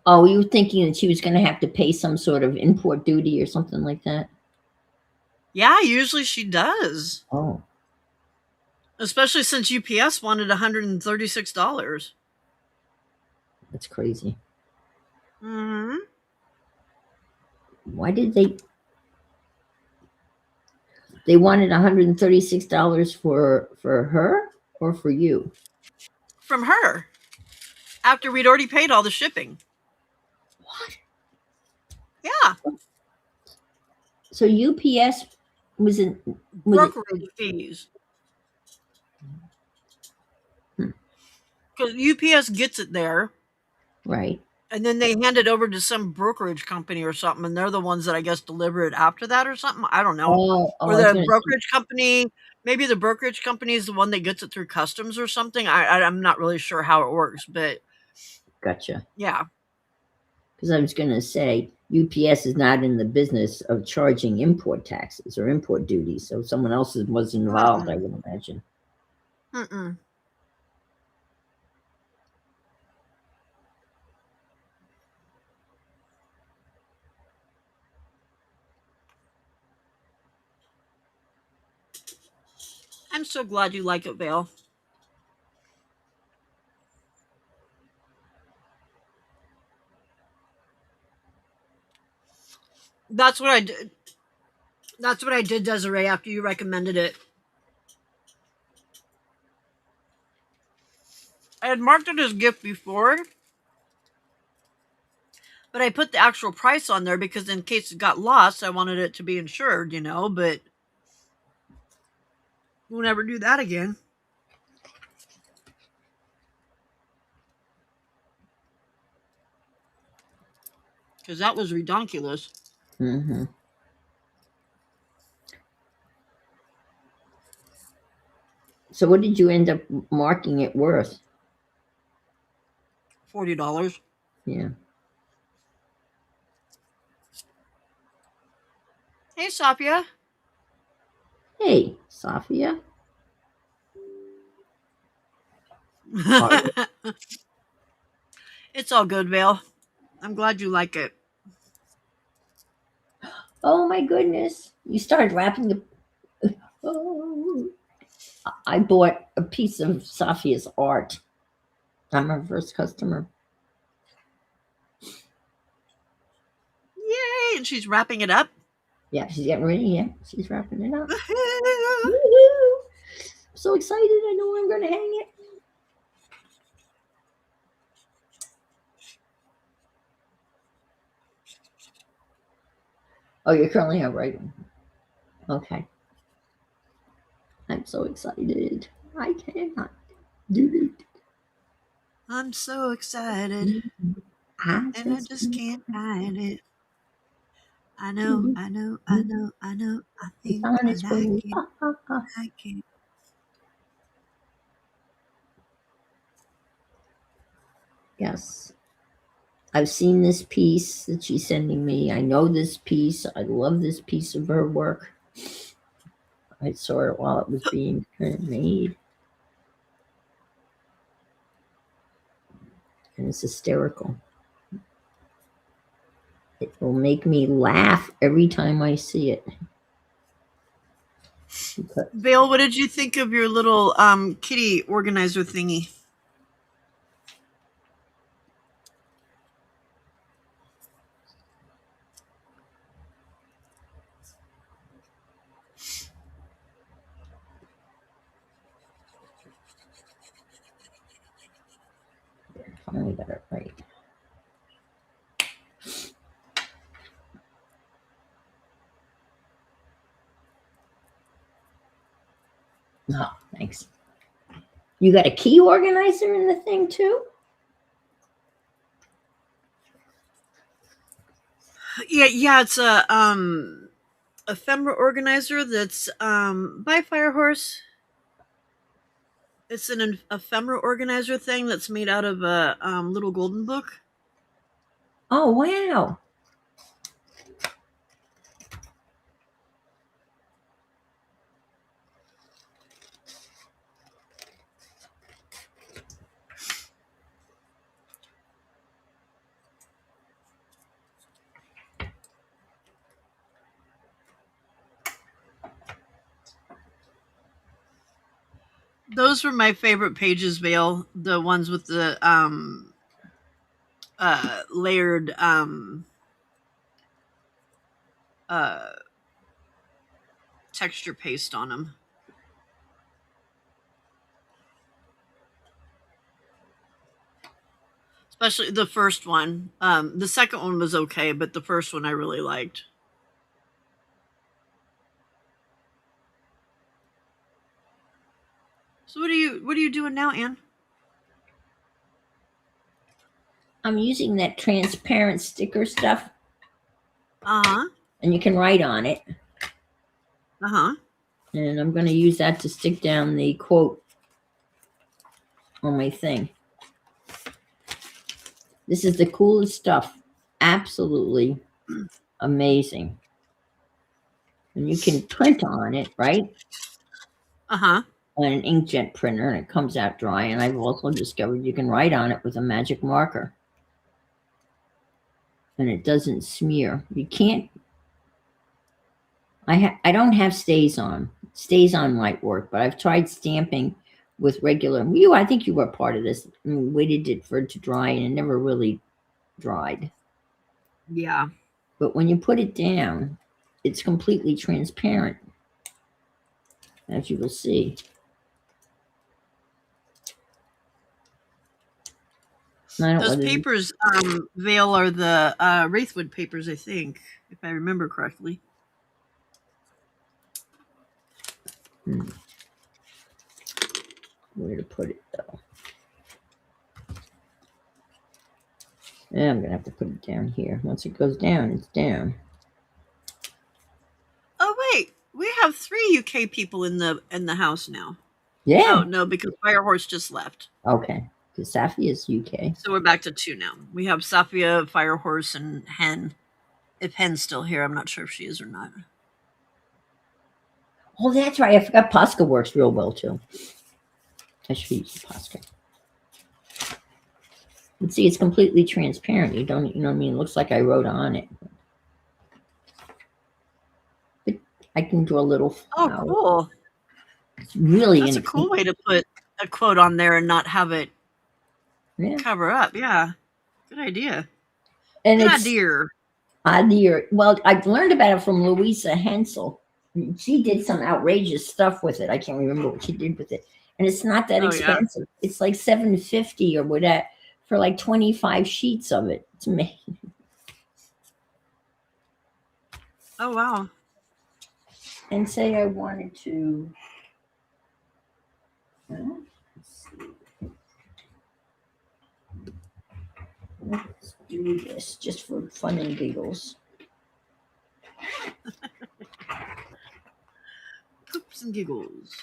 Oh, you were thinking that she was going to have to pay some sort of import duty or something like that? Yeah, usually she does. Oh, Especially since UPS wanted $136. that's crazy. Mm-hmm. Why did they wanted $136 for her or for you? From her. After we'd already paid all the shipping. What? Yeah. So UPS was in was it Brokerage fees. hmm, Because UPS gets it there. right? And then they hand it over to some brokerage company or something, and they're the ones that I guess deliver it after that or something. I don't know. Oh, Or I was the going to say, brokerage company, maybe the brokerage company is the one that gets it through customs or something. I'm not really sure how it works, but gotcha. yeah. Because I was going to say UPS is not in the business of charging import taxes or import duties, so someone else was involved, I Mm-mm. would imagine. Mm-mm. I'm so glad you like it, Vale. That's what I did. That's what I did, Desiree, after you recommended it. I had marked it as gift before, But I put the actual price on there because in case it got lost, I wanted it to be insured, but we'll never do that again. Because that was redonkulous. Mm-hmm. So what did you end up marking it worth? $40. Yeah. Hey, Sapia. Hey, Sophia. It's all good, Vale. I'm glad you like it. Oh my goodness. You started wrapping the. Oh. I bought a piece of Sophia's art. I'm her first customer. Yay! And she's wrapping it up. Yeah, she's getting ready. Yeah, she's wrapping it up. Woo-hoo. I'm so excited. I know where I'm going to hang it. Oh, you're currently out writing. Okay. I'm so excited. I cannot do it. I'm so excited, and I just can't hide it. I know, I know, I know, I know. I It's think on I its like way. it, like it. Yes. I've seen this piece that she's sending me. I know this piece. I love this piece of her work. I saw it while it was being made. And it's hysterical. It will make me laugh every time I see it. Because Vale, what did you think of your little kitty organizer thingy? I finally got it right. Oh, thanks. You got a key organizer in the thing too? Yeah, it's a ephemera organizer that's by Firehorse. It's an ephemera organizer thing that's made out of a little golden book. Oh, wow. Those were my favorite pages, Vale. The ones with the layered uh texture paste on them. Especially the first one. The second one was okay, but the first one I really liked. So what are you doing now, Anne? I'm using that transparent sticker stuff, Uh-huh. and you can write on it. Uh-huh. And I'm going to use that to stick down the quote on my thing. This is the coolest stuff. Absolutely amazing. And you can print on it, right? Uh-huh. On an inkjet printer, and it comes out dry. And I've also discovered you can write on it with a magic marker. And it doesn't smear. You can't. I don't have stays on. Stays on might work, but I've tried stamping with regular. I think you were part of this. I mean, waited for it to dry, and it never really dried. Yeah. But when you put it down, it's completely transparent, as you will see. I don't Those know whether papers, Vale, are the Wraithwood papers, I think, if I remember correctly. where to put it though. Yeah, I'm gonna have to put it down here. Once it goes down, it's down. Oh wait, we have 3 UK people in the house now. Oh Yeah. no, because Firehorse just left. Okay. Because Safi is UK. So we're back to 2 now. We have Safia, Firehorse, and Hen. If Hen's still here, I'm not sure if she is or not. Oh, that's right. I forgot Posca works real well too. I should use the Posca. But see, it's completely transparent. You know what I mean? It looks like I wrote on it. But I can draw a little flower. Oh, cool. It's really That's a cool way to put a quote on there and not have it cover up. Yeah. Good idea. And Good it's idea. well, I learned about it from Louisa Hensel. She did some outrageous stuff with it. I can't remember what she did with it. And it's not that expensive. Yeah. It's like $7.50 or whatever for like 25 sheets of it. It's amazing. Oh, wow. And say I wanted to, let's see. Let's do this just for fun and giggles. Poops and giggles.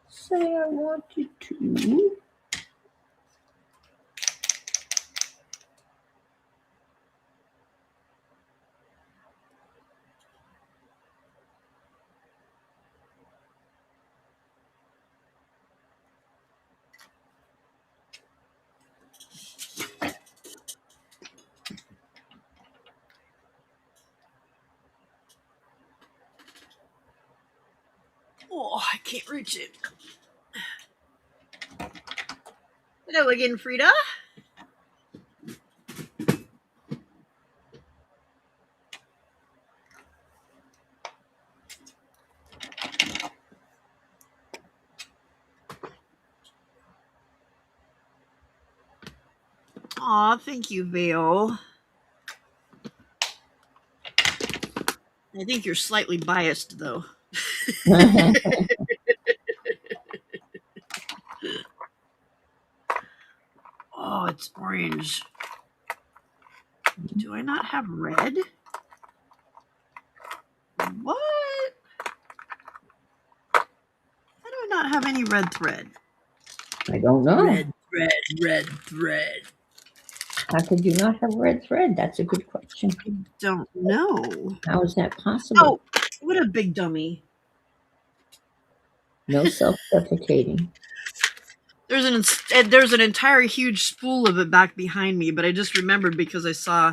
Say I wanted to. Oh, I can't reach it. Hello again, Frida. Aw, thank you, Vale. I think you're slightly biased, though. Oh, it's orange. Do I not have red? What? How do I not have any red thread? I don't know. Red thread. How could you not have red thread? That's a good question. I don't know. How is that possible? Oh, what a big dummy. No self-deprecating. There's an entire huge spool of it back behind me, but I just remembered because I saw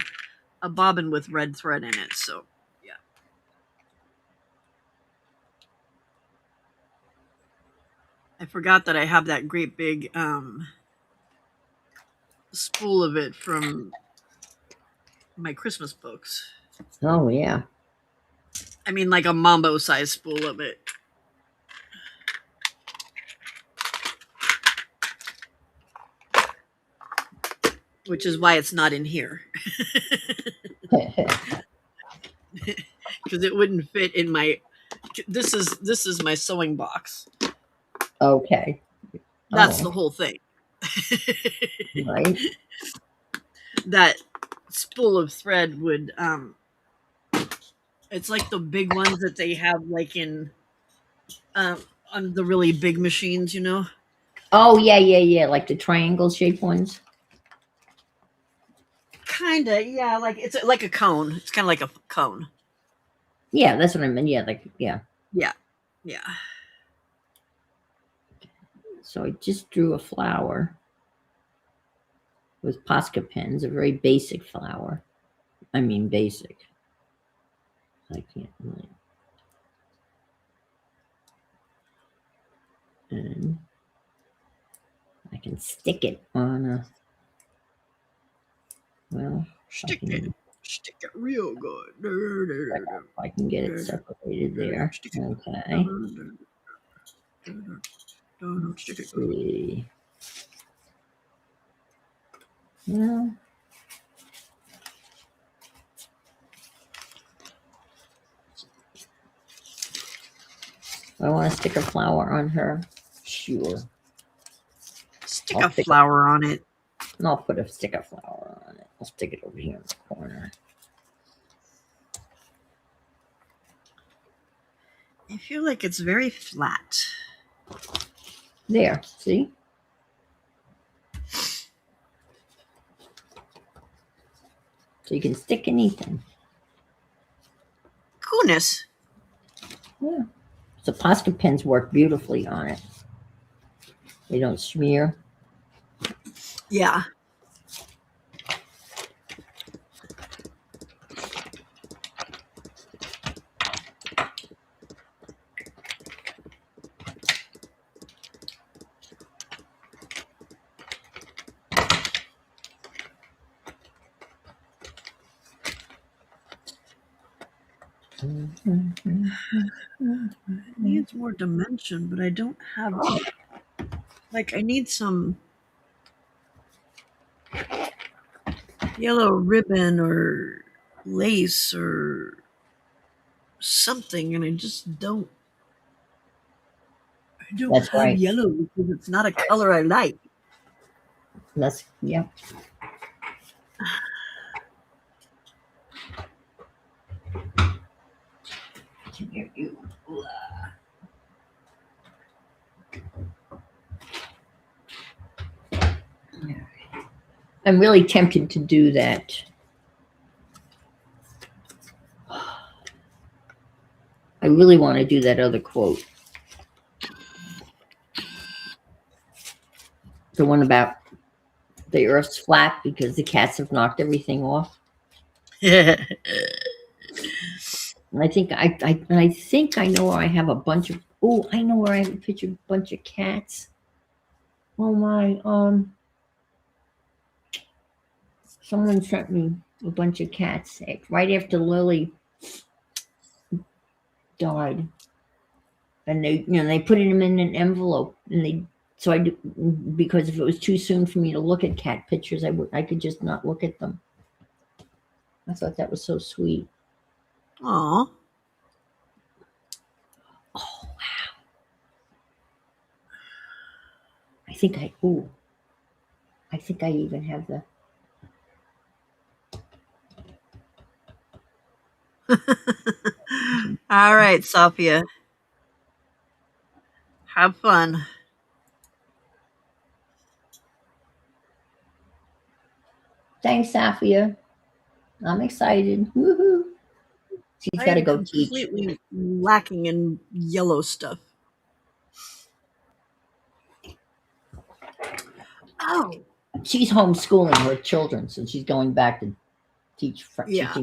a bobbin with red thread in it, so yeah. I forgot that I have that great big spool of it from my Christmas books. Oh, yeah. I mean, like a mambo size spool of it. Which is why it's not in here. Because it wouldn't fit in my. This is my sewing box. Okay. That's the whole thing. Right. That spool of thread would it's like the big ones that they have like in on the really big machines, you know? Oh, yeah. Like the triangle shaped ones. Kinda, yeah. Like it's like a cone. It's kind of like a cone. Yeah, that's what I meant. Yeah, Yeah. So I just drew a flower with Posca pens, a very basic flower. I mean, basic. I can't really. And I can stick it on a. Well, Stick it real good. I can get it separated there. Okay. Let's see. Yeah. I want to stick a flower on her. Sure. Stick a flower on it. I'll put a stick of flower on it. I'll stick it over here in the corner. I feel like it's very flat. There, see? So you can stick anything. Goodness. Yeah. So Posca pens work beautifully on it. They don't smear. Yeah. It needs more dimension, but I don't have, like, I need some yellow ribbon or lace or something, and I just don't. I don't That's have right. yellow because it's not a color I like. That's, yeah. Come here, you. I'm really tempted to do that. I really want to do that other quote. The one about the earth's flat because the cats have knocked everything off. Yeah. And I think I know where I have a bunch of. Oh, I know where I have a picture of a bunch of cats. Oh my, someone sent me a bunch of cats right after Lily died, and they put them in an envelope, and because if it was too soon for me to look at cat pictures, I could just not look at them. I thought that was so sweet. Aw. Oh wow! I think I even have the. All right, Sophia. Have fun. Thanks, Safia. I'm excited. Woohoo! She's I got to am go teach. completely lacking in yellow stuff. Oh. She's homeschooling her children, so she's going back to teach Yeah.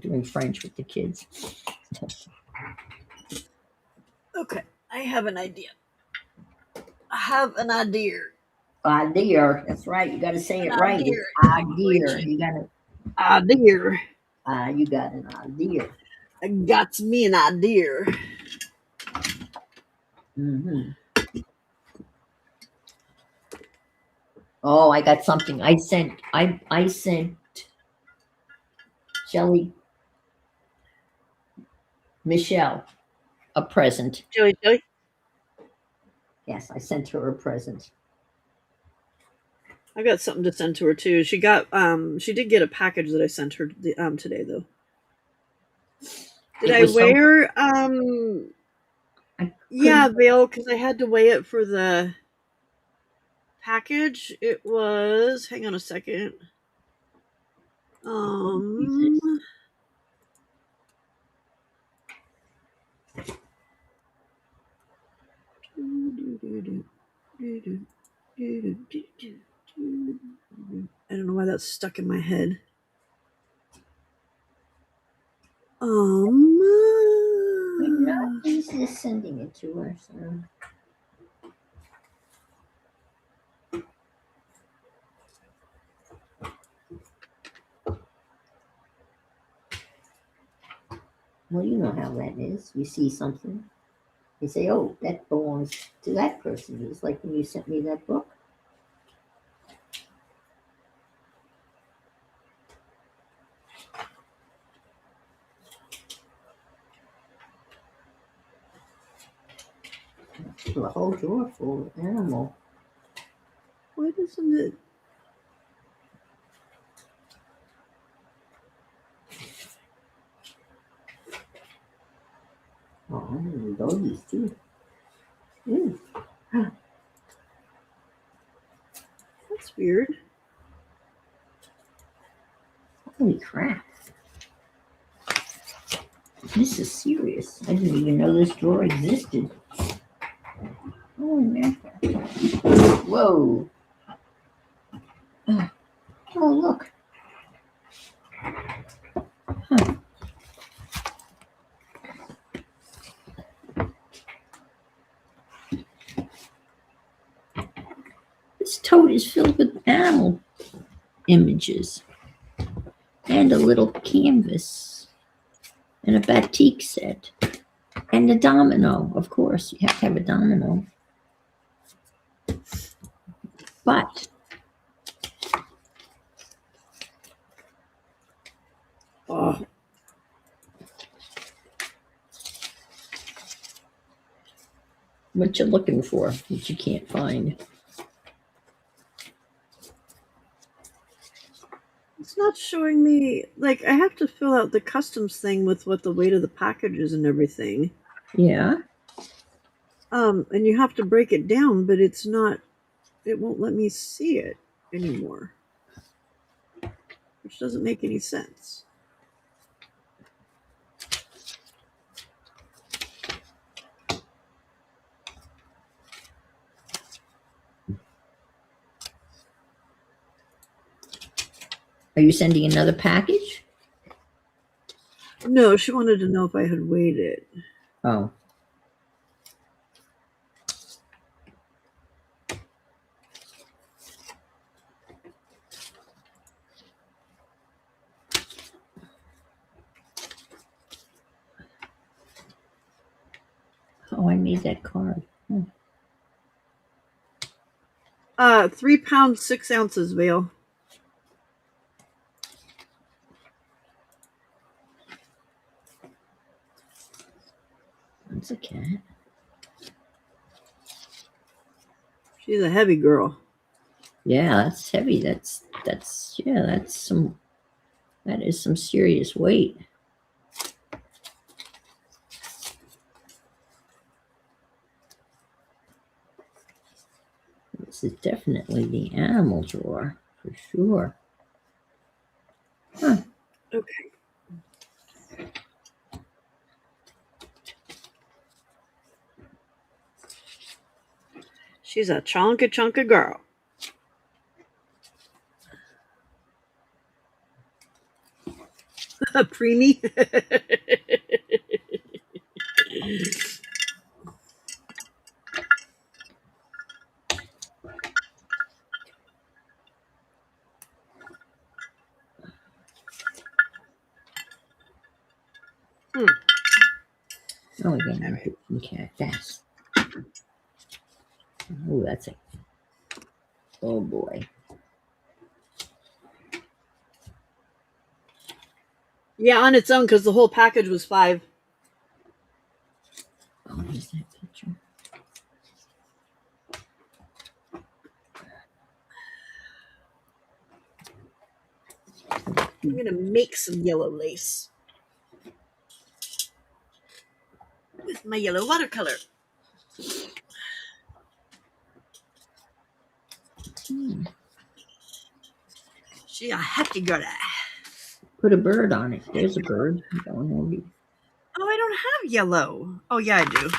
doing French with the kids. Okay. I have an idea. I have an idea. Idea. That's right. You got to say An it right. idea It's in idea. English. You got to. Idea. You got an idea. I got me an idea. Mm-hmm. Oh, I got something. I sent Shelly Michelle a present. Joey. Yes, I sent her a present. I got something to send to her too. She did get a package that I sent her today though. Did It I was so. wear I yeah, couldn't. veil because I had to weigh it for the package. It was hang on a second. Jesus. I don't know why that's stuck in my head. I'm not easily sending it to her. So. Well, you know how that is. You see something. They say, oh, that belongs to that person. It's like when you sent me that book. A whole drawer full of animal. Why doesn't it? Oh, and doggies too. Mm. That's weird. Holy crap. This is serious. I didn't even know this drawer existed. Holy mackerel. Whoa. Oh, look. Huh. This tote is filled with animal images and a little canvas and a batik set and a domino. Of course, you have to have a domino. But Oh, what you're looking for that you can't find. it's not showing me. Like, I have to fill out the customs thing with what the weight of the package is and everything. Yeah. And you have to break it down, but it's not. It won't let me see it anymore, which doesn't make any sense. Are you sending another package? No, she wanted to know if I had weighed it. Oh. Oh, I made that card. 3 pounds 6 ounces, Vale. That's a cat. She's a heavy girl. Yeah, that's heavy. That is some serious weight. This is definitely the animal drawer for sure. Huh. Okay. She's a chunky girl. Preemie. Oh, again, right. Cat fast. Oh, that's it. Oh boy. Yeah, on its own, because the whole package was 5. Oh, here's that picture. I'm gonna make some yellow lace with my yellow watercolor. She a hefty girl. Put a bird on it. There's a bird. Oh, I don't have yellow. Oh, yeah, I do.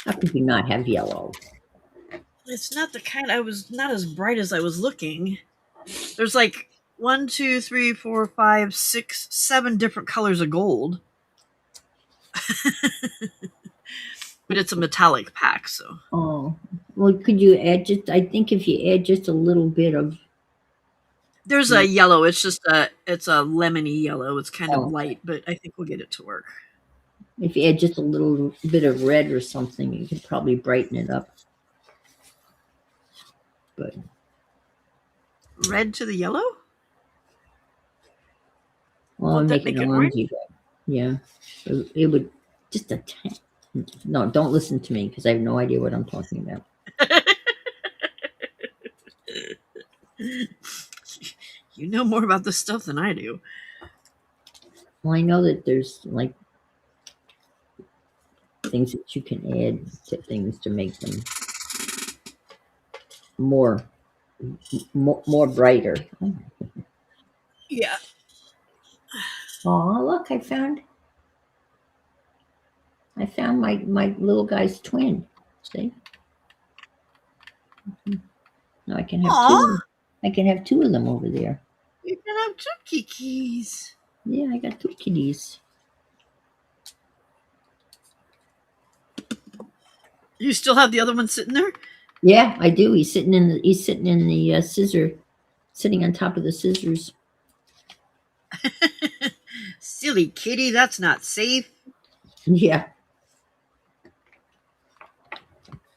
How could you not have yellow? It's not the kind. I was not as bright as I was looking. There's like 1, 2, 3, 4, 5, 6, 7 different colors of gold. But it's a metallic pack, so. Oh, well, could you add just? I think if you add just a little bit of. There's a yellow. It's a lemony yellow. It's kind of Oh. light, but I think we'll get it to work. If you add just a little bit of red or something, you could probably brighten it up. But Red to the yellow? well, Won't I'm that making make it orangey orange? red. Yeah, it would just a tad. No, don't listen to me because I have no idea what I'm talking about. You know more about this stuff than I do. Well, I know that there's like things that you can add to things to make them more more brighter. Yeah. Oh, look, I found my little guy's twin. See? Now I can have Aw, two. I can have two of them over there. you can have two kikis. Yeah, I got two kitties. You still have the other one sitting there? Yeah, I do. He's sitting in the sitting on top of the scissors. Silly kitty, that's not safe. Yeah.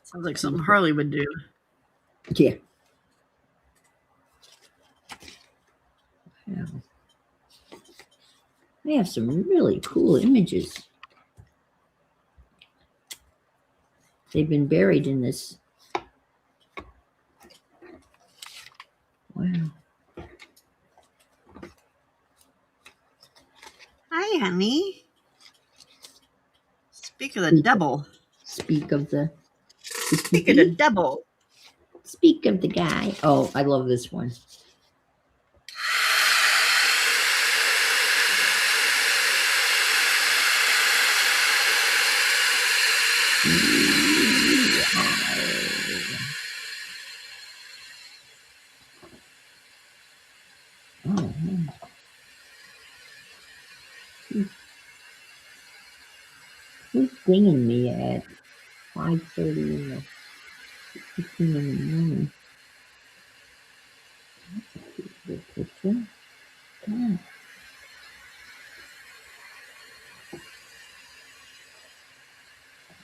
Sounds like something Harley would do. Yeah. Yeah. They have some really cool images. They've been buried in this. Wow. Hi, honey. Speak of the devil. Speak of the Speak of the devil. Speak of the guy. Oh, I love this one. Oh, who's dinging me at 5:30 in the 15 in the morning? Good picture. Come on.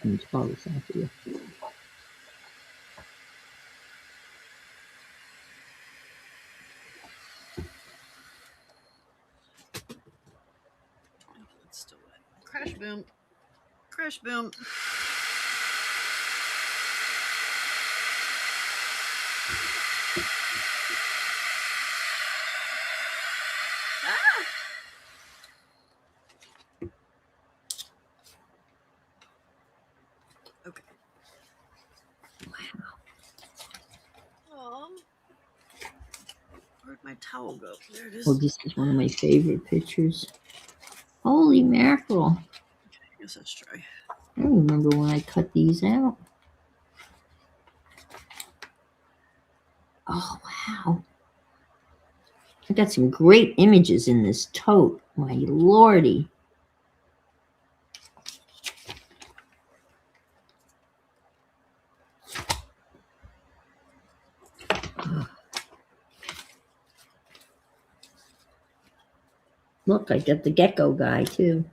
It's probably after you. It's still wet. Crash boom. Crash boom. Ah! Okay. Aw. Where'd my towel go? There it is. Oh, this is one of my favorite pictures. Holy mackerel. I guess let's try. I remember when I cut these out. Oh, wow. I got some great images in this tote. My lordy. Look, I got the gecko guy too.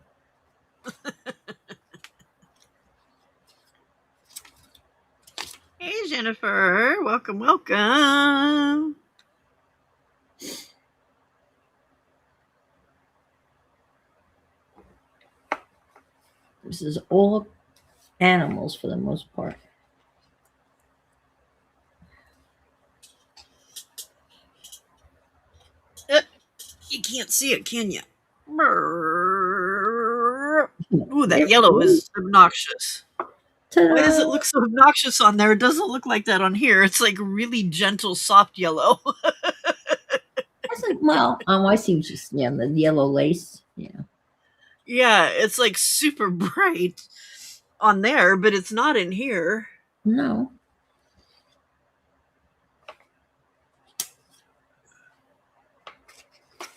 Hey, Jennifer. Welcome, welcome. This is all animals for the most part. You can't see it, can you? Ooh, that There yellow it is. is obnoxious. Why does Ta-da! it look so obnoxious on there? It doesn't look like that on here. It's like really gentle, soft yellow. Well, I see what you yeah, the yellow lace. Yeah. Yeah, it's like super bright on there, but it's not in here. No.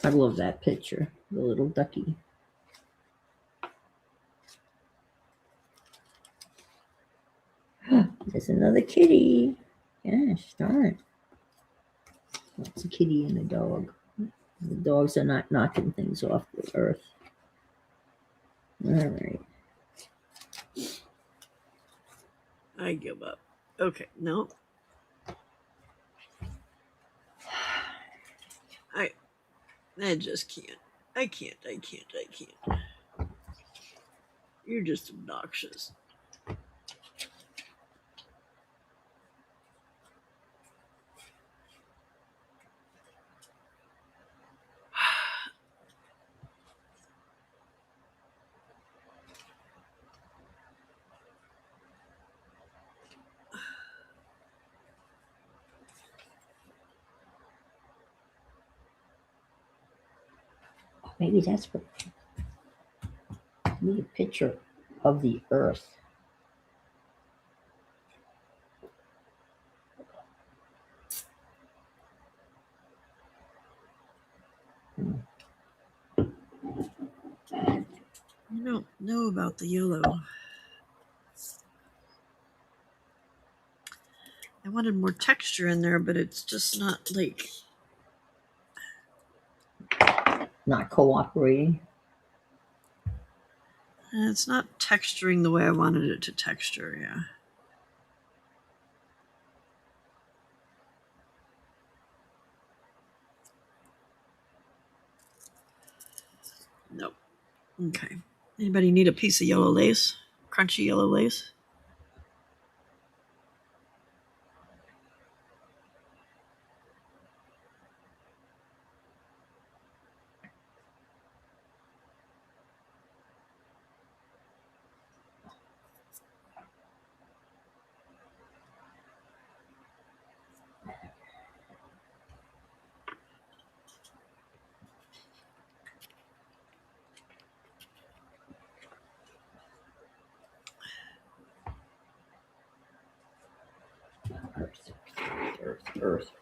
I love that picture. The little ducky. There's another kitty. Gosh darn. That's a kitty and a dog. The dogs are not knocking things off the earth. All right. I give up. Okay, no. I just can't. I can't. You're just obnoxious. Maybe that's what. Need a picture of the Earth. I don't know about the yellow. I wanted more texture in there, but it's just not like. Not cooperating. It's not texturing the way I wanted it to texture, yeah. Nope. Okay. Anybody need a piece of yellow lace? Crunchy yellow lace? Earth.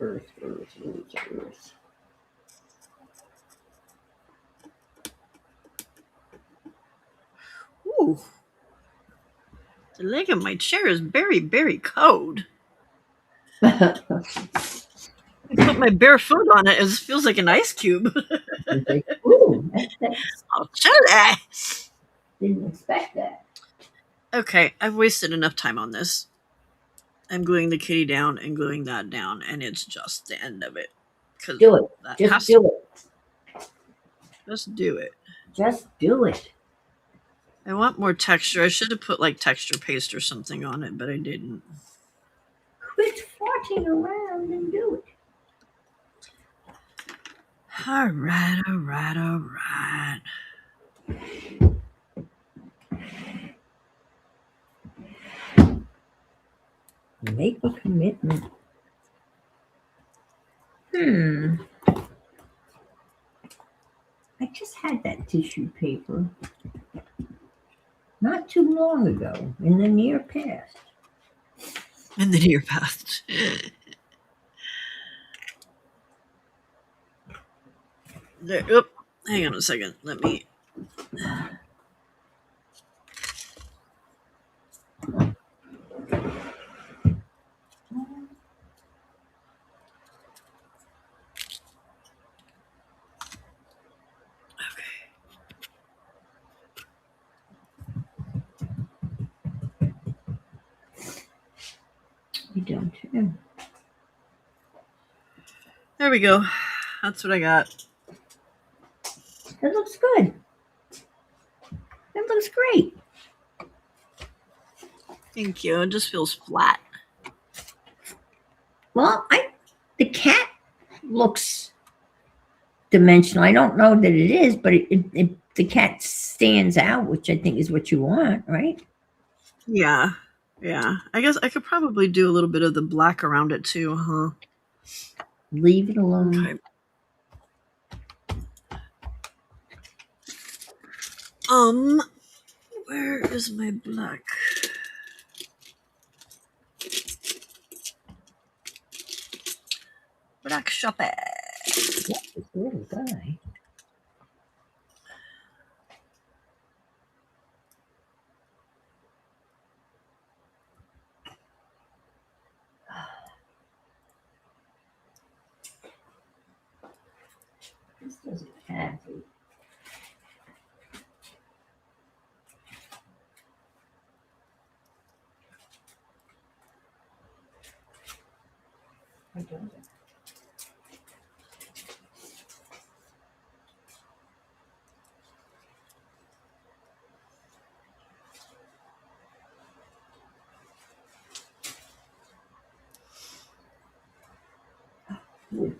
Ooh. The leg of my chair is very, very cold. I put my bare foot on it. It feels like an ice cube. Ooh, Oh, chilly. didn't expect that. Okay, I've wasted enough time on this. I'm gluing the kitty down and gluing that down, and it's just the end of it. Do it. Just do it. Just do it. Just do it. I want more texture. I should have put like texture paste or something on it, but I didn't. Quit farting around and do it. All right. Make a commitment. I just had that tissue paper not too long ago, in the near past. In the near past. There, hang on a second. Let me. You don't. Yeah. There we go. That's what I got. That looks good. That looks great. Thank you. It just feels flat. Well, the cat looks dimensional. I don't know that it is, but the cat stands out, which I think is what you want, right? Yeah. I guess I could probably do a little bit of the black around it too, huh? Leave it alone. Okay. Where is my black? Black shopper. What this little guy? This doesn't have it.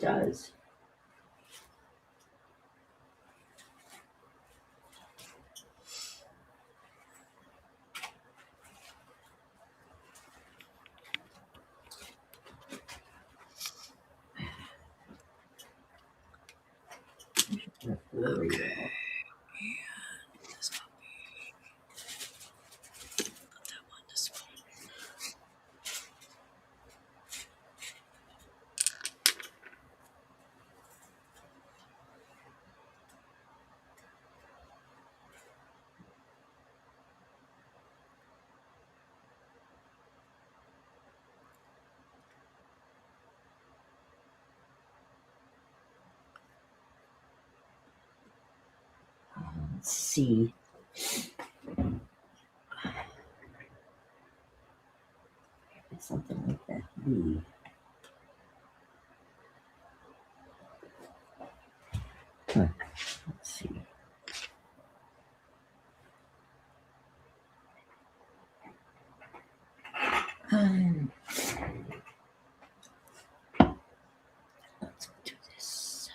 does. Okay. Let's see. Something like that. Let's see. Let's do this.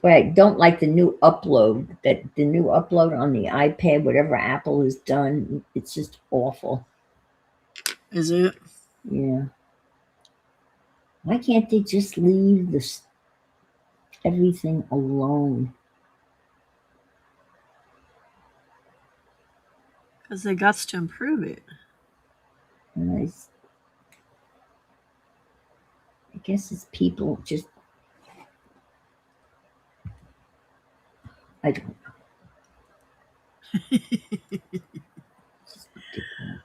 But I don't like the new upload. That the new upload on the iPad, whatever Apple has done, it's just awful. Is it? Yeah. Why can't they just leave this everything alone? Because they got to improve it. And I guess it's people just. I don't know. It's just ridiculous.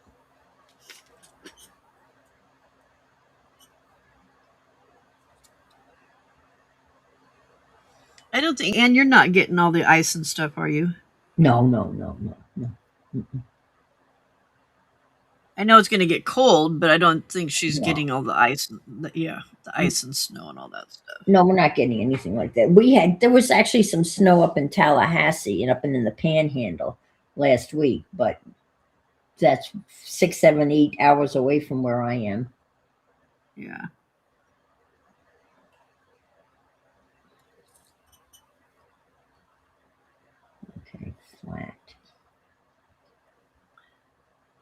I don't think, and you're not getting all the ice and stuff, are you? No. Mm-mm. I know it's going to get cold, but I don't think she's No. getting all the ice. The ice and snow and all that stuff. No, we're not getting anything like that. There was actually some snow up in Tallahassee and up in the Panhandle last week, but that's 6, 7, 8 hours away from where I am. Yeah. Okay, flat.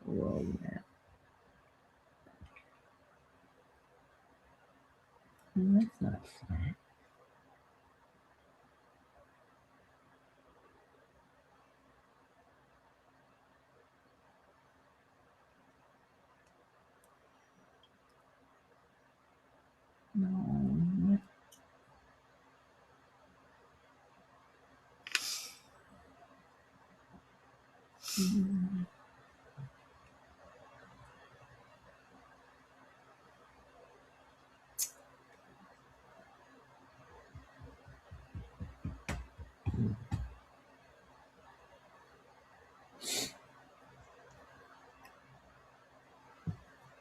Roll that. No, that's not flat. No. Mm.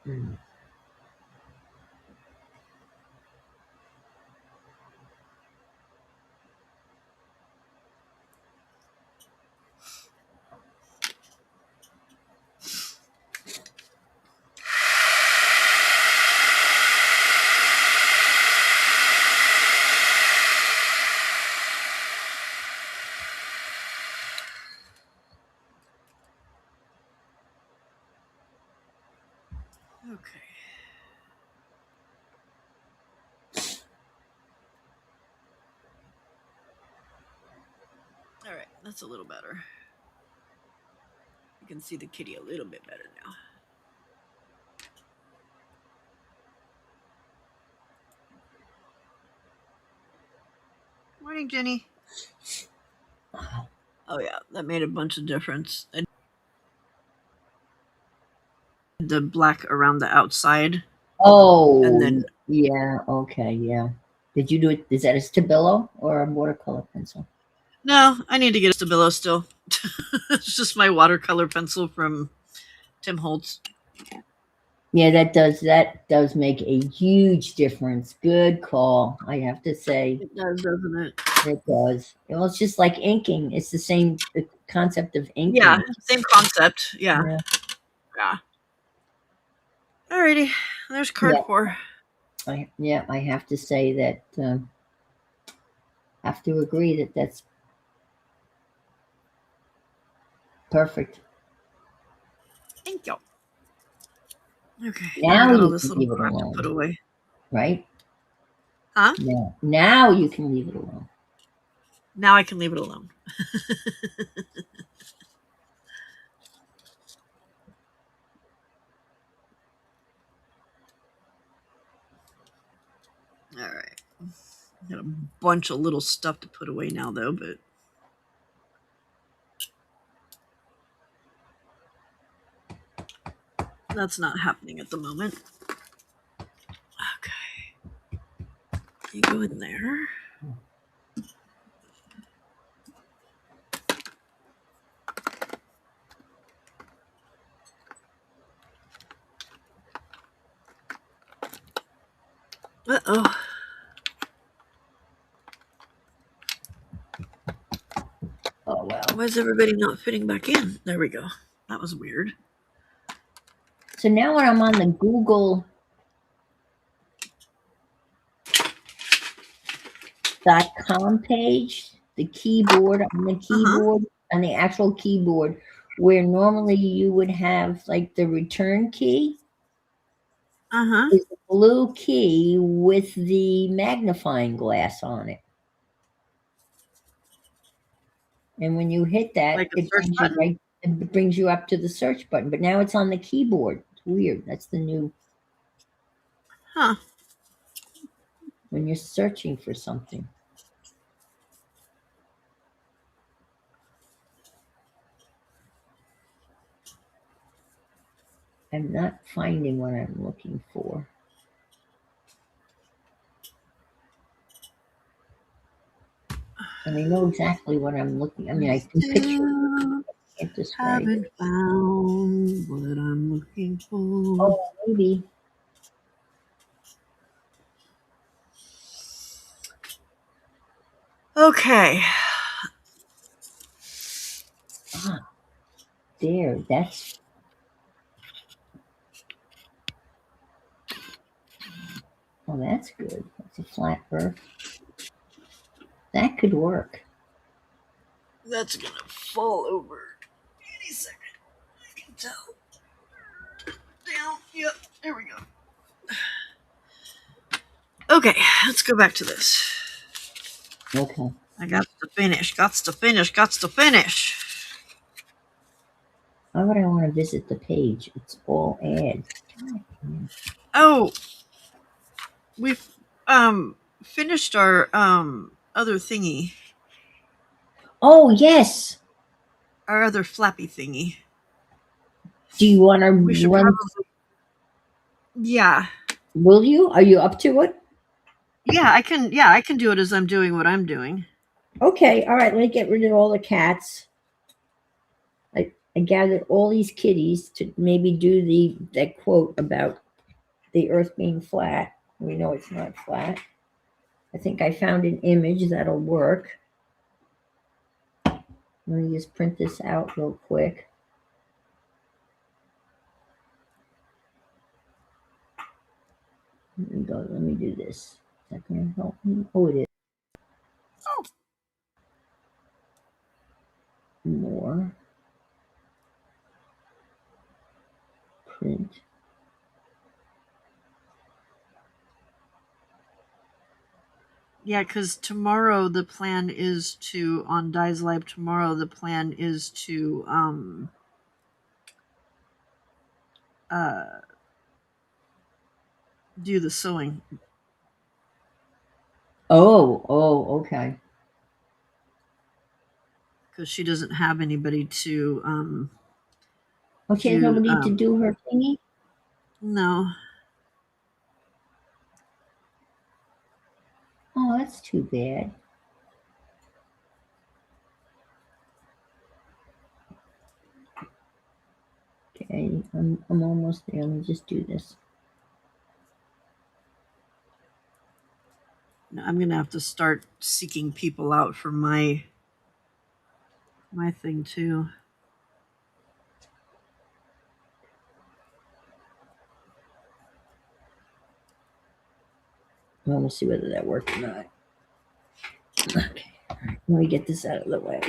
Mm. Okay. All right, that's a little better. You can see the kitty a little bit better now. Morning, Jenny. Oh yeah, that made a bunch of difference. I the black around the outside, and Oh, then yeah. Okay, yeah. Did you do it? Is that a Stabilo or a watercolor pencil? no, I need to get a Stabilo still. It's just my watercolor pencil from Tim Holtz. Yeah, that does make a huge difference. Good call. I have to say It does, doesn't it? it does. Well, it's just like inking. It's the same the concept of Yeah, inking. same concept. Yeah, Yeah. yeah. Alrighty, there's card Yeah. 4. I have to say that have to agree that that's perfect. Thank you. Okay, now I Now got all you this can little leave it crap to put alone, away. right? Huh? Now you can leave it alone. Now I can leave it alone. Alright. Got a bunch of little stuff to put away now, though, but that's not happening at the moment. Okay. You go in there. Uh-oh. Oh well. Why is everybody not fitting back in? There we go. That was weird. So now when I'm on the Google.com page, the keyboard Uh-huh. on the actual keyboard, where normally you would have like the return key, Uh-huh. is a blue key with the magnifying glass on it. And when you hit that, Like a search button? it brings you up to the search button. But now it's on the keyboard. It's weird. That's the new Huh. when you're searching for something. I'm not finding what I'm looking for. And I know exactly what I'm looking. I mean, I can picture it, Still but I can't describe it. haven't found what I'm looking for. Oh, maybe. Okay. Ah, there. That's good. That's a flat earth. That could work. That's gonna fall over any second. I can tell. Down. Yep. There we go. Okay, let's go back to this. Okay. I got to finish. Got to finish. Got to finish. Why would I want to visit the page? It's all ads. Oh, we've finished our other thingy. Oh, yes. Our other flappy thingy. Do you want to We should run? probably. Yeah. Will you? Are you up to it? Yeah, I can. Yeah, I can do it as I'm doing what I'm doing. Okay. All right. Let me get rid of all the cats. I gathered all these kitties to maybe do that quote about the earth being flat. We know it's not flat. I think I found an image that'll work. Let me just print this out real quick. Let me go. Let me do this. Is that going to help me? Oh, it is. Oh. More. Print. Yeah, because tomorrow the plan is to on Dies Live. Tomorrow the plan is to uh do the sewing. Oh, okay. Because she doesn't have anybody to Oh, she has do nobody to do her thingy? No. Oh, that's too bad. Okay, I'm almost there. Let me just do this. No, I'm gonna have to start seeking people out for my thing too. I want to see whether that worked or not. Okay, let me get this out of the way.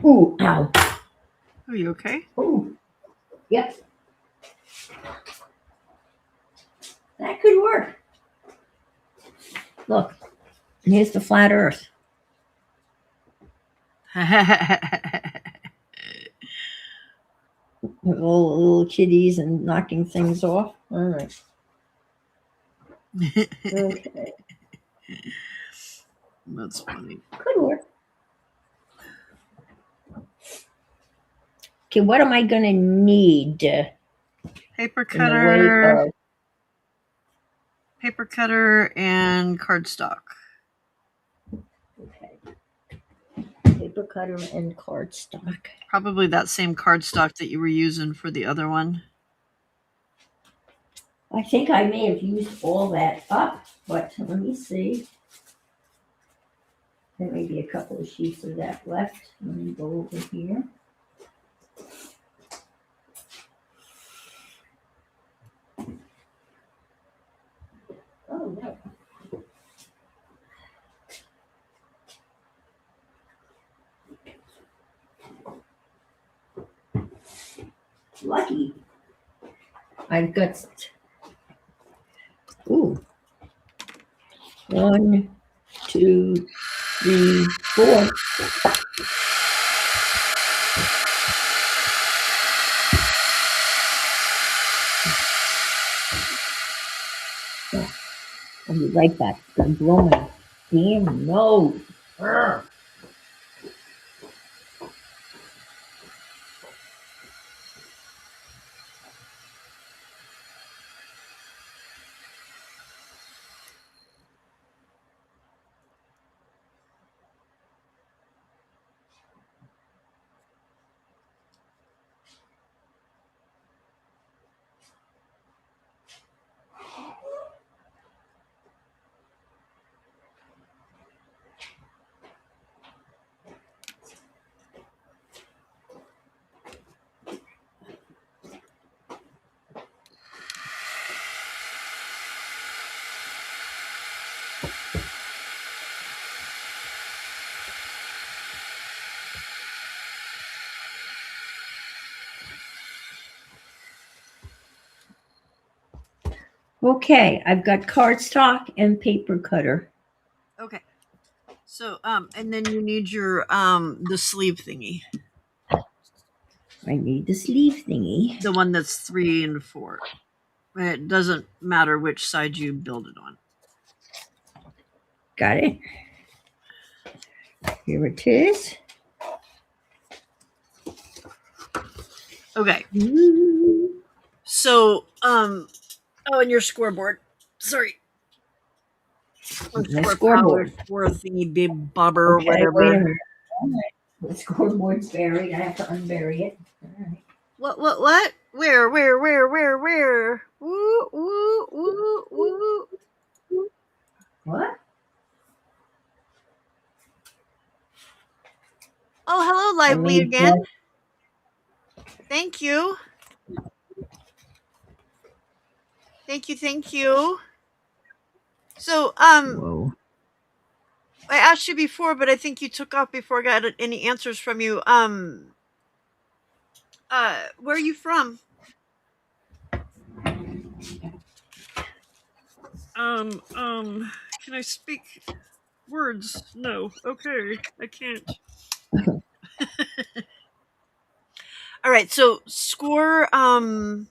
Ooh, ow. Are you okay? Ooh, yep. That could work. Look, here's the flat earth. With all the little kitties and knocking things off. All right. Okay. That's funny. Could work. Okay, what am I going to need Paper in the way cutter, of paper cutter, and cardstock. okay. Paper cutter and cardstock? Probably that same cardstock that you were using for the other one. I think I may have used all that up, but let me see. There may be a couple of sheets of that left. Let me go over here. Oh, no. Lucky. I've got, ooh, 1, 2, 3, 4. Oh, I'll be right back. It's gonna blow my damn nose. Urgh. Okay, I've got cardstock and paper cutter. Okay. So, and then you need your the sleeve thingy, I need the sleeve thingy. the one that's 3 and 4. It doesn't matter which side you build it on. Got it. Here it is. Okay. Ooh. So, oh, and your scoreboard. Sorry. Or My score power, scoreboard. score thingy, bib bobber, or Okay, wait a whatever. minute. All right. The scoreboard's buried. I have to unbury it. All right. What? Where? Woo, woo, woo, woo. What? Oh, hello, I Lively made again. Thank you. Thank you. So, whoa. I asked you before, but I think you took off before I got any answers from you. Where are you from? Can I speak words? No. Okay, I can't. All right, so score on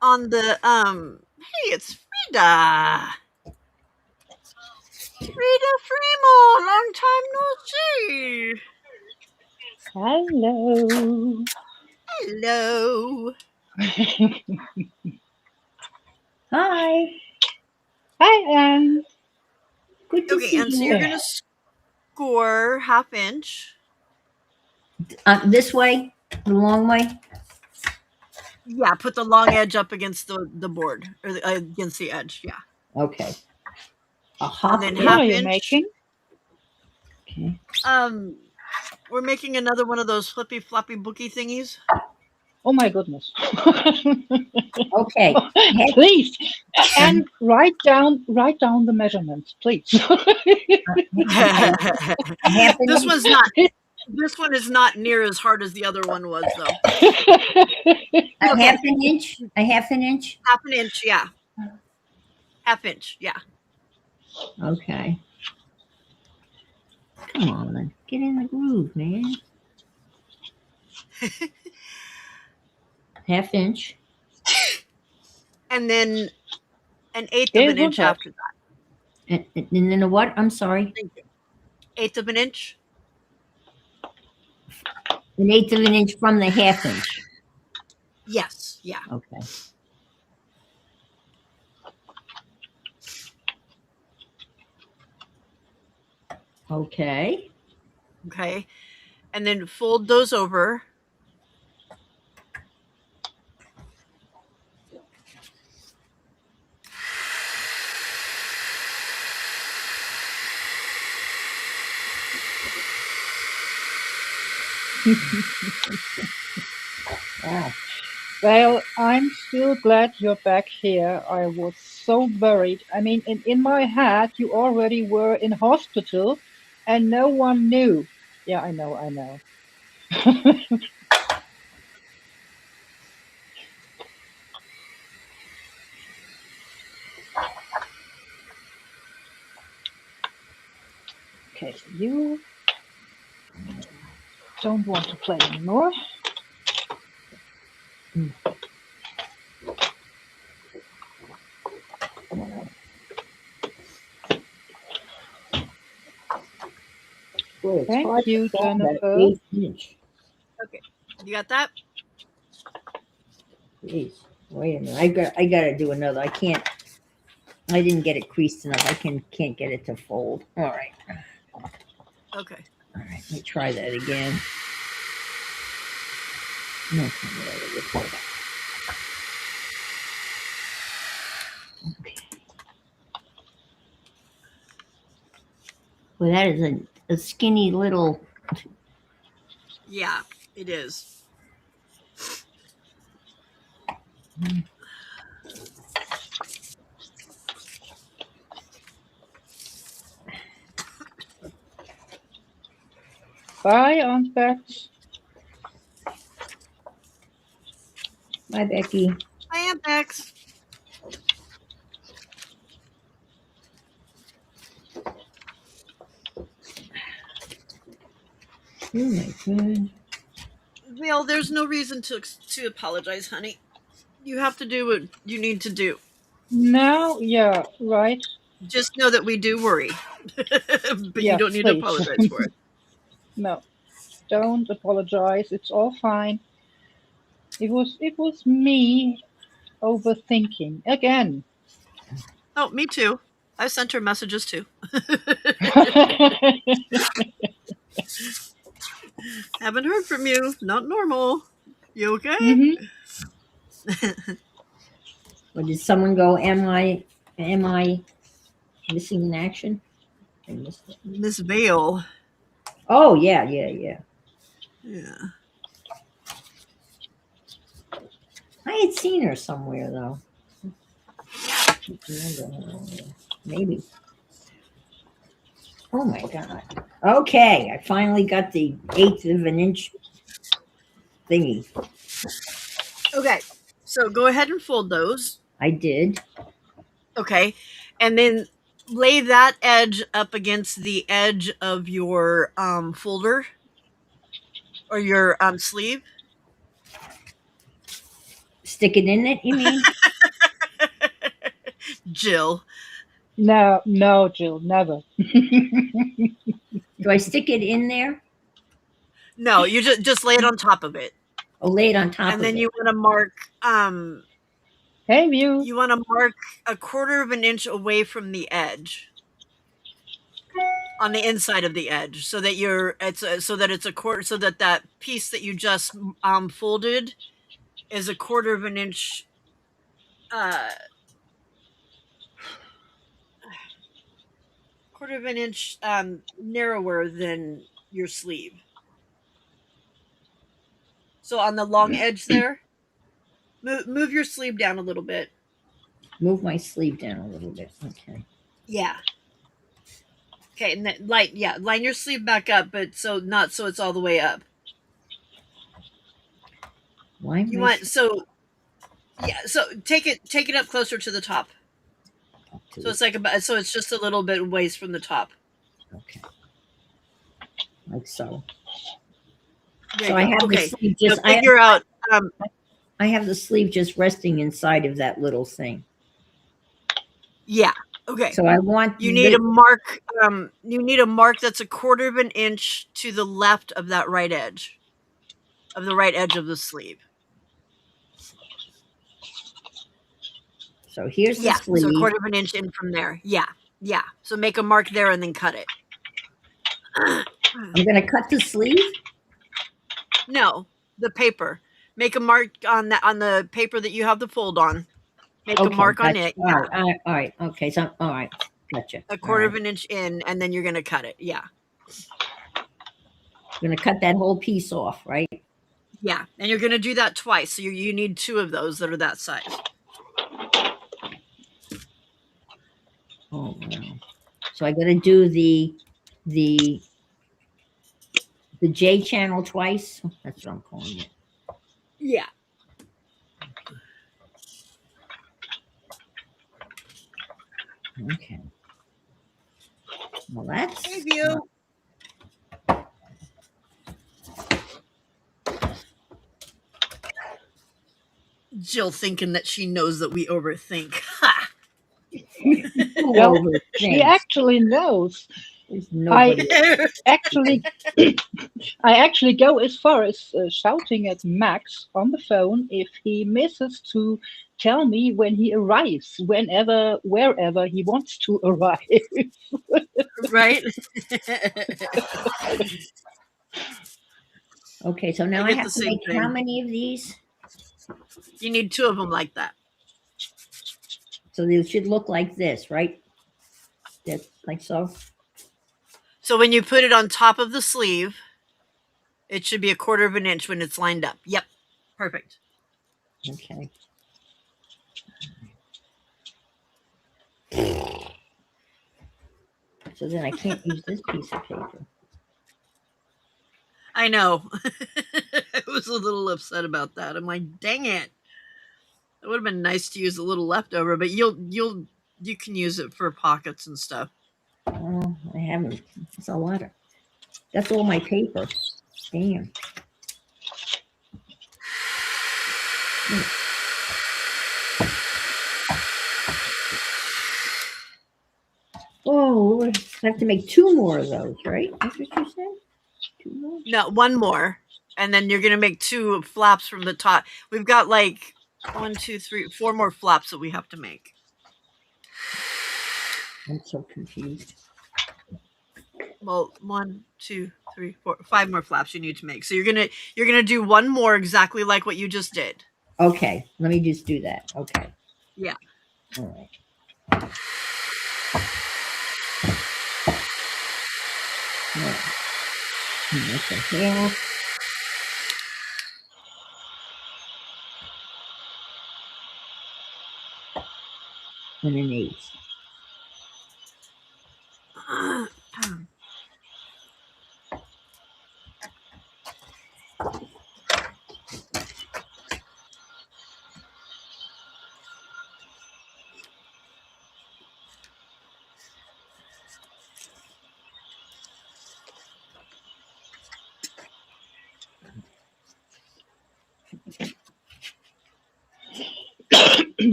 the hey, it's Frida. Frida Fremo, long time no see. Hello. Hello. Hi. Hi, Anne. Good to Okay, see and so you. you're gonna score half inch. This way, the long way. Yeah, put the long edge up against the board or against the edge. Yeah, Okay. A and half then What half are you inch. making? Okay. We're making another one of those flippy floppy bookie thingies. Oh my goodness. Okay. Please, and write down the measurements, please. A half an This inch. one's not. This one is not near as hard as the other one was, though. A Okay. half an inch. A half an inch. Half an inch, yeah. Half inch, yeah. Okay. Come on, get in the groove, man. Half inch. And then an eighth of Okay, an good inch job. after that. And then a what? I'm sorry. Thank you. Eighth of an inch. An eighth of an inch from the half inch. Yes, yeah. Okay. Okay. Okay. And then fold those over. Wow. Well, I'm still glad you're back here. I was so worried. I mean, in my head, you already were in hospital and no one knew. Yeah, I know, I know. Okay, so you don't want to play anymore. Boy, it's Thank hard to you, fall that Jennifer. eighth inch. Okay. You got that? Jeez. Wait a minute. I gotta do another. I didn't get it creased enough. I can't get it to fold. All right. Okay. All right. Let me try that again. No, okay. Well, that is a skinny little. Yeah, it is. Bye, Aunt Bex. Hi, Becky. I am Bex. Oh my god. Well, there's no reason to apologize, honey. You have to do what you need to do. Now, yeah, right. Just know that we do worry, but you Yes, don't need to please. apologize for it. No, don't apologize. It's all fine. It was me overthinking again. Oh, me too. I sent her messages too. Haven't heard from you. Not normal. You okay? Hmm. Or did someone go? Am I missing in action? I missed it. Miss Vale. Oh yeah, yeah, yeah. Yeah. I had seen her somewhere though. Maybe. Oh my god. Okay, I finally got the eighth of an inch thingy. Okay, so go ahead and fold those. I did. Okay, and then lay that edge up against the edge of your folder or your sleeve. Stick it in it, you mean? Jill. No, no, Jill, never. Do I stick it in there? No, you just lay it on top of it. Oh, lay it on top And of then it. you want to mark Hey, view. you want to mark a quarter of an inch away from the edge. On the inside of the edge, so that it's a quarter, so that that piece that you just folded is a quarter of an inch uh narrower than your sleeve. So on the long edge there, move your sleeve down a little bit. Move my sleeve down a little bit. Okay. Yeah. Okay, and then line your sleeve back up, but not so it's all the way up. Why am You I want so yeah, so take it up closer to the top. to So it? it's so it's just a little bit ways from the top. Okay. Like so. There So you I go. have the Okay. sleeve Now just figure out I have the sleeve just resting inside of that little thing. yeah. Okay. So I want You need a mark that's a quarter of an inch to the left of that right edge. Of the right edge of the sleeve. So here's the Yeah. So a sleeve. quarter of an inch in from there. Yeah. Yeah. So make a mark there and then cut it. I'm going to cut the sleeve. No, the paper. Make a mark on the paper that you have the fold on. Make a mark on gotcha. it. Yeah. All right. Okay. So, all right. Gotcha. A quarter of an inch in, and then you're going to cut it. Yeah. I'm going to cut that whole piece off, right? Yeah. And you're going to do that twice. So you need two of those that are that size. Oh, wow. So I got to do the J channel twice. That's what I'm calling it. Yeah. Okay. Well, that's Hey, view. Jill thinking that she knows that we overthink. Ha! Well, she actually knows. There's nobody. I actually go as far as shouting at Max on the phone if he misses to tell me when he arrives, whenever, wherever he wants to arrive. Right? Okay, so now I get have the to same make how thing. many of these? You need two of them like that. So they should look like this, right? That, like so. So when you put it on top of the sleeve, it should be a quarter of an inch when it's lined up. Yep. Perfect. Okay. So then I can't use this piece of paper. I know. I was a little upset about that. I'm like, dang it. It would have been nice to use a little leftover, but you can use it for pockets and stuff. Oh, I haven't. It's a lot of. That's all my paper. Damn. Oh, I have to make two more of those, right? That's what you said? Two more? No, one more. And then you're going to make two flaps from the top. We've got like 1, 2, 3, 4 more flaps that we have to make. I'm so confused. Well, 1, 2, 3, 4, 5 more flaps you need to make. So you're gonna do one more exactly like what you just did. Okay, let me just do that. Okay. Yeah. All right. That's a half. And an eighth.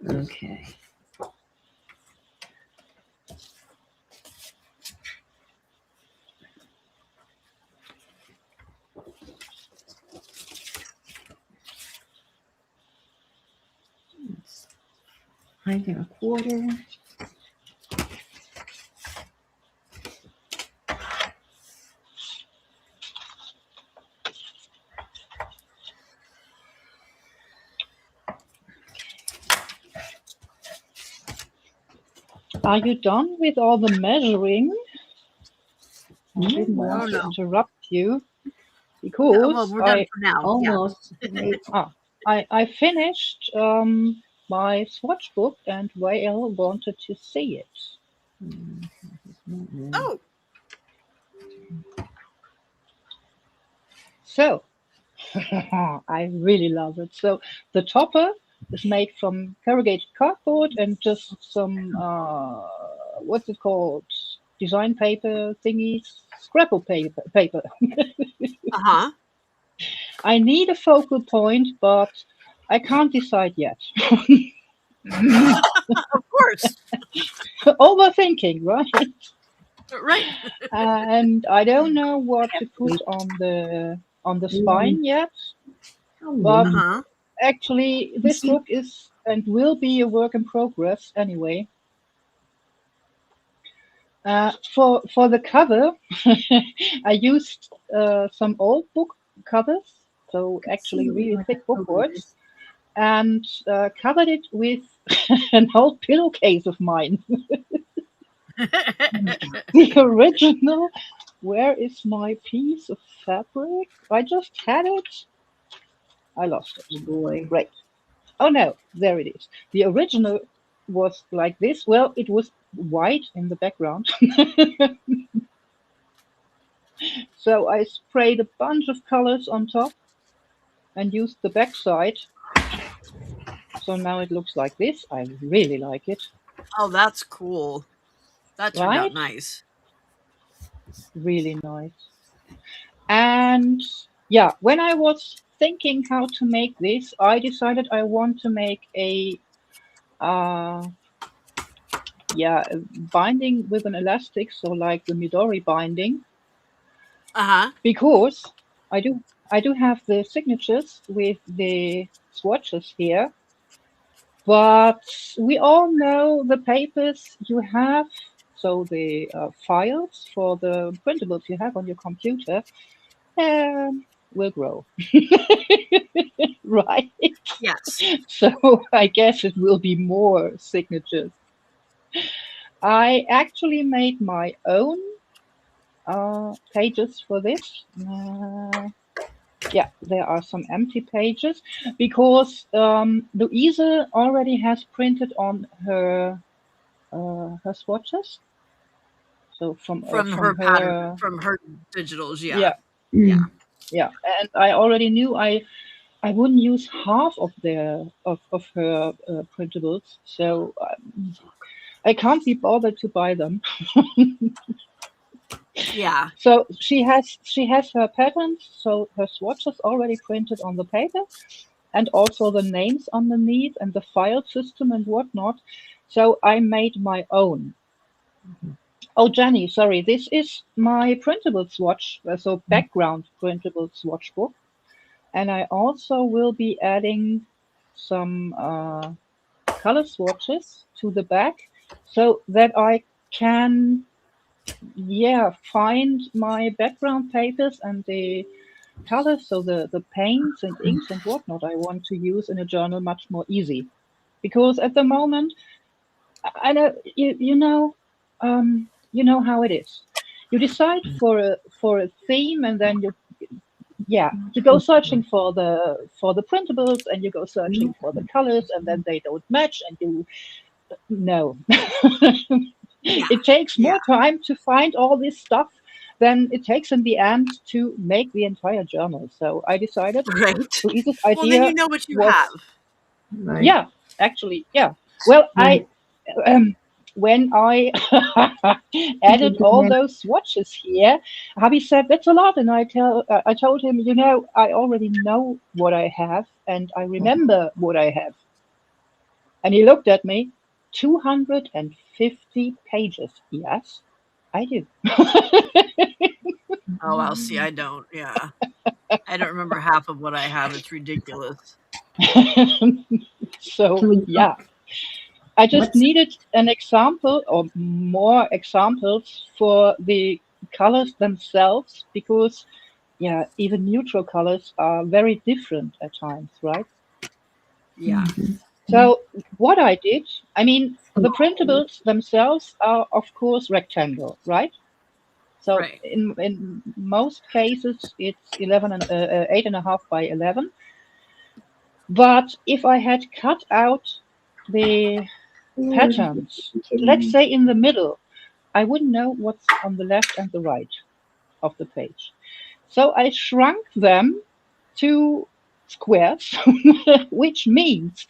Okay. It's 5 1/4. Are you done with all the measuring? I didn't Well, want to no. interrupt you Well, because we're done for now. almost. I finished my swatch book and Wael wanted to see it. Yeah. Oh, So I really love it. So the topper is made from corrugated cardboard and just some what's it called? Design paper thingies, scrapple paper. uh-huh. I need a focal point, but I can't decide yet. Of course. Overthinking, right? Right. And I don't know what to put on the spine yet. But Uh-huh. actually, this book is and will be a work in progress anyway. For the cover, I used some old book covers, so actually really thick bookboards, and covered it with an old pillowcase of mine. The original. Where is my piece of fabric? I just had it. I lost it. Oh boy. Great. Oh no, there it is. The original was like this. Well, it was white in the background. So I sprayed a bunch of colors on top and used the backside. So now it looks like this. I really like it. Oh, that's cool. That turned out Right? nice. Really nice. And yeah, when I was thinking how to make this, I decided I want to make a binding with an elastic, so like the Midori binding, Uh-huh. because I do have the signatures with the swatches here, but we all know the papers you have, so the files for the printables you have on your computer will grow. Right? Yes. So I guess it will be more signatures. I actually made my own pages for this. Yeah, there are some empty pages because Louise already has printed on her her swatches. So From her pattern, from her digitals, yeah. yeah, Yeah. yeah, and I already knew I wouldn't use half of their of her printables, so I can't be bothered to buy them. Yeah. So she has her patterns, so her swatches already printed on the paper, and also the names underneath and the file system and whatnot. So I made my own. Oh, Jenny, sorry, this is my printable swatch, so background printable swatch book, and I also will be adding some color swatches to the back so that I can find my background papers and the colors, so the paints and inks and whatnot I want to use in a journal much more easy. Because at the moment, I know you know how it is. You decide for a theme, and then you go searching for the printables, and you go searching for the colors, and then they don't match, and you no. Yeah. It takes Yeah. more time to find all this stuff than it takes in the end to make the entire journal. So I decided Right. Louise's Well, then idea you know what you was, have. Right. yeah, actually, yeah. Well, Right. when I added all those swatches here, hubby said that's a lot, and I told him, I already know what I have, and I remember what I have. And he looked at me, 250 pages. Yes, I do. Oh, I'll see. I don't. Yeah. I don't remember half of what I have. It's ridiculous. So, Can we yeah, I just what's needed an example or more examples for the colors themselves because, yeah, even neutral colors are very different at times, right? Yeah. So, what I did, I mean, the printables themselves are, of course, rectangle, right? So Right. in most cases, it's 8.5 by 11. But if I had cut out the patterns, let's say in the middle, I wouldn't know what's on the left and the right of the page. So I shrunk them to squares, which means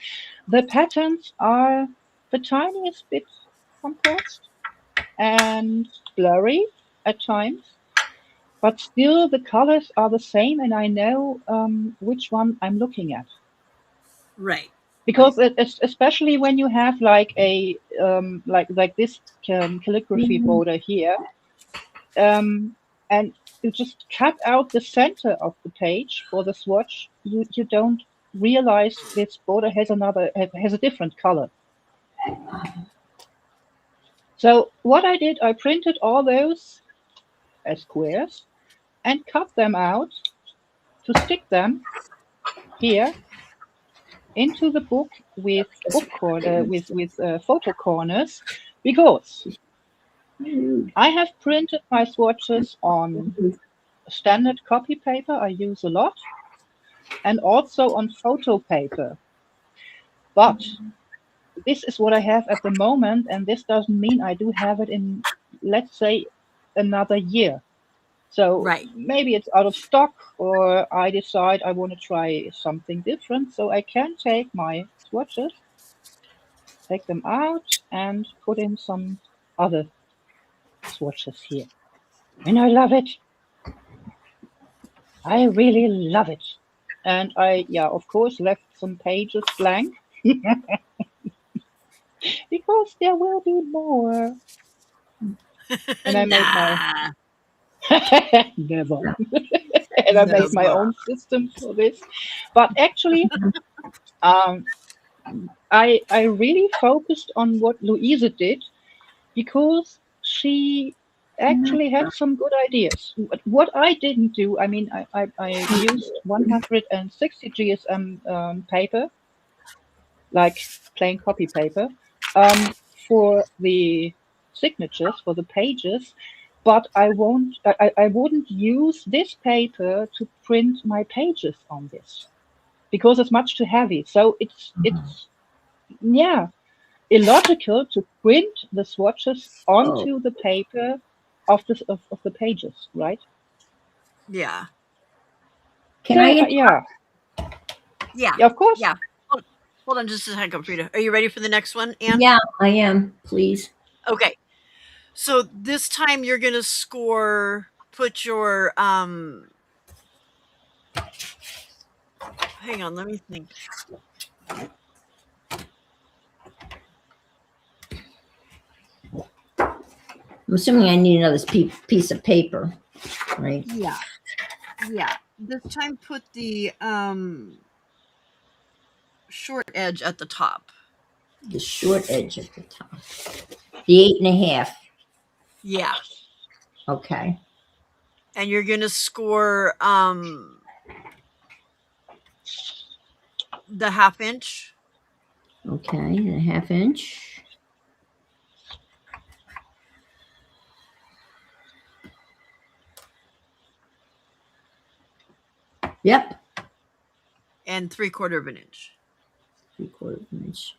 the patterns are the tiniest bit compressed and blurry at times. But still, the colors are the same, and I know which one I'm looking at. Right. Right. Because especially when you have like a like this calligraphy border here, and you just cut out the center of the page for the swatch, you don't realize this border has a different color. So what I did, I printed all those as squares and cut them out to stick them here into the book with photo corners because I have printed my swatches on standard copy paper I use a lot and also on photo paper. But this is what I have at the moment, and this doesn't mean I do have it in, let's say, another year. So Right. maybe it's out of stock, or I decide I want to try something different. So I can take my swatches, take them out, and put in some other swatches here. And I love it. I really love it. And yeah, of course, left some pages blank because there will be more. And I made my Nah. never. no. And I made my Never. own system for this. But actually, um, I really focused on what Louisa did because she actually had some good ideas. What I didn't do, I mean, I used 160 GSM paper, like plain copy paper, for the signatures, for the pages, but I wouldn't use this paper to print my pages on this because it's much too heavy. So it's yeah, illogical to print the swatches Oh, onto the paper of the pages, right? Yeah. can I So interrupt? yeah, Yeah. of course. Yeah. Hold on just a second, Frida. Are you ready for the next one, Anne? Yeah, I am. Please. Okay. So this time you're gonna score. Put your Hang on. Let me think. I'm assuming I need another piece of paper, right? Yeah. Yeah. This time put the short edge at the top. The short edge at the top. The 8.5. Yeah. Okay. And you're gonna score the 1/2 inch. Okay, and a 1/2 inch. Yep. and 3/4 of an inch. 3/4 of an inch.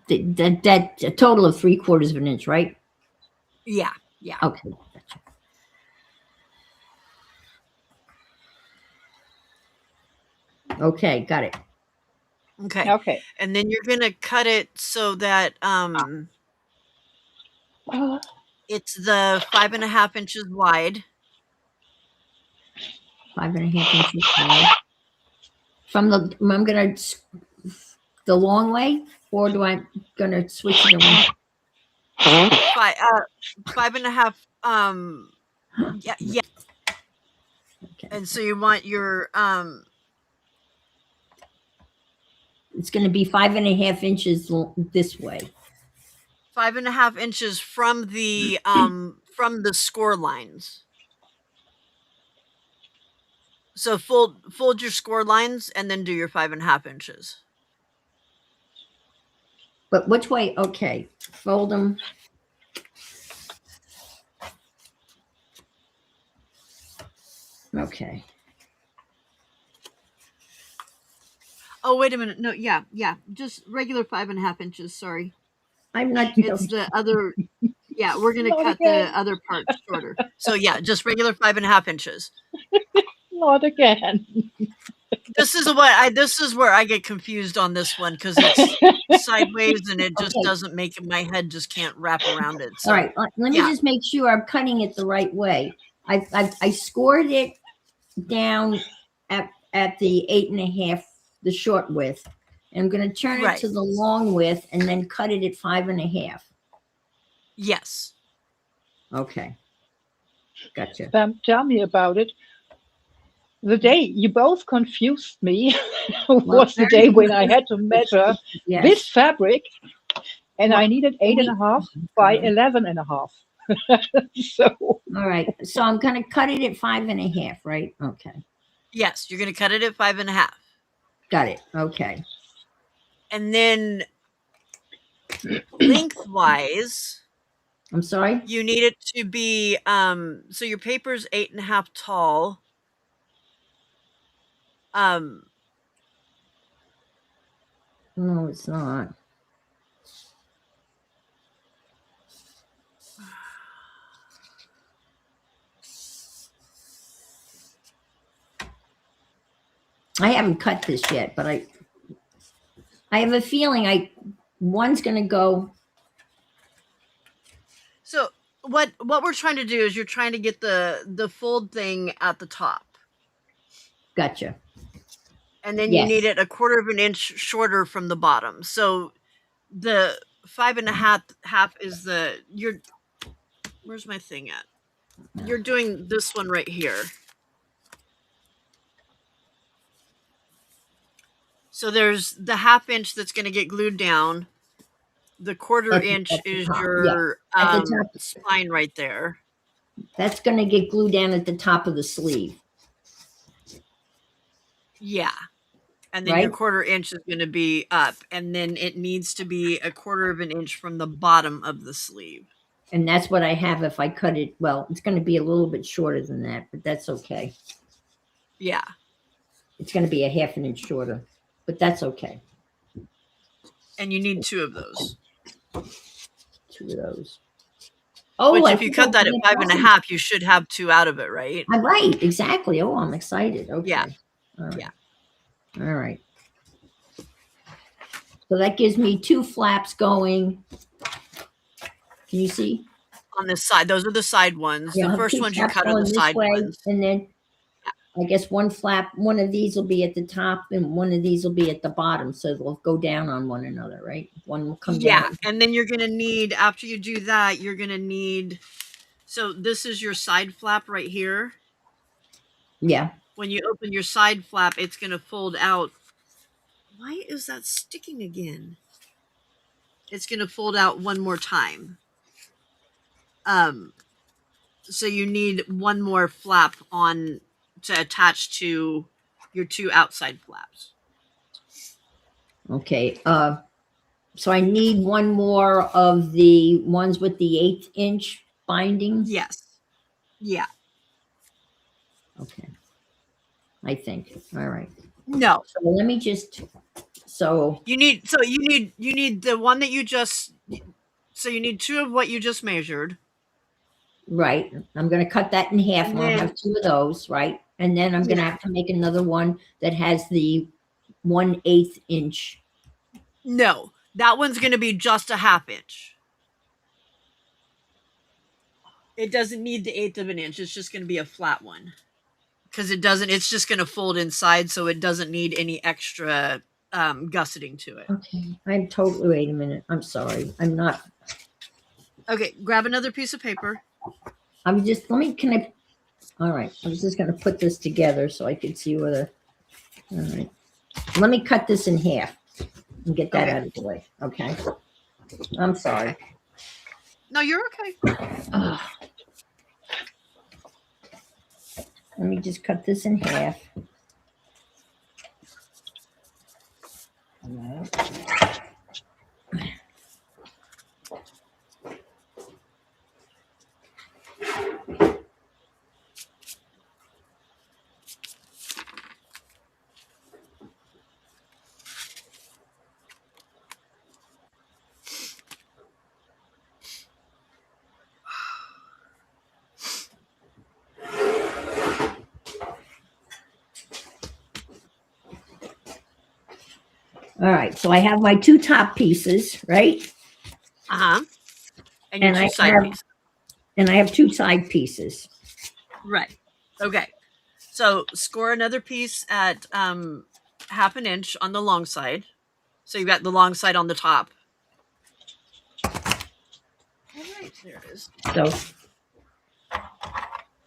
That a total of 3/4 of an inch, right? Yeah, yeah. Okay. Gotcha. Okay, got it. Okay. Okay. And then you're gonna cut it so that it's the 5.5 inches wide. 5.5 inches wide. From the, I'm gonna the long way, or do I gonna switch it around? 5.5. Yeah, yeah. Okay. And so you want your It's gonna be 5.5 inches this way. 5.5 inches from the score lines. So fold your score lines and then do your 5.5 inches. But which way? Okay, fold them. Okay. Oh, wait a minute. No, yeah. Just regular 5.5 inches. Sorry. I'm not. It's the other. Yeah, we're gonna Not cut again. the other part shorter. So yeah, just regular 5.5 inches. Not again. This is where I get confused on this one because it's sideways and it just doesn't make it. My head just can't wrap around it. So, all right. Let me just make sure I'm cutting it the right way. I scored it down at the 8.5, the short width. And I'm going to turn it to the long width and then cut it at 5.5. Yes. Okay. Gotcha. Tell me about it. The day you both confused me was the day when I had to measure this fabric, and I needed 8.5 by 11.5. So all right. So I'm going to cut it at 5.5, right? Okay. Yes, you're going to cut it at 5.5. Got it. Okay. And then lengthwise, I'm sorry? you need it to be so your paper's 8.5 tall. No, it's not. I haven't cut this yet, but I have a feeling one's going to go. So what we're trying to do is you're trying to get the fold thing at the top. Gotcha. And then you need it 1/4 of an inch shorter from the bottom. So the 5.5 is where's my thing at? You're doing this one right here. So there's the 1/2 inch that's going to get glued down. The 1/4 inch is your spine right there. That's going to get glued down at the top of the sleeve. Yeah. And then your 1/4 inch is going to be up. And then it needs to be 1/4 of an inch from the bottom of the sleeve. And that's what I have if I cut it. Well, it's going to be a little bit shorter than that, but that's okay. Yeah. It's going to be 1/2 inch shorter, but that's okay. And you need 2 of those. 2 of those. Oh, which if you cut that at 5.5, you should have 2 out of it, right? I'm right. Exactly. Oh, I'm excited. Okay. Yeah. All right. Yeah. All right. So that gives me 2 flaps going. Can you see? On this side. Those are the side ones. Yeah, the first ones you cut are the side ones. And then I guess one of these will be at the top and one of these will be at the bottom. So they'll go down on one another, right? One will come down. Yeah. And then you're going to need, after you do that, you're going to need, so this is your side flap right here. Yeah. When you open your side flap, it's going to fold out. Why is that sticking again? It's going to fold out one more time. So you need one more flap on to attach to your 2 outside flaps. Okay. So I need one more of the ones with the 1/8 inch binding. Yes. Yeah. Okay. I think. All right. No, So let me just. So you need the one that you just. So you need 2 of what you just measured, right, I'm going to cut that in half, and and I'll then have 2 of those, right? And then I'm going to yeah, have to make another one that has the 1/8 inch. no, that one's going to be just a 1/2 inch. It doesn't need the 1/8 of an inch. It's just going to be a flat one because it doesn't. It's just going to fold inside, so it doesn't need any extra gusseting to it. Okay, I'm totally. Wait a minute. I'm sorry. I'm not. Okay, grab another piece of paper. I'm just. Let me. Can I? All right. I was just going to put this together so I could see whether. All right. Let me cut this in half and get that Okay. out of the way. Okay. I'm sorry. Okay. No, you're okay. Ugh. Let me just cut this in half. All right, so I have my 2 top pieces, right? Uh huh. And your And 2 side pieces. I have 2 side pieces. Right. Okay. So score another piece at 1/2 an inch on the long side. So you've got the long side on the top. All right, there it is. So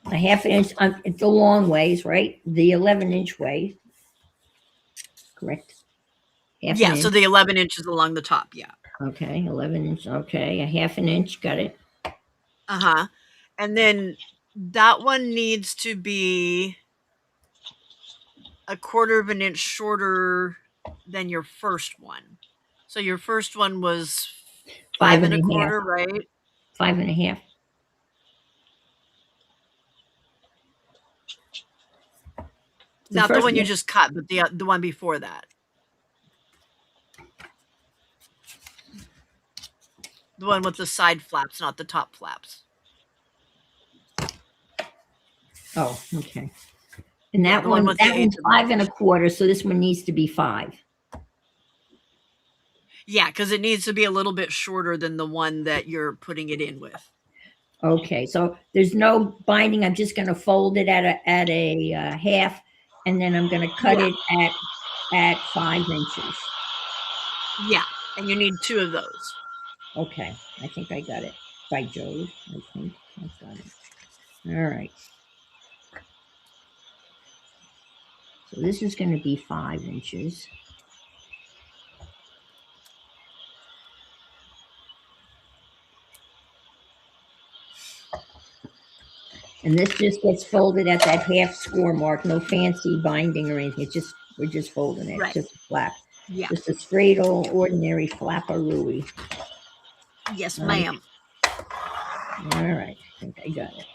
a 1/2 inch, it's the long ways, right? The 11-inch way, correct? Half Yeah, an so inch. the 11 inches along the top. Yeah. Okay, 11 inch. Okay, a 1/2 an inch. Got it. Uh huh. And then that one needs to be 1/4 of an inch shorter than your first one. So your first one was 5 Five and and a a half. quarter, right? 5.5. The Not the first one you one. just cut, but the one before that. The one with the side flaps, not the top flaps. Oh, okay. And Yeah, the one with the that 1/8 one's of an 5 and a inch. quarter. So this one needs to be 5. Yeah, because it needs to be a little bit shorter than the one that you're putting it in with. Okay, so there's no binding. I'm just going to fold it at a half, and then I'm going to cut Yeah. it at 5 inches. Yeah, and you need 2 of those. Okay, I think I got it. By Jove, I think I got it. All right. So this is going to be 5 inches. And this just gets folded at that half score mark. No fancy binding or anything. We're just folding it. Right. Just a flap. Yeah. Just a straight old ordinary flapperooey. Yes, ma'am. All right. I think I got it.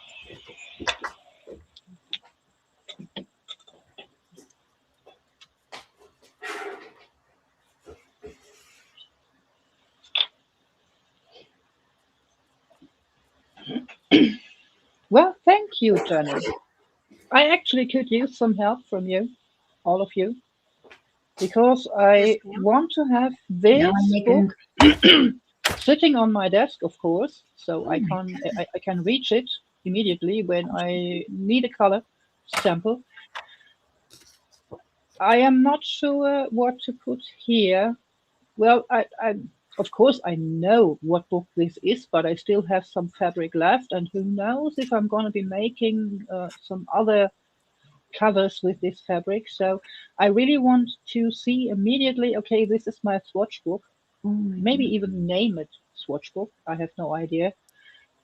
Well, thank you, Jenny. I actually could use some help from you, all of you, because Yes, I ma'am. want to have Now I'm this book making. sitting on my desk, of course, so Oh I my can reach it immediately when I need a color sample. I am not sure what to put here. Well, of course I know what book this is, but I still have some fabric left, and who knows if I'm going to be making some other covers with this fabric. So I really want to see immediately, okay, this is my swatch book. Oh my Maybe God. even name it swatch book. I have no idea.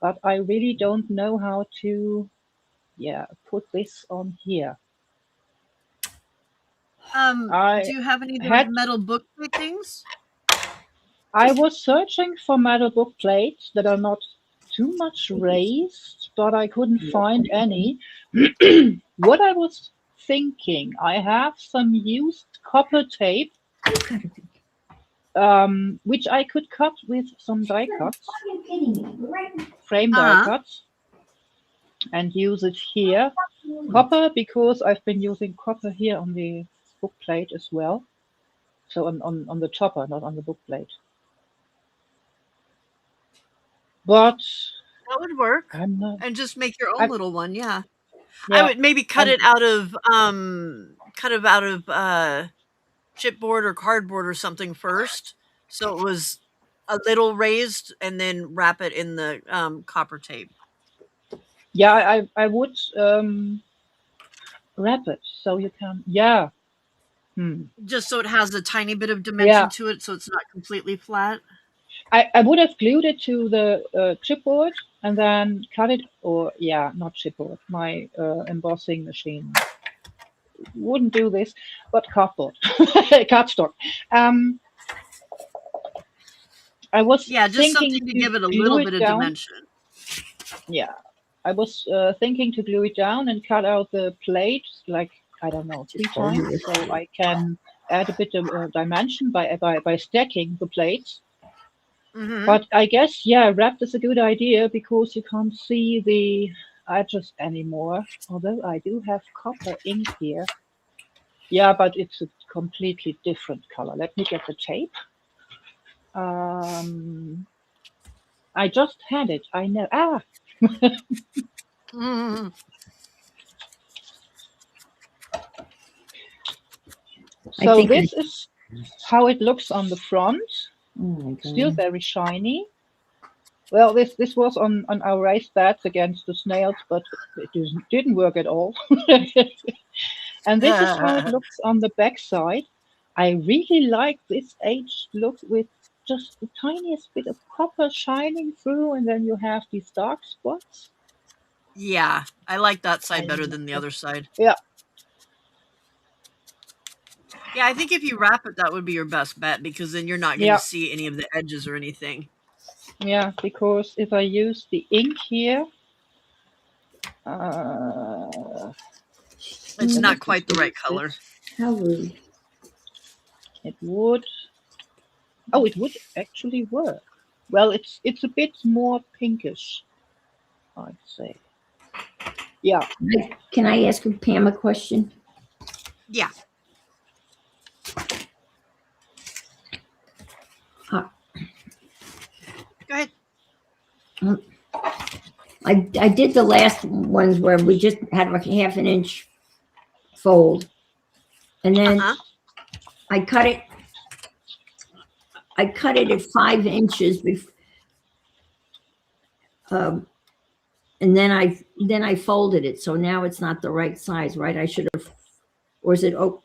But I really don't know how to, yeah, put this on here. Do I you have any of those had metal book plate things? I was searching for metal book plates that are not too much raised, but I couldn't find any. What I was thinking I have some used copper tape, which I could cut with some die cuts, frame die Uh-huh. cuts, and use it here. Copper, because I've been using copper here on the book plate as well. So on the topper, not on the book plate. But That would work. I'm not. And just make your own I'm, little one, yeah. I yeah, would maybe cut I'm, it out of chipboard or cardboard or something first, so it was a little raised, and then wrap it in the copper tape. yeah, I would wrap it so you can. Yeah. Just so it has a tiny bit of Yeah. dimension to it, so it's not completely flat. I would have glued it to the chipboard and then cut it, or yeah, not chipboard. My embossing machine wouldn't do this, but cardboard, cardstock. I was Just thinking something to to give it a glue little it bit of down. dimension. Yeah, I was thinking to glue it down and cut out the plate, like, I don't know, 3 times, so I can add a bit of dimension by stacking the plates. But I guess, yeah, wrapped is a good idea because you can't see the edges anymore. Although I do have copper ink here. Yeah, but it's a completely different color. Let me get the tape. I just had it. I know. Mhm. So this is how it looks on the front. Oh, Still very shiny. Well, this was on our raised beds against the snails, but it didn't work at all. And this is how it looks on the back side. I really like this aged look with just the tiniest bit of copper shining through, and then you have these dark spots. Yeah, I like that side I better love than the it. other side. Yeah, Yeah, I think if you wrap it, that would be your best bet, because then you're not going to yeah, see any of the edges or anything. yeah. Because if I use the ink here, uh, It's let not me quite just the right use color. this. how rude. It would. Oh, it would actually work. Well, it's a bit more pinkish, I'd say. Yeah. Can I ask Pam a question? Yeah. Uh, Go ahead. I did the last ones where we just had like half an inch fold, and then I cut it. I cut it at 5 inches before, and then I folded it. So now it's not the right size, right? I should have, or is it? Oh,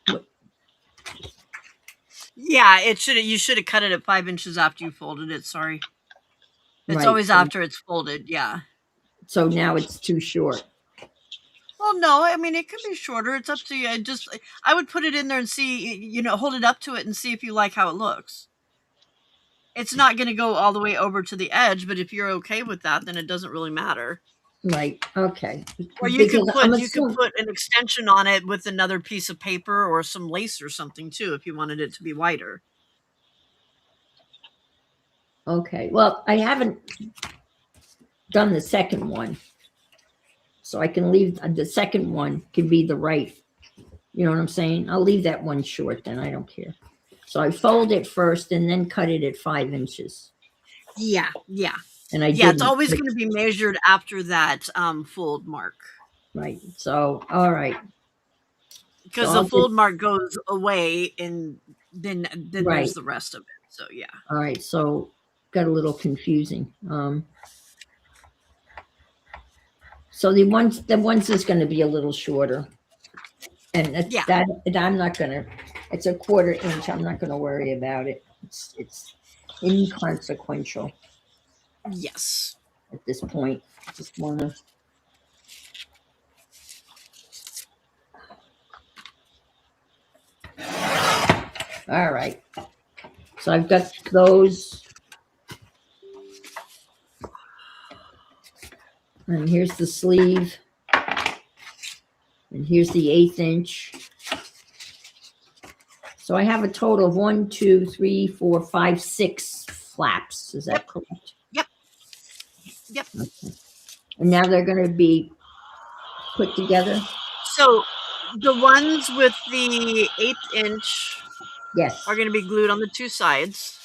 Yeah, you should have cut it at 5 inches after you folded it. Sorry. It's right. always after it's folded. Yeah. So now it's too short. Well, no, I mean, it could be shorter. It's up to you. I would put it in there and see, hold it up to it and see if you like how it looks. It's not going to go all the way over to the edge, but if you're okay with that, then it doesn't really matter. Right. Okay. Or you could put an extension on it with another piece of paper or some lace or something too, if you wanted it to be wider. Okay. Well, I haven't done the second one, so I can leave the second one can be the right. You know what I'm saying? I'll leave that one short then. I don't care. So I fold it first and then cut it at 5 inches. Yeah, yeah. And it's always going to be measured after that fold mark. Right. So, all right. Because the fold mark goes away, and then there's the rest of it. So yeah. All right. So got a little confusing. So the ones is going to be a little shorter, and that I'm not going to. It's a 1/4 inch. I'm not going to worry about it. It's inconsequential. Yes. At this point, just want to. All right. So I've got those. And here's the sleeve. And here's the 1/8 inch. So I have a total of 1, 2, 3, 4, 5, 6 flaps. Is that correct? Yep. Okay. And now they're going to be put together? So the ones with the 1/8 inch Yes. are going to be glued on the two sides.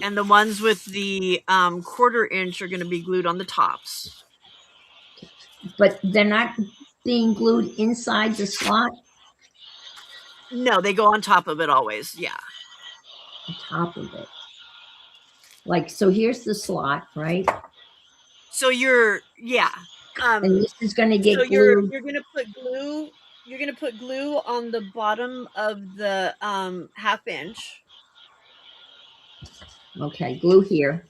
And the ones with the 1/4 inch are going to be glued on the tops. But they're not being glued inside the slot? No, they go on top of it always. Yeah. On top of it. Like, so here's the slot, right? So yeah. And this is going to get So glued. you're going to put glue. You're going to put glue on the bottom of the 1/2 inch. Okay, glue here.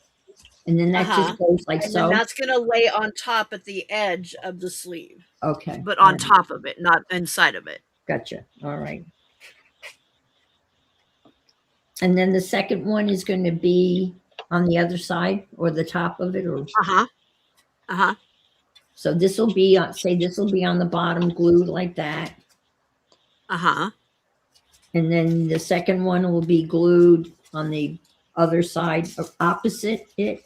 And then that just goes like and so? then that's going to lay on top at the edge of the sleeve. Okay. But on top of it, not inside of it. Gotcha. All right. And then the second one is going to be on the other side or the top of it? Or So this will be, say this will be on the bottom glued like that. And then the second one will be glued on the other side, opposite it.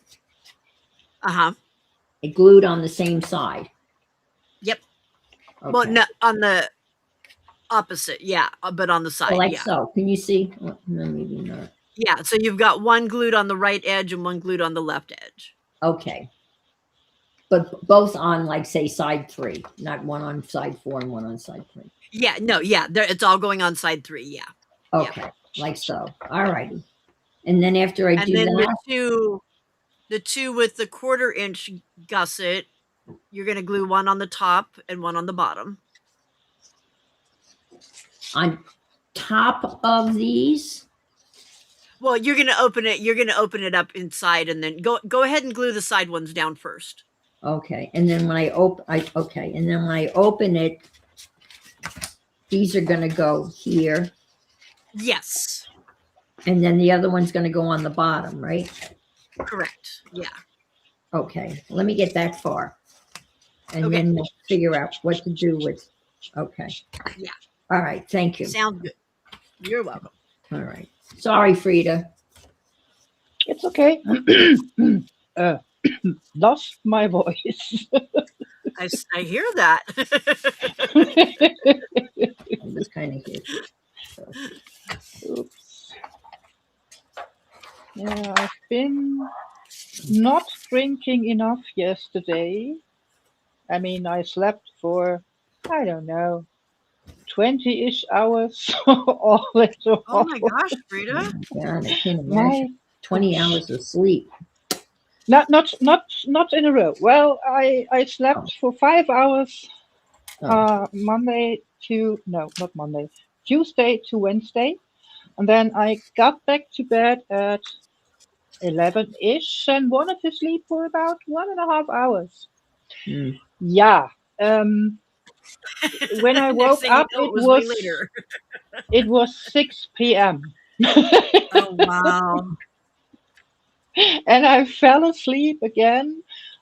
It glued on the same side. Yep. Okay. Well, no, on the opposite, yeah, but on the side, like yeah. so. Can you see? Well, no, maybe not. Yeah, so you've got one glued on the right edge and one glued on the left edge. Okay. But both on, like, say, side 3, not one on side 4 and one on side 3. Yeah, no, yeah, it's all going on side 3, yeah. Okay, like so. All righty. And then after I do that, the two with the 1/4 inch gusset, you're going to glue one on the top and one on the bottom. On top of these? Well, you're going to open it. You're going to open it up inside, and then go ahead and glue the side ones down first. Okay, and then when I open it, these are going to go here. Yes. And then the other one's going to go on the bottom, right? Correct. Yeah. Okay, let me get that far. And then we'll figure out what to do with. Okay. Yeah. All right, thank you. Sounds good. You're welcome. All right. Sorry, Frida. It's okay. Lost my voice. I hear that. It was kind of here. So. Oops. Yeah, I've been not drinking enough yesterday. I mean, I slept for, I don't know, 20-ish hours all later on. Oh my gosh, Frida. God, I can't imagine. 20 hours of sleep. Not in a row. Well, I slept for 5 hours Tuesday to Wednesday. And then I got back to bed at 11-ish and wanted to sleep for about 1.5 hours. Yeah. When I woke up, it was 6 p.m. Oh, wow. And I fell asleep again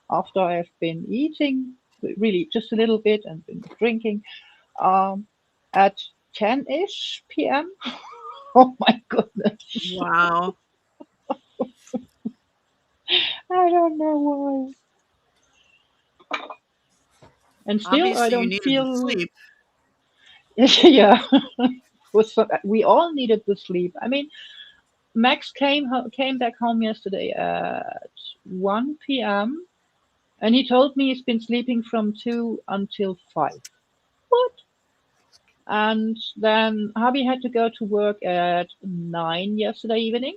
after I've been eating really just a little bit and been drinking at 10-ish p.m. Oh my goodness. Wow. I don't know why. And still, Obviously, I don't feel sleep. Yeah, we all needed the sleep. I mean, Max came back home yesterday at 1 p.m. and he told me he's been sleeping from 2 until 5. What? And then hubby had to go to work at 9 yesterday evening.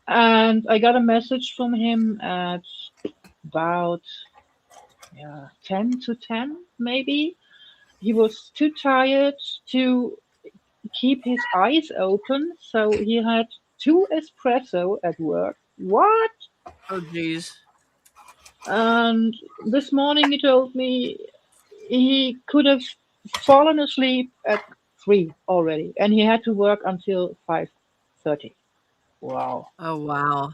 And I got a message from him at about 10 to 10, maybe. He was too tired to keep his eyes open, so he had 2 espresso at work. What? Oh, geez. And this morning he told me he could have fallen asleep at 3 already, and he had to work until 5:30. Wow. Oh, wow.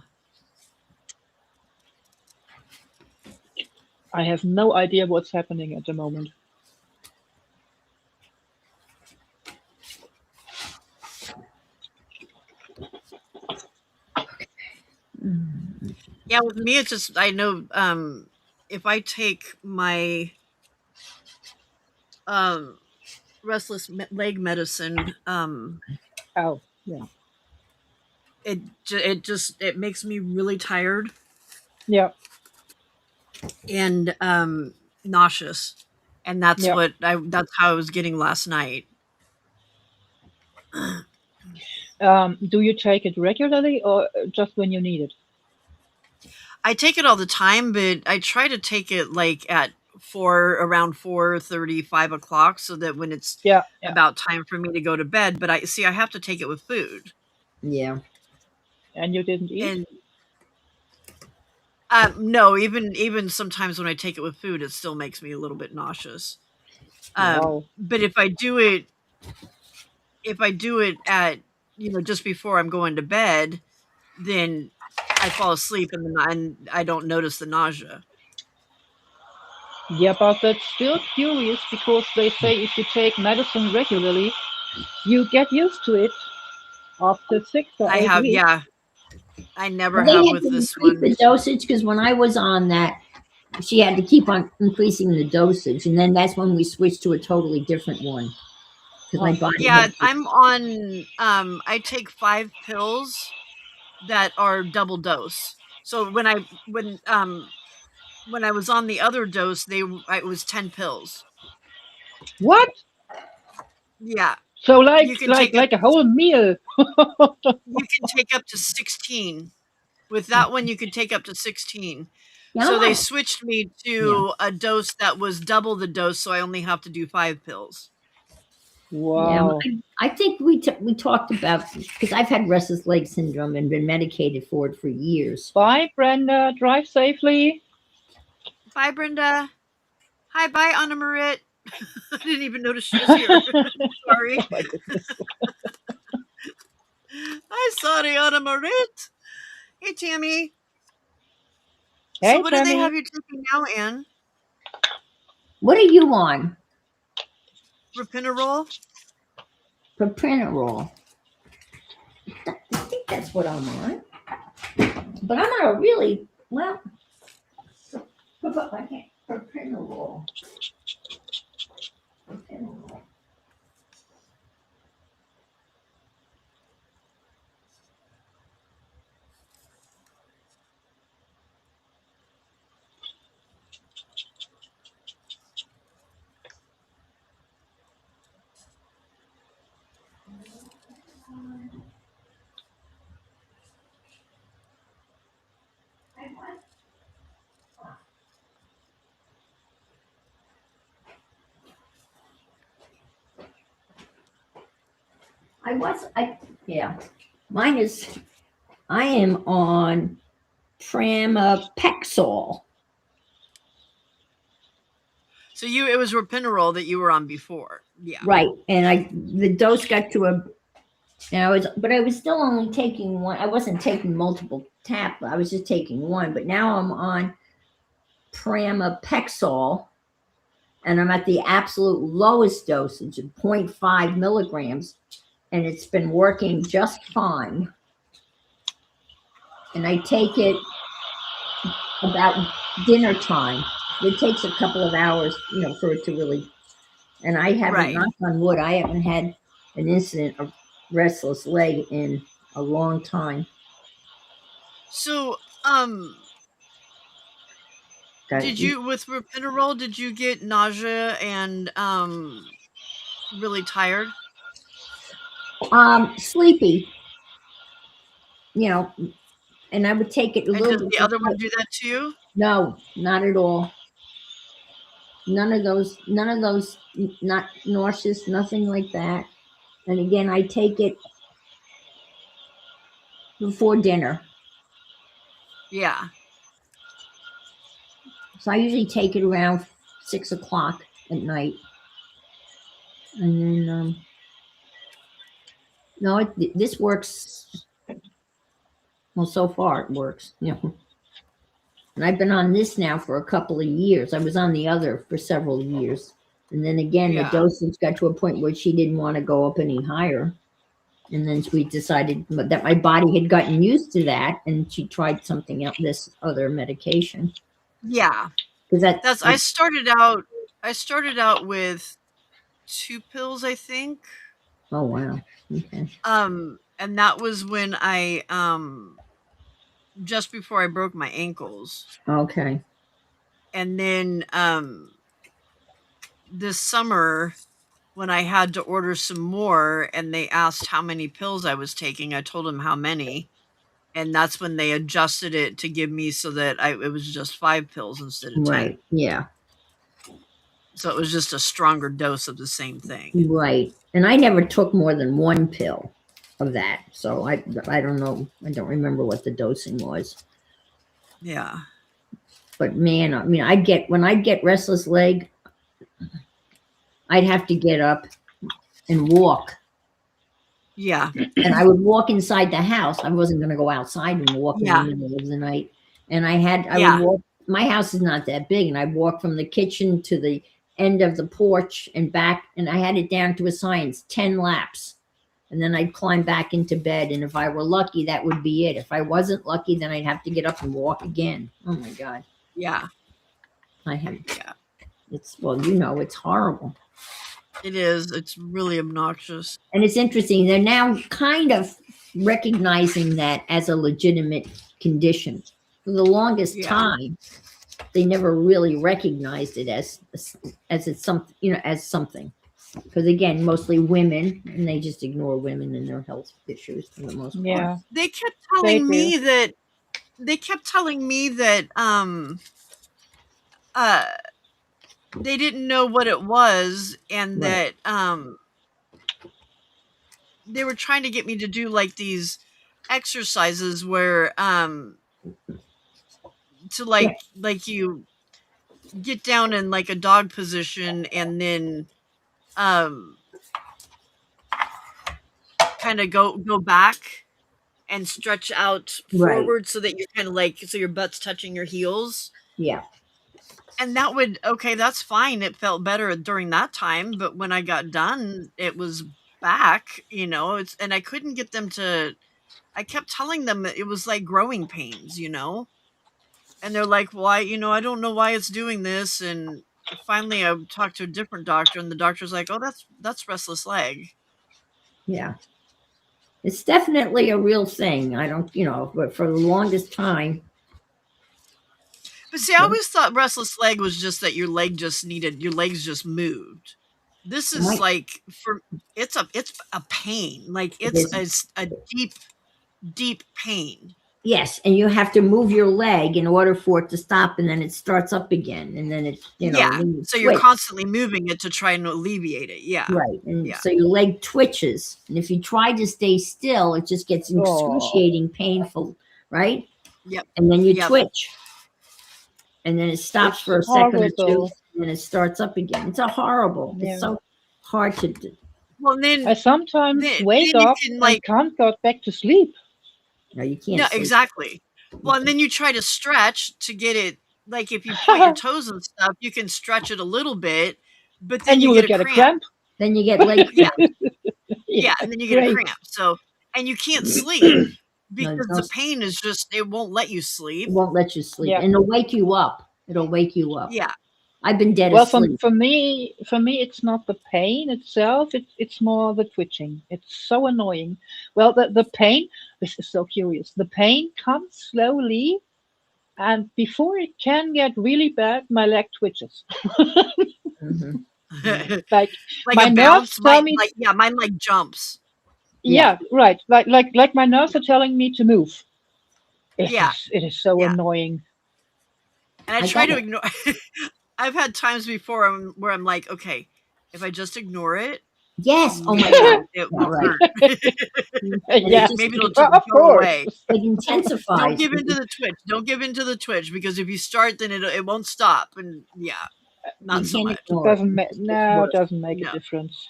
I have no idea what's happening at the moment. Yeah, with me, it's just I know if I take my um, leg medicine, Oh, yeah. it makes me really tired Yeah, and nauseous, and yeah. that's how I was getting last night. Do you take it regularly or just when you need it? I take it all the time, but I try to take it like at around 4:30, 5 o'clock, so that when it's Yeah, yeah. about time for me to go to bed. But I have to take it with food, Yeah. And you didn't eat? and no, even sometimes when I take it with food, it still makes me a little bit nauseous. Wow. But if I do it at just before I'm going to bed, then I fall asleep and I don't notice the nausea. Yeah, but that's still curious because they say if you take medicine regularly, you get used to it after 6 or 8 weeks. Yeah, I never Well, they have had with to this increase one. the dosage because when I was on that, she had to keep on increasing the dosage, and then that's when we switched to a totally different one because my Huh. body Yeah, had. I'm on I take 5 pills that are double dose. So when I was on the other dose, it was 10 pills. What? Yeah. So You can take up like a whole meal. you can take up to 16. With that one you could take up to 16. Yeah, I'm So they on. switched me Yeah, to a dose that was double the dose, so I only have to do 5 pills. yeah. Wow. I think we talked about because I've had restless leg syndrome and been medicated for it for years. Bye, Brenda. Drive safely. Bye, Brenda. Hi, bye, Anna Marit. I didn't even notice she was here. Oh Sorry. my goodness. Hi, sorry, Anna Marit. Hey, Tammy. So Hey, what do they have Tammy. you taking now, Anne? What are you on? Rapinarole? Propranolol. I think that's what I'm on. But I'm on a really well. I can't. Propranolol. Propranolol. I was. I yeah. Mine is. I am on Pramipexole. So it was Rapinarole that you were on before. Yeah. Right, and the dose got to a. And I was still only taking one. I wasn't taking multiple I was just taking one. But now I'm on Pramipexole, and I'm at the absolute lowest dosage of 0.5 milligrams, and it's been working just fine. And I take it about dinner time. It takes a couple of hours, for it to really. And I haven't, Right. knock on wood, I haven't had an incident of restless leg in a long time. So, Got did you with Rapinarole, did you get nausea and really tired? sleepy, you know, and I would take it a And little does bit the other before. one do that to you? No, not at all. None of those, not nauseous, nothing like that. And again, I take it before dinner. Yeah. So I usually take it around 6 o'clock at night. And then, no, this works. Well, so far it works. And I've been on this now for a couple of years. I was on the other for several years. And then again, the Yeah. dosage got to a point where she didn't want to go up any higher. And then we decided that my body had gotten used to that, and she tried something else, this other medication. Yeah. Because I started out with 2 pills, I think. oh wow. Okay. And that was when I just before I broke my ankles. Okay. And then this summer when I had to order some more and they asked how many pills I was taking, I told them how many. And that's when they adjusted it to give me so that it was just 5 pills instead of 10. Right. Yeah. So it was just a stronger dose of the same thing. Right. And I never took more than 1 pill of that. So I don't know. I don't remember what the dosing was. Yeah. But man, I mean, when I'd get restless leg, I'd have to get up and walk. Yeah. And I would walk inside the house. I wasn't going to go outside and walk Yeah. in the middle of the night. And I Yeah. would walk. My house is not that big, and I'd walk from the kitchen to the end of the porch and back. And I had it down to a science, 10 laps. And then I'd climb back into bed. And if I were lucky, that would be it. If I wasn't lucky, then I'd have to get up and walk again. Oh my God. Yeah. Yeah. It's, well, you know, it's horrible. It is. It's really obnoxious. And it's interesting. They're now kind of recognizing that as a legitimate condition. For the longest Yeah. time, they never really recognized it as it's something, you know, as something. Because again, mostly women, and they just ignore women and their health issues for the most part. Yeah. They kept They telling do. me that they didn't know what it was, and Right. that they were trying to get me to do like these exercises where to like you get down in like a dog position and then kind of go back and stretch out Right. forward so that you're kind of like so your butt's touching your heels. Yeah. And that would that's fine. It felt better during that time, but when I got done, it was back, you know. And I couldn't get them to. I kept telling them that it was like growing pains, you know. And they're like, "Why? I don't know why it's doing this." And finally, I talked to a different doctor, and the doctor's like, "Oh, that's restless leg." Yeah. It's definitely a real thing. I don't, but for the longest time. But see, I always thought restless leg was just that your legs just moved. This is like it's a pain. Like it's a deep pain. Yes, and you have to move your leg in order for it to stop, and then it starts up again, and then it's So you're constantly moving it to try and alleviate it. Yeah, right, and so your leg twitches, and if you try to stay still, it just gets excruciating, painful, right? Yep. And then you twitch, and then it stops for a second or two, and then it starts up again. It's horrible. Yeah. It's so hard to do. Well, then I sometimes wake up and can't go back to sleep. No, you can't. No, exactly. Well, and then you try to stretch to get it. Like if you point your toes and stuff, you can stretch it a little bit, but then you get a cramp. Then you get leg cramp. Yeah, and then you get a cramp. So, and you can't sleep because the pain is it won't let you sleep. It won't let you sleep, and it'll wake you up. Yeah. I've been dead asleep. For me, it's not the pain itself. It's more the twitching. It's so annoying. Well, the pain. This is so curious. The pain comes slowly, and before it can get really bad, my leg twitches. Mm-hmm. like my nerves tell me. Mine like jumps. Yeah, right. Like my nerves are telling me to move. It is so annoying. And I try to ignore. I've had times before where I'm like, okay, if I just ignore it. Yes. Oh my God. It will hurt. Maybe it'll just go away. It intensifies. Don't give into the twitch. Don't give into the twitch because if you start, then it won't stop. And not so much. It doesn't make a difference.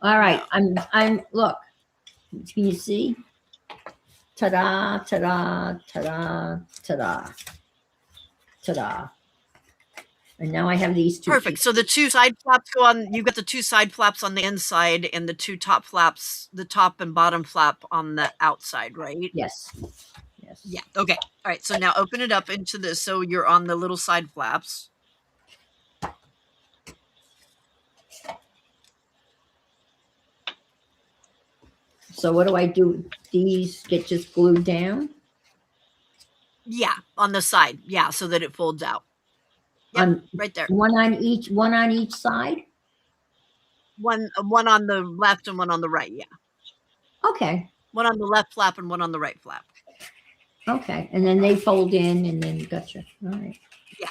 All right. I'm look. Can you see? Ta-da, ta-da, ta-da, ta-da. Ta-da. And now I have these two. Perfect. So the two side flaps go on. You've got the two side flaps on the inside and the two top flaps, the top and bottom flap on the outside, right? Yes. Yes. Yeah. Okay. All right. So now open it up into this. So you're on the little side flaps. So what do I do? These get just glued down? Yeah, on the side. Yeah, so that it folds out. Yep, right there. One on each side? One on the left and one on the right. Yeah. Okay. One on the left flap and one on the right flap. Okay. And then they fold in and then gotcha. All right. Yeah.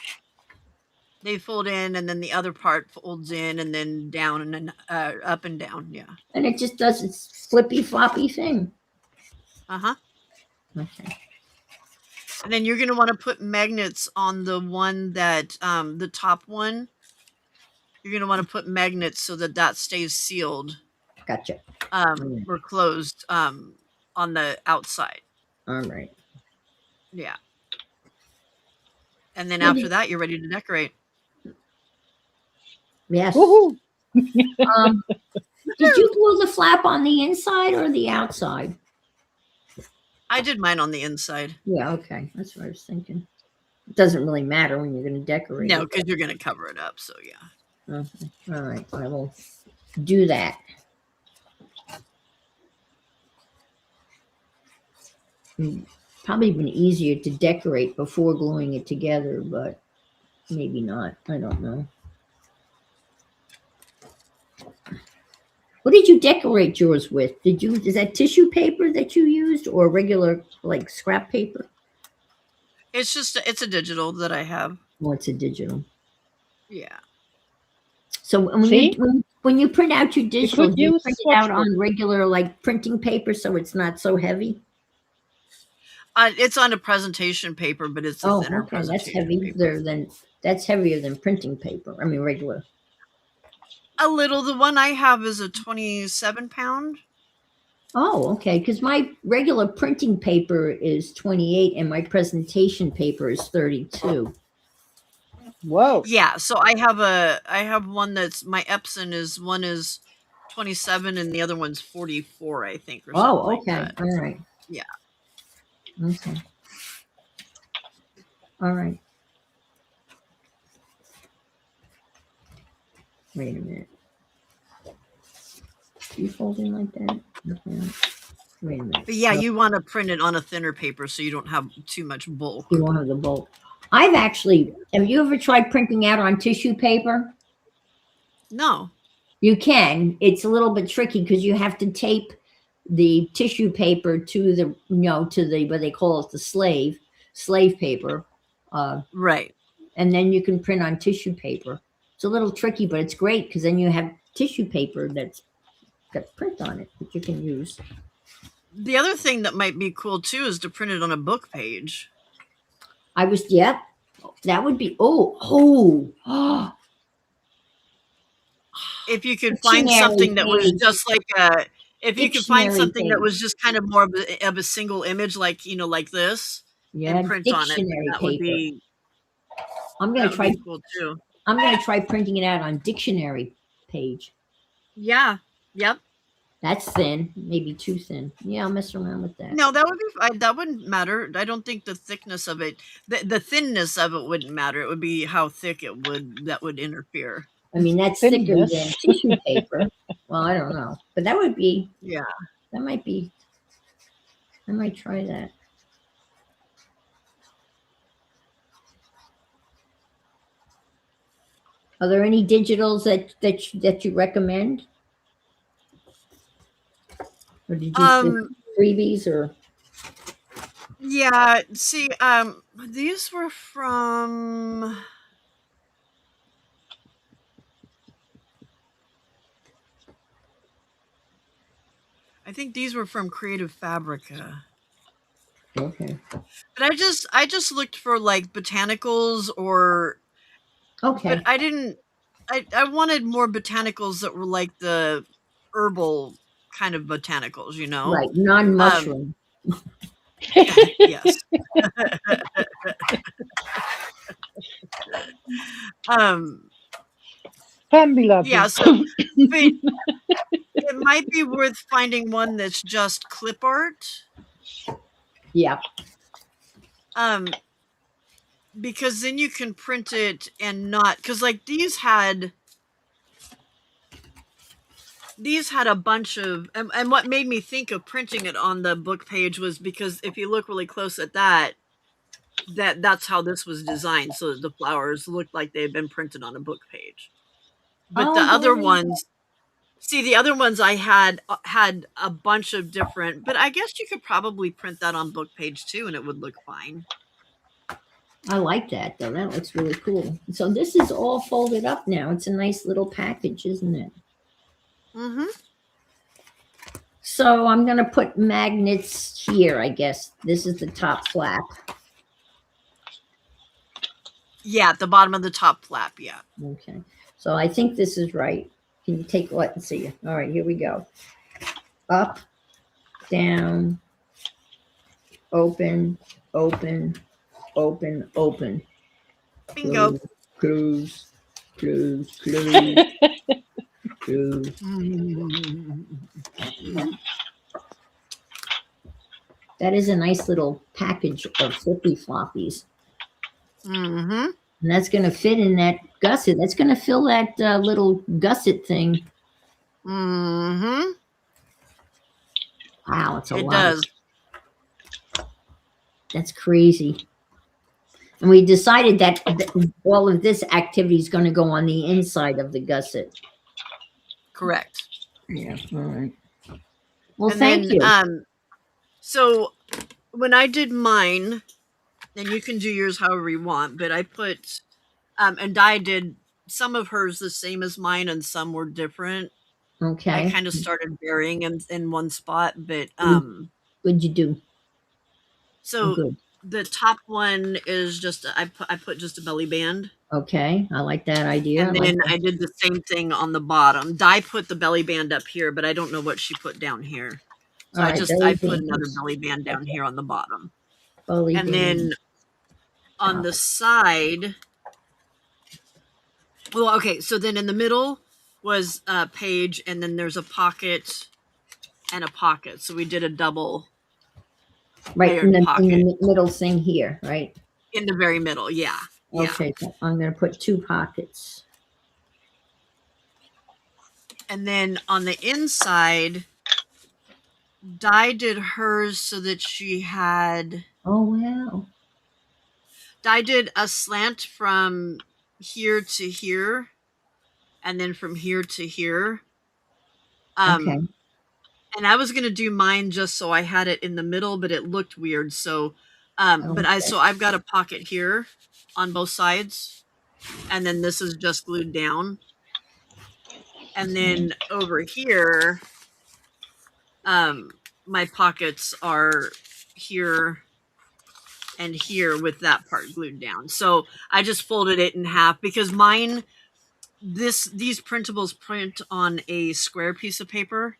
They fold in and then the other part folds in and then down and then up and down. Yeah. And it just does its flippy floppy thing. Uh-huh. Okay. And then you're going to want to put magnets on the one that, the top one. You're going to want to put magnets so that that stays sealed. Gotcha. Or closed on the outside. All right. Yeah. And then after that, you're ready to decorate. Yes. Woohoo! Did you glue the flap on the inside or the outside? I did mine on the inside. Yeah, okay. That's what I was thinking. It doesn't really matter when you're going to decorate. No, because you're going to cover it up. So, yeah. Okay. All right. I will do that. Probably been easier to decorate before gluing it together, but maybe not. I don't know. What did you decorate yours with? Is that tissue paper that you used or regular like scrap paper? It's a digital that I have. Oh, it's a digital. Yeah. So when you print out your digital, you print it out on regular like printing paper so it's not so heavy? It's on a presentation paper, but it's a thinner presentation paper. That's heavier than printing paper. I mean regular. A little. The one I have is a 27 pound. Oh, okay. Because my regular printing paper is 28 and my presentation paper is 32. Whoa. Yeah. So I have one that's my Epson is 27 and the other one's 44, I think. Or something okay. Like that. All right. Yeah. Okay. All right. Wait a minute. You fold in like that? Okay. Wait a minute. But yeah, you want to print it on a thinner paper so you don't have too much bulk. You won't have the bulk. Have you ever tried printing out on tissue paper? No. You can. It's a little bit tricky because you have to tape the tissue paper to the what they call it, the slave paper. Right. And then you can print on tissue paper. It's a little tricky, but it's great because then you have tissue paper that's got print on it that you can use. The other thing that might be cool too is to print it on a book page. That would be, if you could find something that was just like if you could find something that was just kind of more of a single image, like, like this, and print on it, that would be, I'm going to try cool too. I'm going to try printing it out on dictionary page. Yeah. Yep. That's thin, maybe too thin. Yeah, I'll mess around with that. No, that would be. That wouldn't matter. I don't think the thickness of it, the thinness of it, wouldn't matter. It would be how thick that would interfere. I mean, that's thicker than tissue paper. Well, I don't know, but that would be. Yeah, that might be. I might try that. Are there any digitals that you recommend? Or did you do freebies or? Yeah, see, these were from. I think these were from Creative Fabrica. Okay. But I just looked for like botanicals or. Okay. But I didn't. I wanted more botanicals that were like the herbal kind of botanicals, Right, non-mushroom. Yes. Um, Fabulous. yeah, so but it might be worth finding one that's just clip art. Yeah. Because then you can print it and not, because like these had a bunch of, and what made me think of printing it on the book page was because if you look really close at that's how this was designed, so that the flowers looked like they had been printed on a book page. But the Oh, other ones, see, the other ones I had a bunch of different, but I guess you could probably print that on book page too and it would look fine. I like that though. That looks really cool. So this is all folded up now. It's a nice little package, isn't it? Mm-hmm. So I'm going to put magnets here, I guess. This is the top flap. Yeah, at the bottom of the top flap, yeah. Okay. So I think this is right. Can you take a look and see? All right, here we go. Up, down, open, open, open, open. Bingo. Close, close, close, close. That is a nice little package of flippy floppies. Mm-hmm. And that's going to fit in that gusset. That's going to fill that little gusset thing. Mm-hmm. Wow, it's a lot. It does. That's crazy. And we decided that all of this activity is going to go on the inside of the gusset. Correct. Yeah. All right. Well, And thank you. So when I did mine, and you can do yours however you want, but I put, and Di did some of hers the same as mine, and some were different. Okay. I kind of started varying in one spot, but What'd you do? so Good. the top one is just I put just a belly band. Okay, I like that idea. And then I did the same thing on the bottom. Di put the belly band up here, but I don't know what she put down here. So All I right, put another belly band down here on the bottom. Belly And band. then on the side, well, okay, so then in the middle was a page, and then there's a pocket and a pocket. So we did a double right in the pocket. middle thing here, right? In the very middle, yeah. Okay, so I'm going to put 2 pockets. And then on the inside, Di did hers so that she had... Oh, wow. Di did a slant from here to here, and then from here to here. Okay. And I was gonna do mine just so I had it in the middle, but it looked weird. So, so I've got a pocket here on both sides, and then this is just glued down. And then over here, my pockets are here and here with that part glued down. So I just folded it in half because mine, these printables print on a square piece of paper,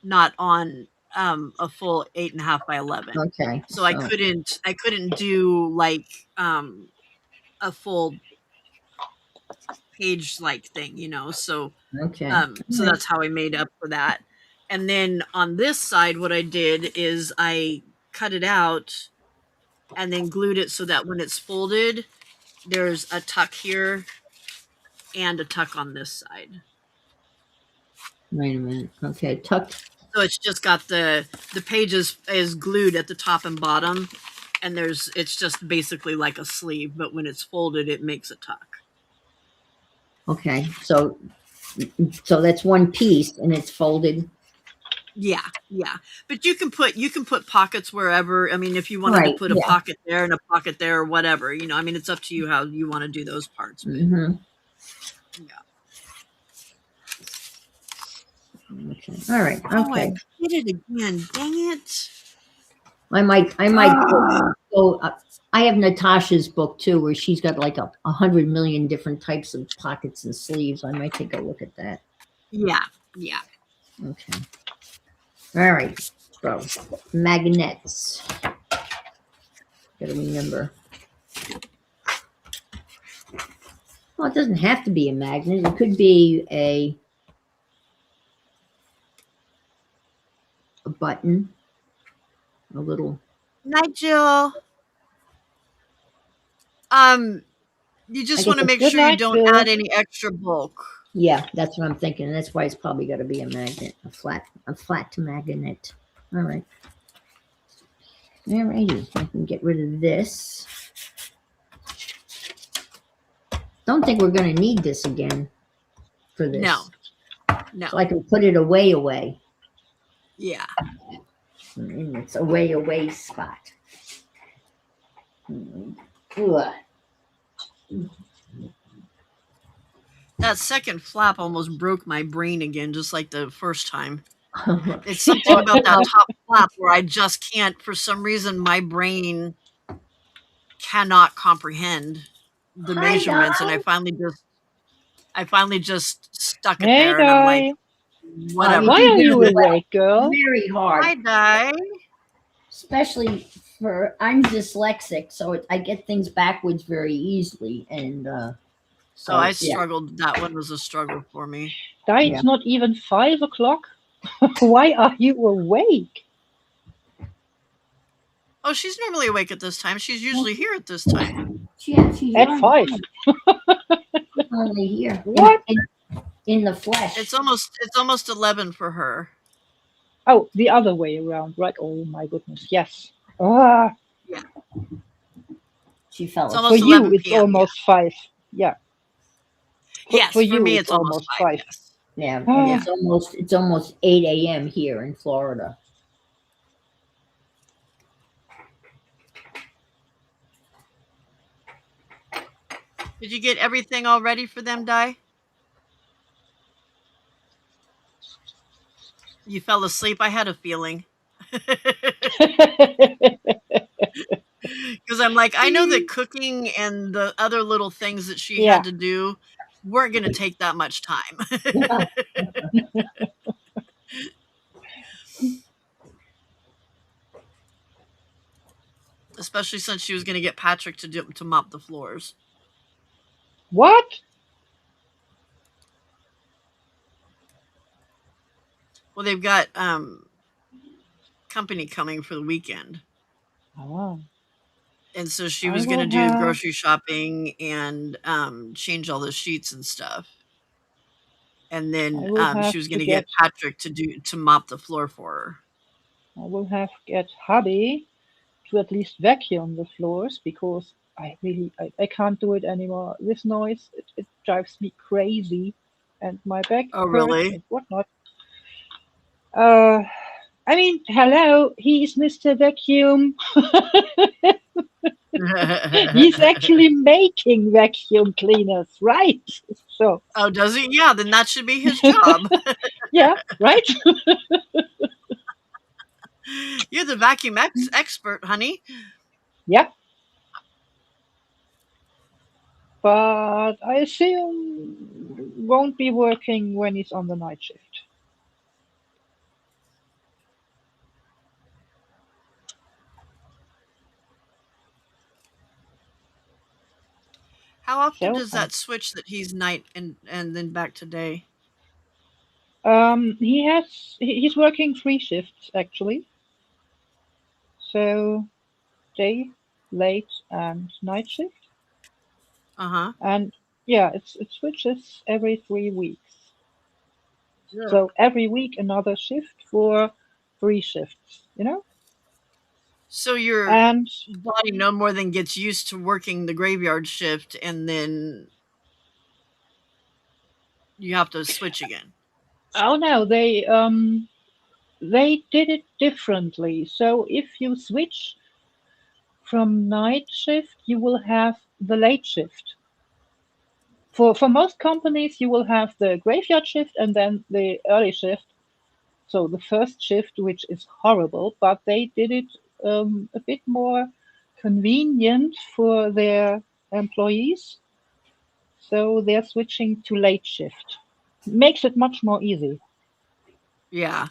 not on a full 8.5 by 11. Okay. So I couldn't do like a full page like thing, you know. So okay. So that's how I made up for that. And then on this side, what I did is I cut it out and then glued it so that when it's folded, there's a tuck here and a tuck on this side. Wait a minute. Okay, tuck. So it's just got the page is glued at the top and bottom, and it's just basically like a sleeve, but when it's folded, it makes a tuck. Okay, so that's one piece and it's folded. Yeah. But you can put pockets wherever. I mean, if you wanted to put a pocket there and a pocket there or whatever, you know, I mean, it's up to you how you want to do those parts. But, yeah. Okay. All right. Okay. Oh, I did it again. Dang it. I might go. I have Natasha's book too, where she's got like 100 million different types of pockets and sleeves. I might take a look at that. Yeah. Okay. All right. So magnets. Gotta remember. Well, it doesn't have to be a magnet. It could be a button, a little. Nigel. You I just guess want to it's, make Good sure you night, don't Bill. add any extra bulk. yeah, that's what I'm thinking. That's why it's probably got to be a magnet, a flat to magnet. All right. Alrighty, I can get rid of this. Don't think we're going to need this again for No. this. No. So I can put it away. Yeah. In its away spot. Ugh. That second flap almost broke my brain again, just like the first time. It's something about that top flap where I just can't, for some reason, my brain cannot comprehend the Hi, measurements, and Di. I finally just stuck it Hey, there, and I'm like, Di. You whatever. Why do are very you well. awake, girl? Very Hi, hard, Di. especially for I'm dyslexic, so I get things backwards very easily, and So I yeah, struggled. That one was a struggle for me. Di, yeah. it's not even 5 o'clock. Why are you awake? Oh, she's normally awake at this time. She's usually here at this time. She's At on 5. only here What? in the flesh. It's almost 11 for her. Oh, the other way around, right? Oh my goodness, yes. Ah, Yeah, She fell it's for asleep. almost you, 11 it's p.m. Yeah. almost 5. Yeah, Yes, for for you, me it's it's almost almost 5. 5. Yes. Yeah, and Ah, Yeah. it's almost 8 a.m. here in Florida. Did you get everything all ready for them, Di? You fell asleep. I had a feeling. Because I'm like, I know that cooking and the other little things that she yeah. had to do weren't going to take that much time. Especially since she was going to get Patrick to mop the floors. What? Well, they've got company coming for the weekend. Ah, And so she I was going to will do have. grocery shopping and change all the sheets and stuff. And I then will have she was to going to get. get Patrick to mop the floor for her. I will have to get hubby to at least vacuum the floors because I can't do it anymore. This noise it drives me crazy, and my back Oh, hurts really? and whatnot. Uh, I mean, hello, he's Mr. Vacuum. He's actually making vacuum cleaners, right? So, Oh, does he? Yeah, then that should be his job. yeah, right? You're the vacuum expert, honey. Yeah, but I assume won't be working when he's on the night shift. How often So, does that switch that he's night and then back to day? he's working 3 shifts actually. So day, late, and night shift. Uh huh. And yeah, it switches every 3 weeks. Yeah. So every week another shift for 3 shifts, you know? So your And body no more than gets used to working the graveyard shift, and then you have to switch again. oh no, they did it differently. So if you switch from night shift, you will have the late shift. For most companies, you will have the graveyard shift and then the early shift. So the first shift, which is horrible, but they did it a bit more convenient for their employees. So they're switching to late shift. Makes it much more easy. Yeah.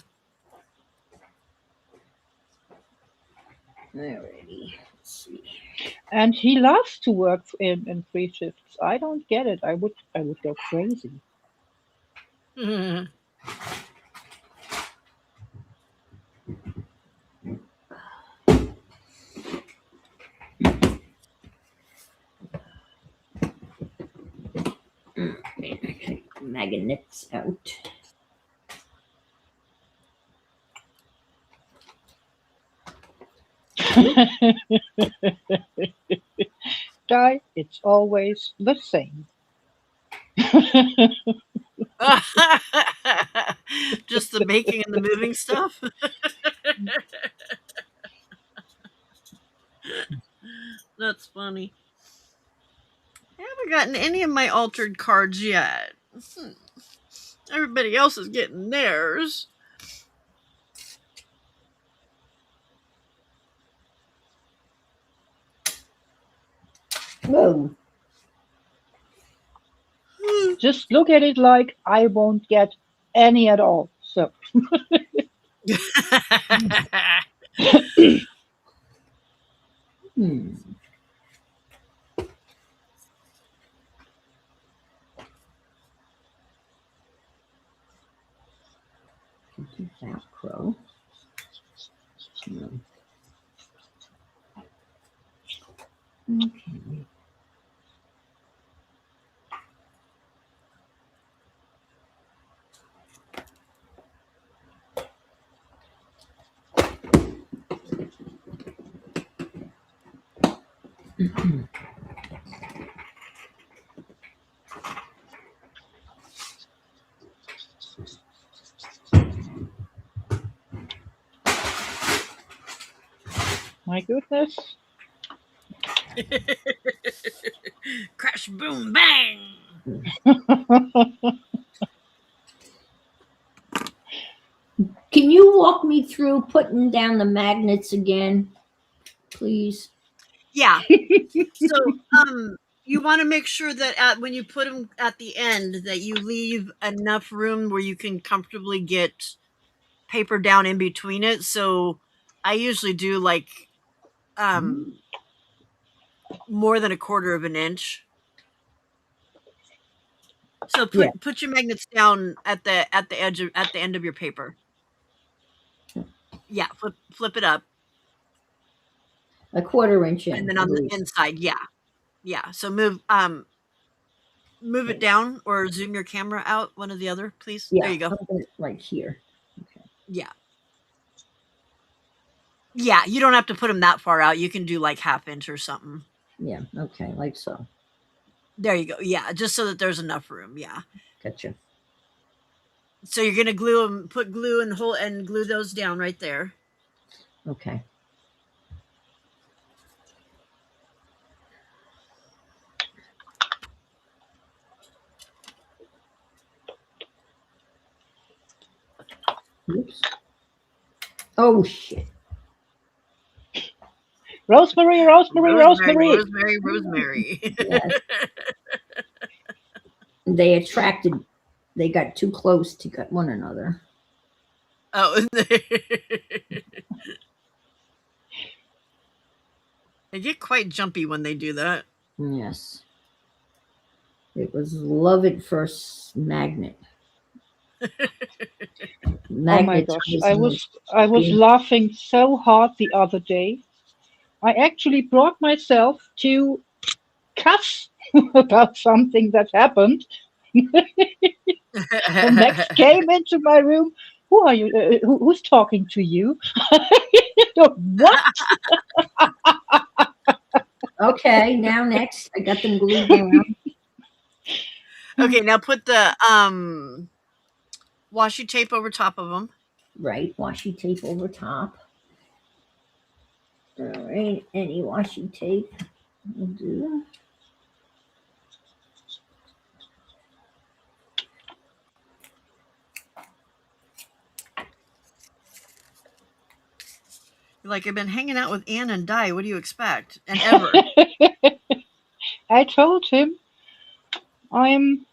Alrighty. Let's see. And he loves to work in three shifts. I don't get it. I would go crazy. Magnets out. Guy, it's always the same. Just the making and the moving stuff. That's funny. I haven't gotten any of my altered cards yet. Everybody else is getting theirs. Whoa. Just look at it like I won't get any at all. So Hmm. Velcro. No. Okay. my goodness. Crash, boom, bang. Can you walk me through putting down the magnets again, please? Yeah. So, you want to make sure that when you put them at the end, that you leave enough room where you can comfortably get paper down in between it. So, I usually do like more than a quarter of an inch. So Yeah. put your magnets down at the edge of, at the end of your paper. Yeah, flip it up, A quarter inch in. and then I on the believe. inside, yeah. So move it Okay. down or zoom your camera out, one or the other, please. There Yeah, you go. I'm gonna, right here. Okay. Yeah, yeah. You don't have to put them that far out. You can do like half inch or something. Yeah. Okay. Like so. There you go. Yeah, just so that there's enough room. Yeah. Gotcha. So you're gonna glue them, put glue and glue those down right there. Okay. Oops. Oh shit. Rosemary, Rosemary, Rosemary. Rosemary. Yes. They attracted. They got too close to one another. Oh, they get quite jumpy when they do that. Yes. It was love at first magnet. Oh my Magnets gosh. was I the was most I was laughing so hard the other day. I actually brought myself to cuss about something that happened. And Max came into my room. Who are you? Who's talking to you? What? Okay, now next, I got them glued down. Okay, now put the washi tape over top of them. Right, washi tape over top. All right, any washi tape will do. You're like, I've been hanging out with Ann and Di. What do you expect? And ever. I told him I'm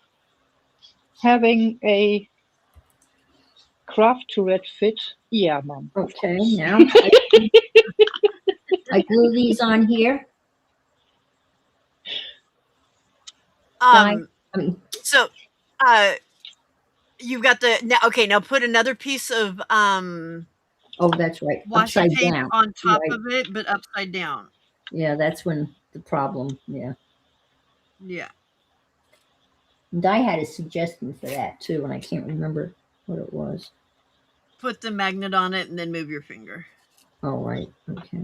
having a craft Tourette fit. Yeah, Mom. Okay, now I glue these on here. Di? Um, I mean, so, uh, you've got the now. Okay, now put another piece of oh, that's right. washi Upside tape down. on top Right. of it, but upside down. Yeah, that's when the problem. Yeah. Yeah. Di had a suggestion for that too, and I can't remember what it was. Put the magnet on it and then move your finger. Oh, right. Okay.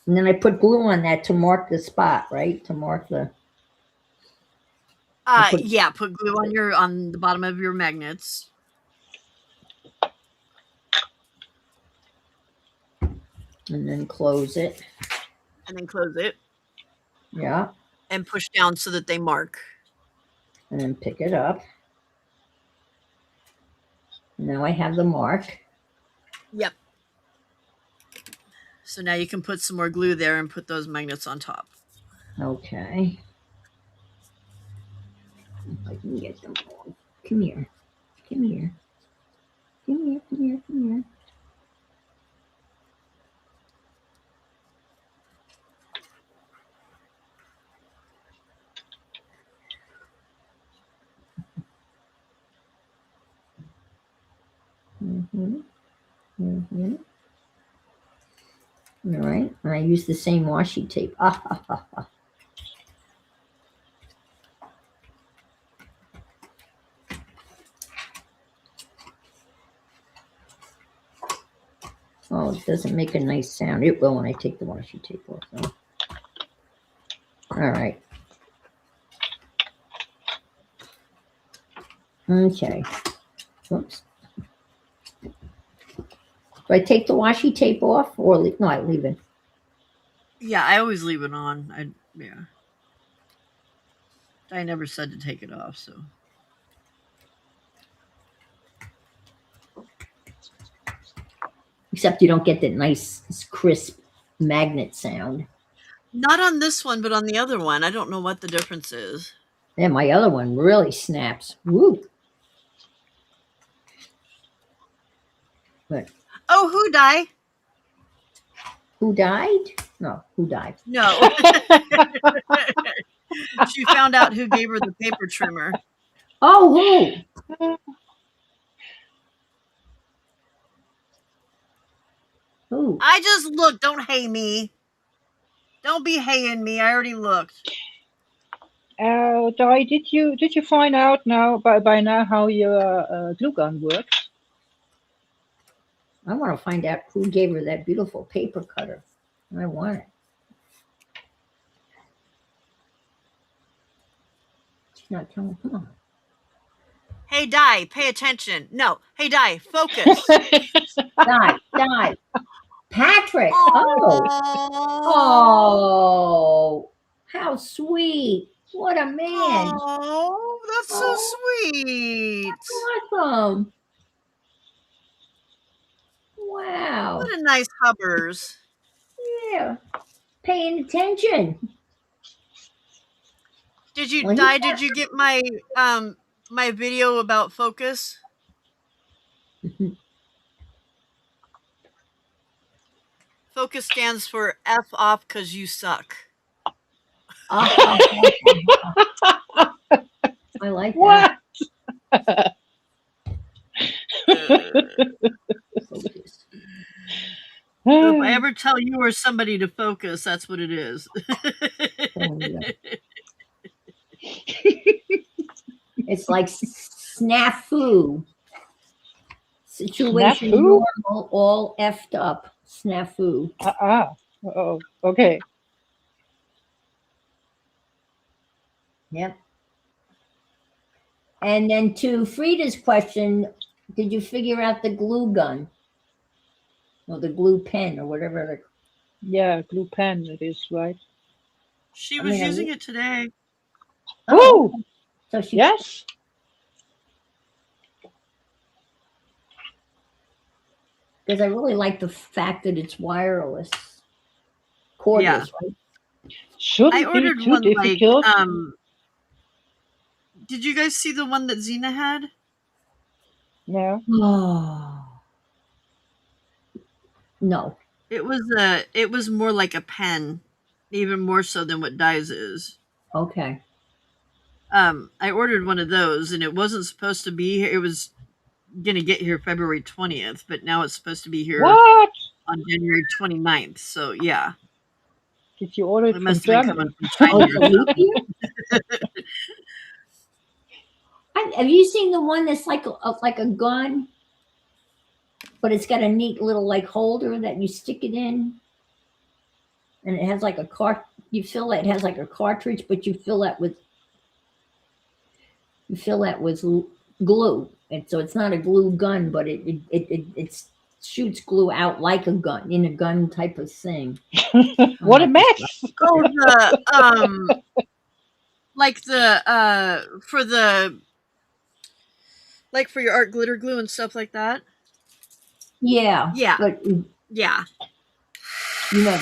And then I put glue on that to mark the spot, right? To mark the. I put Yeah, put glue on the bottom of your magnets. and then close it. And then close it. Yeah. And push down so that they mark. And then pick it up. Now I have the mark. Yep. So now you can put some more glue there and put those magnets on top. Okay. If I can get them all. Come here. Come here. Come here. Come here. Come here. Mm-hmm. Mm-hmm. All right. And I use the same washi tape. Ah, ha, ha, ha. Oh, it doesn't make a nice sound. It will when I take the washi tape off, though. All right. Okay. Whoops. Do I take the washi tape off or leave? No, I leave it. Yeah, I always leave it on. Yeah. I never said to take it off, so. Except you don't get that nice, crisp magnet sound. Not on this one, but on the other one. I don't know what the difference is. And my other one really snaps. Woo! But Oh, who died? who died? No, who died? No. She found out who gave her the paper trimmer. Oh, who? Who? I just looked. Don't hay me. Don't be haying me. I already looked. Di, did you find out now by now how your glue gun works? I want to find out who gave her that beautiful paper cutter. I want it. She's not telling. Come on. Hey, Di, pay attention. No. Hey, Di, focus. Die. Patrick. Oh. Oh. How sweet. What a man. Oh, that's so sweet. Awesome. Wow. What a nice hubbers. Yeah. Paying attention. Did you, Well, Di, did you get my my video about focus? Focus stands for F off because you suck. I like What? that. Focus. So if I ever tell you or somebody to focus, that's what it is. Oh, yeah. It's like snafu. Situation Snafu? normal, all effed up. Snafu. Oh, okay. Yep. And then to Frida's question, did you figure out the glue gun? Or the glue pen or whatever? Yeah, glue pen it is, right? She was using it today. Oh, so she yes. Because I really like the fact that it's wireless, cordless, Yeah. right? Shouldn't be ordered too one difficult. did you guys see the one that Xena had? No. Oh, no. It was more like a pen, even more so than what Dies is. Okay. I ordered one of those, and it wasn't supposed to be here. It was gonna get here February 20th, but now it's supposed to be here What? on January 29th. So yeah, Did you order it it from must have been Germany? coming from China Oh, or it's a leap something. year? Have you seen the one that's like a gun, but it's got a neat little like holder that you stick it in, and it has like a cart. You fill it. It has like a cartridge, but you fill that with glue, and so it's not a glue gun, but it shoots glue out like a gun in a gun type of thing. What a Like mess! Oh, the like the for your art glitter glue and stuff like that. yeah, Yeah, but yeah. you know,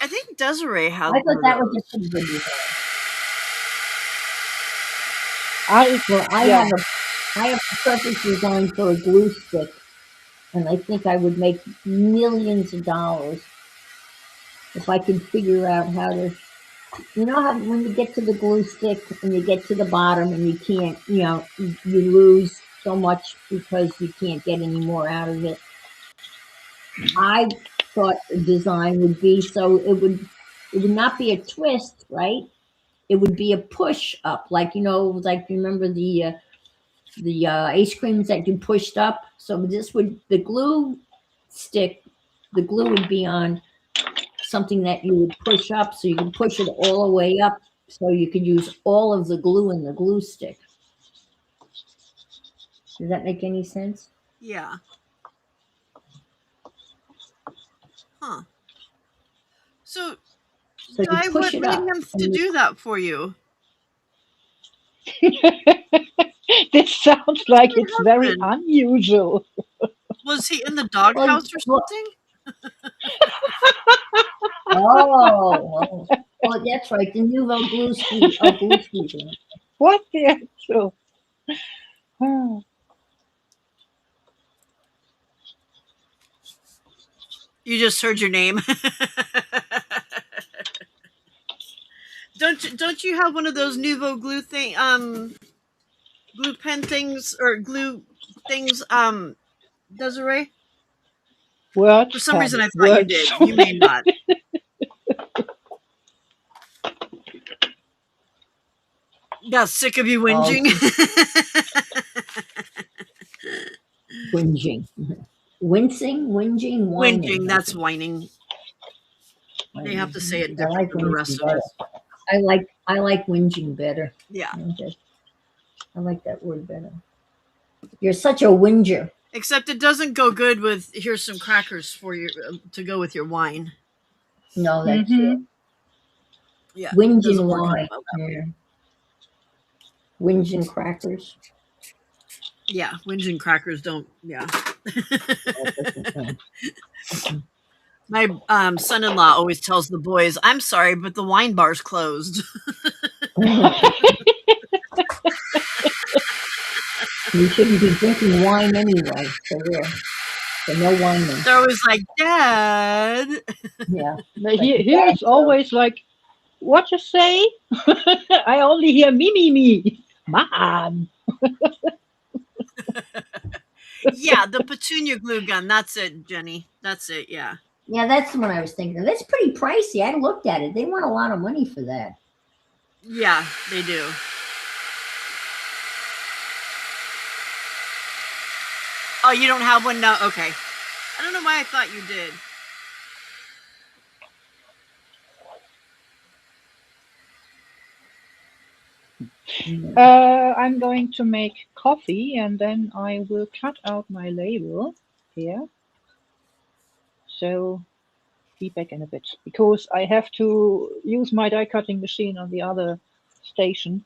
I think Desiree has I one thought of that was a those. pretty good design. I Well, yeah. I have a perfect design for a glue stick, and I think I would make millions of dollars if I could figure out how to. You know how when you get to the glue stick and you get to the bottom and you can't, you lose so much because you can't get any more out of it. I thought the design would be so it would not be a twist, right? It would be a push up, like like remember the ice creams that you pushed up. So the glue stick, the glue would be on something that you would push up, so you can push it all the way up, so you could use all of the glue in the glue stick. Does that make any sense? Yeah. Huh. So, So you Di, push what it made up, him to and do that for you? This sounds like What it's very happened? unusual. Was he in the well, doghouse or well, something? oh, that's right, the Nouveau glue squeezer. What the actual? Oh, You just heard your name. Don't you have one of those Nouveau glue glue pen things or glue things, Desiree? For words, some reason, Pam. I thought you Words. did. You may not. Got sick of you Oh, whinging. whinging, wincing, whinging, whining. Whinging, I that's think. whining. They have to say it I different like than the rest whinging of better. us. I like whinging better. Yeah. I like that word better. You're such a whinger. Except it doesn't go good with here's some crackers for you to go with your wine. No, that's true. Mm-hmm. Yeah, it Whinging doesn't work out wine. well that way. Yeah. Whinging crackers. Yeah, whinging crackers don't. Yeah. My son-in-law always tells the boys, "I'm sorry, but the wine bar's closed." You shouldn't be drinking wine anyway. So no whining. They're always like, "Dad." Yeah. Like Here that. it's always like, what you say? I only hear me. Mom. Yeah, the petunia glue gun. That's it, Jenny. That's it. Yeah. Yeah, that's what I was thinking of. That's pretty pricey. I looked at it. They want a lot of money for that. Yeah, they do. Oh, you don't have one now? Okay. I don't know why I thought you did. I'm going to make coffee and then I will cut out my label here. So be back in a bit because I have to use my die cutting machine on the other station.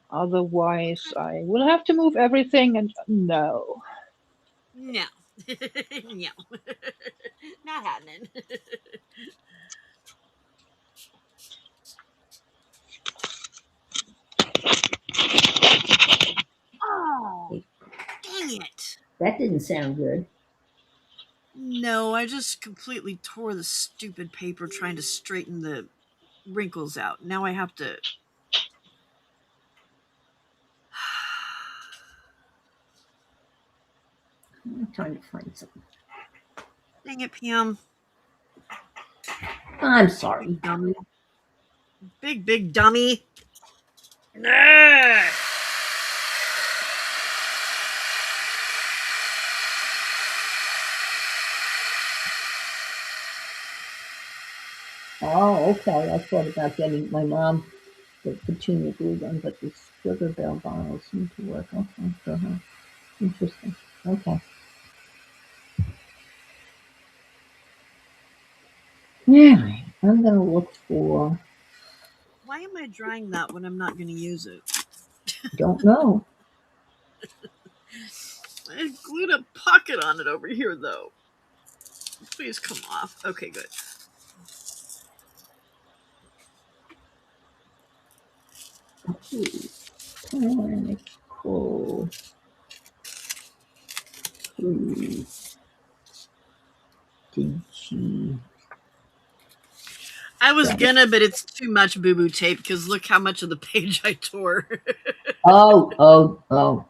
Otherwise, I will have to move everything and no. No. No. Not happening. That didn't sound good. No, I just completely tore the stupid paper trying to straighten the wrinkles out. Now I have to. I'm trying to find something. Dang it, Pam. I'm sorry. Big dummy. Big dummy. Nah. Oh, okay. I thought about getting my mom the petunia glue gun, but the sugar bell bottles seem to work. Okay, for her. Interesting. Okay. Yeah, I'm gonna look for. Why am I drying that when I'm not going to use it? Don't know. I glued a pocket on it over here, though. Please come off. Okay, good. Botanical glue. Digi. I was gonna, but it's too much boo-boo tape because look how much of the page I tore. Oh,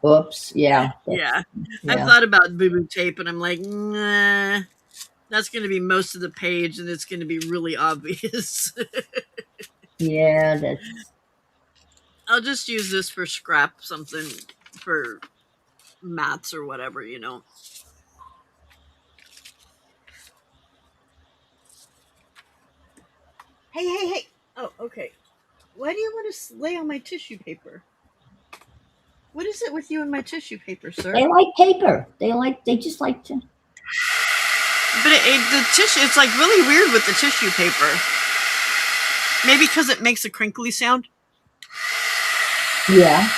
oops. Yeah. Yeah. I Yeah. thought about boo-boo tape and I'm like, nah, that's gonna be most of the page and it's gonna be really obvious. Yeah, that's. I'll just use this for scrap something for maths or whatever, you know. Hey. Oh, okay. Why do you want to lay on my tissue paper? What is it with you and my tissue paper, sir? They like paper. They just like to. But the tissue, it's like really weird with the tissue paper. Maybe because it makes a crinkly sound. Yeah.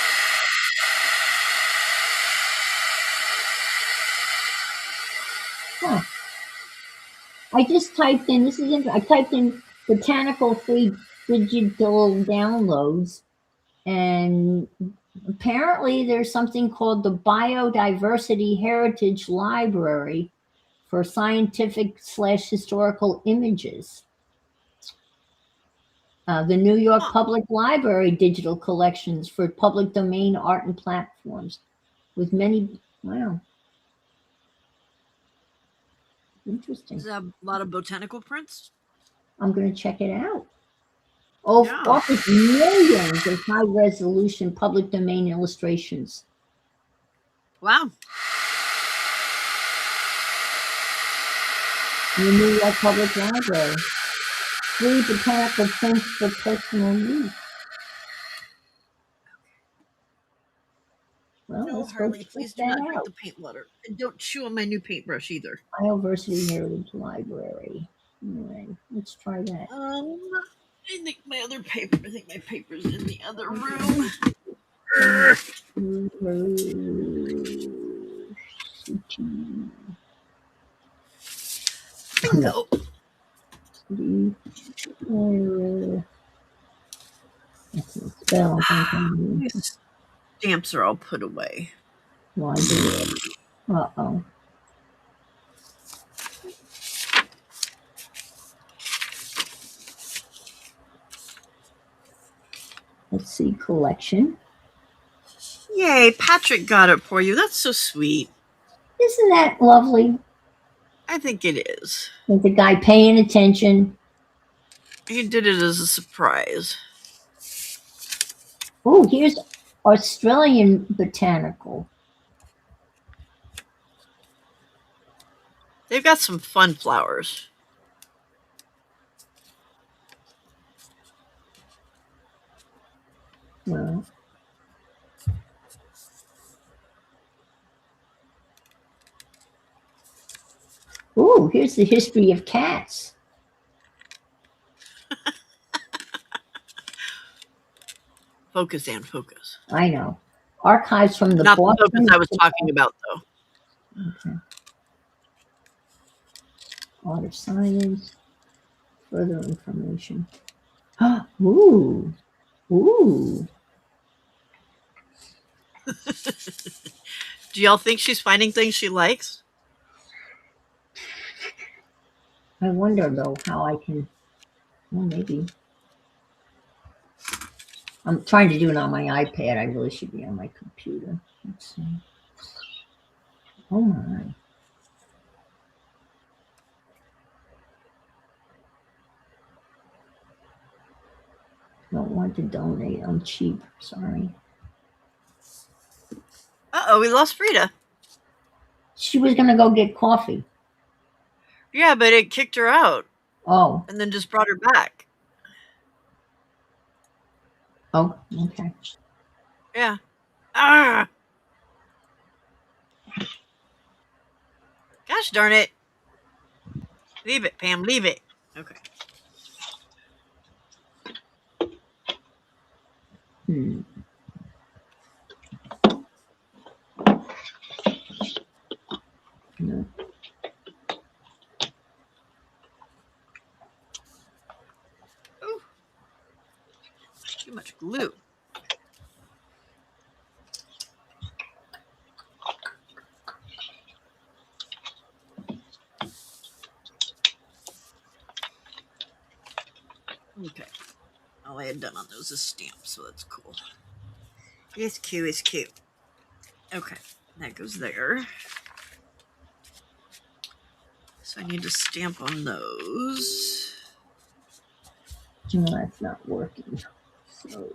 Huh. I just typed in, this is interesting. I typed in botanical free digital downloads, and apparently there's something called the Biodiversity Heritage Library for scientific/historical images. The New York Public Library digital collections for public domain art and platforms with many, wow. Interesting. Does it have a lot of botanical prints? I'm going to check it out. Oh, Yeah. offers millions of high resolution public domain illustrations. Wow. In the New York Public Library. Free botanical prints for personal use. Well, No, let's go Harley, check please do that not drink out. the paint water. And don't chew on my new paintbrush either. Biodiversity Heritage Library. Anyway, let's try that. I think my paper's in the other room. Bingo. Spell. These stamps are all put away. Library. Uh-oh. Let's see, collection. Yay, Patrick got it for you. That's so sweet. Isn't that lovely? I think it is. With the guy paying attention. He did it as a surprise. Oh, here's Australian botanical. They've got some fun flowers. Well, oh, here's the history of cats. Focus, Ann, focus. I know. Archives from the Not Boston. the focus I was talking about, though. Okay. Art of Science. Further information. Ooh. Ooh. Do y'all think she's finding things she likes? I wonder though how I can. Well, maybe. I'm trying to do it on my iPad. I really should be on my computer. Let's see. Oh my. Don't want to donate. I'm cheap. Sorry. Uh-oh, we lost Frida. She was gonna go get coffee. Yeah, but it kicked her out Oh. and then just brought her back. Oh. Okay. Yeah. Ah! Gosh darn it. Leave it, Pam. Leave it. Okay. Hmm. No. Ooh. Too much glue. Okay. All I had done on those is stamps, so that's cool. It's cute. It's cute. Okay. That goes there. So I need to stamp on those. No, that's not working. So.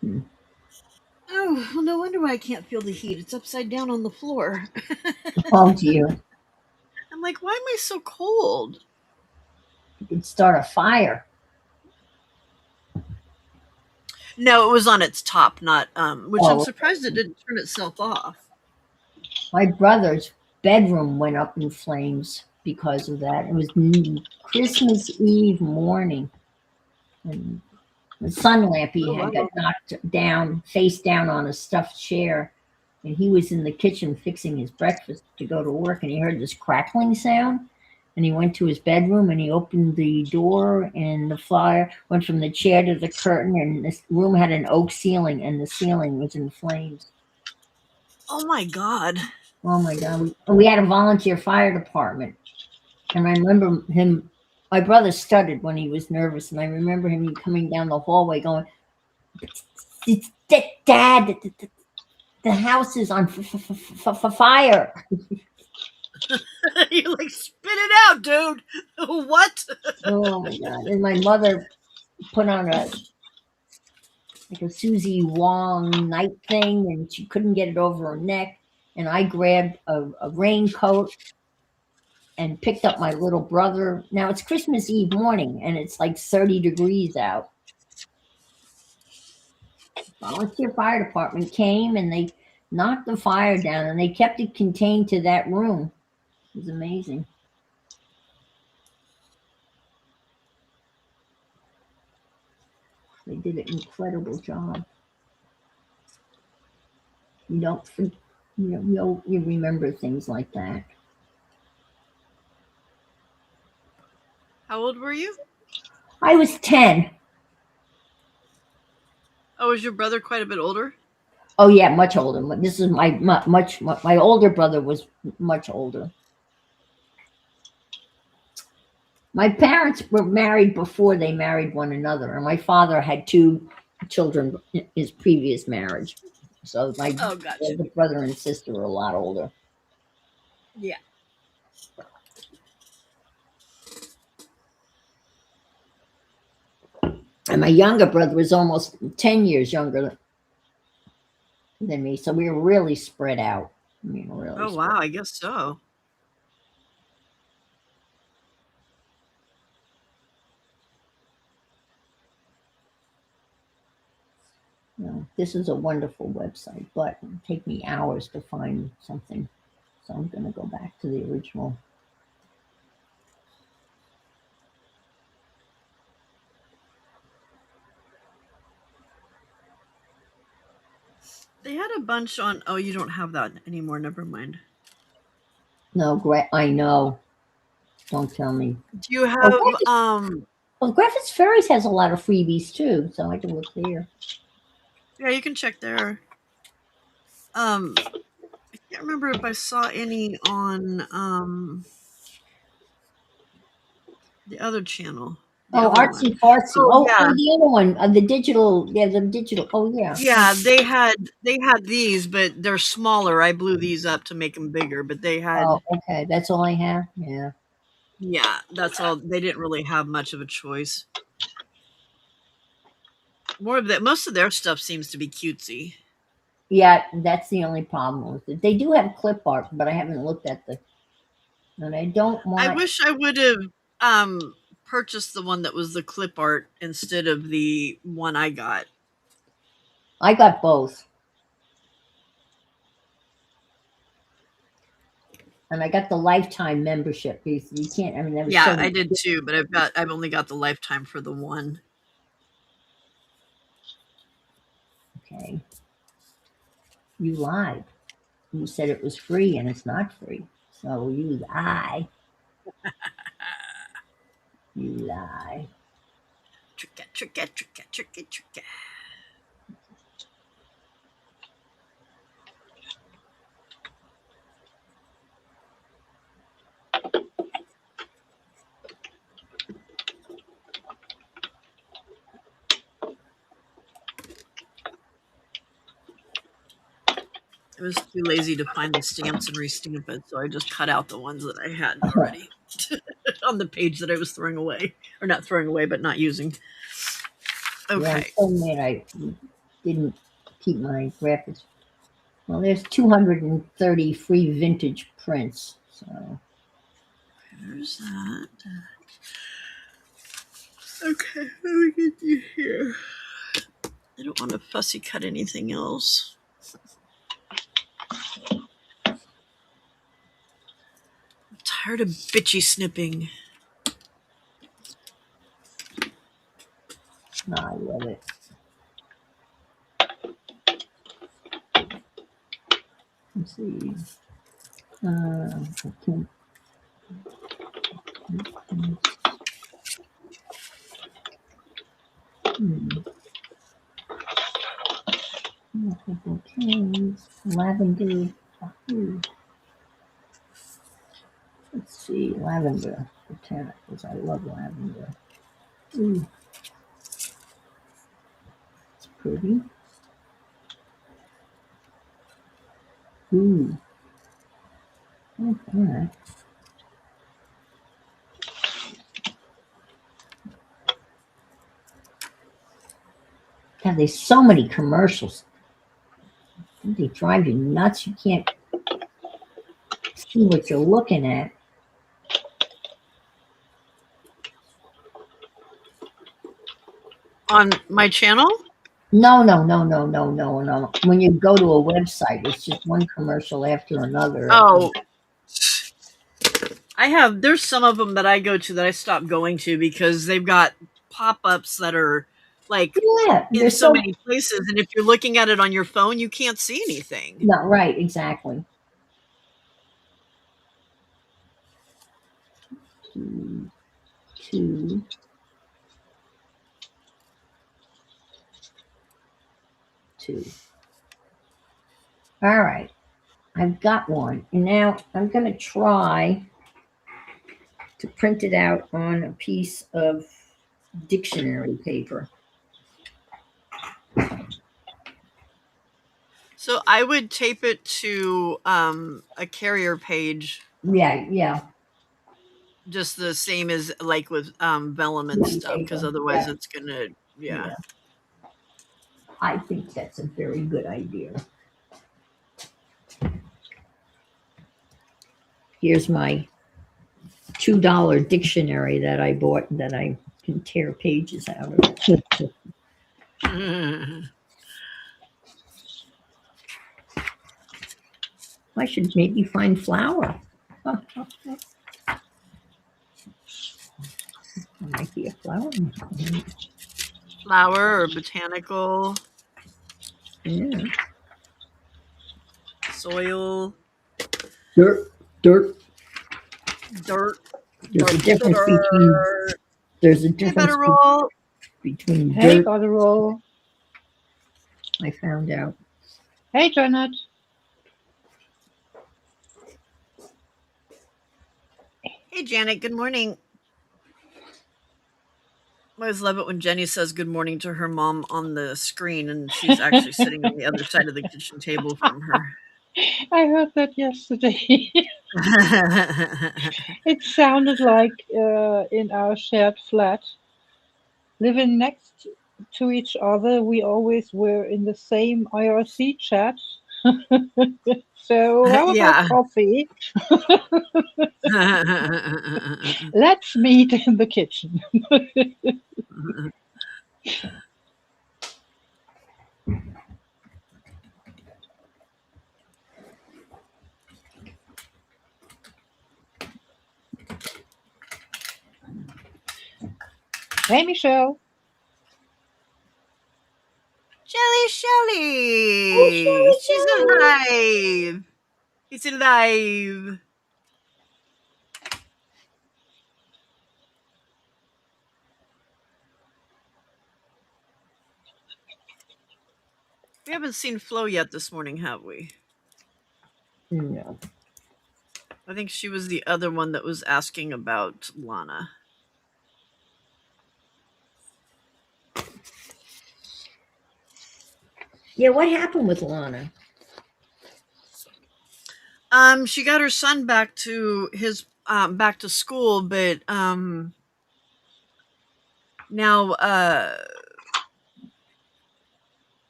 Hmm. Oh, well, no wonder why I can't feel the heat. It's upside down on the floor. Oh dear. I'm like, why am I so cold? You could start a fire. No, it was on its top, not which I'm Oh. surprised it didn't turn itself off. My brother's bedroom went up in flames because of that. It was Christmas Eve morning. And the sun lamp he Oh, had wow. got knocked down, face down on a stuffed chair. And he was in the kitchen fixing his breakfast to go to work. And he heard this crackling sound. And he went to his bedroom and he opened the door. And the fire went from the chair to the curtain. And this room had an oak ceiling. And the ceiling was in flames. Oh my god. Oh my God. We had a volunteer fire department. And I remember him, my brother stuttered when he was nervous. And I remember him coming down the hallway going, Dad, the house is on fire. You're like, spit it out, dude. What? Oh my God. And my mother put on a Susie Wong night thing and she couldn't get it over her neck. And I grabbed a raincoat and picked up my little brother. Now it's Christmas Eve morning and it's like 30 degrees out. Volunteer fire department came and they knocked the fire down and they kept it contained to that room. It was amazing. They did an incredible job. You don't, you remember things like that. How old were you? I was 10. Oh, was your brother quite a bit older? Oh yeah, much older. This is my older brother was much older. My parents were married before they married one another, and my father had 2 children in his previous marriage. So my Oh, gotcha. older brother and sister were a lot older. Yeah. And my younger brother was almost 10 years younger than me, so we were really spread out. I mean, really. Oh, wow. I guess so. This is a wonderful website, but it would take me hours to find something. So I'm going to go back to the original. They had a bunch on. Oh, you don't have that anymore. Never mind. No, I know. Don't tell me. Do you have Well, Graphics Fairies has a lot of freebies too, so I can look there. Yeah, you can check there. I can't remember if I saw any on the other channel. The Oh, other one. artsy fartsy. Oh Oh, yeah. oh, the other one, the digital. Yeah, the digital. Oh, yeah. Yeah, they had these, but they're smaller. I blew these up to make them bigger, but they Oh, had okay. That's all I have. Yeah. yeah, that's all. They didn't really have much of a choice. More of that. Most of their stuff seems to be cutesy. Yeah, that's the only problem with it. They do have clip art, but I haven't looked at the. And I don't I want. wish I would have purchased the one that was the clip art instead of the one I got. I got both, and I got the lifetime membership. You can't. I mean, there was Yeah, so I much. did too, but I've only got the lifetime for the one. Okay, you lied. You said it was free, and it's not free. So you lie. You lie. Trick it, trick it, trick it, trick it, trick it. I was too lazy to find the stamps and restamp it, so I just cut out the ones that I had already on the page that I was throwing away, or not throwing away, but not using. Yeah, I'm Okay, so mad I didn't keep my graphics. Well, there's 230 free vintage prints. So there's that. Okay, let me get you here. I don't want to fussy cut anything else. I'm tired of bitchy snipping. I love it. Let's see. I can't. Okay. Lavender. Ooh. Let's see. Lavender. Botanicals. I love lavender. Ooh, it's pretty. Ooh. Okay. God, there's so many commercials. They drive you nuts. You can't see what you're looking at. On my channel? No. When you go to a website, it's just one commercial after another. Oh, there's some of them that I go to that I stopped going to because they've got pop-ups that are like Yeah, in they're so so many places, and if you're looking at it on your phone, you can't see anything. not right. Exactly. Two, two, two. All right, I've got one, and now I'm going to try to print it out on a piece of dictionary paper. So I would tape it to a carrier page, Yeah. just the same as like with vellum and stuff, because Paper. otherwise Yeah, it's gonna yeah. yeah. I think that's a very good idea. Here's my $2 dictionary that I bought that I can tear pages out of. I should maybe find flour. Might be a flower. Flower or botanical Yeah. soil, Dirt. dirt, There's a dirt, difference between dirt. there's a Hey, difference better roll. between Hey, dirt. Butterroll. I found out. Hey, Janet. Hey, Janet. Good morning. I always love it when Jenny says good morning to her mom on the screen, and she's actually sitting on the other side of the kitchen table from her. I heard that yesterday. It sounded like in our shared flat, living next to each other, we always were in the same IRC chat. So, how about Yeah. coffee? Let's meet in the kitchen. Hey, Michelle. Jelly Oh, Shelly! Shelly, She's alive! He's alive! We haven't seen Flo yet this morning, have we? no. I think she was the other one that was asking about Lana. Yeah, what happened with Lana? She got her son back to his back to school, but now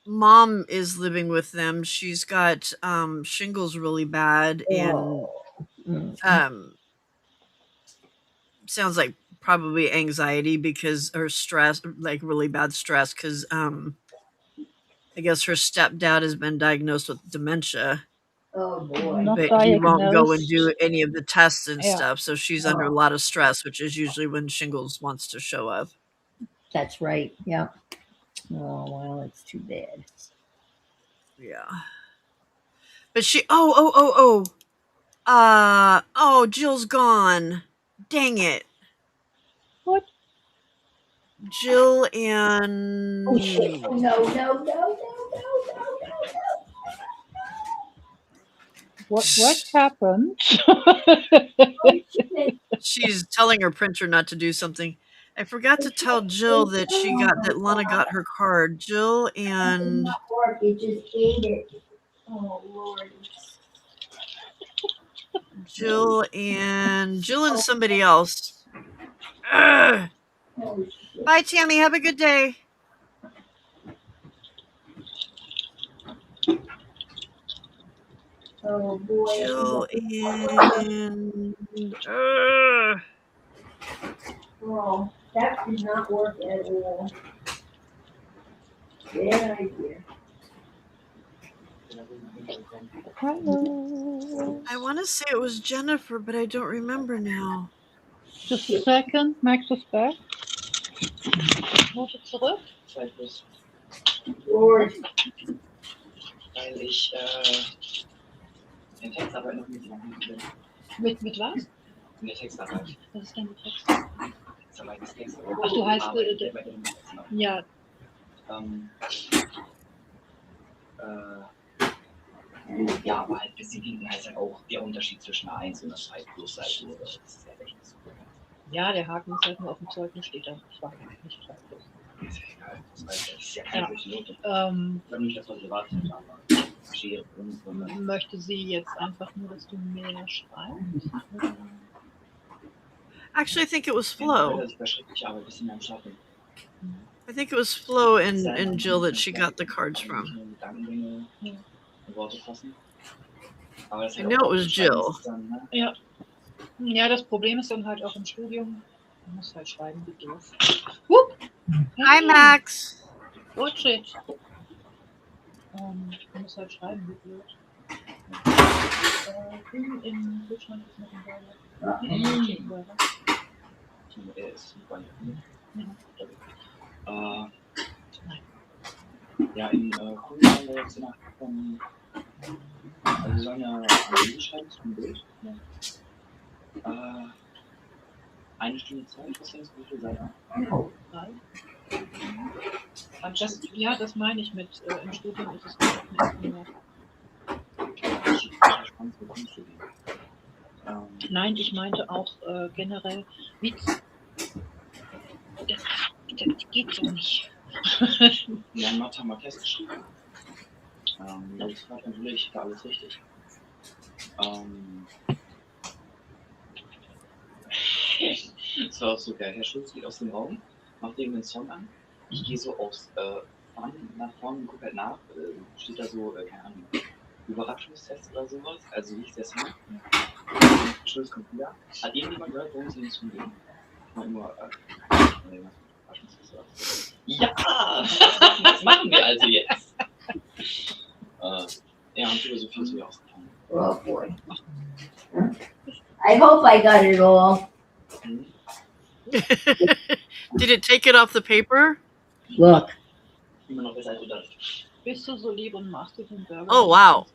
mom is living with them. She's got shingles really bad, and Mm. sounds like probably anxiety because her stress, like really bad stress, because I guess her stepdad has been diagnosed with dementia, Oh boy. Not but he won't go and diagnosed. do any of the tests and Yeah. stuff. So she's under a lot of stress, which is usually when shingles wants to show up. That's right. Yeah. Oh well, it's too bad. Yeah. But she oh Jill's gone. Dang it. What? Jill and Oh shit! Oh no! What happened? she's telling her printer not to do something. I forgot to tell Jill that Lana got her card. Jill and It just ate it. Oh Lord. Jill and somebody else. Ugh. Oh shit. Bye, Tammy. Have a good day. Oh boy. Jill and Oh, that did not work at all. Bad idea. Hello. I want to say it was Jennifer, but I don't remember now. Just a second. Max is back. Note zurück. Lord. Weil ich in der Textarbeit noch nicht machen will. Mit was? In der Textarbeit. Was ist denn die Text? Textarbeit ist Text. Ach, du heißt, ja. Ja, aber halt bis sie hinten heißt halt auch der Unterschied zwischen einer 1 und einer 2 plus Seite. Das ist ja wirklich nicht so gut. Ja, der Haken ist halt nur auf dem Zeugnis steht da 2, nicht 2 plus. Ist ja egal. Das ist ja keine gute Note. Ja. Nicht das, was ich erwartet habe. Schere und Möchte sie jetzt einfach nur, dass du mehr schreibst? Actually, I think it was Flo. Das ist schriftlich, aber ein bisschen am Schaffen. I think it was Flo and Jill that she got the cards from. I know it was Jill. Ja. Ja, das Problem ist dann halt auch im Studium. Man muss halt schreiben, wie doof. Hi, Max. Watch it. Man muss halt schreiben, wie blöd. Im Kühlschrank ist noch ein Burger. Ja, in Kunden haben wir jetzt nach also wir sollen ja ein Bild schreiben zum Bild. Eine Stunde Zeit, was denkst du, wie viel Seiten? Oh, Ja, das meine ich mit, im Studium ist es nicht mehr. Spannend für Kunststudien. Nein, ich meinte auch generell Witz. Das geht so nicht. Ja, in Mathe haben wir festgeschrieben. Das ist gerade natürlich für alles richtig. Das war auch so geil. Herr Schulz geht aus dem Raum, macht irgendeinen Song an. Ich gehe so aus nach vorne und gucke halt nach. Steht da so, keine Ahnung, Überraschungstest oder sowas. Also wie ist der Song? Schulz kommt wieder. Hat irgendjemand gehört, worum es in den Song geht? Ich meine nur, ja! Was machen wir also jetzt? Ja, und Philosophie ist mir ausgefallen. oh boy. I hope I got it all. Did it take it off the paper? Look. Immer noch besser als du das. Bist du so lieb und machst dir den Burger? Oh, wow.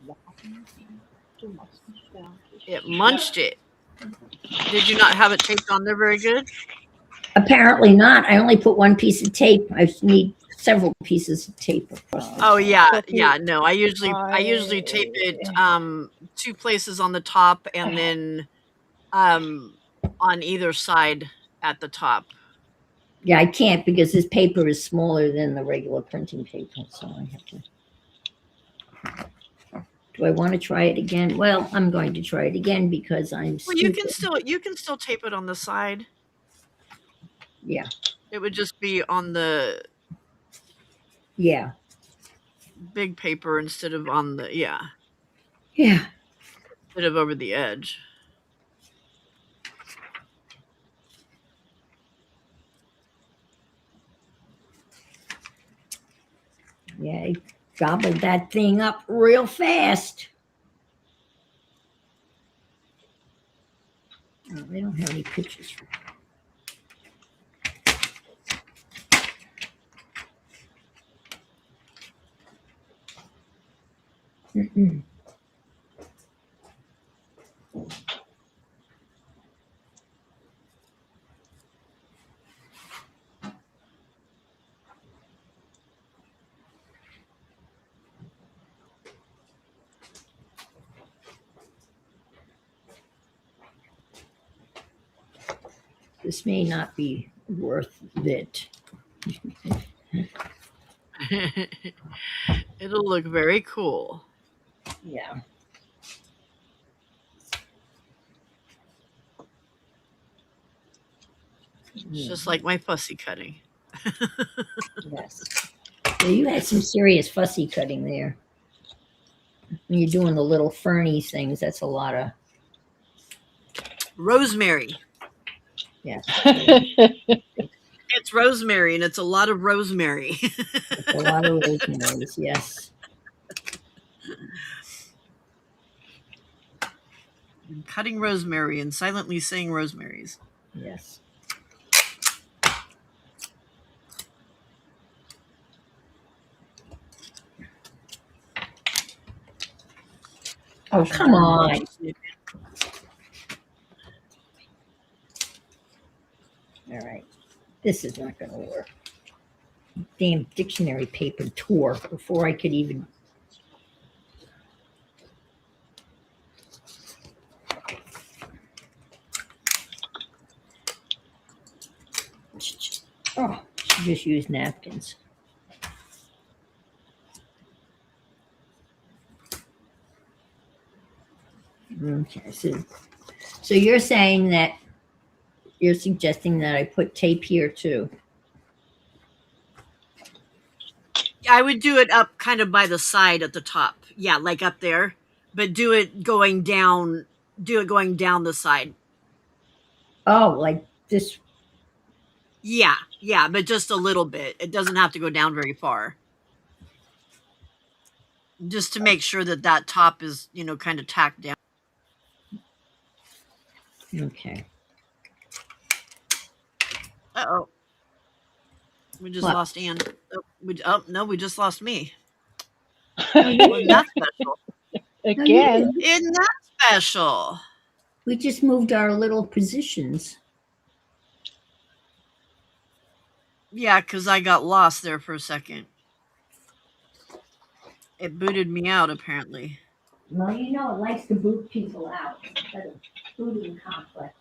Du machst mich fertig. It munched it. Did you not have it taped on there very good? Apparently not. I only put one piece of tape. I need several pieces of tape across the Oh yeah, Sophie, yeah. No, I usually tape it two places on the top and then on either side at the top. Yeah, I can't because this paper is smaller than the regular printing paper, so I have to. Do I want to try it again? Well, I'm going to try it again because I'm Well, stupid. you can still tape it on the side. Yeah, It would just be on the yeah, big paper instead of on the yeah. instead of over the edge. Yeah, I gobbled that thing up real fast. Oh, they don't have any pictures. Mm-mm. This may not be worth it. It'll look very cool. Yeah. It's just like my fussy cutting. Yes. So you had some serious fussy cutting there. When you're doing the little ferny things, that's a lot of. Rosemary. Yeah. It's rosemary, and it's a lot of rosemary. It's a lot of rosemaries, yes. I'm cutting rosemary and silently saying rosemaries. Yes. Oh, come on. All right. This is not going to work. Damn dictionary paper tore before I could even. Oh, should just use napkins. Okay, so you're saying that you're suggesting that I put tape here too. I would do it up kind of by the side at the top. Yeah, like up there. But do it going down the side. Oh, like this. Yeah, but just a little bit. It doesn't have to go down very far. Just to make sure that top is, kind of tacked down. Okay. Uh-oh. We just lost Anne. No, we just lost me. Wasn't that special? Again. Isn't that special? We just moved our little positions. Yeah, because I got lost there for a second. It booted me out, apparently. Well, you know, it likes to boot people out. It's got a booting complex.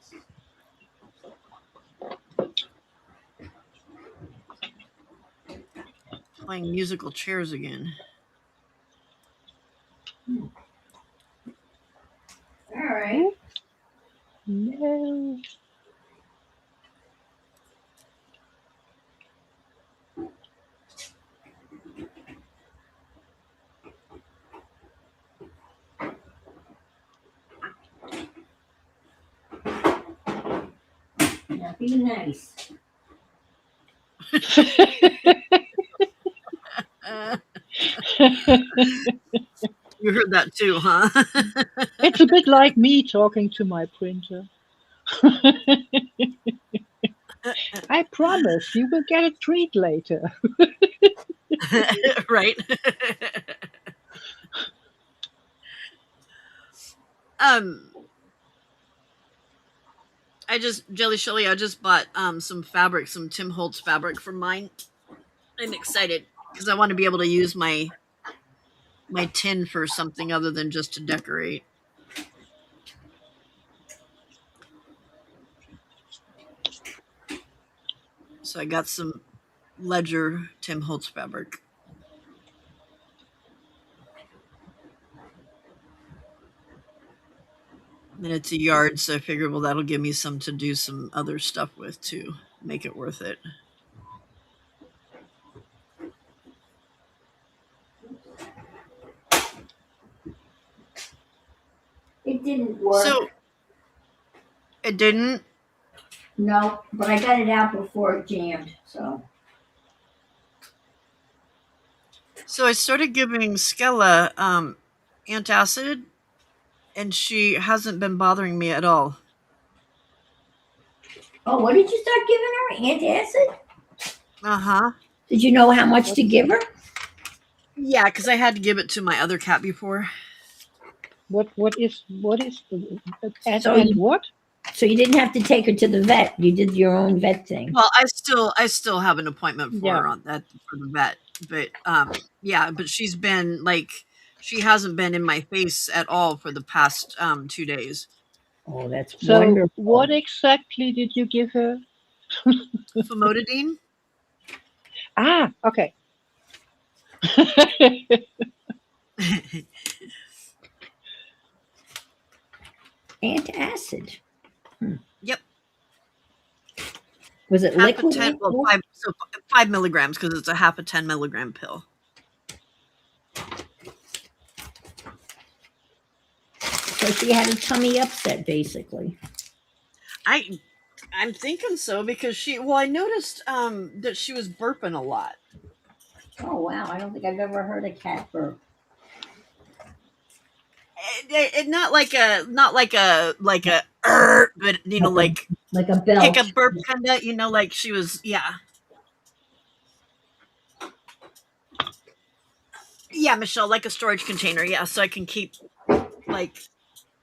Playing musical chairs again. All right. No. Now be nice. You heard that too, huh? It's a bit like me talking to my printer. I promise you will get a treat later. Right. um, Jelly Shelly, I just bought some fabric, some Tim Holtz fabric for mine. I'm excited because I want to be able to use my tin for something other than just to decorate. So I got some Ledger Tim Holtz fabric. And it's a yard, so I figured, well, that'll give me some to do some other stuff with to make it worth it. It didn't work. So it didn't. No, but I got it out before it jammed. So I started giving Skella antacid, and she hasn't been bothering me at all. oh, what did you start giving her? Antacid? Uh-huh. Did you know how much to give her? Yeah, because I had to give it to my other cat before. What is and, So and you- what? So you didn't have to take her to the vet. You did your own vet thing. Well, I still have an appointment for Yeah. her on that for the vet. But yeah, but she's been like she hasn't been in my face at all for the past 2 days. Oh, that's So wonderful. what exactly did you give her? Famotidine? Ah, okay. Antacid. Yep. Was it Half a liquid? 10, well, 5 milligrams because it's a half a 10 milligram pill. So she had a tummy upset, basically. I'm thinking so because I noticed that she was burping a lot. Oh wow! I don't think I've ever heard a cat burp. It not like a but you know like Like a belch. hiccup burp kind of, you know, like she was, yeah. Yeah, Michelle, like a storage container, yeah, so I can keep like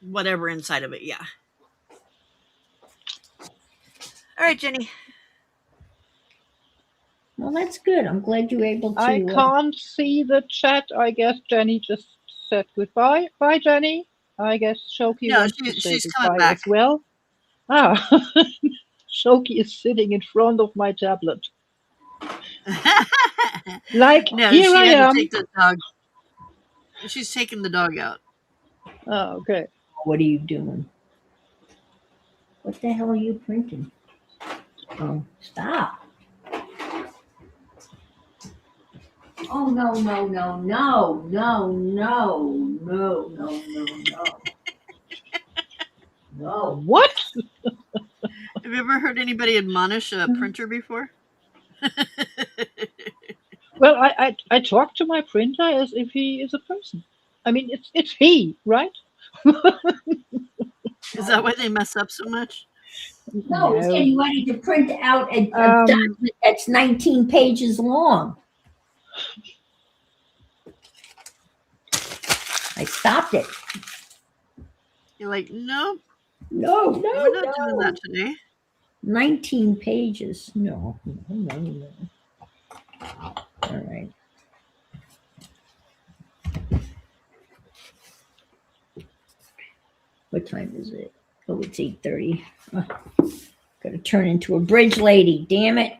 whatever inside of it, yeah. All right, Jenny. Well, that's good. I'm glad you were able to. I can't see the chat. I guess Jenny just said goodbye. Bye, Jenny. I guess Shoki No, wants to say she's coming goodbye back. as well. Ah, Shoki is sitting in front of my tablet. Like, No, here she I had am. to take the dog. She's taking the dog out. Oh, okay. What are you doing? What the hell are you printing? Oh, stop. Oh, no, no, no, no, no, no, no, no, no, no. No. What? Have you ever heard anybody admonish a printer before? Well, I talk to my printer as if he is a person. I mean, it's he, right? Is that why they mess up so much? No, it's getting ready to print out a document that's 19 pages long. I stopped it. You're like, nope, No, we're not doing that today. 19 pages. No. All right. What time is it? Oh, it's 8:30. Gotta turn into a bridge lady. Damn it.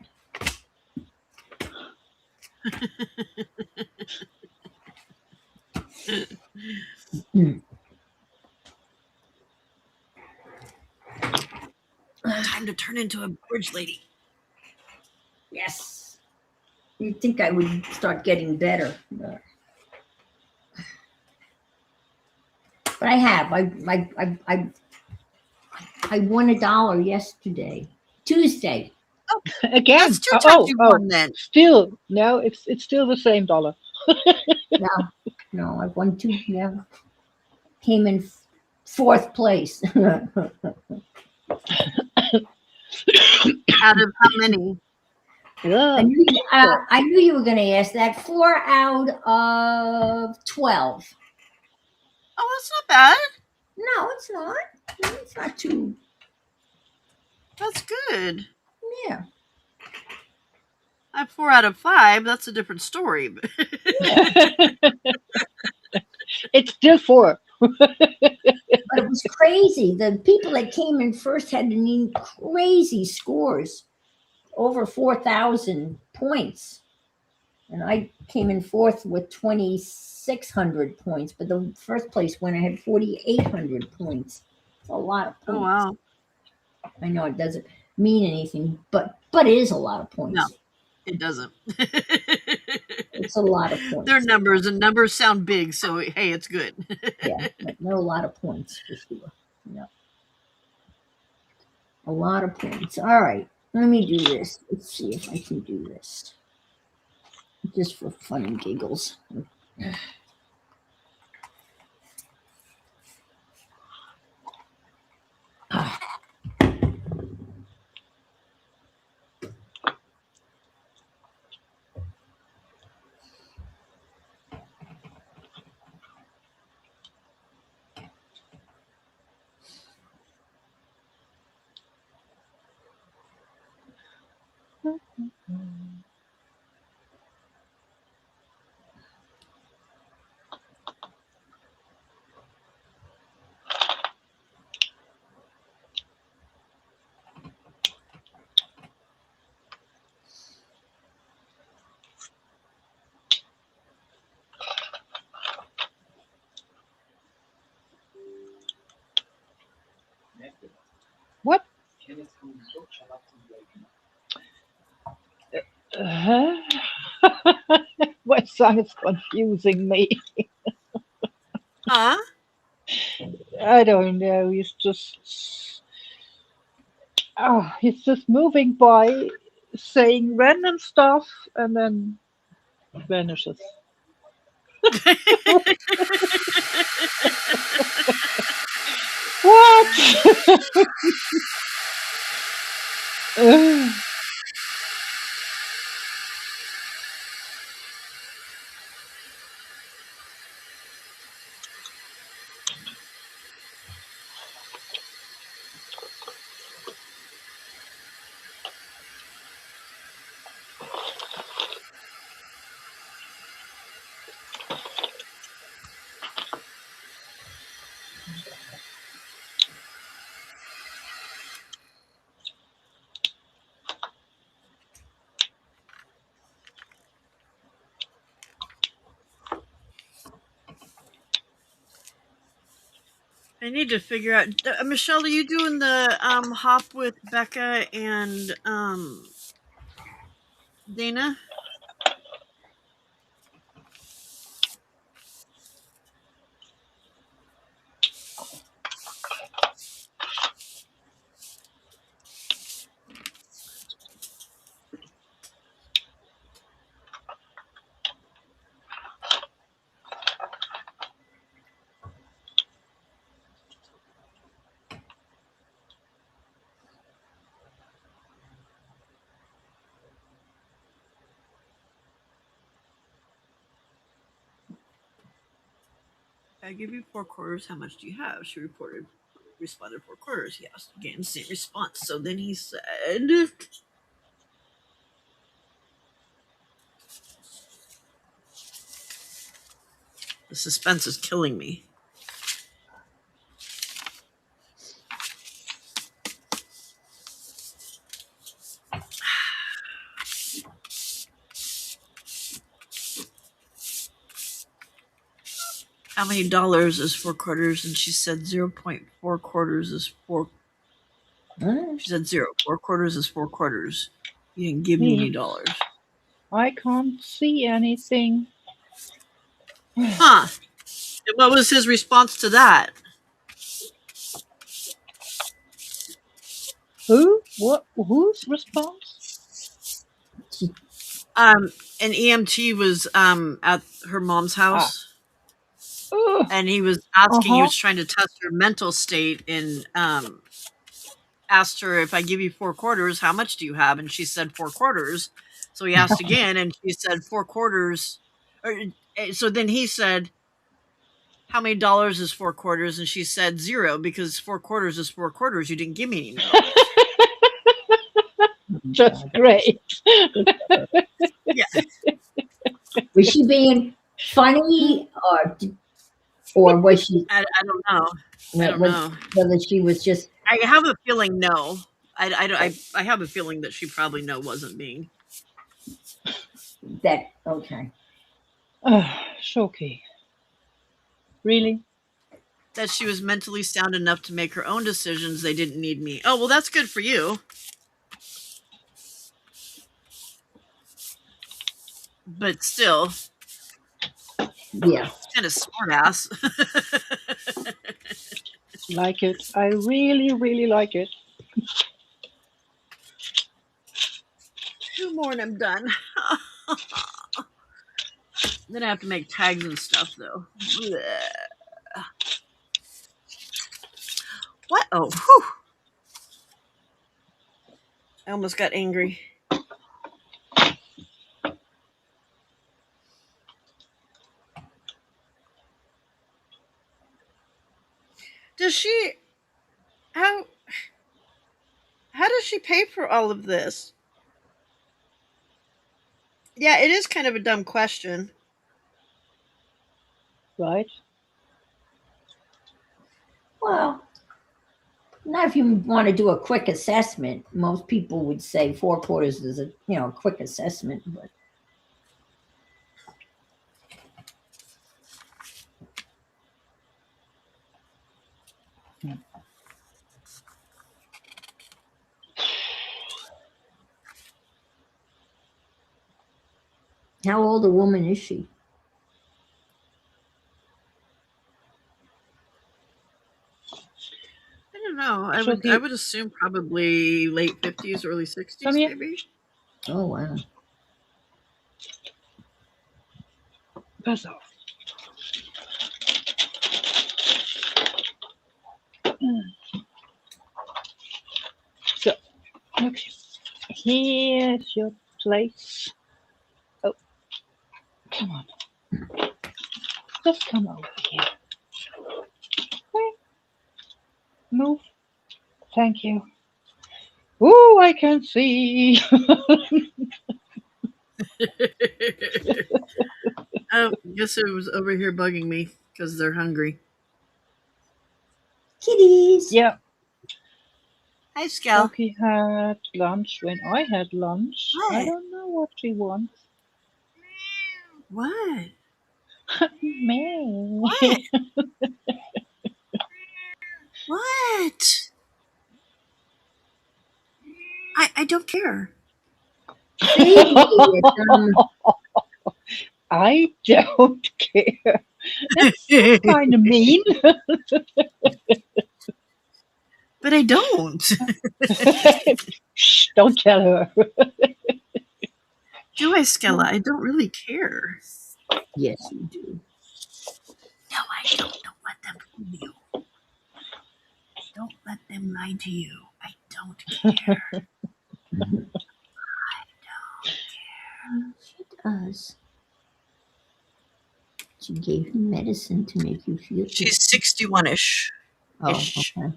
Time to turn into a bridge lady. Yes. You'd think I would start getting better. But I have. I won $1 yesterday. Tuesday. Again. That's 2 times you won then. Still, no, it's still the same dollar. No, I won 2. Yeah. Came in 4th place. Out of how many? Yeah. I knew you were going to ask that. 4 out of 12. Oh, that's not bad. No, it's not. It's not too. That's good. Yeah. I have 4 out of 5. That's a different story. It's still 4. But it was crazy. The people that came in first had crazy scores, over 4,000 points. And I came in 4th with 2,600 points. But the first place winner had 4,800 points. It's a lot of points. Oh, wow. I know it doesn't mean anything, but it is a lot of points. No, it doesn't. It's a lot of points. They're numbers, and numbers sound big, so hey, it's good. Yeah, but they're a lot of points for sure. Yeah. A lot of points. All right, let me do this. Let's see if I can do this. Just for fun and giggles. What? My son is confusing me. Huh? I don't know. He's just moving by, saying random stuff, and then vanishes. What? I need to figure out. Michelle, are you doing the hop with Becca and Dana? I give you 4 quarters. How much do you have? She reported. responded 4/4. He asked again, same response. So then he said, the suspense is killing me. How many dollars is 4/4? And she said 0.4/4 is 4. Huh? She said 0. 4/4 is 4/4. You didn't give me any dollars. I can't see anything. Huh. And what was his response to that? Who? What? Whose response? An EMT was at her mom's house. Ugh. And he was asking, he Uh-huh. was trying to test her mental state and asked her, if I give you 4/4, how much do you have? And she said 4/4. So he asked again, and she said 4/4. So then he said, how many dollars is 4/4? And she said 0, because 4/4 is 4/4. You didn't give me any dollars. That's great. Yeah. Was she being funny, or was she? I don't know. I don't know. Whether she was just I have a feeling no. I have a feeling that she probably wasn't being. that. Okay. Shoki. Really? That she was mentally sound enough to make her own decisions. They didn't need me. Oh, well, that's good for you. But still, Yeah. it's kind of smart ass. Like it. I really, really like it. 2 more and I'm done. Then I have to make tags and stuff, though. Blech. What? Oh, whew. I almost got angry. Does she... How does she pay for all of this? Yeah, it is kind of a dumb question. Right? Well, now if you want to do a quick assessment, most people would say 4/4 is a quick assessment, but how old a woman is she? I don't know. So I would assume probably late 50s, early 60s, Come here. maybe. Oh wow. Pass off. So, okay. Here's your place. Oh, come on. Just come over here. Okay. Move. Thank you. Oh, I can see. I guess it was over here bugging me because they're hungry. Kitties. Yeah. Hi, Scal. Shoki had lunch when I had lunch. I What? don't know what she wants. What? Me. What? What? I don't care. I don't care. That's kind of mean. But I don't. Shh, don't tell her. Do I, Skella? I don't really care. Yes, you do. No, I don't. Don't let them fool you. Don't let them lie to you. I don't care. I don't care. She does. She gave you medicine to make you feel. She's 61-ish. Oh, okay.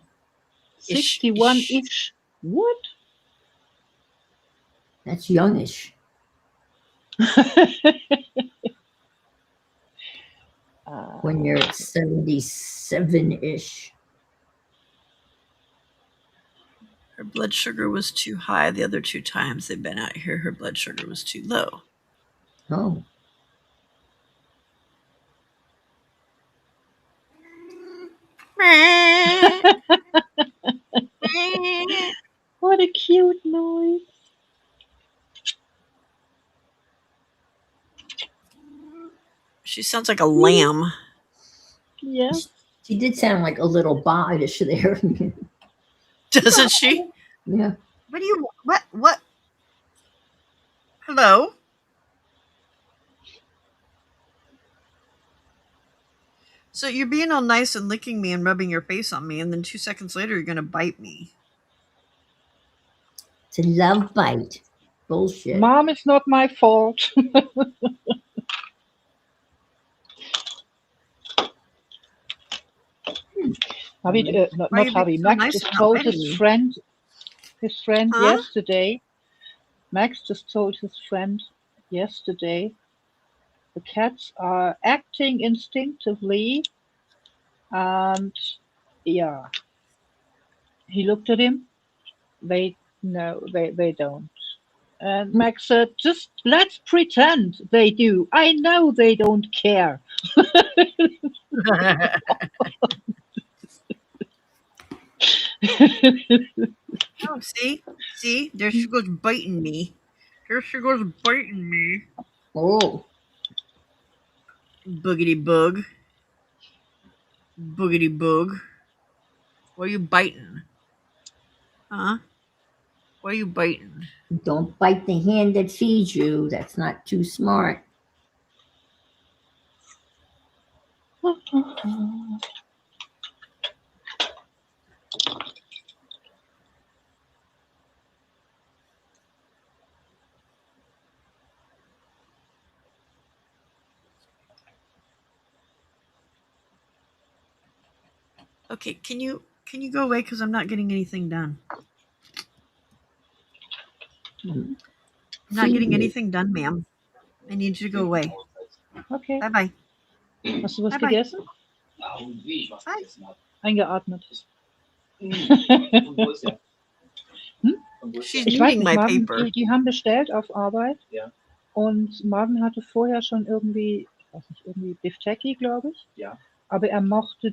61-ish. What? That's youngish. When you're at 77-ish. Her blood sugar was too high the other 2 times they've been out here. Her blood sugar was too low. Oh. What a cute noise. She sounds like a lamb. Yes. She did sound like a little bodish there. Doesn't she? Yeah. What do you what? Hello? So you're being all nice and licking me and rubbing your face on me, and then 2 seconds later you're gonna bite me. It's a love bite. Bullshit. Mom, it's not my fault. Harvey, not Why are you Harvey. being so Max nice just and not told biting his me? friend Huh? yesterday. Max just told his friend yesterday the cats are acting instinctively, and yeah, he looked at him. They don't. And Max said, "Just let's pretend they do. I know they don't care." Oh, see, there she goes biting me. There she goes biting me. Oh. Boogity bug. Boogity bug. What are you biting? Huh? What are you biting? Don't bite the hand that feeds you. That's not too smart. Okay, can you go away because I'm not getting anything done. I'm not Feed getting me. anything done, ma'am. I need you to go away. Okay. Bye bye. Hast du was Bye bye. gegessen? Und wie ich was Hi. gegessen habe. Eingeatmet. Von wo ist er? Hm? Von wo ist She's er? Ich weiß eating nicht, my Marvin, paper. die haben bestellt auf Arbeit. Ja. Und Marvin hatte vorher schon irgendwie, ich weiß nicht, irgendwie Biftecki, glaube ich. Ja. Aber er mochte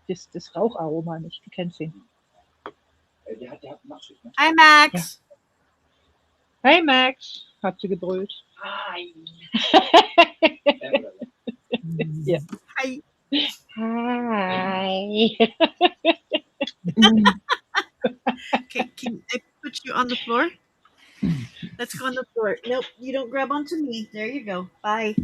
das Raucharoma nicht. Du kennst ihn. Der hat Nachtschicht, ne? Hi, Max. Hey Max, hat sie gebrüllt. Hi. Ja. Hi. Hi. Okay, can I put you on the floor? Let's go on the floor. Nope, you don't grab onto me. There you go. Bye.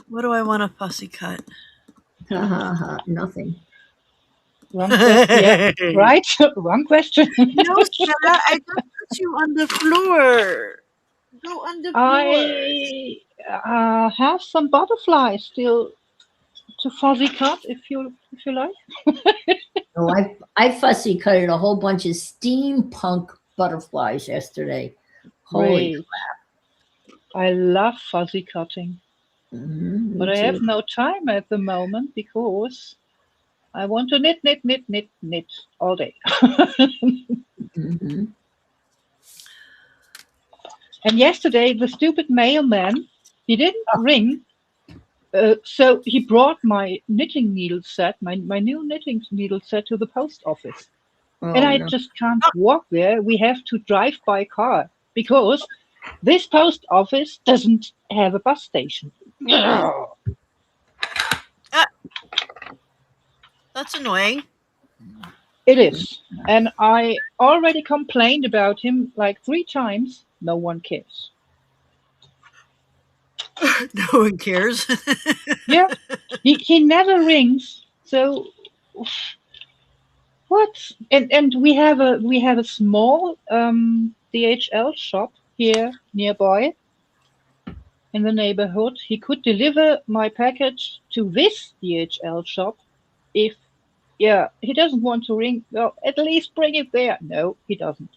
What do I want to fussy cut? Nothing. Wrong question. Yeah, right? Wrong question. No, Sarah, I just put you on the floor. Go on the floor. I have some butterflies still to fuzzy cut if you like. Oh, I fussy cutted a whole bunch of steampunk butterflies yesterday. Holy Great. I love fuzzy cutting, me but I too. have no time at the moment because I want to knit all day. Mhm. And yesterday, the stupid mailman, he didn't ring. So he brought my knitting needle set, my new knitting needle set to the post office. Oh, And I no. just can't walk there. We have to drive by car because this post office doesn't have a bus station. That's annoying. It is. And I already complained about him like 3 times. No one cares. No one cares. Yeah. He never rings. So what? And we have a small DHL shop here nearby in the neighborhood. He could deliver my package to this DHL shop if, yeah, he doesn't want to ring. Well, at least bring it there. No, he doesn't.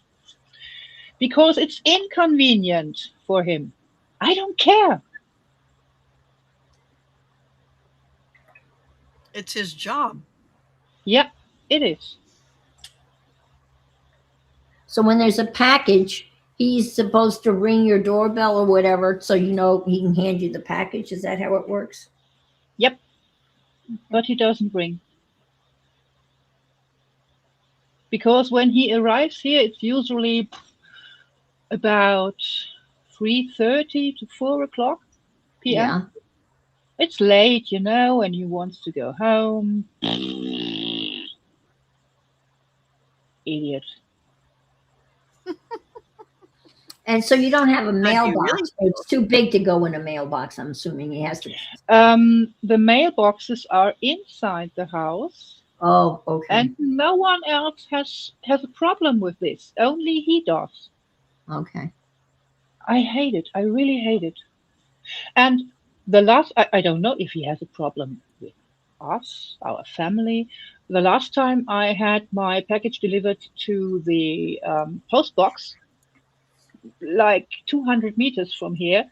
Because it's inconvenient for him. I don't care. It's his job. Yeah, it is. So when there's a package, he's supposed to ring your doorbell or whatever, so you know he can hand you the package. Is that how it works? Yep. But he doesn't ring. Because when he arrives here, it's usually about 3:30 to 4 o'clock p.m. Yeah. It's late, and he wants to go home. Idiot. And so you don't have a How do you really mailbox. It's too big to go in a mailbox. I'm assuming he has to. The mailboxes are inside the house, Oh, okay. and no one else has a problem with this. Only he does. Okay. I hate it. I really hate it. And I don't know if he has a problem with us, our family. The last time I had my package delivered to the post box, like 200 meters from here,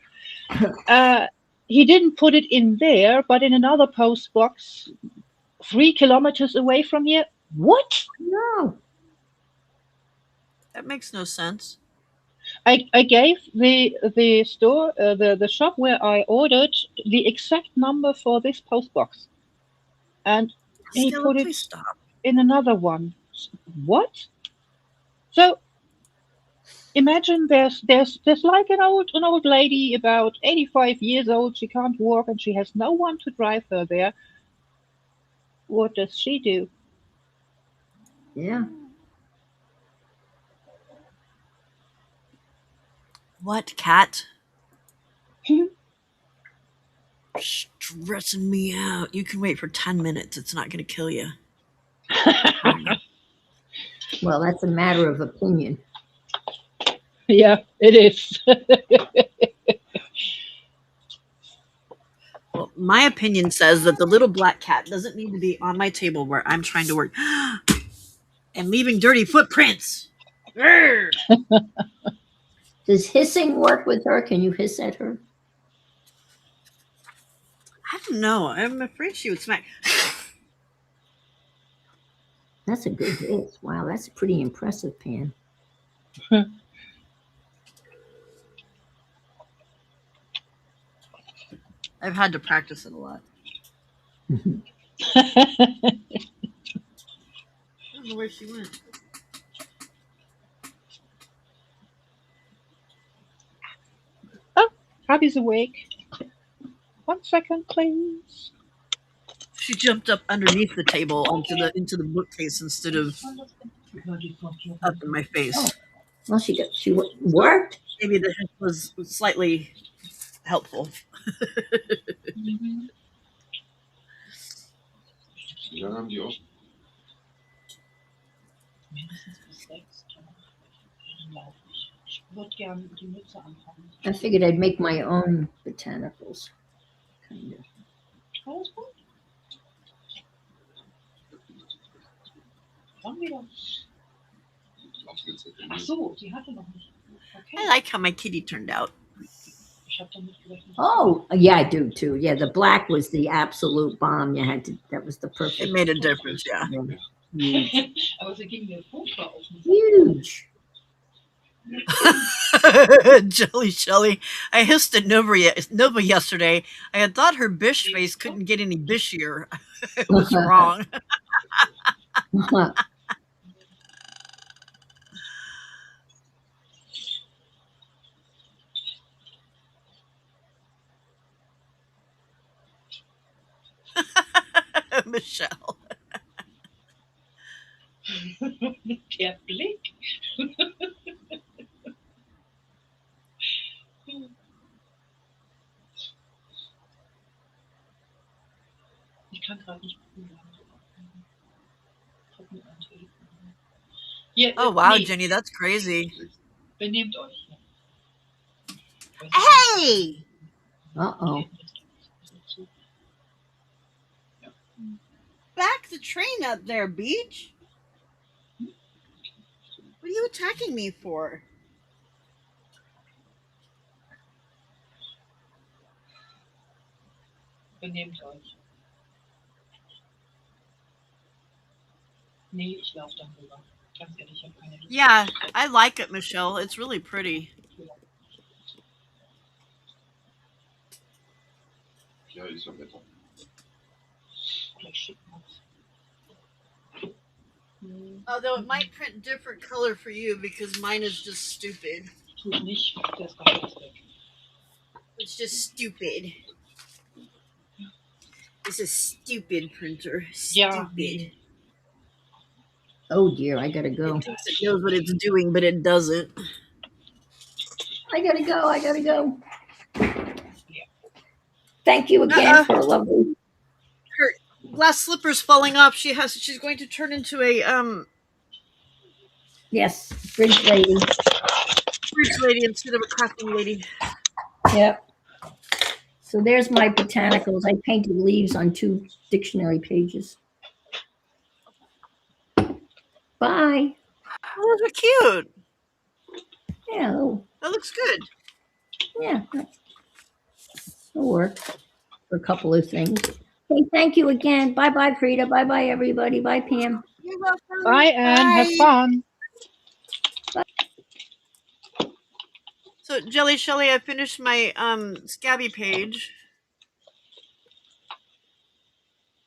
he didn't put it in there, but in another post box 3 kilometers away from here. What? No. That makes no sense. I gave the store, the shop where I ordered, the exact number for this post box, and he Stella, put it please stop. in another one. What? So imagine there's like an old lady about 85 years old. She can't walk and she has no one to drive her there. What does she do? Yeah. What, cat? Stressing me out. You can wait for 10 minutes. It's not going to kill you. Well, that's a matter of opinion. Yeah, it is. Well, my opinion says that the little black cat doesn't need to be on my table where I'm trying to work and leaving dirty footprints. Grr. Does hissing work with her? Can you hiss at her? I don't know. I'm afraid she would smack. That's a good hiss. Wow, that's pretty impressive, Pam. I've had to practice it a lot. I don't know where she went. Oh, Abby's awake. 1 second, please. She jumped up underneath the table into the bookcase instead of up in my face. Oh. Well, she worked. Maybe the hint was slightly helpful. Wie lange haben die offen? I figured I'd make my own botanicals. Kind of. Ach so, die hatte noch nicht. I like how my kitty turned out. Oh, yeah, I do too. Yeah, the black was the absolute bomb. That was the perfect. It made a difference, yeah. Huge. Jelly Shelly. I hissed at Nova yesterday. I had thought her bish face couldn't get any bishier. I was wrong. Michelle. Der Blick. Ich kann gerade nicht gucken. Oh wow, Jenny, that's crazy. Benehmt euch. Hey! Uh-oh. Back the train up there, Beach. What are you attacking me for? Benehmt euch. Nee, ich laufe dann rüber. Ganz ehrlich, ich habe keine Lust. Yeah, I like it, Michelle. It's really pretty. Ja, ist ja Wetter. Vielleicht schickt man's. Although it might print different color for you because mine is just stupid. Tut nicht, der ist gerade jetzt weg. It's just stupid. It's a stupid printer. Ja, Stupid. Oh dear, I gotta go. It thinks it knows what it's doing, but it doesn't. I gotta go. Thank you again for a lovely. Her glass slipper's falling off. She's going to turn into a Yes, bridge lady. bridge lady instead of a crafting lady. Yep. So there's my botanicals. I painted leaves on 2 dictionary pages. Bye. Oh, those are cute. Yeah, That looks good. yeah. It'll work for a couple of things. Hey, thank you again. Bye-bye, Frida. Bye-bye, everybody. Bye, Pam. You're welcome. Bye, Anne. Have fun. So, Jelly Shelly, I finished my Scabby page.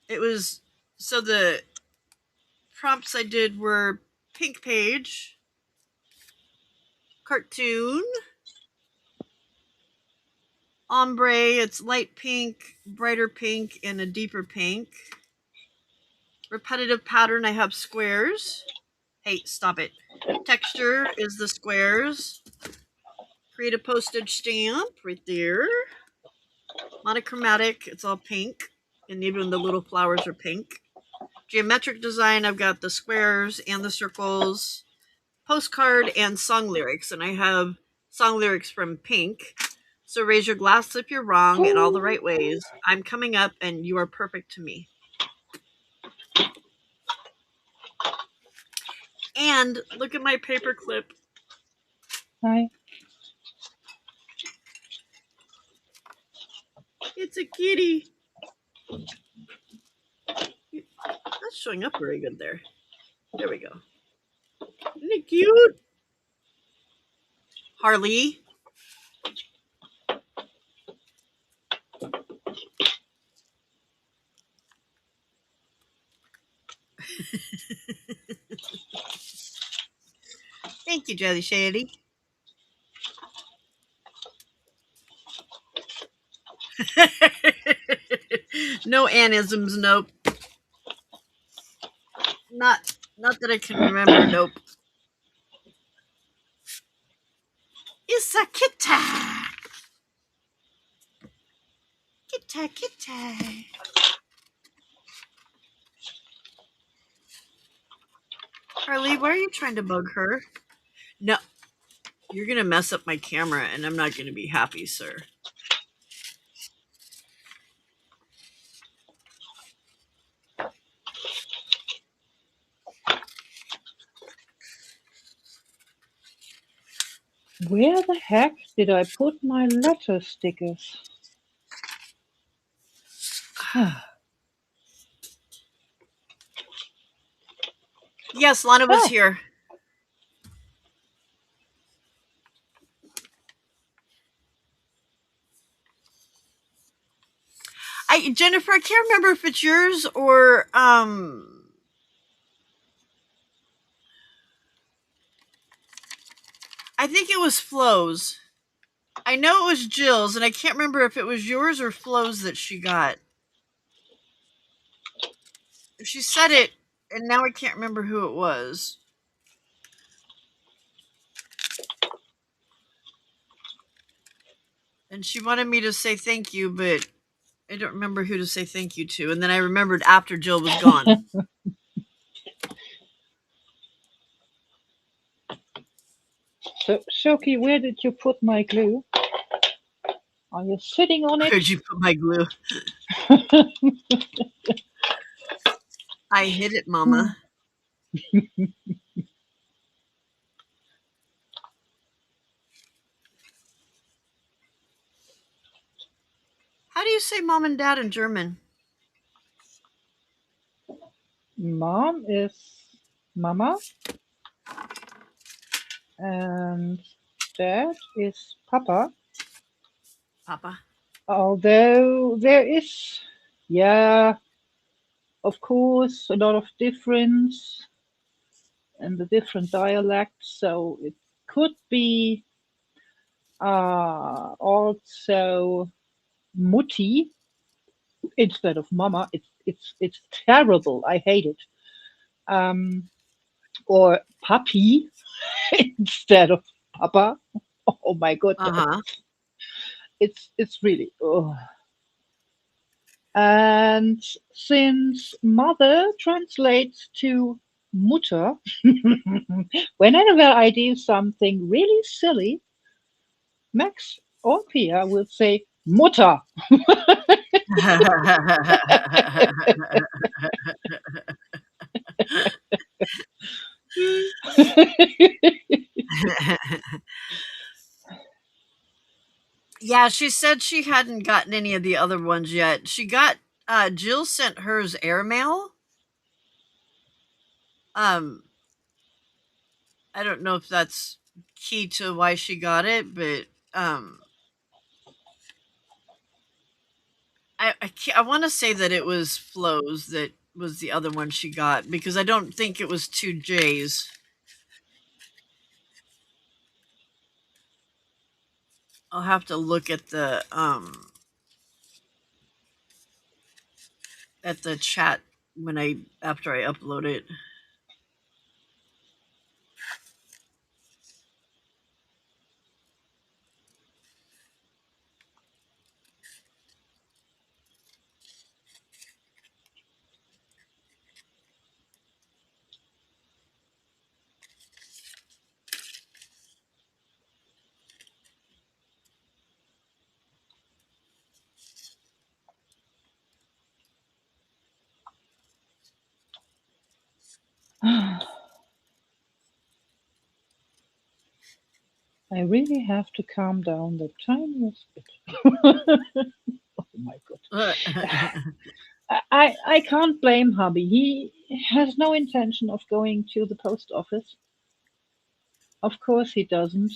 It was so the prompts I did were pink page, cartoon, ombre, it's light pink, brighter pink, and a deeper pink. Repetitive pattern, I have squares. Hey, stop it. Texture is the squares. Create a postage stamp right there. Monochromatic, it's all pink, and even the little flowers are pink. Geometric design, I've got the squares and the circles. Postcard and song lyrics, and I have song lyrics from Pink. So raise your glass if you're wrong in all the right ways. I'm coming up and you are perfect to me. And look at my paper clip. Hi. It's a kitty. That's showing up very good there. There we go. Isn't it cute? Harley. Thank you, Jelly Shady. No anisms, nope. Not that I can remember, nope. It's a kitta. Kitta. Harley, why are you trying to bug her? No, you're gonna mess up my camera, and I'm not gonna be happy, sir. Where the heck did I put my letter stickers? Yes, Lana was here. Jennifer, I can't remember if it's yours or I think it was Flo's. I know it was Jill's, and I can't remember if it was yours or Flo's that she got. She said it, and now I can't remember who it was. And she wanted me to say thank you, but I don't remember who to say thank you to. And then I remembered after Jill was gone. So, Shoki, where did you put my glue? Are you sitting on it? Where'd you put my glue? I hid it, Mama. How do you say mom and dad in German? Mom is Mama, and Dad is Papa. Papa. Although there is, yeah, of course, a lot of difference in the different dialects. So it could be also Mutti instead of Mama. It's terrible. I hate it. Um, or Papi instead of Papa. Oh my Uh goodness, huh. it's really. Oh. And since mother translates to Mutter, whenever I do something really silly, Max or Pia will say Mutter. Yeah, she said she hadn't gotten any of the other ones yet. She got Jill sent hers airmail. Um, I don't know if that's key to why she got it, but I want to say that it was Flo's that was the other one she got because I don't think it was two J's. I'll have to look at the chat when I after I upload it. I really have to calm down the tiniest bit. Oh my god. I can't blame hubby. He has no intention of going to the post office. Of course he doesn't.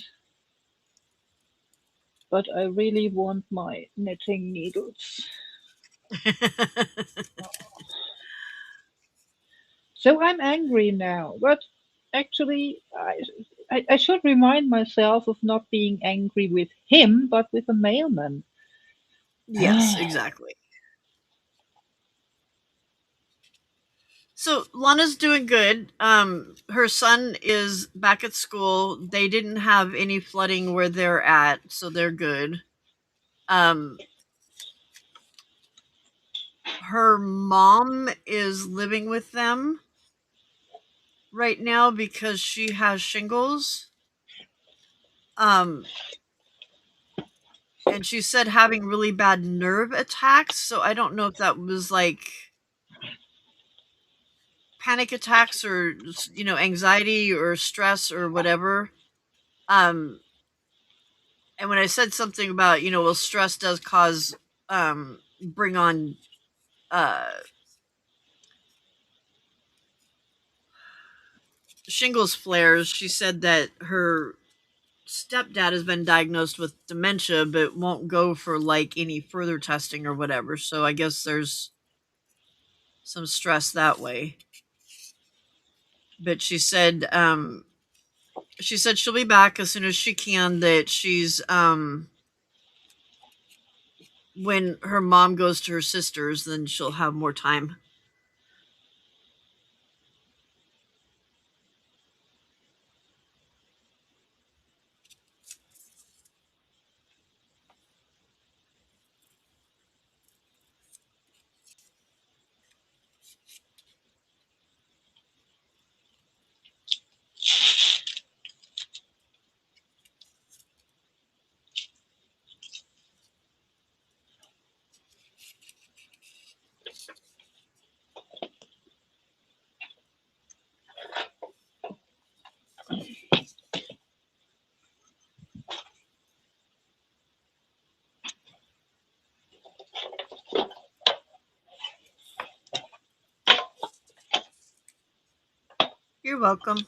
But I really want my knitting needles. So I'm angry now. But actually, I should remind myself of not being angry with him, but with the mailman. Yes, exactly. So Lana's doing good. Her son is back at school. They didn't have any flooding where they're at, so they're good. Um, her mom is living with them right now because she has shingles. Um, and she said having really bad nerve attacks. So I don't know if that was like panic attacks or anxiety or stress or whatever. Um, and when I said something about well, stress does cause bring on uh shingles flares, she said that her stepdad has been diagnosed with dementia but won't go for like any further testing or whatever. So I guess there's some stress that way. But she said she'll be back as soon as she can, that she's when her mom goes to her sister's then she'll have more time. You're welcome.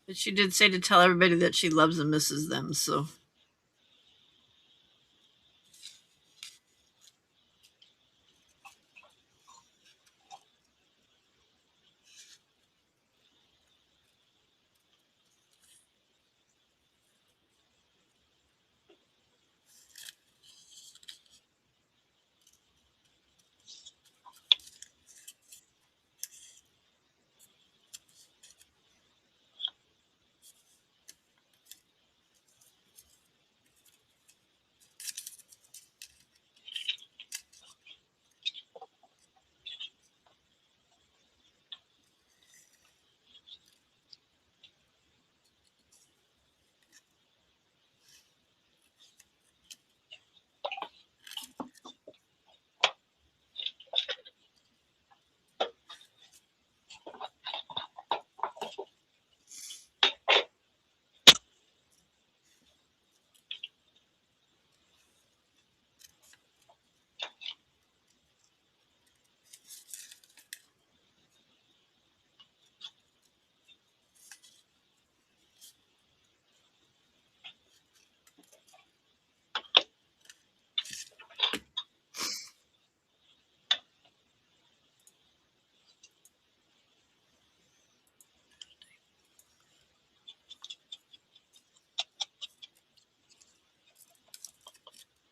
But she did say to tell everybody that she loves and misses them, so.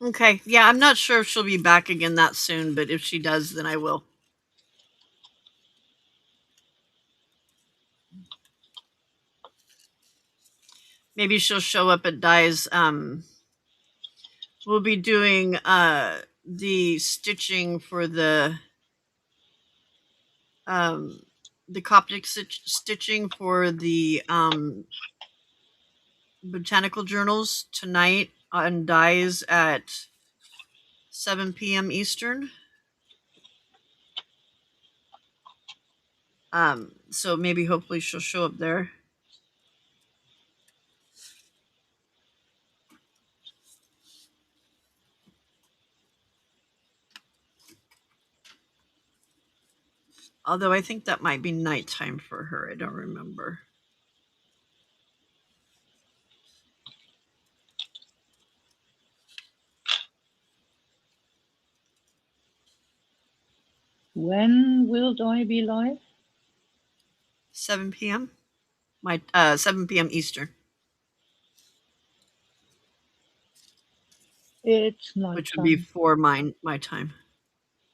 Okay. Yeah, I'm not sure if she'll be back again that soon, but if she does, then I will. Maybe she'll show up at Di's. We'll be doing the stitching for um, the Coptic stitching for the botanical journals tonight on Di's at 7 p.m. Eastern. So maybe hopefully she'll show up there. Although I think that might be nighttime for her. I don't remember. When will Di be live? 7 p.m. 7 p.m. Eastern. It's Which would be nighttime. 4 my time.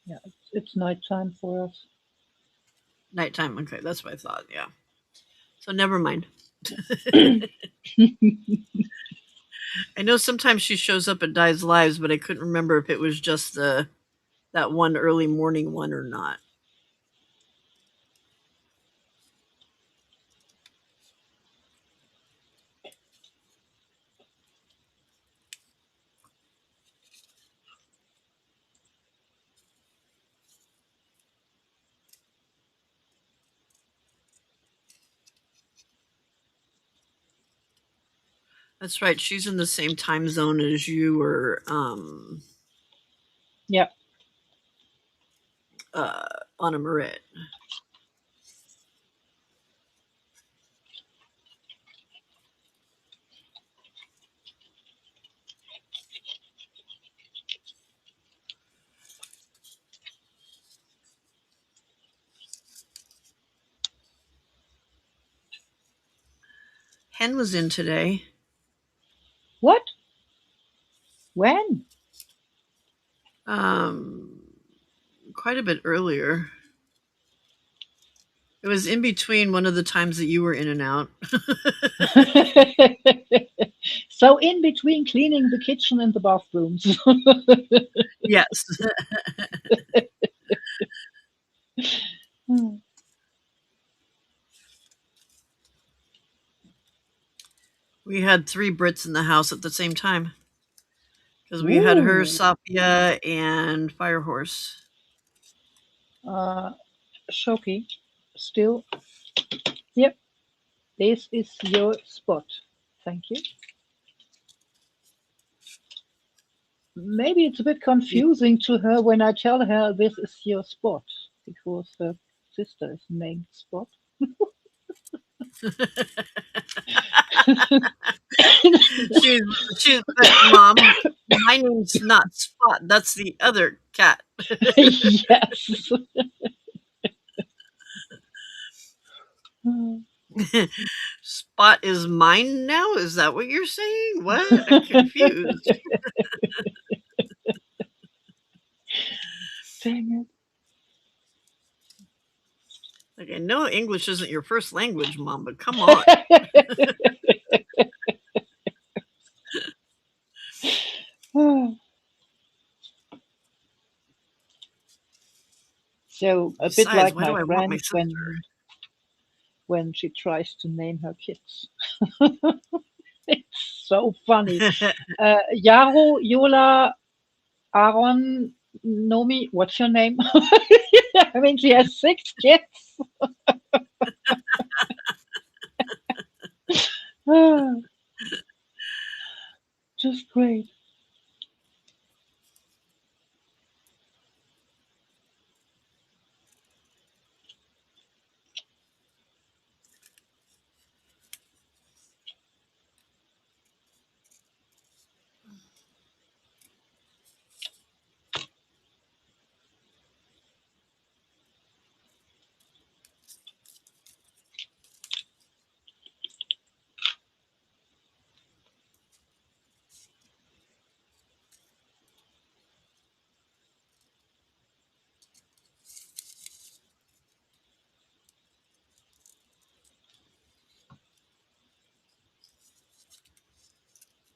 Yeah, it's nighttime for us. Nighttime. Okay, that's what I thought. Yeah. So never mind. I know sometimes she shows up at Di's Lives, but I couldn't remember if it was just that one early morning one or not. That's right. She's in the same time zone as you or Yeah. Anna Marit. Hen was in today. What? When? Quite a bit earlier. It was in between one of the times that you were in and out. So in between cleaning the kitchen and the bathrooms. Yes. We had 3 Brits in the house at the same time because we had her, Ooh, Sophia, and Firehorse. uh, Shoki, still, yep, this is your spot. Thank you. Maybe it's a bit confusing to her when I tell her this is your spot because her sister is named Spot. she's but Mom, my name's not Spot. That's the other cat. Yes. Spot is mine now? Is that what you're saying? What? I'm confused. Dang Like, I know English isn't your first language, Mom, but come on. it. So a bit Besides, like why do my I want my friend sister? when she tries to name her kids. It's so funny. Yaro, Yola, Aaron, Nomi, what's your name? I mean, she has 6 kids. Just great.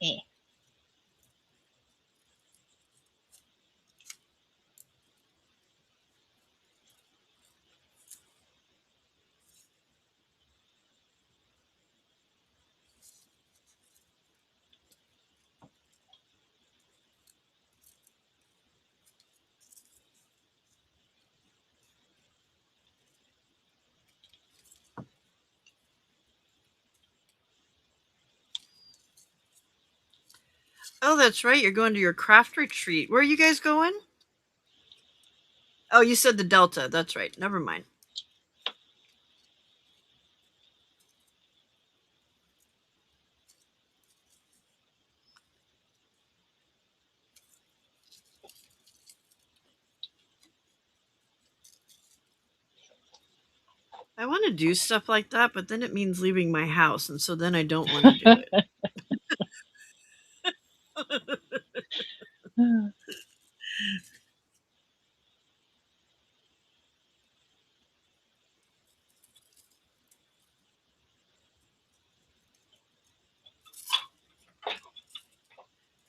Eh. Oh, that's right. You're going to your craft retreat. Where are you guys going? Oh, you said the Delta. That's right. Never mind. I want to do stuff like that, but then it means leaving my house, and so then I don't want to do it.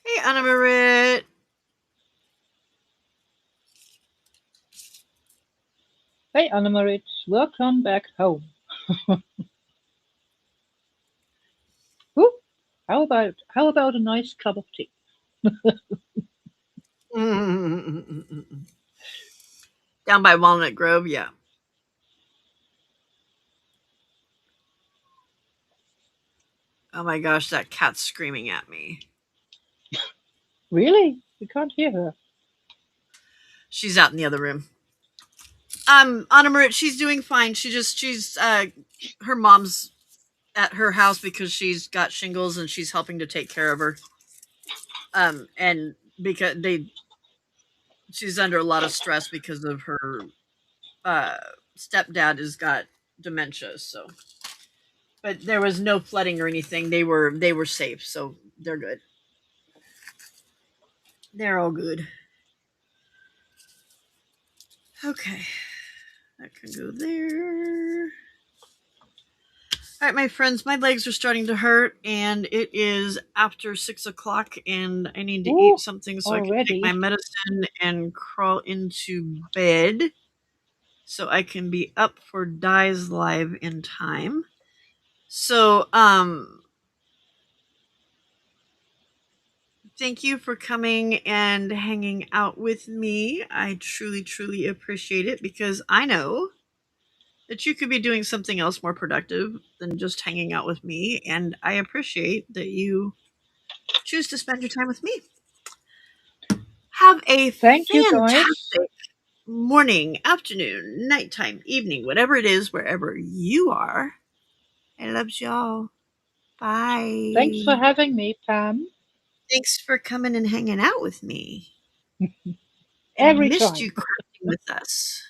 Hey, Anna Marit. Hey, Annemarit, welcome back home. Ooh, how about a nice cup of tea? Down by Walnut Grove, yeah. Oh my gosh, that cat's screaming at me. Really? We can't hear her. She's out in the other room. Anna Marit, she's doing fine. She's her mom's at her house because she's got shingles and she's helping to take care of her. And because she's under a lot of stress because of her uh stepdad has got dementia, so but there was no flooding or anything. They were safe, so they're good. They're all good. Okay. That can go there. All right, my friends, my legs are starting to hurt, and it is after 6 o'clock, and I need to Ooh, eat something so I can take already. my medicine and crawl into bed so I can be up for Dies Live in time. So, thank you for coming and hanging out with me. I truly, truly appreciate it because I know that you could be doing something else more productive than just hanging out with me, and I appreciate that you choose to spend your time with me. Have a Thank you, guys. fantastic morning, afternoon, nighttime, evening, whatever it is, wherever you are. I love y'all. Bye. Thanks for having me, Pam. Thanks for coming and hanging out with me. I Every missed time. you crafting with us.